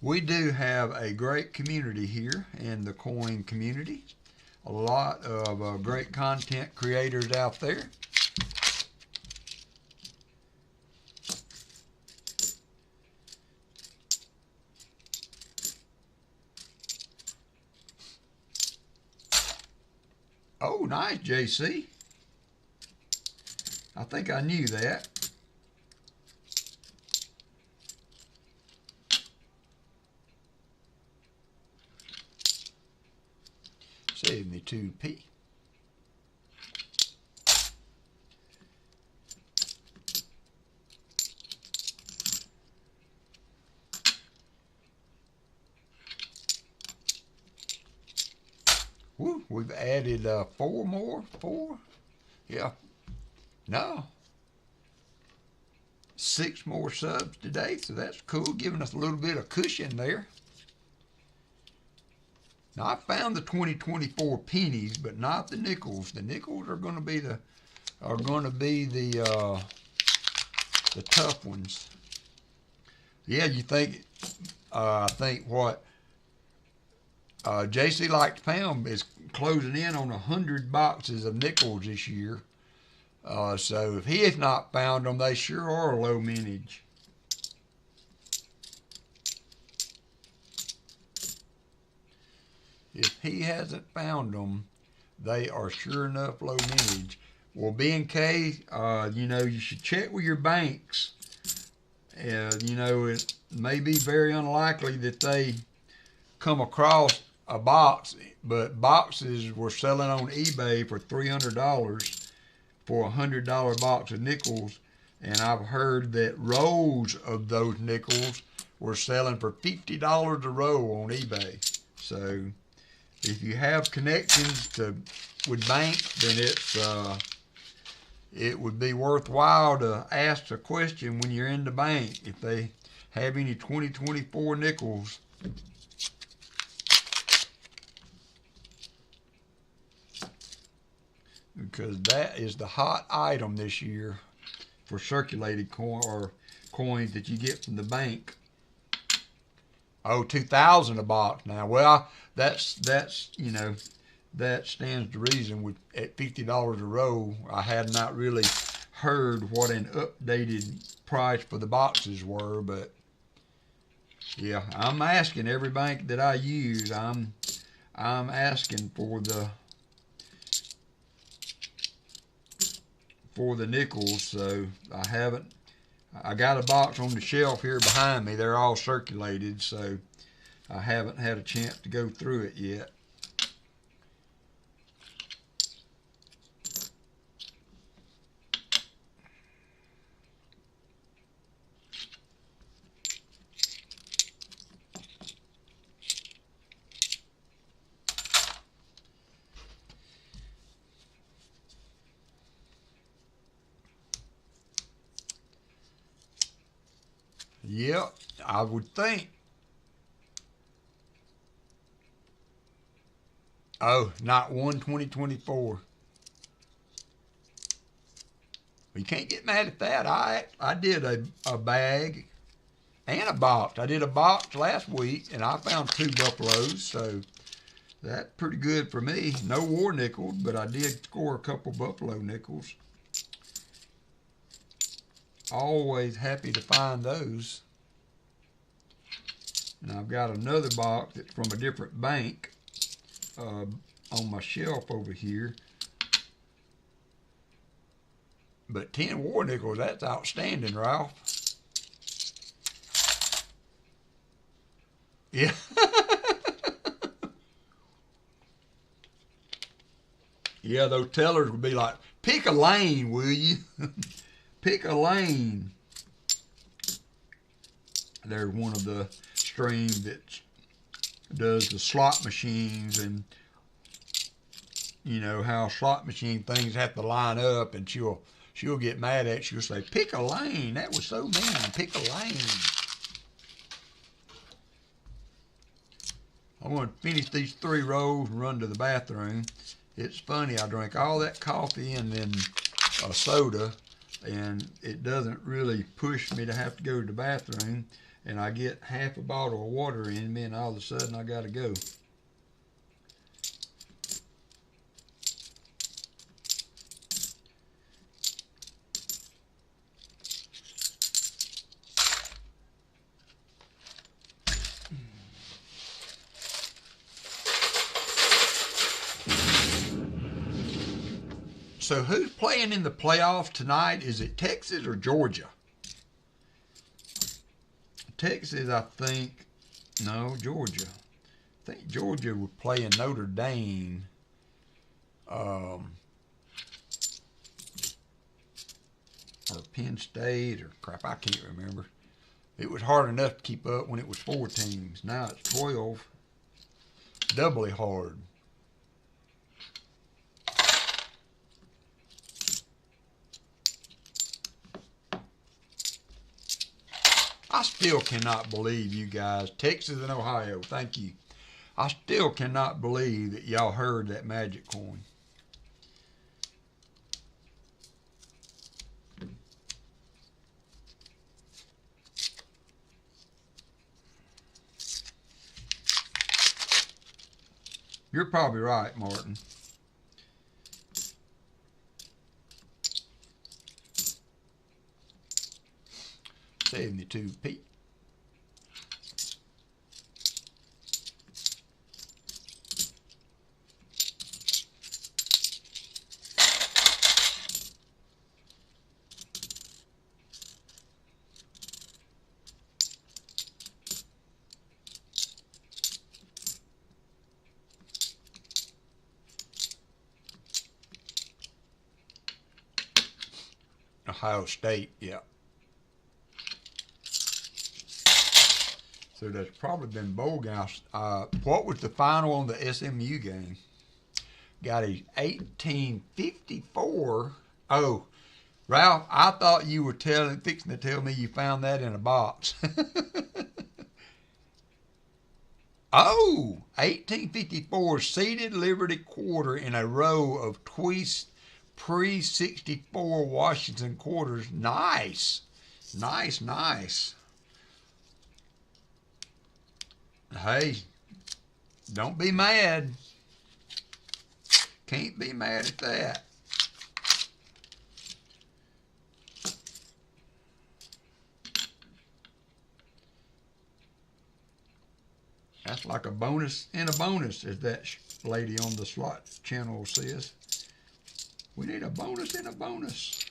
We do have a great community here in the coin community. A lot of great content creators out there. Oh, nice, JC. I think I knew that. Save me 2p. Woo, we've added 4 more. 4? Yeah. No. 6 more subs today, so that's cool, giving us a little bit of cushion there. Now, I found the 2024 pennies, but not the nickels. The nickels are going to be the tough ones. Yeah, you think? I think what JC Likes Pound is closing in on 100 boxes of nickels this year. So if he has not found them, they sure are low mintage. If he hasn't found them, they are sure enough low mintage. Well, B&K, you know, you should check with your banks You know, it may be very unlikely that they come across a box, but boxes were selling on eBay for $300 for a $100 box of nickels, and I've heard that rows of those nickels were selling for $50 a row on eBay. So if you have connections with banks, then it would be worthwhile to ask a question when you're in the bank if they have any 2024 nickels. Because that is the hot item this year for circulated coin or coins that you get from the bank. Oh, $2,000 a box now. Well, that's you know, that stands to reason. With at $50 a row, I had not really heard what an updated price for the boxes were, but yeah, I'm asking every bank that I use. I'm asking for the nickels. So I got a box on the shelf here behind me. They're all circulated, so I haven't had a chance to go through it yet. Yep, I would think. Oh, not one 2024. You can't get mad at that. I did a bag and a box. I did a box last week, and I found 2 buffaloes, so that's pretty good for me. No war nickels, but I did score a couple buffalo nickels. Always happy to find those. And I've got another box that's from a different bank on my shelf over here. But 10 war nickels, that's outstanding, Ralph. Yeah. Yeah, those tellers would be like, pick a lane, will you? Pick a lane. There's one of the streams that does the slot machines, and you know how slot machine things have to line up, and she'll get mad at you. She'll say, pick a lane. That was so mean. Pick a lane. I'm going to finish these 3 rows and run to the bathroom. It's funny, I drank all that coffee and then a soda, and it doesn't really push me to have to go to the bathroom, and I get half a bottle of water in me, and all of a sudden I got to go. So who's playing in the playoffs tonight? Is it Texas or Georgia? Texas, I think. No, Georgia. I think Georgia was playing Notre Dame. Or Penn State, or crap, I can't remember. It was hard enough to keep up when it was 4 teams. Now it's 12. Doubly hard. I still cannot believe you guys, Texas and Ohio, thank you. I still cannot believe that y'all heard that magic coin. You're probably right, Martin. $72p. Ohio State, yeah. So that's probably been bowl games. What was the final on the SMU game? Got a 1854. Oh, Ralph, I thought you were fixing to tell me you found that in a box. Oh, 1854 seated Liberty Quarter in a row of pre-64 Washington quarters. Nice. Nice, nice. Hey, don't be mad. Can't be mad at that. That's like a bonus in a bonus, as that lady on the slot channel says. We need a bonus in a bonus.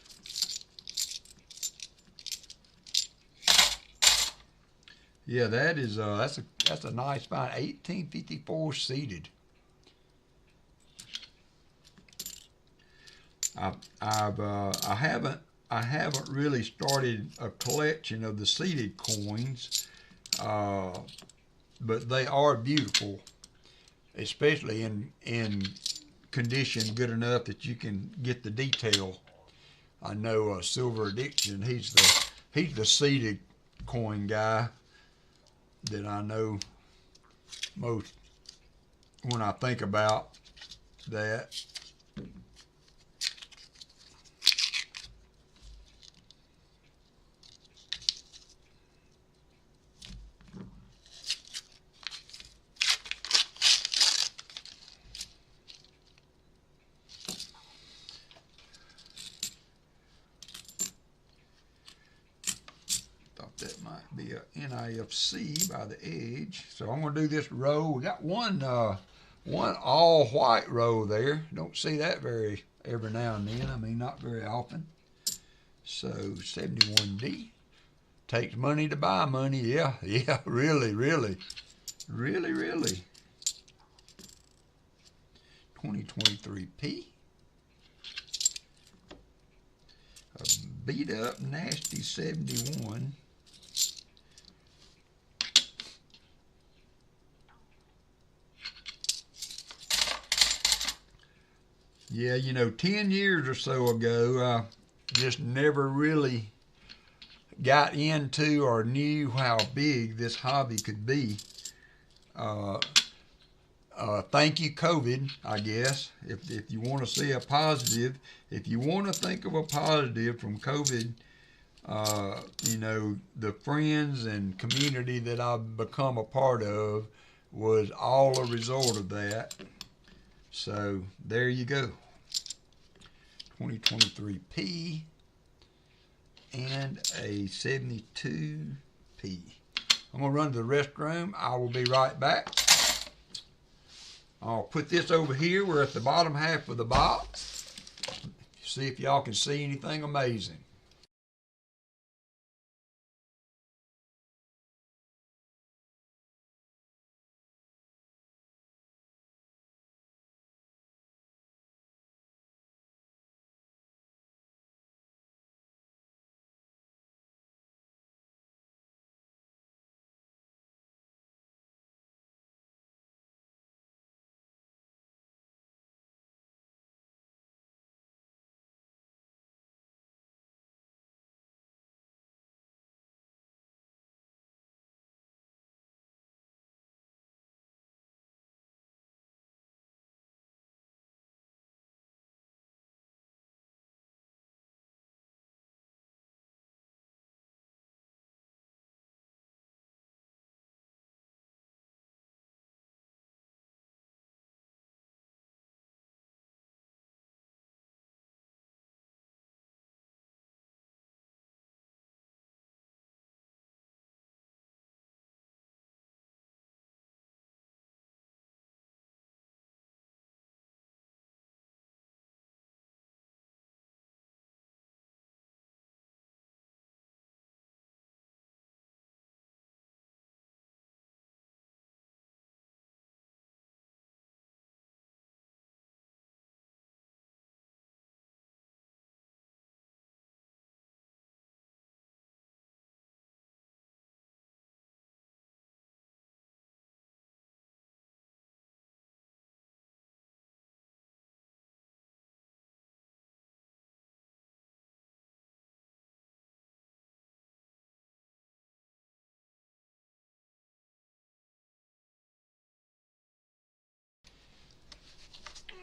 Yeah, that is that's a nice find. 1854 seated. I haven't really started a collection of the seated coins, but they are beautiful, especially in condition good enough that you can get the detail. I know Silver Addiction. He's the seated coin guy that I know most when I think about that. That might be a NIFC by the edge. So I'm going to do this row. We got one all white row there. Don't see that every now and then. I mean, not very often. So 71D takes money to buy money. Yeah, really. 2023P. A beat up nasty 71. Yeah, 10 years or so ago, I just never really got into or knew how big this hobby could be. Thank you, COVID, I guess. If you want to see a positive, if you want to think of a positive from COVID, the friends and community that I've become a part of was all a result of that. So there you go. 2023P and a 72P. I'm going to run to the restroom. I will be right back. I'll put this over here. We're at the bottom half of the box. See if y'all can see anything amazing.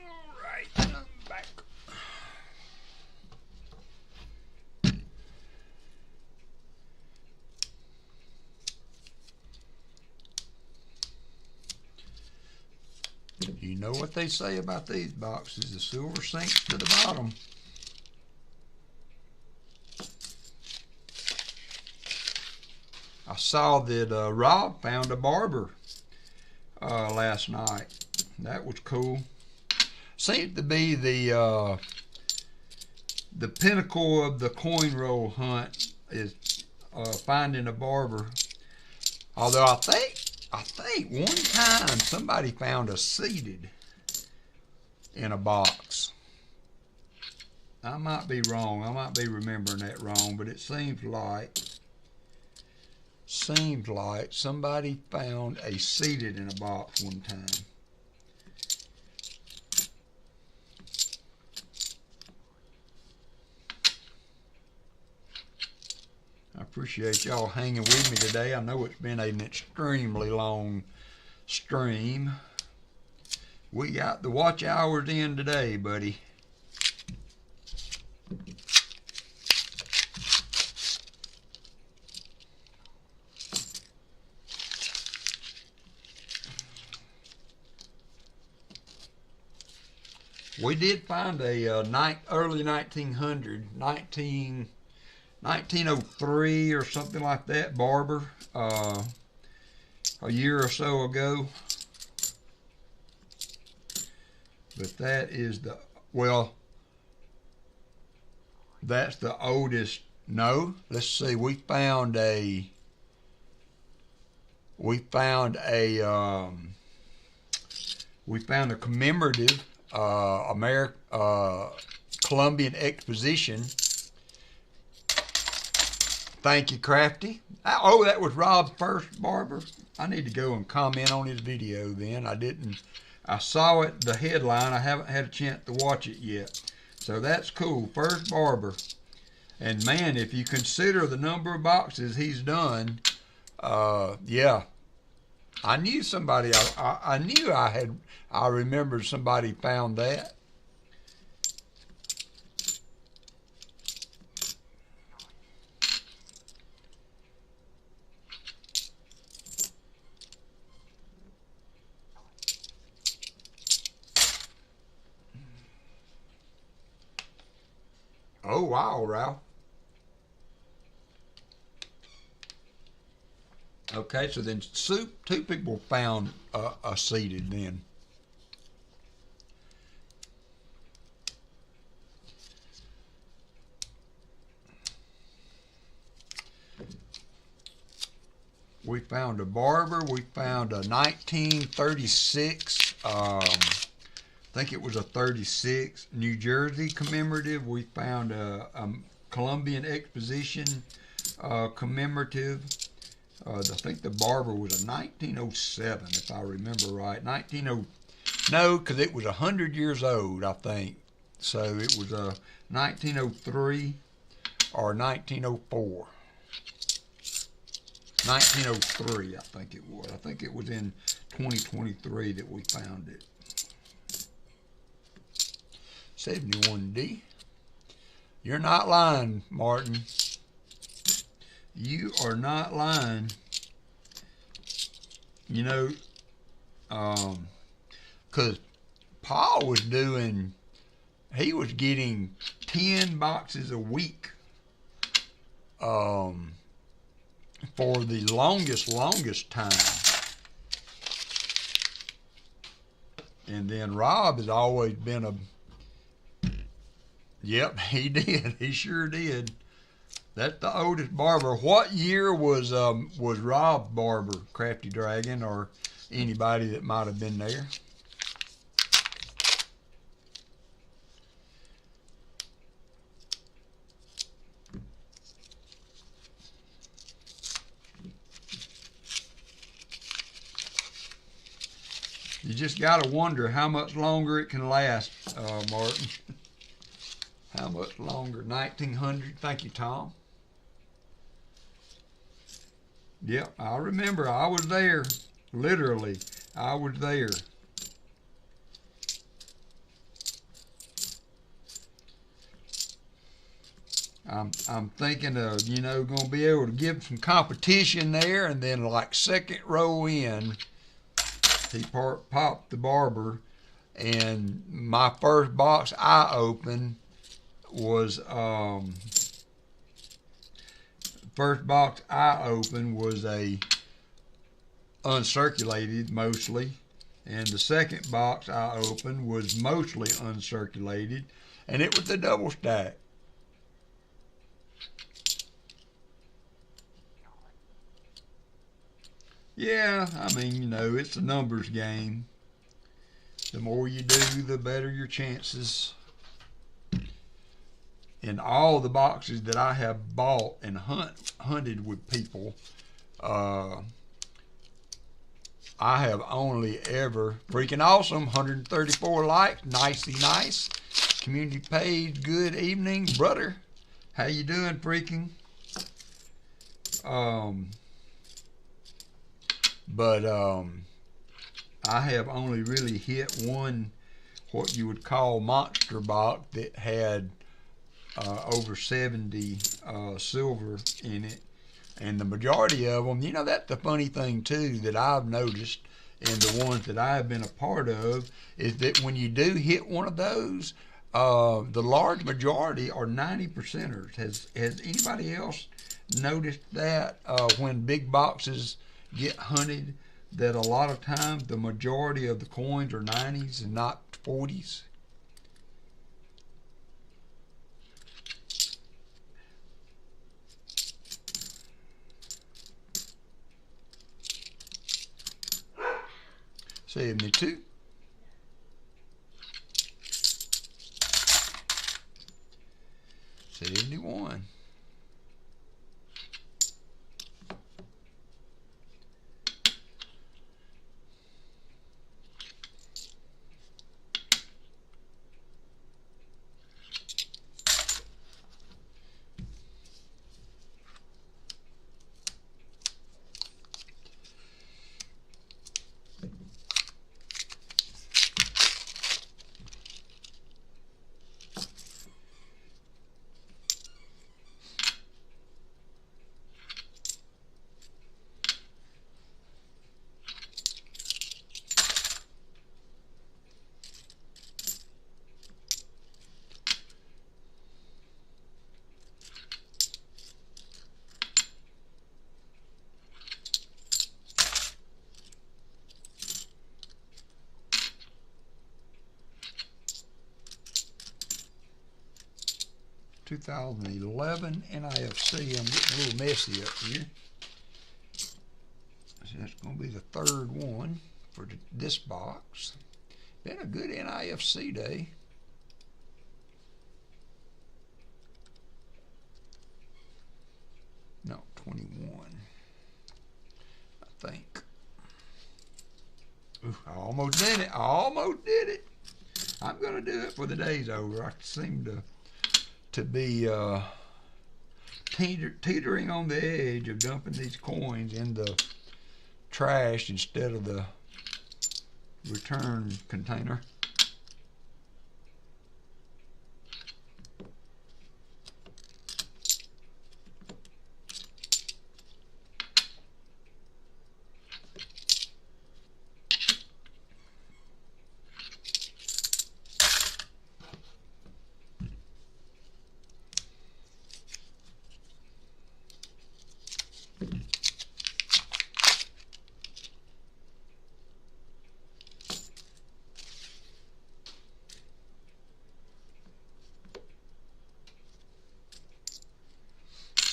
Alright, I'm back. You know what they say about these boxes, the silver sinks to the bottom. I saw that Rob found a barber last night. That was cool. Seems to be the pinnacle of the coin roll hunt is finding a barber. Although I think one time somebody found a seated in a box. I might be wrong. I might be remembering that wrong, but it seems like somebody found a seated in a box one time. I appreciate y'all hanging with me today. I know it's been an extremely long stream. We got the watch hours in today, buddy. We did find a early 1903 or something like that barber a year or so ago. But that is that's the oldest. No, let's see. We found a commemorative Columbian Exposition. Thank you, Crafty. Oh, that was Rob's first barber. I need to go and comment on his video then. I saw it, the headline. I haven't had a chance to watch it yet. So that's cool. First barber. And man, if you consider the number of boxes he's done, yeah. I knew somebody, I remembered somebody found that. Oh, wow, Ralph. Okay, so then two people found a seated then. We found a barber. We found a 1936, I think it was a 36, New Jersey commemorative. We found a Columbian Exposition commemorative. I think the barber was a 1907, if I remember right. No, because it was 100 years old, I think. So it was a 1903 or 1904. 1903, I think it was. I think it was in 2023 that we found it. 71D. You're not lying, Martin. You are not lying. You know, because Paul was he was getting 10 boxes a week for the longest time. And then Rob has always been yep, he did. He sure did. That's the oldest barber. What year was Rob barber, Crafty Dragon, or anybody that might have been there? You just got to wonder how much longer it can last, Martin. How much longer? 1900. Thank you, Tom. Yep, I remember. I was there. Literally, I was there. I'm thinking of, you know, gonna be able to give some competition there, and then like second row in, he popped the barber, and my first box I opened was a uncirculated mostly, and the second box I opened was mostly uncirculated, and it was the double stack. Yeah, I mean, you know, it's a numbers game. The more you do, the better your chances. In all the boxes that I have bought and hunted with people, I have only ever, freaking awesome, 134 likes, nicey nice. Community page, good evening, brother. How you doing, freaking? I have only really hit one, what you would call monster box that had over 70 silver in it. And the majority of them, you know, that's the funny thing too that I've noticed in the ones that I've been a part of, is that when you do hit one of those, the large majority are 90%ers. Has anybody else noticed that when big boxes get hunted, that a lot of times the majority of the coins are 90s and not 40s? $72. $71. $2011 NIFC. I'm getting a little messy up here. So that's going to be the third one for this box. Been a good NIFC day. No, 21. I think. Ooh, I almost did it. I almost did it. I'm going to do it for the day's over. I seem to be teetering on the edge of dumping these coins in the trash instead of the return container.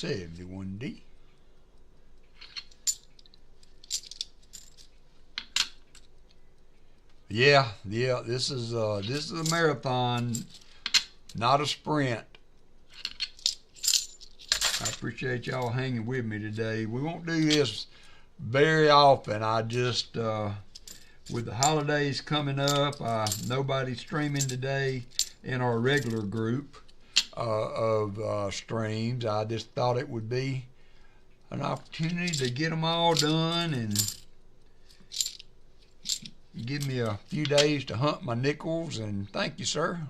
$71D. Yeah, this is a marathon, not a sprint. I appreciate y'all hanging with me today. We won't do this very often. I just with the holidays coming up, nobody's streaming today in our regular group of streams. I just thought it would be an opportunity to get them all done and give me a few days to hunt my nickels. And thank you, sir.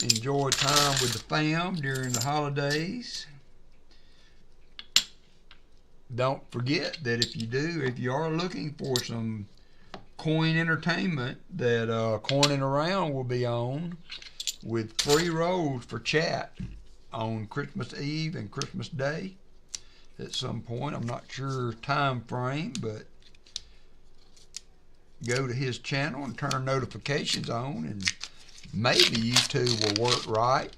enjoy time with the fam during the holidays. Don't forget that if you are looking for some coin entertainment, that Coining Around will be on with free rolls for chat on Christmas Eve and Christmas Day at some point. I'm not sure time frame, but go to his channel and turn notifications on, and maybe YouTube will work right.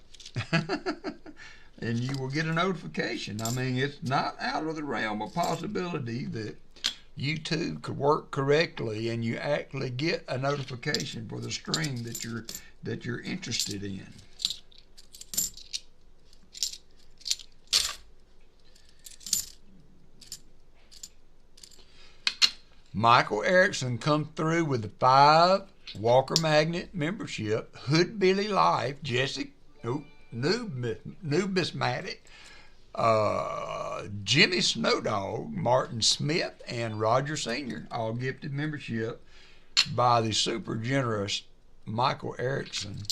And you will get a notification. I mean, it's not out of the realm of possibility that YouTube could work correctly and you actually get a notification for the stream that you're interested in. Michael Erickson come through with the 5 Walker Magnet membership. Hood Billy Life, Jesse Numismatic, Jimmy Snowdog, Martin Smith, and Roger Sr. all gifted membership by the super generous Michael Erickson.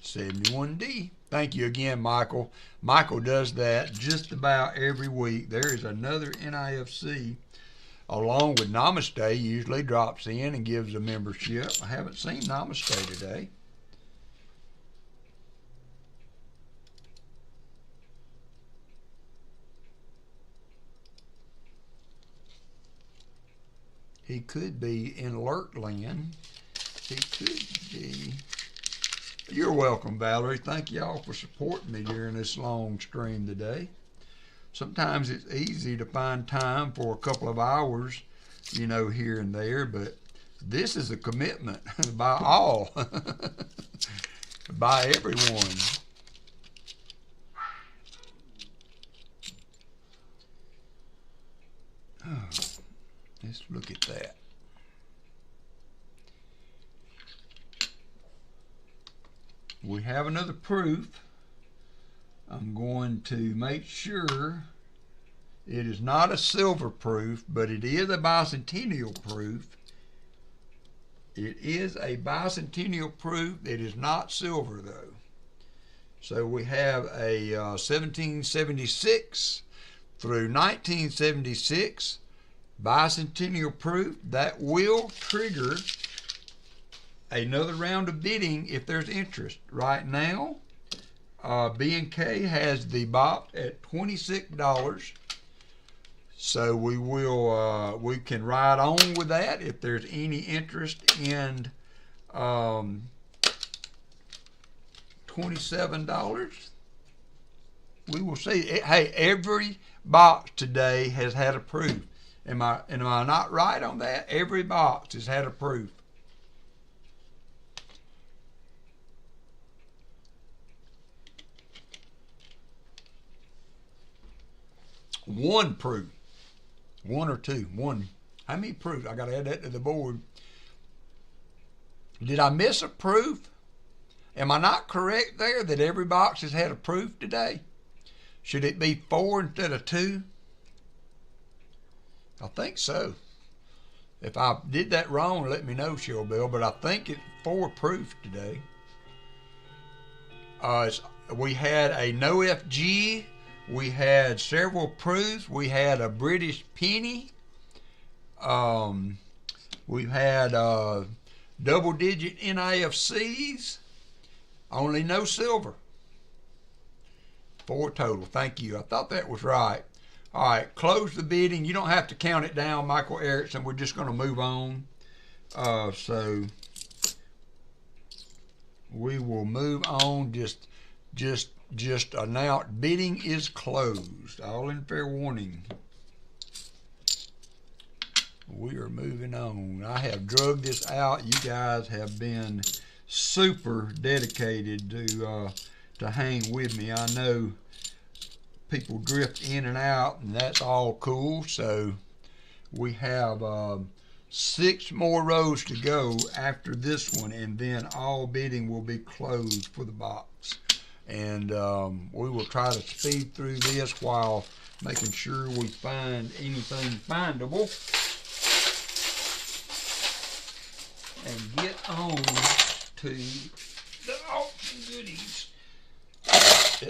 $71D. Thank you again, Michael. Michael does that just about every week. There is another NIFC along with Namaste, usually drops in and gives a membership. I haven't seen Namaste today. He could be in alert land. He could be. You're welcome, Valerie. Thank y'all for supporting me during this long stream today. Sometimes it's easy to find time for a couple of hours, you know, here and there, but this is a commitment by all, by everyone. Oh, let's look at that. We have another proof. I'm going to make sure it is not a silver proof, but it is a bicentennial proof. It is a bicentennial proof. It is not silver, though. So we have a 1776 through 1976 bicentennial proof that will trigger another round of bidding if there's interest. Right now, B&K has the box at $26. So we can ride on with that if there's any interest in $27. We will see. Hey, every box today has had a proof. Am I not right on that? Every box has had a proof. One proof. One or two. One. How many proofs? I got to add that to the board. Did I miss a proof? Am I not correct there that every box has had a proof today? Should it be 4 instead of 2? I think so. If I did that wrong, let me know, Showbill, but I think it's 4 proof today. We had a no FG. We had several proofs. We had a British penny. We've had double-digit NIFCs. Only no silver. 4 total. Thank you. I thought that was right. All right, close the bidding. You don't have to count it down, Michael Erickson. We're just going to move on. So we will move on. Just announce bidding is closed. All in fair warning. We are moving on. I have drugged this out. You guys have been super dedicated to hang with me. I know people drift in and out, and that's all cool. So we have 6 more rows to go after this one, and then all bidding will be closed for the box. and we will try to speed through this while making sure we find anything findable and get on to the auction goodies.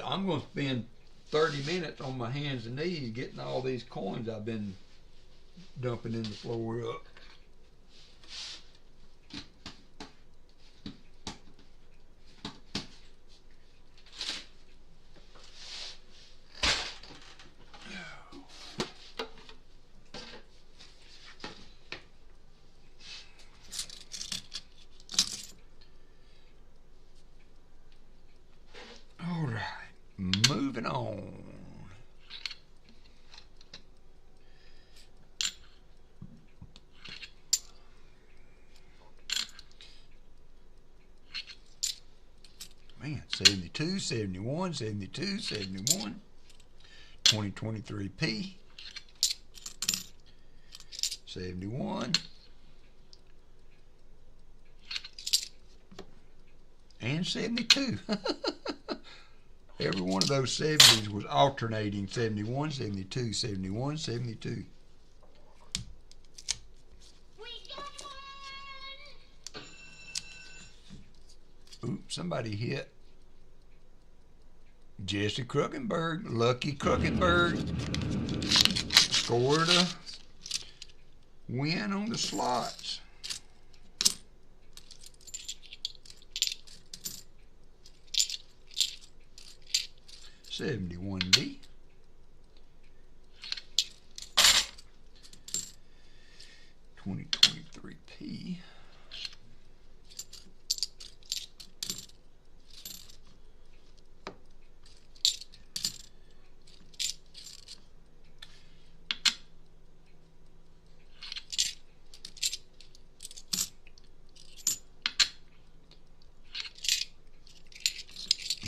I'm going to spend 30 minutes on my hands and knees getting all these coins I've been dumping in the floor up. All right, moving on. Man, 72, 71, 72, 71, 2023P, 71, and 72. Every one of those 70s was alternating 71, 72, 71, 72. Oops, somebody hit. Jesse Kruckenberg, Lucky Kruckenberg, scored a win on the slots. $71D. $2023P.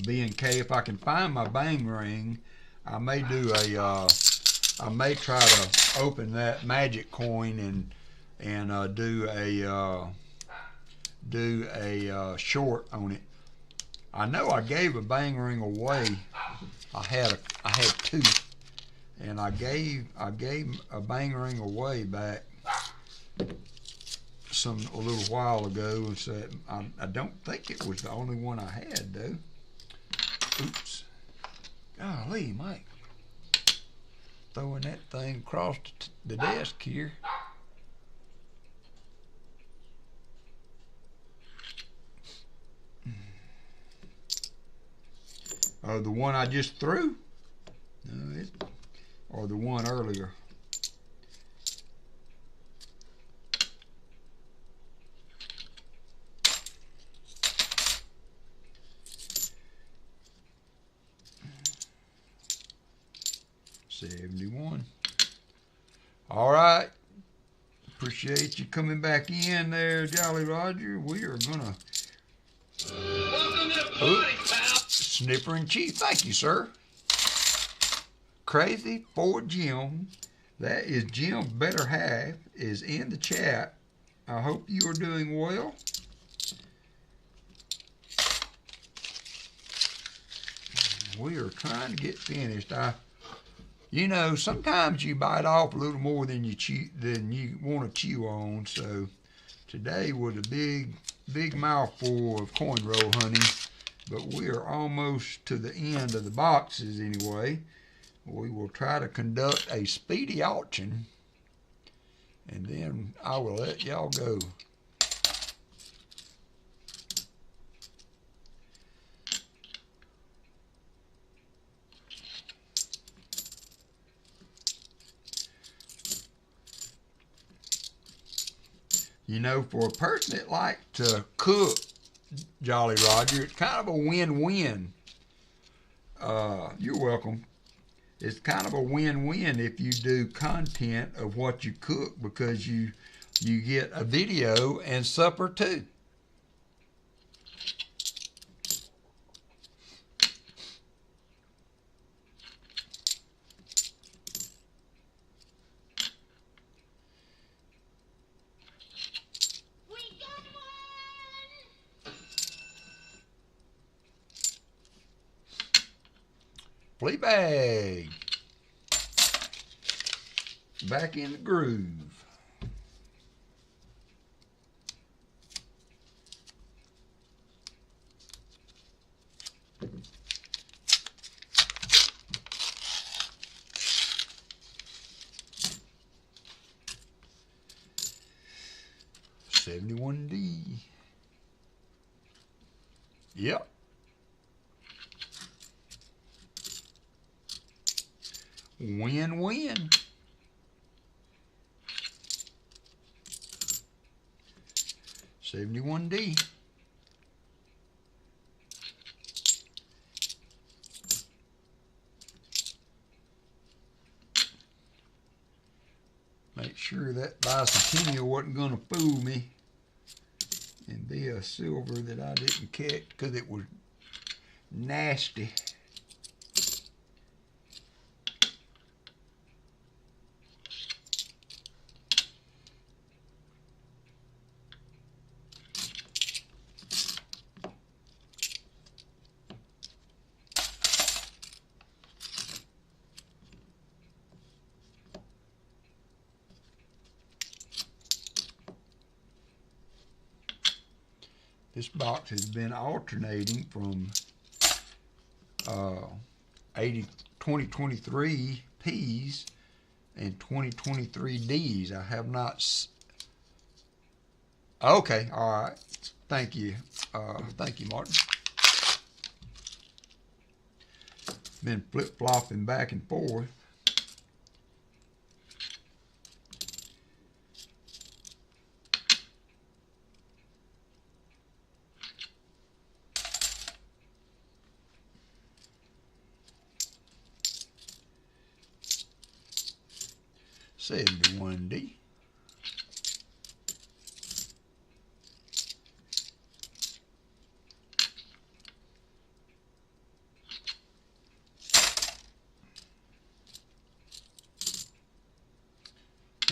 B&K, if I can find my bang ring, I may do a, I may try to open that magic coin and do a short on it. I know I gave a bang ring away. I had two, and I gave a bang ring away back a little while ago. So I don't think it was the only one I had though. Oops. Golly, Mike. Throwing that thing across the desk here. Oh, the one I just threw? No, or the one earlier. $71. All right. Appreciate you coming back in there, Jolly Roger. We are gonna. Welcome to the party, pal. Snipper in Chief. Thank you, sir. Crazy for Jim. That is Jim's better half is in the chat. I hope you are doing well. We are trying to get finished. You know, sometimes you bite off a little more than you want to chew on. So today was a big mouthful of coin roll hunting, but we are almost to the end of the boxes anyway. We will try to conduct a speedy auction, and then I will let y'all go. You know, for a person that likes to cook, Jolly Roger, it's kind of a win-win. You're welcome. It's kind of a win-win if you do content of what you cook, because you get a video and supper too. Flea bag. Back in the groove. $71D. Yep. Win-win. $71D. Make sure that bicentennial wasn't going to fool me and be a silver that I didn't catch because it was nasty. This box has been alternating from 2023 P's and 2023 D's. I have not. Okay, all right. Thank you. Thank you, Martin. Been flip-flopping back and forth. $71D.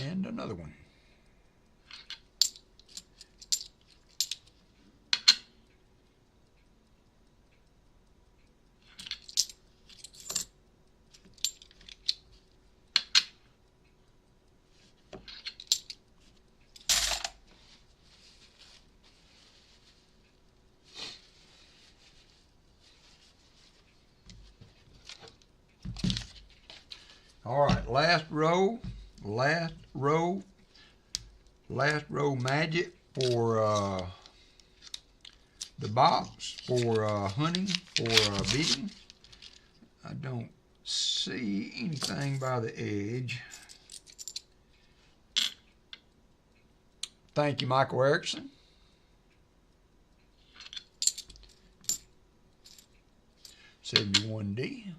And another one. All right, last row magic for the box for hunting, for bidding. I don't see anything by the edge. Thank you, Michael Erickson. $71D.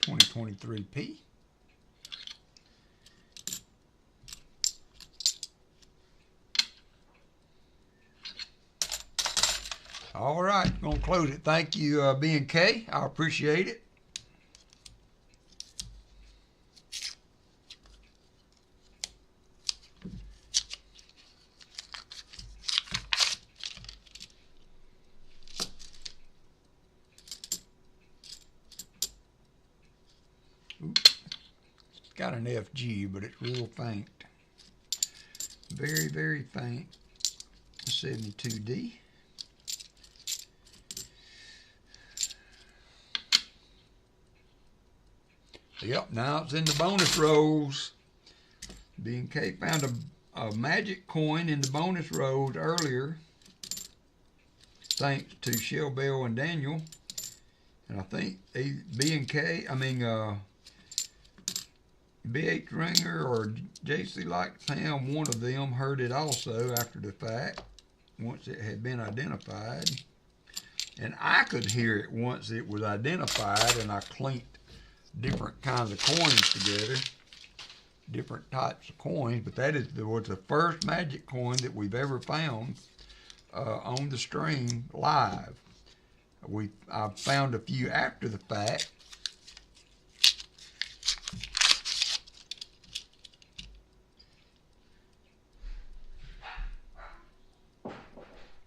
$23P. All right, gonna close it. Thank you, B&K. I appreciate it. It's got an FG, but it's real faint. Very, very faint. 72D. Yep, now it's in the bonus rolls. B&K found a magic coin in the bonus rolls earlier, thanks to Shell Bell and Daniel. And I think B&K, BH Ringer or JC Like Sam, one of them heard it also after the fact, once it had been identified. And I could hear it once it was identified, and I clinked different kinds of coins together. different types of coins, but that was the first magic coin that we've ever found on the stream live. I found a few after the fact.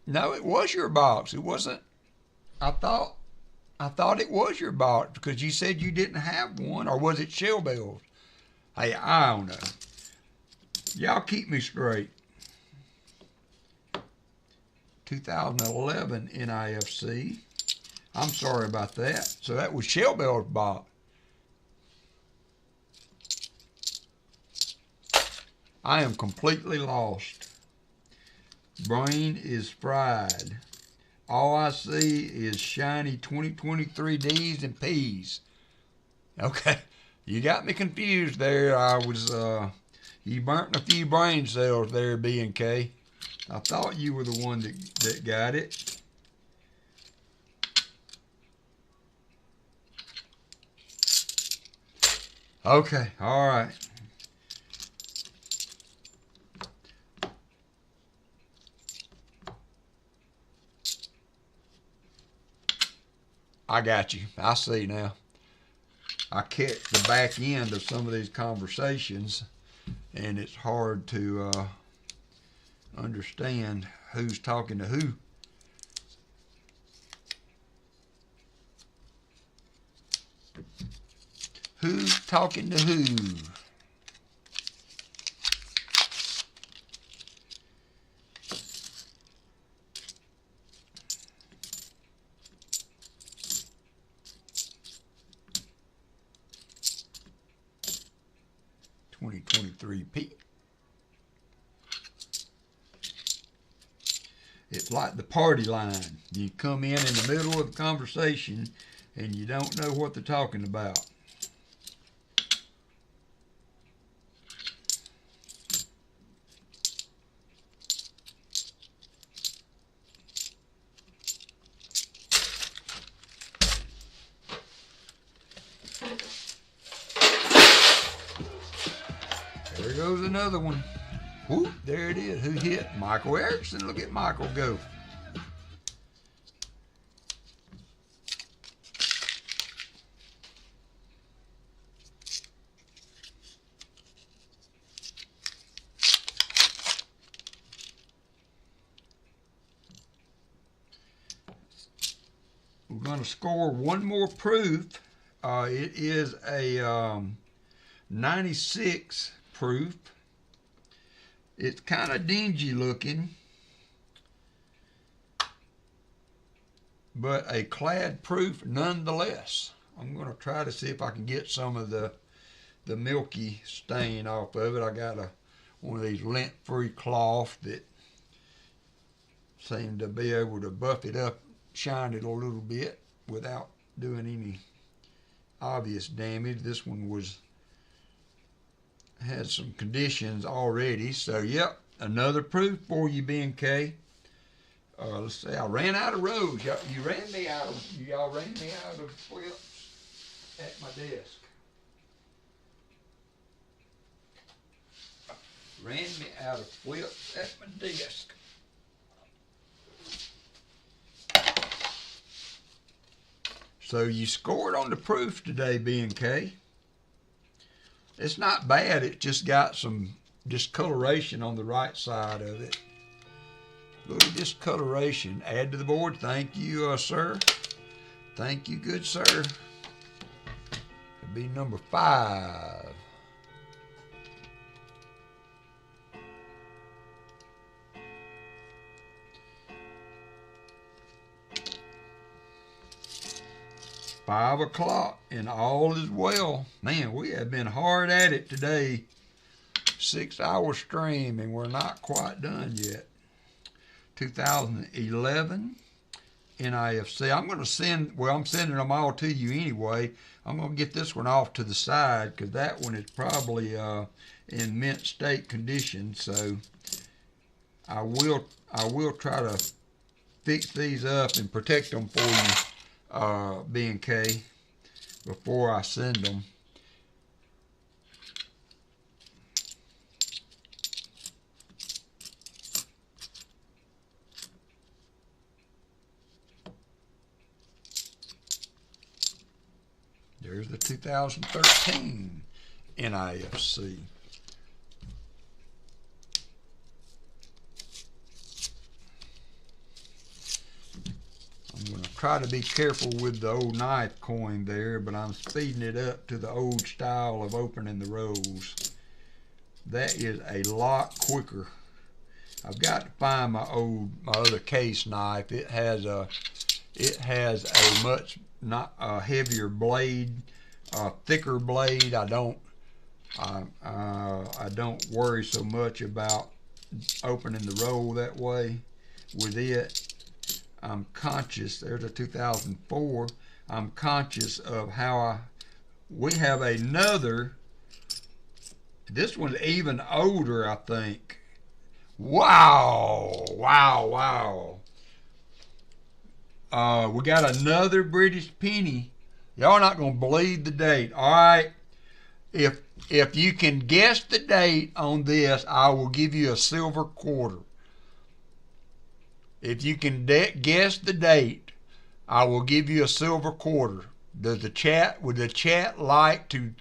No, it was your box. It wasn't. I thought it was your box because you said you didn't have one, or was it Shell Bells? Hey, I don't know. Y'all keep me straight. 2011 NIFC. I'm sorry about that. So that was Shell Bells box. I am completely lost. Brain is fried. All I see is shiny 2023 D's and P's. Okay, you got me confused there. You burnt a few brain cells there, B&K. I thought you were the one that got it. Okay, all right. I got you. I see now. I catch the back end of some of these conversations, and it's hard to understand who's talking to who. Who's talking to who? P. It's like the party line. You come in the middle of the conversation and you don't know what they're talking about. There goes another one. Whoop, there it is. Who hit? Michael Erickson. Look at Michael go. We're going to score one more proof. It is a 96 proof. It's kind of dingy looking, but a clad proof nonetheless. I'm going to try to see if I can get some of the milky stain off of it. I got one of these lint-free cloth that seemed to be able to buff it up, shine it a little bit without doing any obvious damage. This one had some conditions already. So, yep, another proof for you, B&K. Let's see, I ran out of rows. Y'all ran me out of flips at my desk. Ran me out of flips at my desk. So you scored on the proof today, B&K. It's not bad. It just got some discoloration on the right side of it. Little discoloration. Add to the board. Thank you, sir. Thank you, good sir. It'll be number 5. Five o'clock and all is well. Man, we have been hard at it today. 6-hour stream and we're not quite done yet. 2011 NIFC. I'm going to I'm sending them all to you anyway. I'm going to get this one off to the side because that one is probably in mint state condition. So I will try to fix these up and protect them for you. B&K before I send them. There's the 2013 NIFC. I'm going to try to be careful with the old knife coin there, but I'm speeding it up to the old style of opening the rolls. That is a lot quicker. I've got to find my other case knife. It has a much heavier blade, thicker blade. I don't worry so much about opening the roll that way with it. I'm conscious, there's a 2004, I'm conscious of how we have another, this one's even older, I think. Wow, wow, wow. We got another British penny. Y'all not gonna believe the date. All right, if you can guess the date on this, I will give you a silver quarter. If you can guess the date, I will give you a silver quarter. Would the chat like to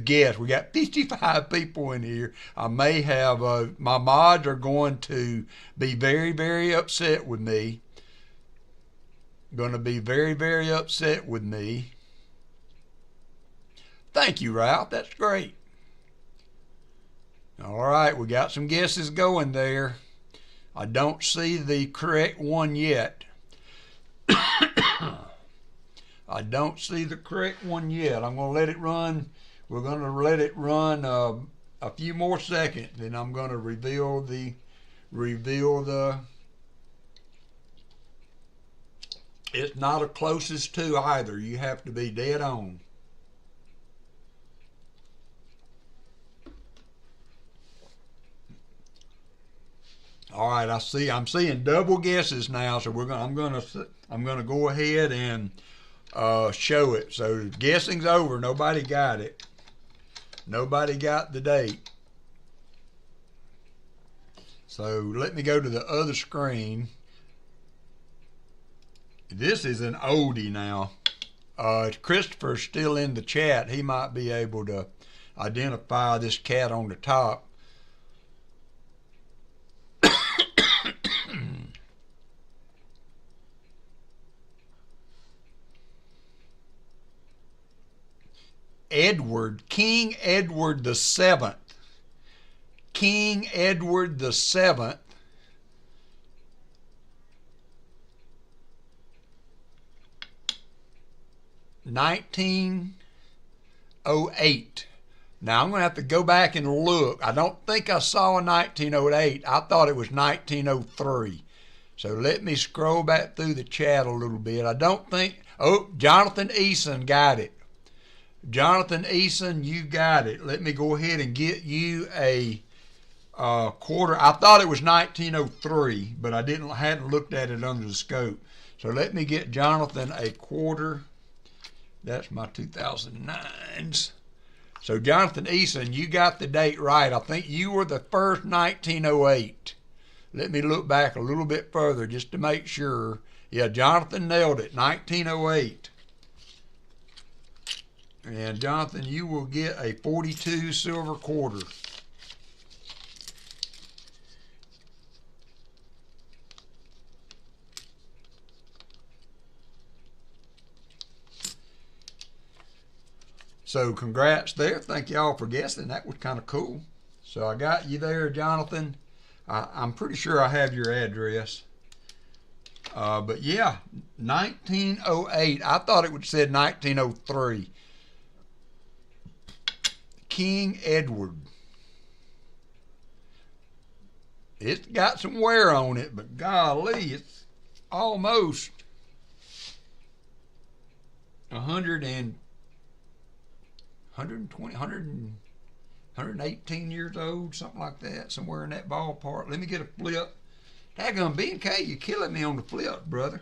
guess? We got 55 people in here. I may have, my mods are going to be very, very upset with me. Going to be very, very upset with me. Thank you, Ralph. That's great. All right, we got some guesses going there. I don't see the correct one yet. I don't see the correct one yet. I'm going to let it run. We're going to let it run a few more seconds, then I'm going to reveal the. It's not a closest to either. You have to be dead on. All right, I'm seeing double guesses now, so I'm gonna go ahead and show it. So guessing's over. Nobody got it. Nobody got the date. So let me go to the other screen. This is an oldie now. Christopher's still in the chat. He might be able to identify this cat on the top. King Edward the Seventh. King Edward the Seventh. 1908. Now I'm going to have to go back and look. I don't think I saw a 1908. I thought it was 1903. So let me scroll back through the chat a little bit. I don't think, oh, Jonathan Eason got it. Jonathan Eason, you got it. Let me go ahead and get you a quarter. I thought it was 1903, but I hadn't looked at it under the scope. So let me get Jonathan a quarter. That's my 2009s. So Jonathan Eason, you got the date right. I think you were the first 1908. Let me look back a little bit further just to make sure. Yeah, Jonathan nailed it, 1908. And Jonathan, you will get a 42 silver quarter. So congrats there. Thank y'all for guessing. That was kind of cool. So I got you there, Jonathan. I'm pretty sure I have your address. But yeah, 1908. I thought it would have said 1903. King Edward. It's got some wear on it, but golly, it's almost 118 years old, something like that, somewhere in that ballpark. Let me get a flip. Daggum B&K, you're killing me on the flip, brother.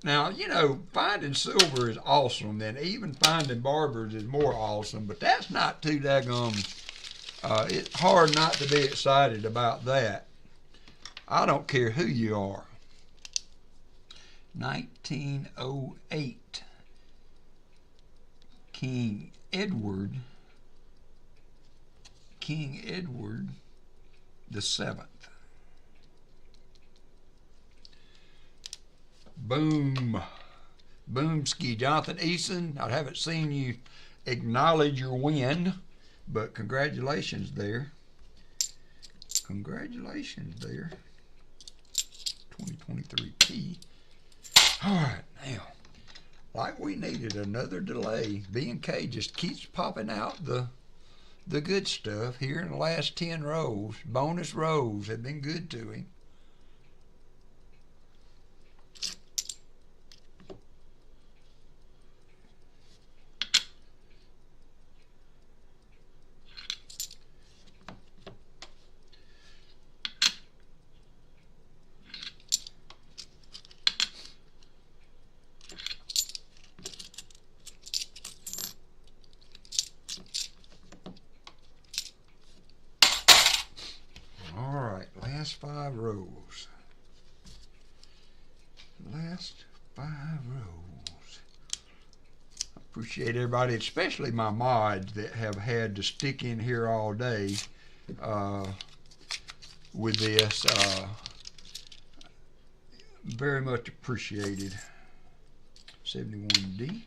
Now, you know, finding silver is awesome, and even finding barbers is more awesome, but that's not too daggum. It's hard not to be excited about that. I don't care who you are. 1908. King Edward the Seventh. Boom. Boomski. Jonathan Eason, I haven't seen you acknowledge your win, but congratulations there. Congratulations there. 2023P. All right, now, like we needed another delay, B&K just keeps popping out the good stuff here in the last 10 rows. Bonus rows have been good to him. Last 5 rows. Last 5 rows. I appreciate everybody, especially my mods that have had to stick in here all day with this. Very much appreciated. 71D.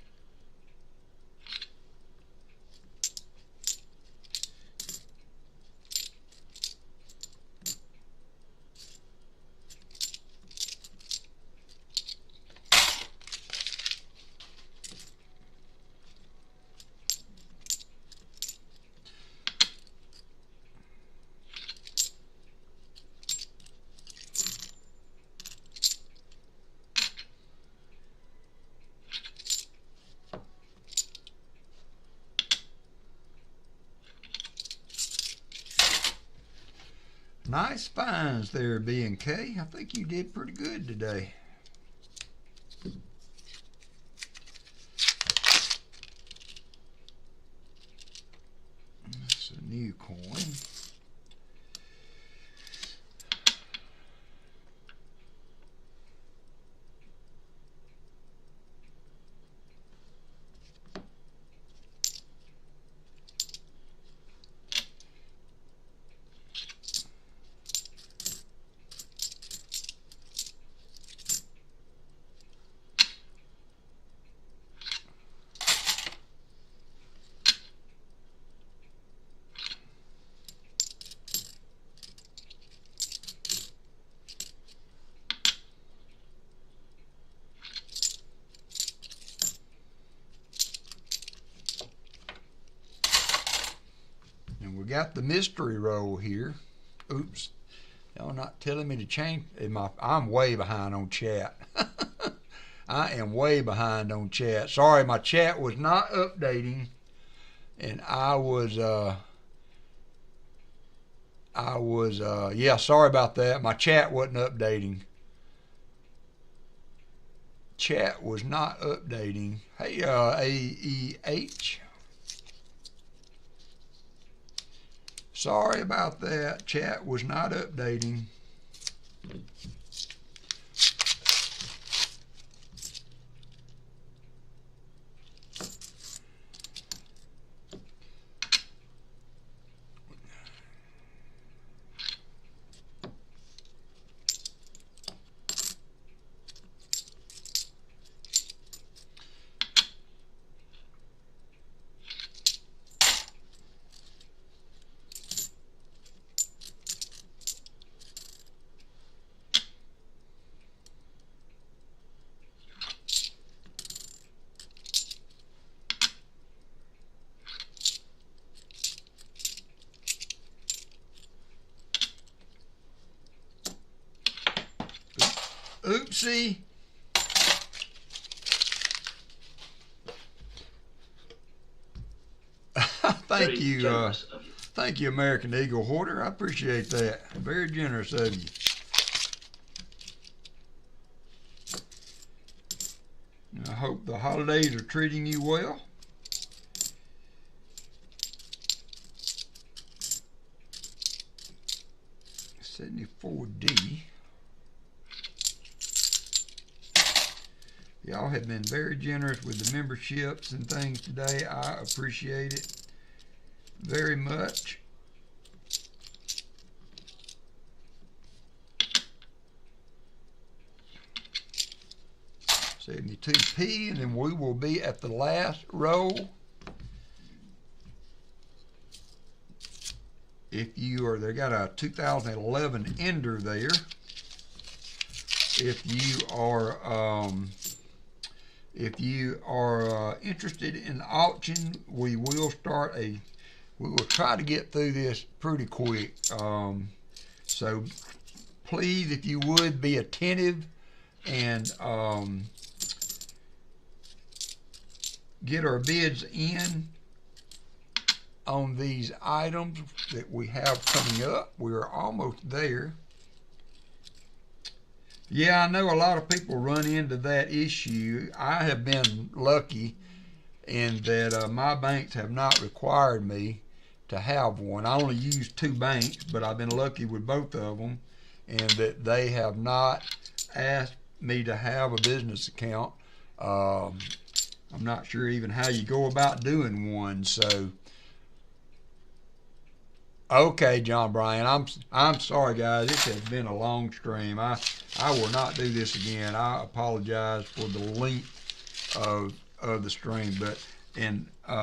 Nice finds there, B&K. I think you did pretty good today. That's a new coin. We got the mystery roll here. Oops. Y'all not telling me to change. I'm way behind on chat. I am way behind on chat. Sorry, my chat was not updating. And yeah, sorry about that. My chat wasn't updating. Chat was not updating. Hey, AEH. Sorry about that. Chat was not updating. Oopsie. Thank you, American Eagle Hoarder. I appreciate that. Very generous of you. I hope the holidays are treating you well. 74D. Y'all have been very generous with the memberships and things today. I appreciate it very much. $72P, and then we will be at the last row. If you are, they got a 2011 Ender there. If you are interested in auction, we will try to get through this pretty quick. So please, if you would, be attentive and get our bids in on these items that we have coming up. We're almost there. Yeah, I know a lot of people run into that issue. I have been lucky in that my banks have not required me to have one. I only use 2 banks, but I've been lucky with both of them, and that they have not asked me to have a business account. I'm not sure even how you go about doing one. So, okay, John Bryan, I'm sorry, guys. This has been a long stream. I will not do this again. I apologize for the length of the stream,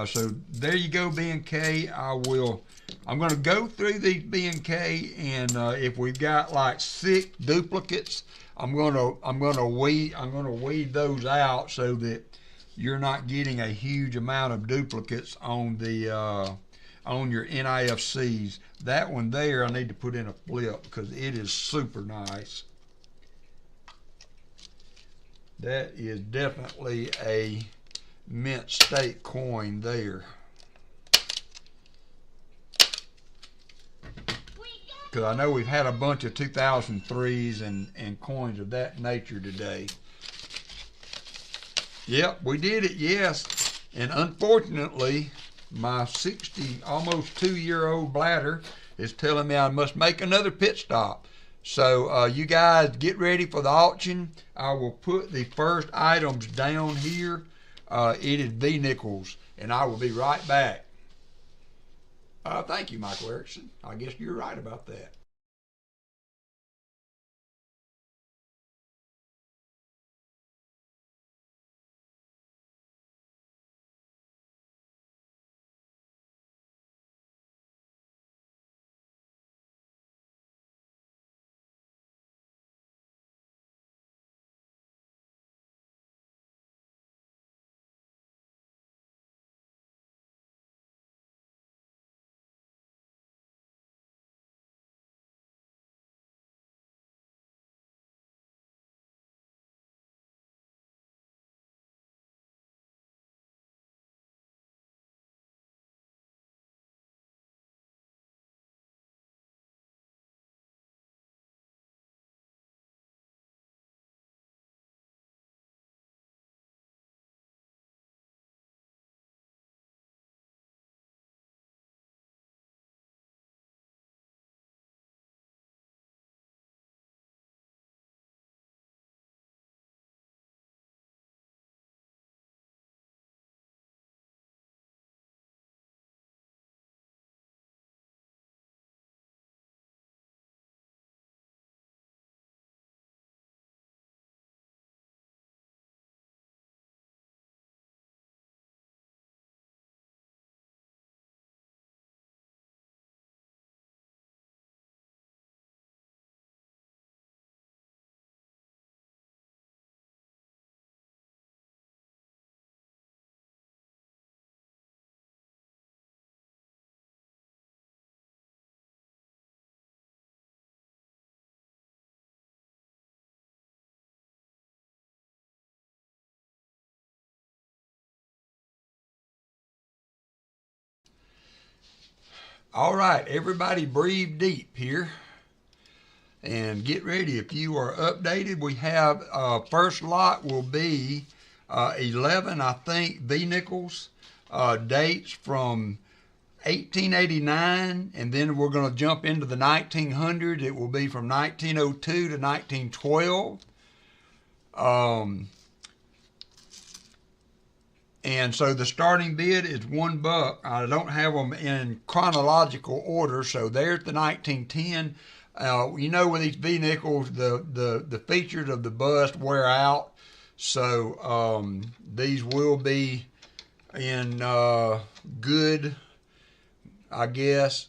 so there you go, B&K. I'm going to go through these B&K, and if we've got like 6 duplicates, I'm going to weed those out so that you're not getting a huge amount of duplicates on the on your NIFCs. That one there, I need to put in a flip because it is super nice. That is definitely a mint state coin there. Because I know we've had a bunch of 2003s and coins of that nature today. Yep, we did it, yes. And unfortunately, my almost 2-year-old bladder is telling me I must make another pit stop. So you guys get ready for the auction. I will put the first items down here. It is V-nickels, and I will be right back. Thank you, Michael Erickson. I guess you're right about that. All right, everybody breathe deep here and get ready. If you are updated, we have first lot will be 11, I think, V-nickels, dates from 1889, and then we're going to jump into the 1900s. It will be from 1902 to 1912. And so the starting bid is $1. I don't have them in chronological order, so there's the 1910. You know, with these V-nickels, the features of the bust wear out, so these will be in good, I guess,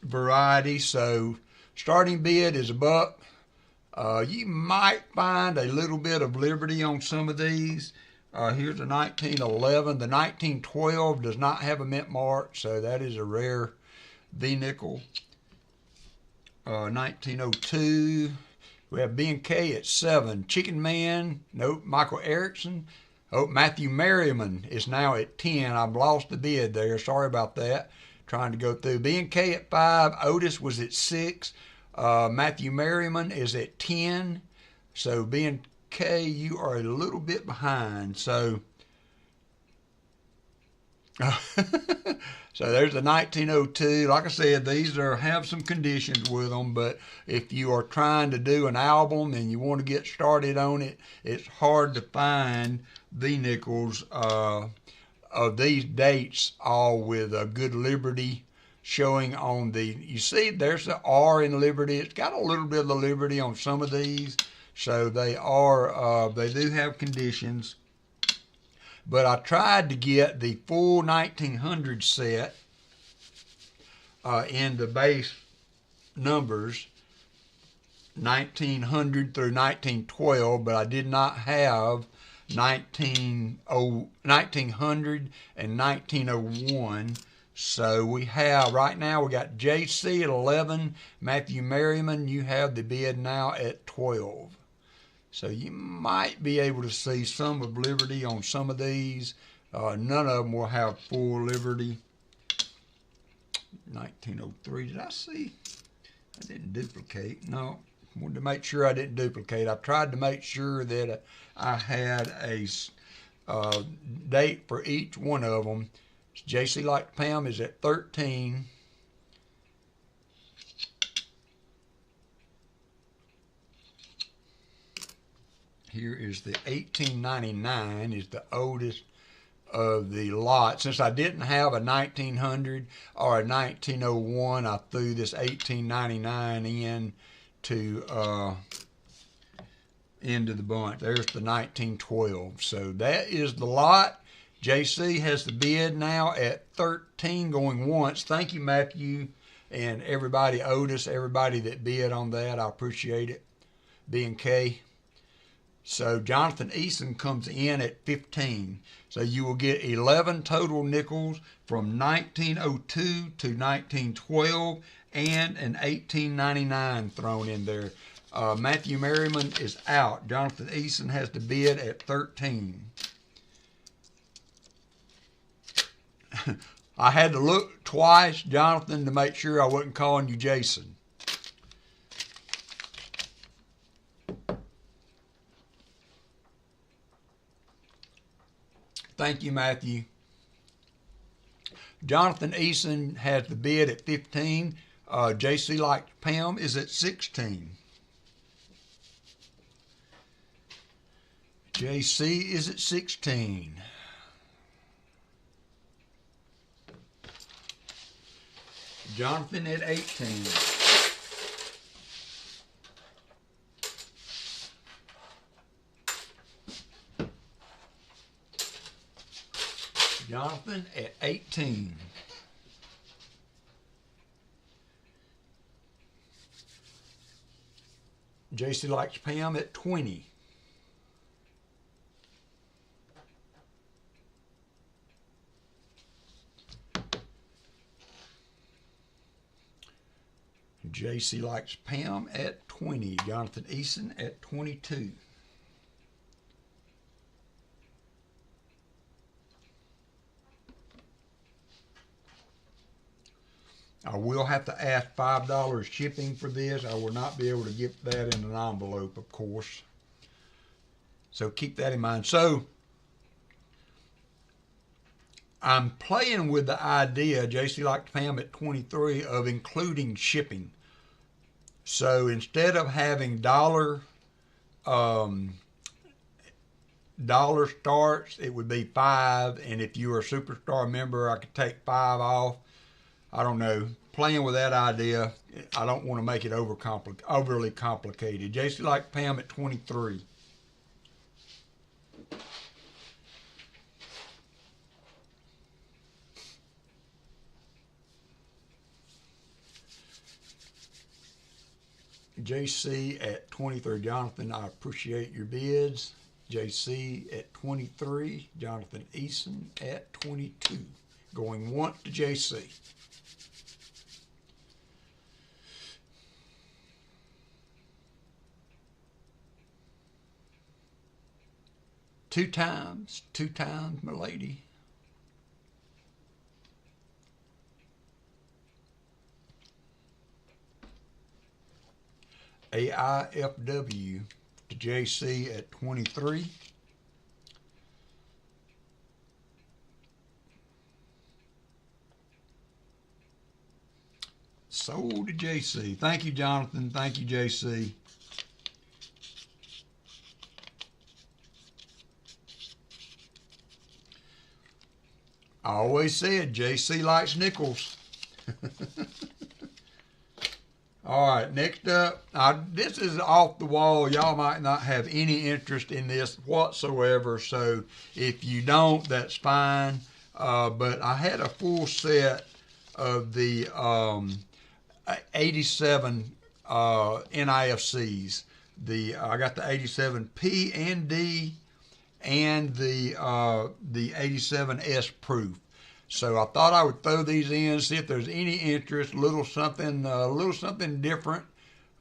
variety. So starting bid is $1. You might find a little bit of liberty on some of these. Here's the 1911. The 1912 does not have a mint mark, so that is a rare V-nickel. 1902. We have B&K at 7. Chicken Man, nope. Michael Erickson. Oh, Matthew Merriman is now at 10. I've lost the bid there. Sorry about that. Trying to go through. B&K at 5. Otis was at 6. Matthew Merriman is at 10. So B&K, you are a little bit behind. So, so there's the 1902. Like I said, these have some conditions with them, but if you are trying to do an album and you want to get started on it, it's hard to find V-nickels of these dates, all with a good liberty showing on the, you see there's the R in liberty. It's got a little bit of the liberty on some of these, so they are they do have conditions. But I tried to get the full 1900 set in the base numbers, 1900 through 1912, but I did not have 1900 and 1901. So we have, right now, we got JC at 11. Matthew Merriman, you have the bid now at 12. So you might be able to see some of liberty on some of these. None of them will have full liberty. 1903, did I see? I didn't duplicate. No, wanted to make sure I didn't duplicate. I tried to make sure that I had a date for each one of them. JC Like Pam is at 13. Here is the 1899, is the oldest of the lot. Since I didn't have a 1900 or a 1901, I threw this 1899 in to into the bunch. There's the 1912. So that is the lot. JC has the bid now at 13 going once. Thank you, Matthew, and everybody, Otis, everybody that bid on that. I appreciate it. B&K. So Jonathan Eason comes in at 15. So you will get 11 total nickels from 1902 to 1912 and an 1899 thrown in there. Matthew Merriman is out. Jonathan Eason has the bid at 13. I had to look twice, Jonathan, to make sure I wasn't calling you Jason. Thank you, Matthew. Jonathan Eason has the bid at 15. JC Like Pam is at 16. JC is at 16. Jonathan at 18. Jonathan at 18. JC Likes Pam at 20. JC Likes Pam at 20. Jonathan Eason at 22. I will have to ask $5 shipping for this. I will not be able to get that in an envelope, of course. So keep that in mind. So I'm playing with the idea, JC like Pam at 23, of including shipping. So instead of having dollar starts, it would be 5, and if you were a Superstar member, I could take 5 off. I don't know. Playing with that idea, I don't want to make it overly complicated. JC like Pam at 23. JC at 23. Jonathan, I appreciate your bids. JC at 23. Jonathan Eason at 22. Going once to JC. Two times, my lady. AIFW to JC at 23. Sold to JC. Thank you, Jonathan. Thank you, JC. I always said JC likes nickels. All right, next up, this is off the wall. Y'all might not have any interest in this whatsoever, so if you don't, that's fine. But I had a full set of the 87 NIFCs. I got the 87 P and D and the 87S proof. So I thought I would throw these in, see if there's any interest, a little something different.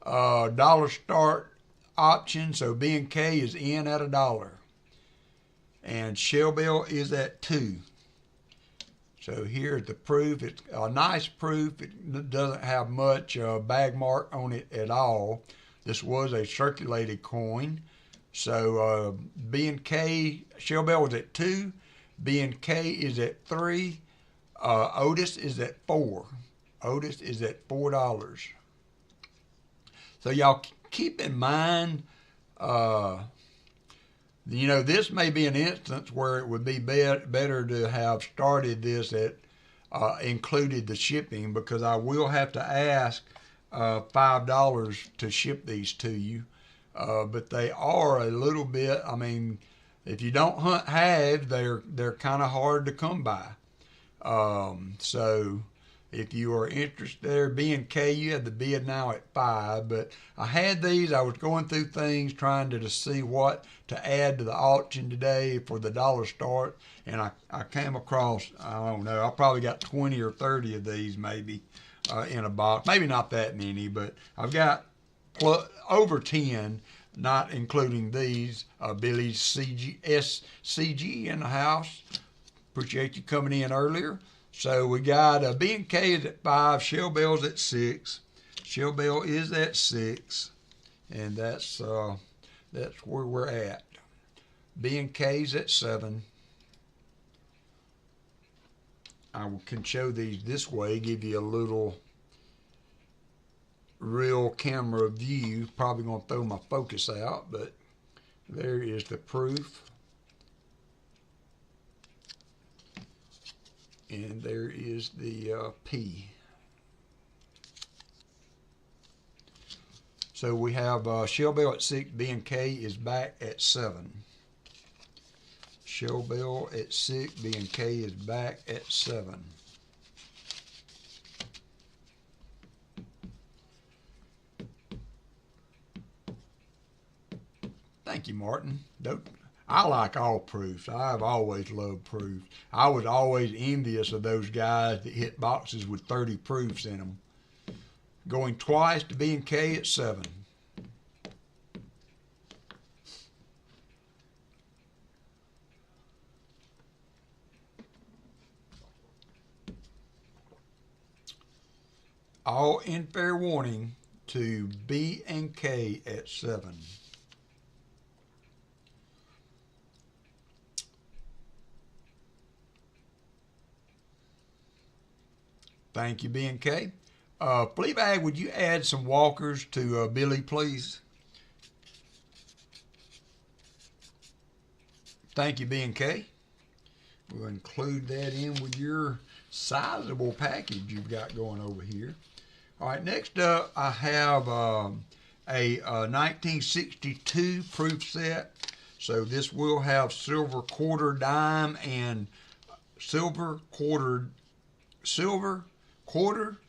Dollar start option, so B&K is in at $1. And Shell Bell is at 2. So here's the proof. It's a nice proof. It doesn't have much bag mark on it at all. This was a circulated coin. So B&K, Shell Bell was at 2. B&K is at 3. Otis is at 4. Otis is at $4. So y'all keep in mind, this may be an instance where it would be better to have started this at included the shipping, because I will have to ask $5 to ship these to you. But they are a little bit, if you don't hunt halves, they're kind of hard to come by. So if you are interested there, B&K, you have the bid now at 5. But I had these. I was going through things trying to see what to add to the auction today for the dollar start, and I came across, I don't know, I probably got 20 or 30 of these maybe in a box. Maybe not that many, but I've got over 10. Not including these. Billy's SCG in the house. Appreciate you coming in earlier. So we got B&K is at 5. Shell Bell's at 6. Shell Bell is at 6. And that's where we're at. B&K's at 7. I can show these this way, give you a little real camera view. Probably going to throw my focus out, but there is the proof. And there is the P. So we have Shell Bell at 6, B&K is back at 7. Shell Bell at 6, B&K is back at 7. Thank you, Martin. I like all proofs. I've always loved proofs. I was always envious of those guys that hit boxes with 30 proofs in them. Going twice to B&K at 7. All in fair warning to B&K at 7. Thank you, B&K. Fleabag, would you add some walkers to Billy, please? Thank you, B&K. We'll include that in with your sizable package you've got going over here. All right, next up I have a 1962 proof set. So this will have silver quarter, dime, and silver quarter,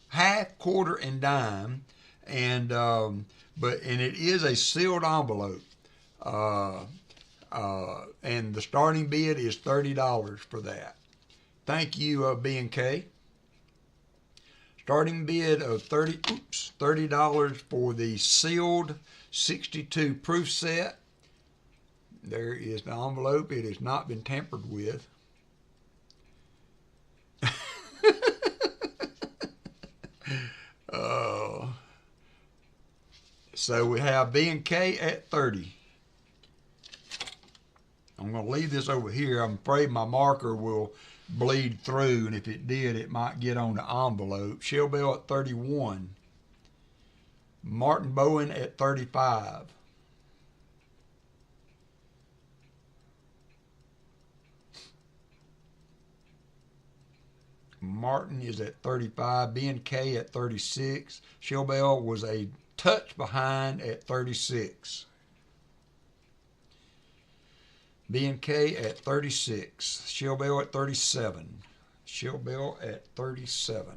half, quarter, and dime, and it is a sealed envelope. And the starting bid is $30 for that. Thank you, B&K. Starting bid of $30 for the sealed 62 proof set. There is the envelope. It has not been tampered with. So we have B&K at 30. I'm going to leave this over here. I'm afraid my marker will bleed through, and if it did, it might get on the envelope. Shell Bell at 31. Martin Bowen at 35. Martin is at 35. B&K at 36. Shell Bell was a touch behind at 36. B&K at 36. Shell Bell at 37. Shell Bell at 37.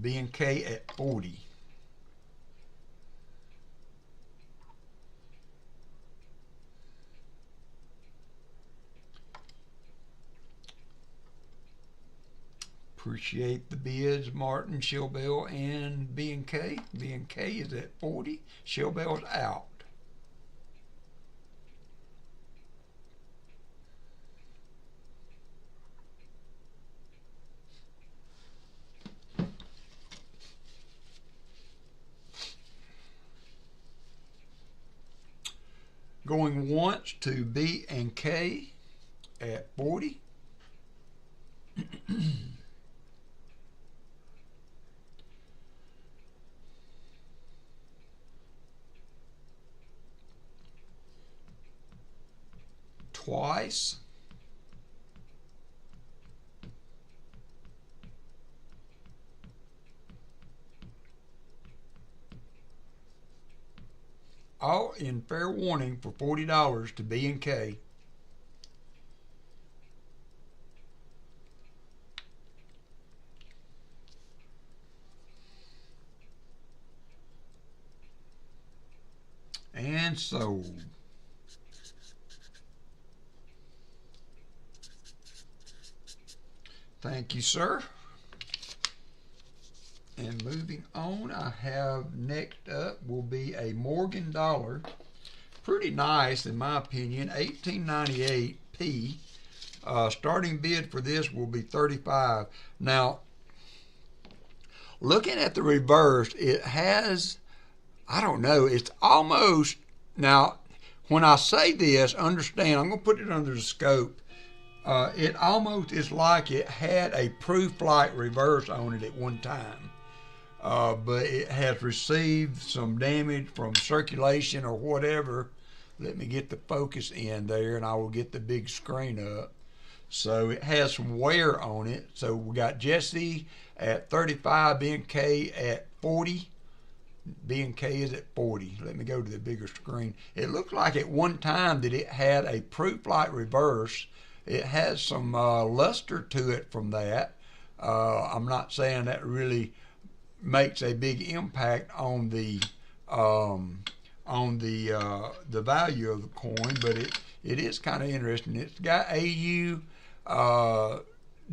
B&K at 40. Appreciate the bids, Martin, Shell Bell, and B&K. B&K is at 40. Shell Bell's out. Going once to B&K at 40. Twice. All in fair warning for $40 to B&K. And sold. Thank you, sir. And moving on, I have next up will be a Morgan dollar. Pretty nice, in my opinion, 1898p. Starting bid for this will be 35. Now, looking at the reverse, it has, I don't know, it's almost, now, when I say this, understand, I'm going to put it under the scope. It almost is like it had a proof-like reverse on it at one time. But it has received some damage from circulation or whatever. Let me get the focus in there and I will get the big screen up. So it has some wear on it. So we got Jesse at 35, B&K at 40. B&K is at 40. Let me go to the bigger screen. It looked like at one time that it had a proof-like reverse. It has some luster to it from that. I'm not saying that really makes a big impact on the value of the coin, but it is kind of interesting. It's got AU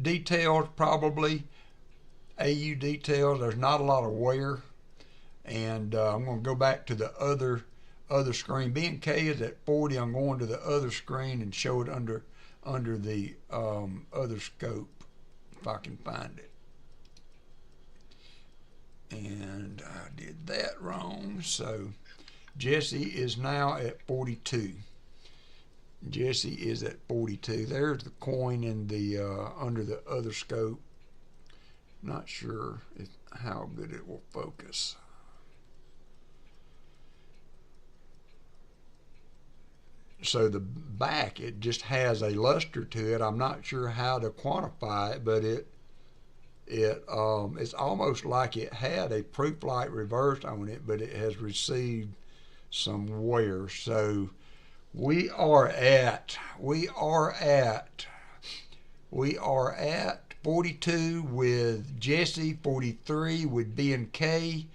details, probably AU details. There's not a lot of wear, and I'm going to go back to the other screen. B&K is at 40. I'm going to the other screen and show it under the other scope if I can find it. And I did that wrong. So Jesse is now at 42. Jesse is at 42. There's the coin in the under the other scope. Not sure how good it will focus. So the back, it just has a luster to it. I'm not sure how to quantify it, but it's almost like it had a proof light reverse on it, but it has received some wear. So we are at 42 with Jesse, 43 with B&K,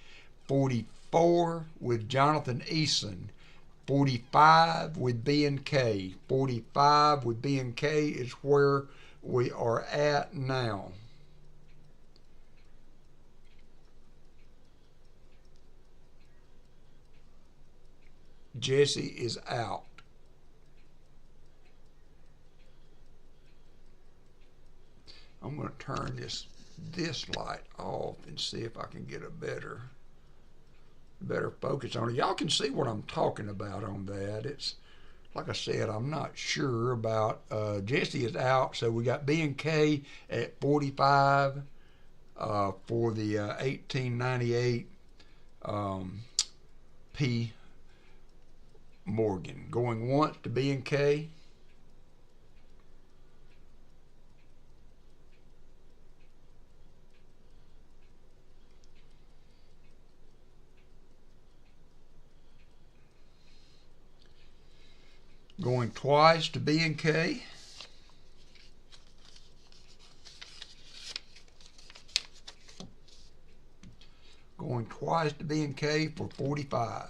44 with Jonathan Eason, 45 with B&K. 45 with B&K is where we are at now. Jesse is out. I'm going to turn this light off and see if I can get a better focus on it. Y'all can see what I'm talking about on that. It's like I said, I'm not sure about Jesse is out, so we got B&K at 45 for the 1898 P Morgan. Going once to B&K. Going twice to B&K. Going twice to B&K for 45.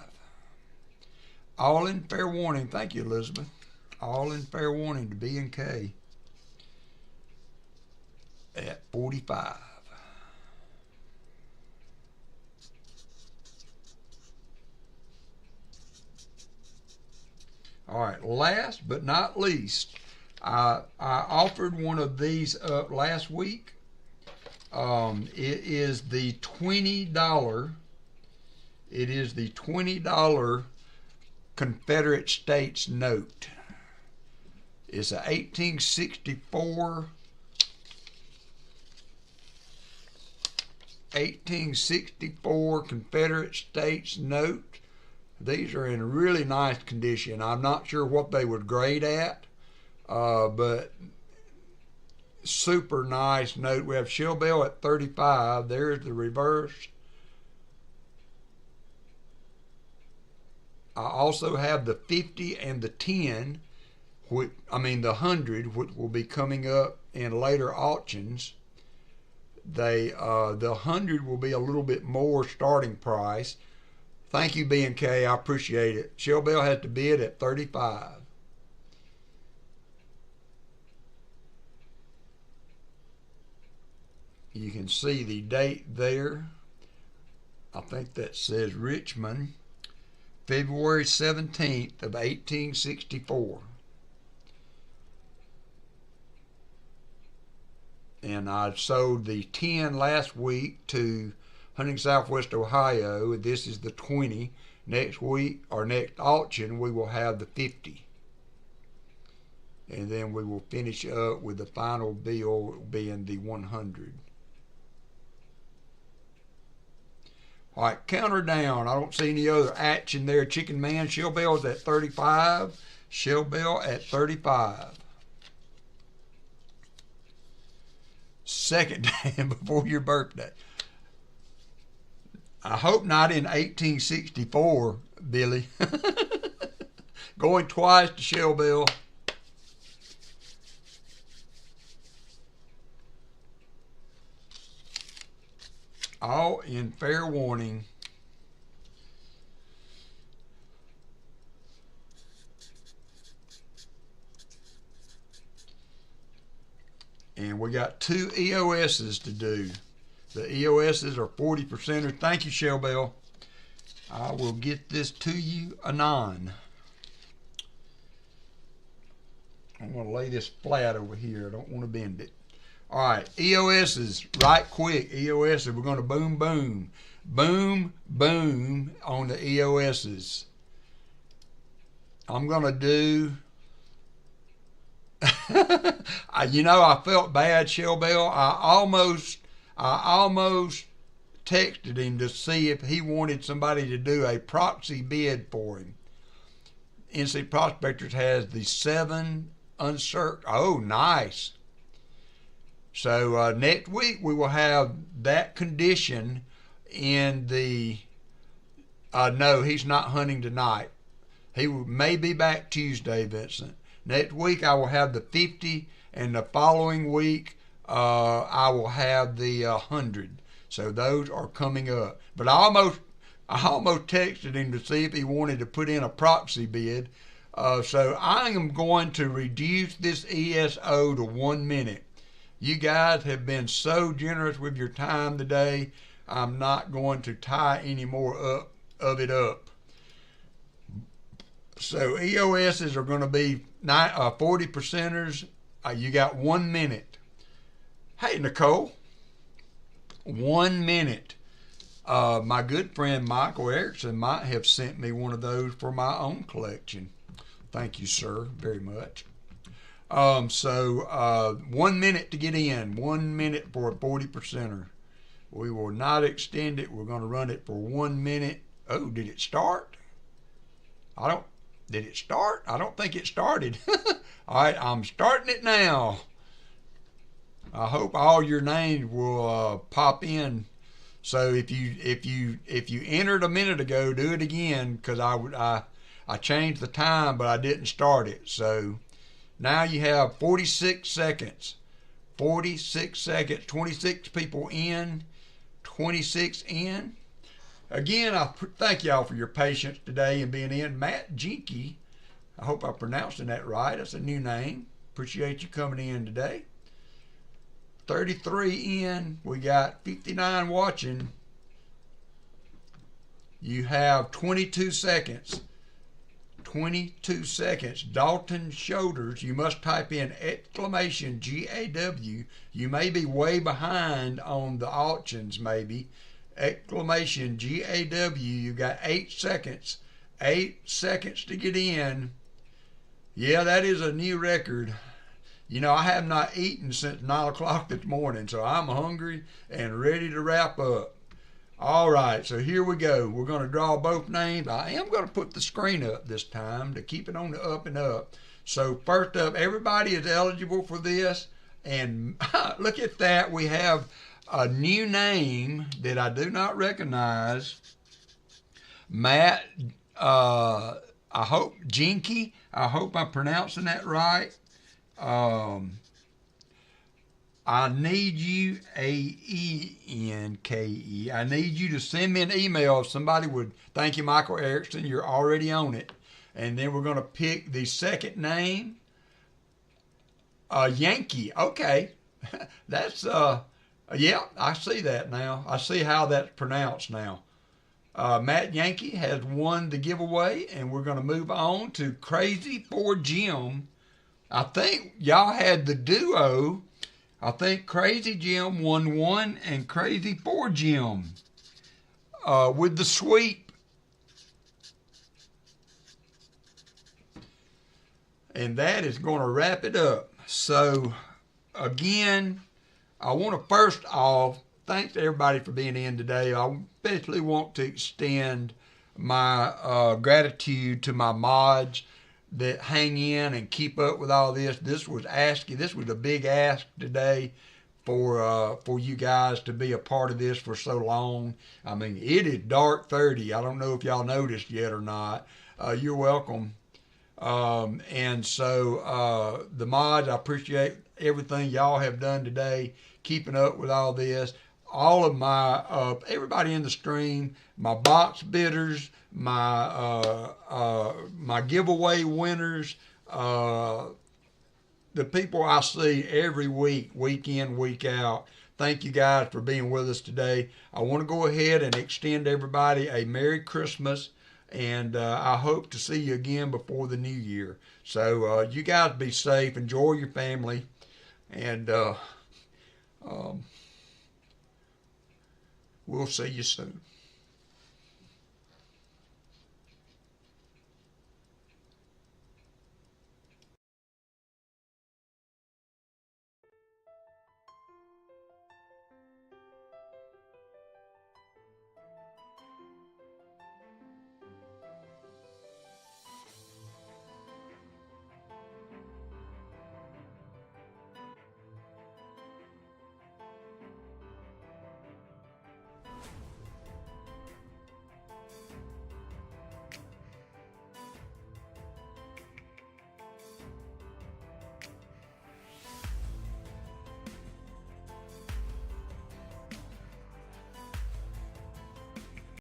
All in fair warning. Thank you, Elizabeth. All in fair warning to B&K at 45. All right, last but not least, I offered one of these up last week. It is the $20. It is the $20 Confederate States note. It's a 1864 Confederate States note. These are in really nice condition. I'm not sure what they would grade at, but super nice note. We have Shell Bell at 35. There's the reverse. I also have the 50 and the 10, the 100, which will be coming up in later auctions. The 100 will be a little bit more starting price. Thank you, B&K. I appreciate it. Shell Bell has to bid at 35. You can see the date there. I think that says Richmond, February 17th of 1864. And I sold the 10 last week to Hunting Southwest Ohio. This is the 20. Next week, or next auction, we will have the 50. And then we will finish up with the final bill being the 100. All right, counter down. I don't see any other action there. Chicken Man, Shell Bell's at 35. Shell Bell at 35. Second time before your birthday. I hope not in 1864, Billy. Going twice to Shell Bell. All in fair warning. And we got 2 EOSs to do. The EOSs are 40%ers. Thank you, Shell Bell. I will get this to you anon. I'm going to lay this flat over here. I don't want to bend it. All right, EOSs, right quick. EOSs, we're going to boom, boom. Boom, boom on the EOSs. I'm going to do You know, I felt bad, Shellbell. I almost texted him to see if he wanted somebody to do a proxy bid for him. NC Prospectors has the 7 uncirculated. Oh, nice. So next week we will have that condition in the. No, he's not hunting tonight. He may be back Tuesday, Vincent. Next week I will have the 50, and the following week I will have the 100. So those are coming up. But I almost texted him to see if he wanted to put in a proxy bid. So I am going to reduce this ESO to 1 minute. You guys have been so generous with your time today. I'm not going to tie any more of it up. So EOSs are going to be 40 percenters. You got 1 minute. Hey, Nicole. 1 minute. My good friend Michael Erickson might have sent me one of those for my own collection. Thank you, sir, very much. 1 minute to get in. 1 minute for a 40 percenter. We will not extend it. We're going to run it for 1 minute. Oh, did it start? Did it start? I don't think it started. All right, I'm starting it now. I hope all your names will pop in. So if you entered a minute ago, do it again, because I changed the time, but I didn't start it. So now you have 46 seconds. 46 seconds. 26 people in. 26 in. Again, I thank y'all for your patience today and being in. Matt Jinky, I hope I'm pronouncing that right. That's a new name. Appreciate you coming in today. 33 in. We got 59 watching. You have 22 seconds. 22 seconds. Dalton Shoulders. You must type in exclamation GAW. You may be way behind on the auctions, maybe. Exclamation GAW. You got 8 seconds. 8 seconds to get in. Yeah, that is a new record. You know, I have not eaten since 9 o'clock this morning, so I'm hungry and ready to wrap up. All right, so here we go. We're going to draw both names. I am going to put the screen up this time to keep it on the up and up. So first up, everybody is eligible for this. And look at that. We have a new name that I do not recognize. Matt, I hope, Jinky. I hope I'm pronouncing that right. I need you, AENKE. I need you to send me an email if somebody would. Thank you, Michael Erickson. You're already on it. And then we're going to pick the second name. Yankee. Okay. That's, yeah, I see that now. I see how that's pronounced now. Matt Yankee has won the giveaway, and we're going to move on to Crazy for Jim. I think y'all had the duo. I think Crazy Jim won 1 and Crazy for Jim with the sweep. And that is going to wrap it up. So, again, I want to first off, thanks to everybody for being in today. I especially want to extend my gratitude to my mods that hang in and keep up with all this. This was a big ask today for you guys to be a part of this for so long. I mean, it is dark 30. I don't know if y'all noticed yet or not. You're welcome. And so the mods, I appreciate everything y'all have done today, keeping up with all this. All of my everybody in the stream, my box bidders, my giveaway winners, the people I see every week, week in, week out. Thank you guys for being with us today. I want to go ahead and extend everybody a Merry Christmas, and I hope to see you again before the new year. So you guys be safe, enjoy your family, and we'll see you soon.